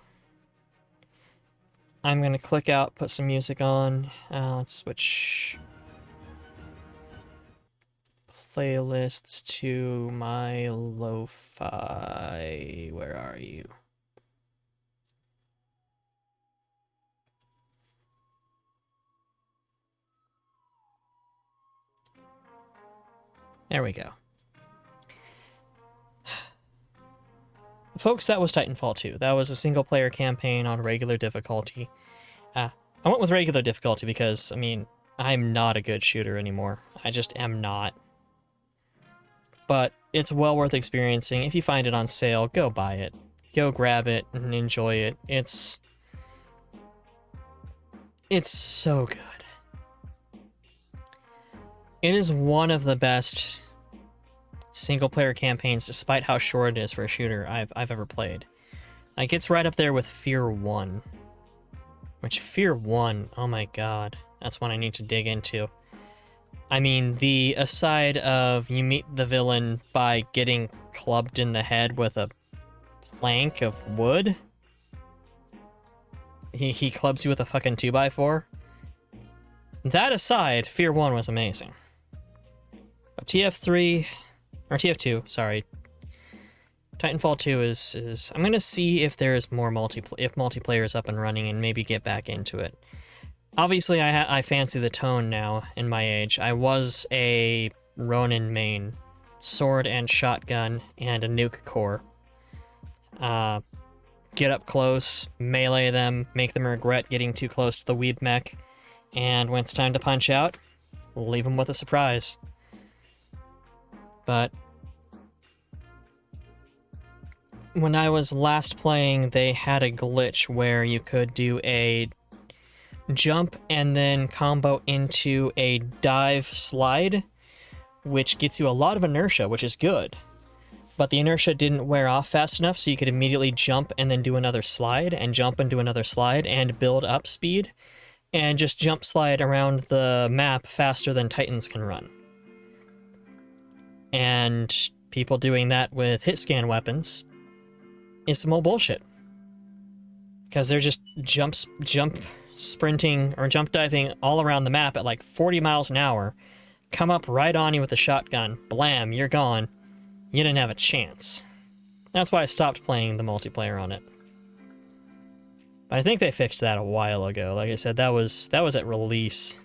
I'm gonna click out, put some music on. Let's switch playlists to my lo-fi. Where are you? There we go. Folks, that was Titanfall 2. That was a single-player campaign on regular difficulty. I went with regular difficulty because, I mean, I'm not a good shooter anymore. I just am not. But it's well worth experiencing. If you find it on sale, go buy it. Go grab it and enjoy it. It's so good. It is one of the best single-player campaigns, despite how short it is for a shooter I've ever played. Like, it's right up there with Fear 1. Which, Fear 1, oh my god, that's one I need to dig into. I mean, the aside of you meet the villain by getting clubbed in the head with a plank of wood. He clubs you with a fucking 2x4. That aside, Fear 1 was amazing. But TF3... Or TF2, sorry. Titanfall 2 is I'm gonna see if there's more multiplayer is up and running and maybe get back into it. Obviously, I fancy the tone now in my age. I was a Ronin main sword and shotgun and a nuke core. Get up close, melee them, make them regret getting too close to the weeb mech, and when it's time to punch out, leave them with a surprise. But when I was last playing, they had a glitch where you could do a jump and then combo into a dive slide, which gets you a lot of inertia, which is good. But the inertia didn't wear off fast enough, so you could immediately jump and then do another slide, and jump and do another slide, and build up speed, and just jump slide around the map faster than Titans can run. And people doing that with hit scan weapons is some old bullshit. Because they're just jump sprinting or jump diving all around the map at like 40 miles an hour, come up right on you with a shotgun, blam, you're gone. You didn't have a chance. That's why I stopped playing the multiplayer on it. But I think they fixed that a while ago. Like I said, that was at release.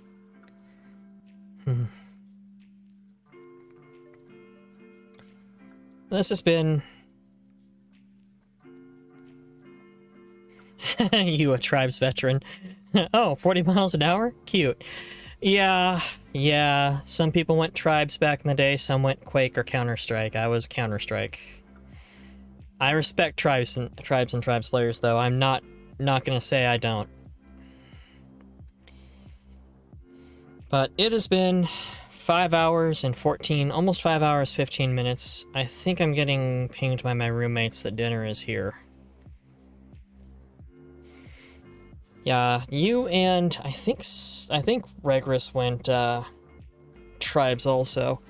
This has been... You a Tribes veteran. Oh, 40 miles an hour? Cute. Yeah, some people went Tribes back in the day, some went Quake or Counter-Strike. I was Counter-Strike. I respect Tribes and Tribes players, though. I'm not gonna say I don't. But it has been 5 hours and 14, almost 5 hours, 15 minutes. I think I'm getting pinged by my roommates that dinner is here. Yeah, you and I think Regris went Tribes also.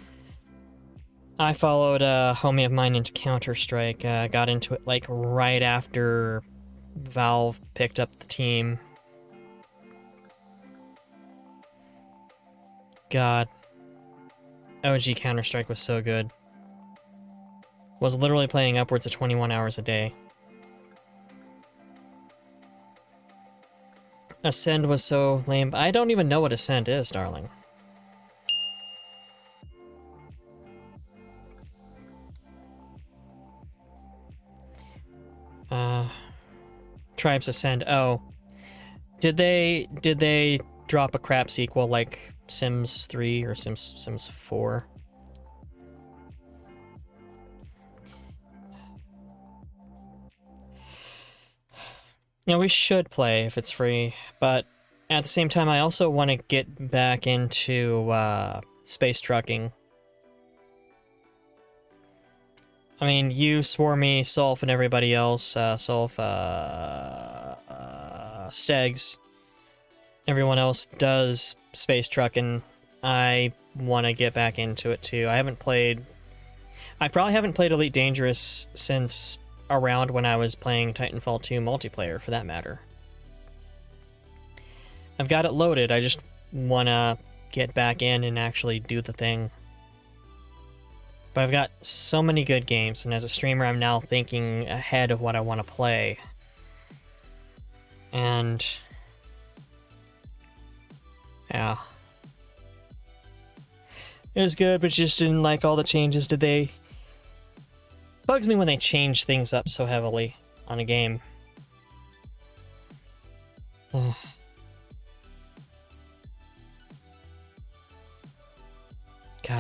I followed a homie of mine into Counter-Strike, got into it like right after Valve picked up the team. God. OG Counter-Strike was so good. Was literally playing upwards of 21 hours a day. Ascend was so lame. I don't even know what Ascend is, darling. Tribes Ascend. Oh. Did they drop a crap sequel like Sims 3 or Sims 4? You know, we should play if it's free, but at the same time, I also want to get back into space trucking. I mean, you, Swarmy, Sulf, and everybody else, Sulf, Stegs, everyone else does space trucking. I want to get back into it too. I probably haven't played Elite Dangerous since around when I was playing Titanfall 2 multiplayer, for that matter. I've got it loaded, I just want to get back in and actually do the thing. But I've got so many good games, and as a streamer I'm now thinking ahead of what I want to play. And... yeah. It was good, but just didn't like all the changes. Bugs me when they change things up so heavily on a game. God,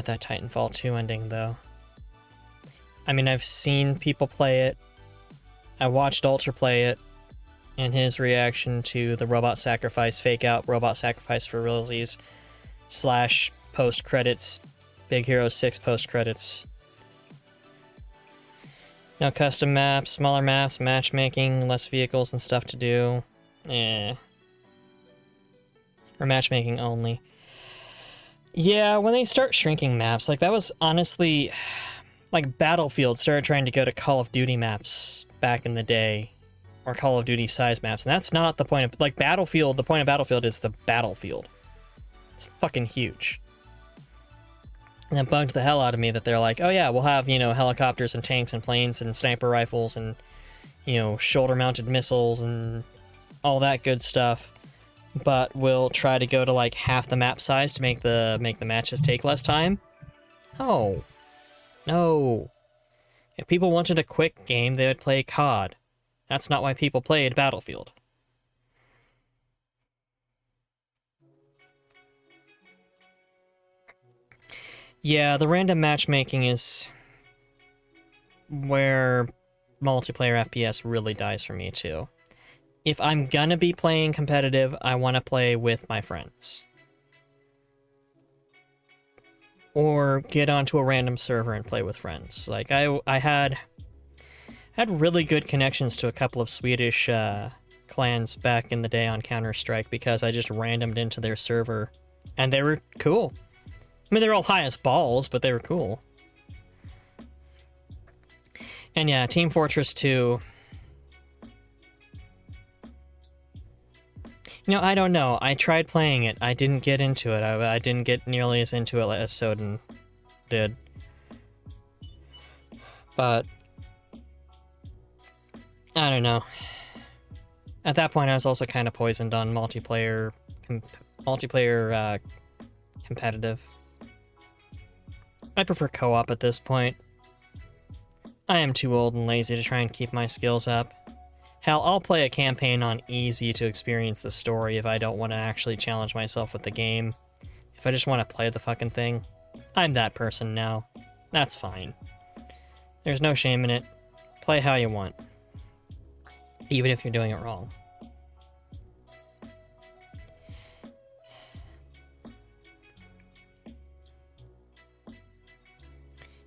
that Titanfall 2 ending, though. I mean, I've seen people play it. I watched Ultra play it, and his reaction to the robot sacrifice, fake-out robot sacrifice for realsies, / post-credits, Big Hero 6 post-credits. No custom maps, smaller maps, matchmaking, less vehicles and stuff to do. Or matchmaking only. Yeah, when they start shrinking maps, like that was honestly... like Battlefield started trying to go to Call of Duty maps back in the day. Or Call of Duty size maps, and that's not the point of... like, Battlefield, the point of Battlefield is the battlefield. It's fucking huge. And that bugged the hell out of me that they're like, oh yeah, we'll have, you know, helicopters and tanks and planes and sniper rifles and, you know, shoulder-mounted missiles and all that good stuff. But we'll try to go to like half the map size to make the matches take less time. Oh. No. If people wanted a quick game, they would play COD. That's not why people played Battlefield. Yeah, the random matchmaking is where multiplayer FPS really dies for me, too. If I'm gonna be playing competitive, I want to play with my friends. Or get onto a random server and play with friends. Like, I had really good connections to a couple of Swedish clans back in the day on Counter-Strike because I just randomed into their server, and they were cool. I mean, they're all high as balls, but they were cool. And yeah, Team Fortress 2... You know, I don't know. I tried playing it. I didn't get into it. I didn't get nearly as into it as Soden did. But... I don't know. At that point, I was also kind of poisoned on multiplayer competitive. I prefer co-op at this point. I am too old and lazy to try and keep my skills up. Hell, I'll play a campaign on easy to experience the story if I don't want to actually challenge myself with the game. If I just want to play the fucking thing. I'm that person now. That's fine. There's no shame in it. Play how you want. Even if you're doing it wrong.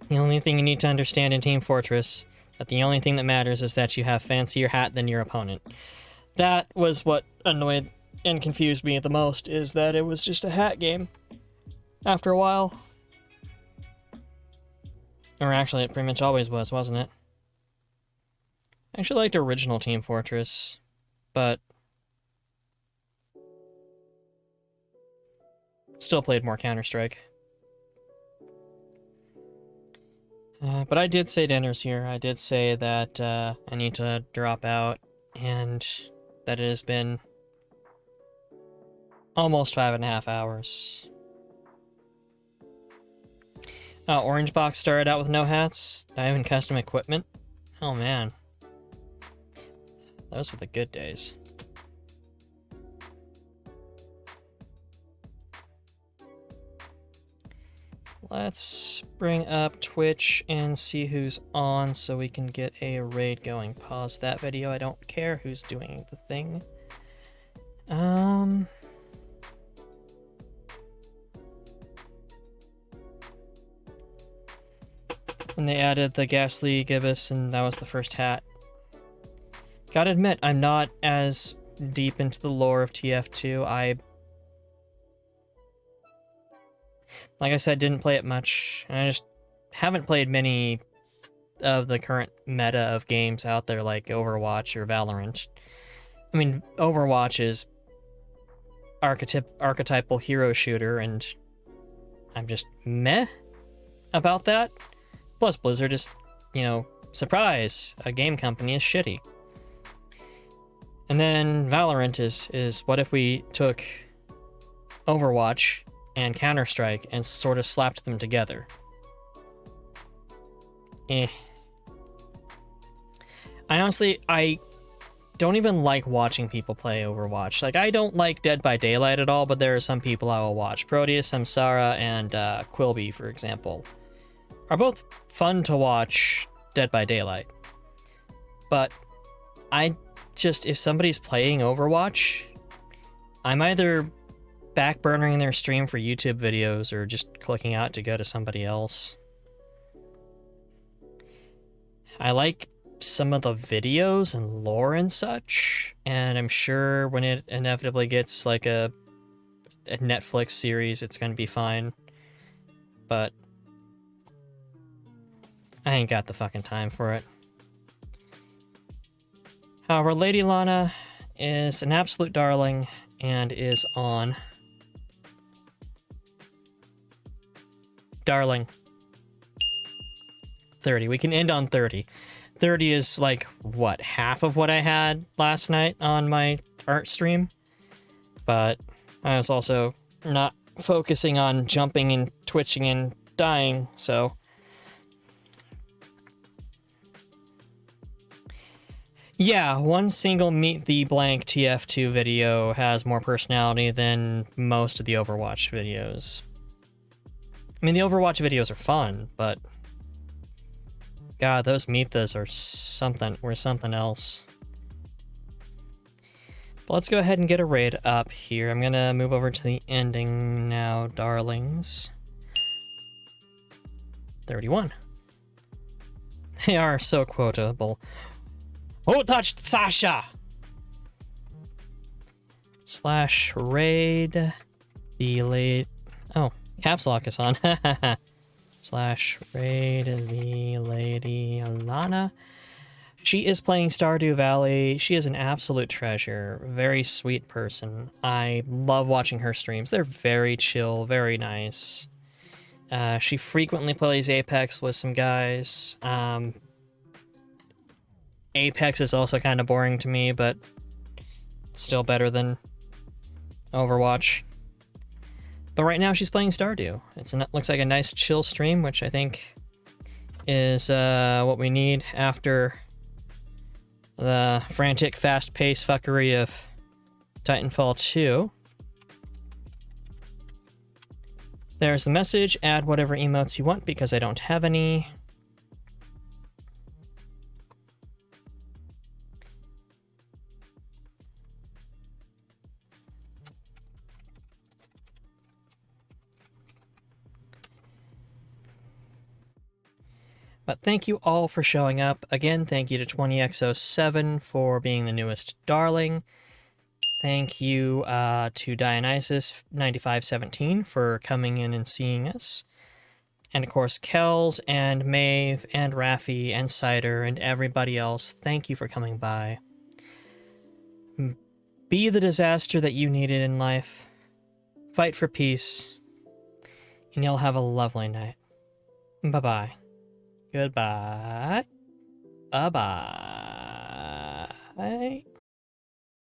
The only thing you need to understand in Team Fortress, that the only thing that matters is that you have fancier hat than your opponent. That was what annoyed and confused me the most, is that it was just a hat game. After a while. Or actually, it pretty much always was, wasn't it? I actually liked original Team Fortress, but still played more Counter-Strike. But I did say dinner's here. I did say that I need to drop out, and that it has been almost 5.5 hours. Orange Box started out with no hats. I have custom equipment. Oh man. Those were the good days. Let's bring up Twitch and see who's on so we can get a raid going. Pause that video. I don't care who's doing the thing. And they added the Ghastly Gibbous, and that was the first hat. Gotta admit, I'm not as deep into the lore of TF2. Like I said, didn't play it much, and I just haven't played many of the current meta of games out there like Overwatch or Valorant. I mean, Overwatch is archetypal hero shooter, and I'm just meh about that. Plus, Blizzard is, you know, surprise, a game company is shitty. And then Valorant is what if we took Overwatch and Counter-Strike and sort of slapped them together. I honestly, I don't even like watching people play Overwatch. Like, I don't like Dead by Daylight at all, but there are some people I will watch. Proteus, Samsara, and Quilby, for example, are both fun to watch Dead by Daylight. But if somebody's playing Overwatch, I'm either backburnering their stream for YouTube videos or just clicking out to go to somebody else. I like some of the videos and lore and such, and I'm sure when it inevitably gets like a Netflix series, it's gonna be fine. But I ain't got the fucking time for it. However, Lady Lana is an absolute darling and is on. Darling. 30. We can end on 30. 30 is like, what, half of what I had last night on my art stream? But I was also not focusing on jumping and twitching and dying, so Yeah, one single Meet the Blank TF2 video has more personality than most of the Overwatch videos. I mean, the Overwatch videos are fun, but God, those Meet-This are something else. But let's go ahead and get a raid up here. I'm gonna move over to the ending now, darlings. 31. They are so quotable. Who touched Sasha? / raid the late. Oh, caps lock is on. / raid the lady Alana. She is playing Stardew Valley. She is an absolute treasure. Very sweet person. I love watching her streams. They're very chill, very nice. She frequently plays Apex with some guys. Apex is also kind of boring to me, but still better than Overwatch. But right now she's playing Stardew. Looks like a nice chill stream, which I think is what we need after the frantic, fast-paced fuckery of Titanfall 2. There's the message. Add whatever emotes you want because I don't have any. But thank you all for showing up. Again, thank you to 20XO7 for being the newest darling. Thank you to Dionysus9517 for coming in and seeing us. And of course, Kells and Maeve and Raffi and Cider and everybody else, thank you for coming by. Be the disaster that you needed in life. Fight for peace. And you'll have a lovely night. Bye-bye. Goodbye. Bye-bye.